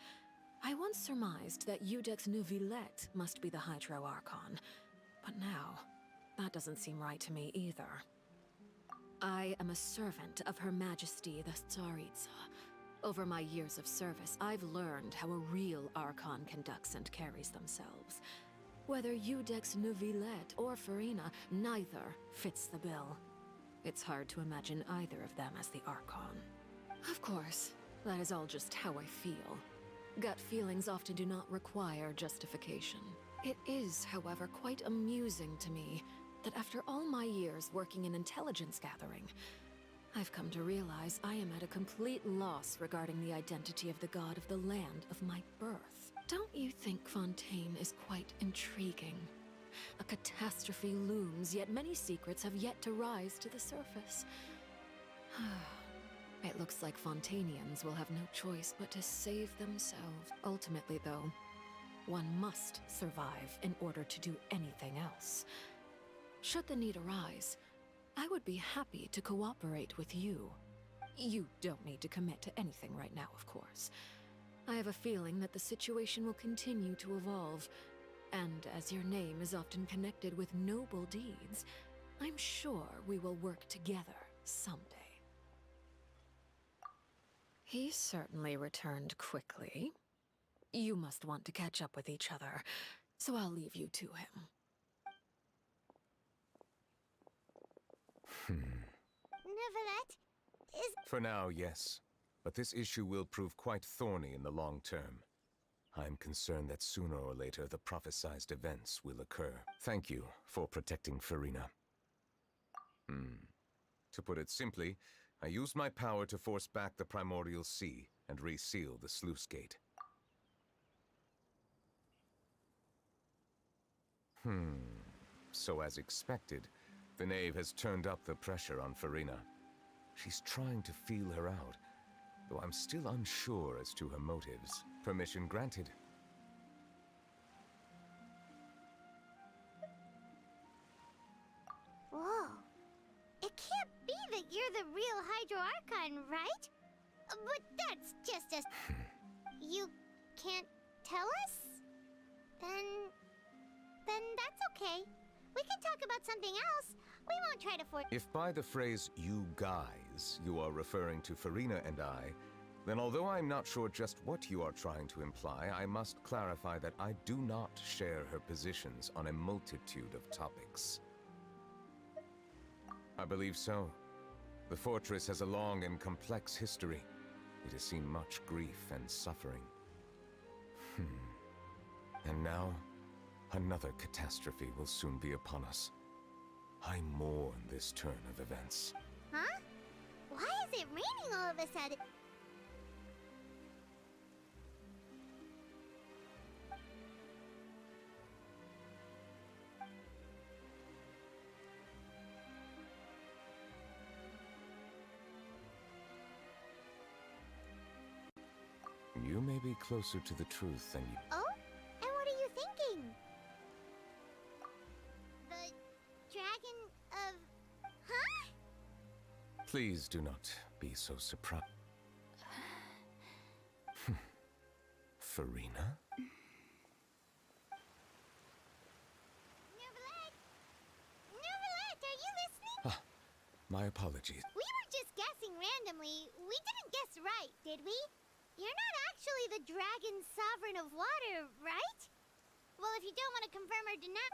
I once surmised that Iudex Neuvillette must be the Hydro Archon, but now, that doesn't seem right to me either. I am a servant of Her Majesty the Tsaritsa. Over my years of service, I've learned how a real Archon conducts and carries themselves. Whether Eudex Neuvillette or Farina, neither fits the bill. It's hard to imagine either of them as the Archon. Of course, that is all just how I feel. Gut feelings often do not require justification. It is, however, quite amusing to me that after all my years working in intelligence gathering, I've come to realize I am at a complete loss regarding the identity of the god of the land of my birth. Don't you think Fontaine is quite intriguing? A catastrophe looms, yet many secrets have yet to rise to the surface. It looks like Fontainians will have no choice but to save themselves. Ultimately, though, one must survive in order to do anything else. Should the need arise, I would be happy to cooperate with you. You don't need to commit to anything right now, of course. I have a feeling that the situation will continue to evolve, and as your name is often connected with noble deeds, I'm sure we will work together someday. He certainly returned quickly. You must want to catch up with each other, so I'll leave you to him. Neuvillette is... For now, yes. But this issue will prove quite thorny in the long term. I'm concerned that sooner or later the prophesized events will occur. Thank you for protecting Farina. To put it simply, I used my power to force back the Primordial Sea and reseal the sluice gate. So as expected, the Knave has turned up the pressure on Farina. She's trying to feel her out, though I'm still unsure as to her motives. Permission granted. Whoa. It can't be that you're the real Hydro Archon, right? But that's just as... You can't tell us? Then that's okay. We can talk about something else. We won't try to force... If by the phrase, you guys, you are referring to Farina and I, then although I'm not sure just what you are trying to imply, I must clarify that I do not share her positions on a multitude of topics. I believe so. The fortress has a long and complex history. It has seen much grief and suffering. And now, another catastrophe will soon be upon us. I mourn this turn of events. Huh? Why is it raining all of a sudden? You may be closer to the truth than you... Oh? And what are you thinking? The dragon of... Huh? Please do not be so surprised. Farina? Neuvillette! Neuvillette, are you listening? My apologies. We were just guessing randomly. We didn't guess right, did we? You're not actually the dragon sovereign of water, right? Well, if you don't want to confirm or deny...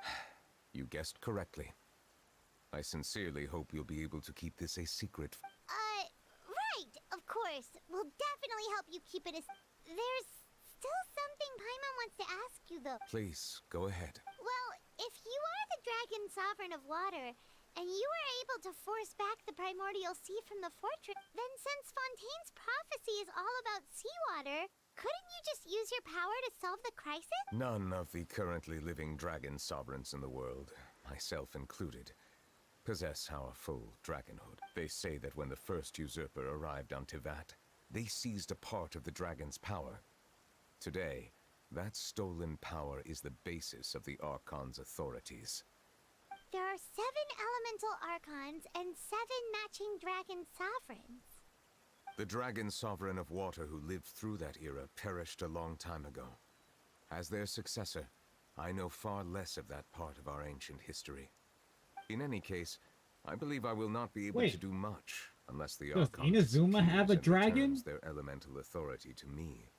You guessed correctly. I sincerely hope you'll be able to keep this a secret. Right, of course. We'll definitely help you keep it a... There's still something Paimon wants to ask you, though. Please, go ahead. Well, if you are the dragon sovereign of water, and you were able to force back the primordial sea from the fortress, then since Fontaine's prophecy is all about seawater, couldn't you just use your power to solve the crisis? None of the currently living dragon sovereigns in the world, myself included, possess our full dragonhood. They say that when the first usurper arrived on Tivat, they seized a part of the dragon's power. Today, that stolen power is the basis of the Archon's authorities. There are 7 elemental archons and 7 matching dragon sovereigns. The dragon sovereign of water who lived through that era perished a long time ago. As their successor, I know far less of that part of our ancient history. In any case, I believe I will not be able to do much unless the Does Archonts Inazuma have a and dragon? returns their elemental authority to me.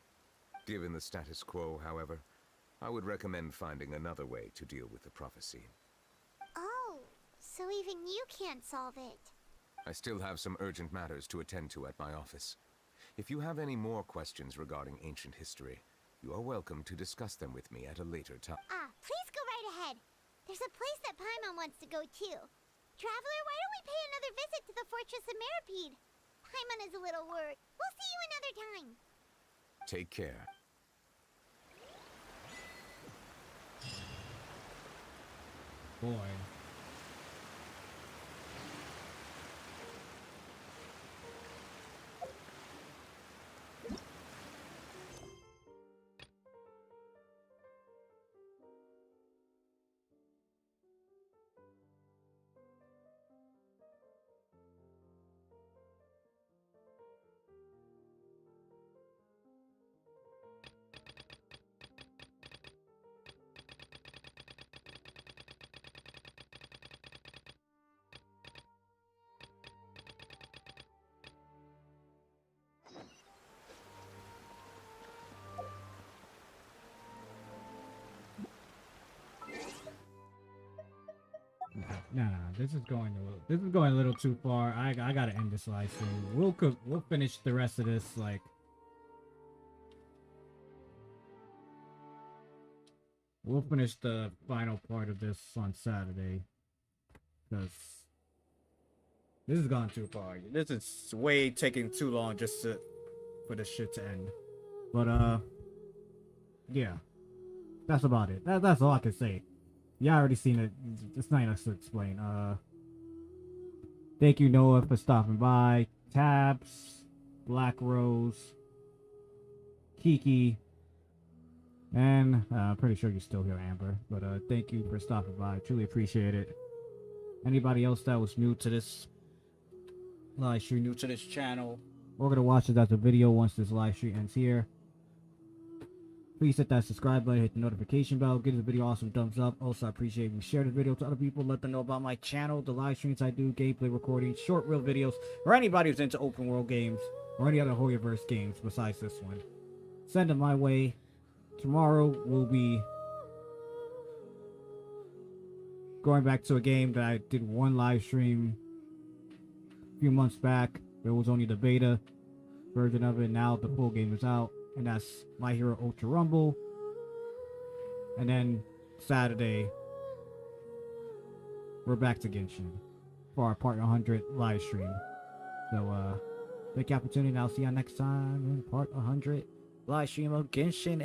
Given the status quo, however, I would recommend finding another way to deal with the prophecy. Oh, so even you can't solve it. I still have some urgent matters to attend to at my office. If you have any more questions regarding ancient history, you are welcome to discuss them with me at a later time. Please go right ahead. There's a place that Paimon wants to go too. Traveler, why don't we pay another visit to the Fortress of Meripede? Paimon is a little worried. We'll see you another time. Take care. Boy. Nah, this is going a little too far. I gotta end this live stream. We'll finish the rest of this like. We'll finish the final part of this on Saturday, because this has gone too far. This is way taking too long just for this shit to end. But yeah, that's about it. That's all I can say. You already seen it. It's not enough to explain. Thank you, Noah, for stopping by. Tabs, Black Rose, Kiki, and I'm pretty sure you're still here, Amber. But thank you for stopping by. Truly appreciate it. Anybody else that was new to this live stream, new to this channel, we're gonna watch it as a video once this live stream ends here. Please hit that subscribe button, hit the notification bell, give the video awesome thumbs up. Also, I appreciate if you share the video to other people, let them know about my channel, the live streams I do, gameplay recordings, short reel videos, or anybody who's into open world games, or any other Hoyoverse games besides this one. Send them my way. Tomorrow we'll be going back to a game that I did one live stream a few months back. There was only the beta version of it. Now the full game is out. And that's My Hero Ultra Rumble. And then Saturday, we're back to Genshin for our Part 100 live stream. So, thank you for tuning in. I'll see you next time in Part 100 live stream of Genshin.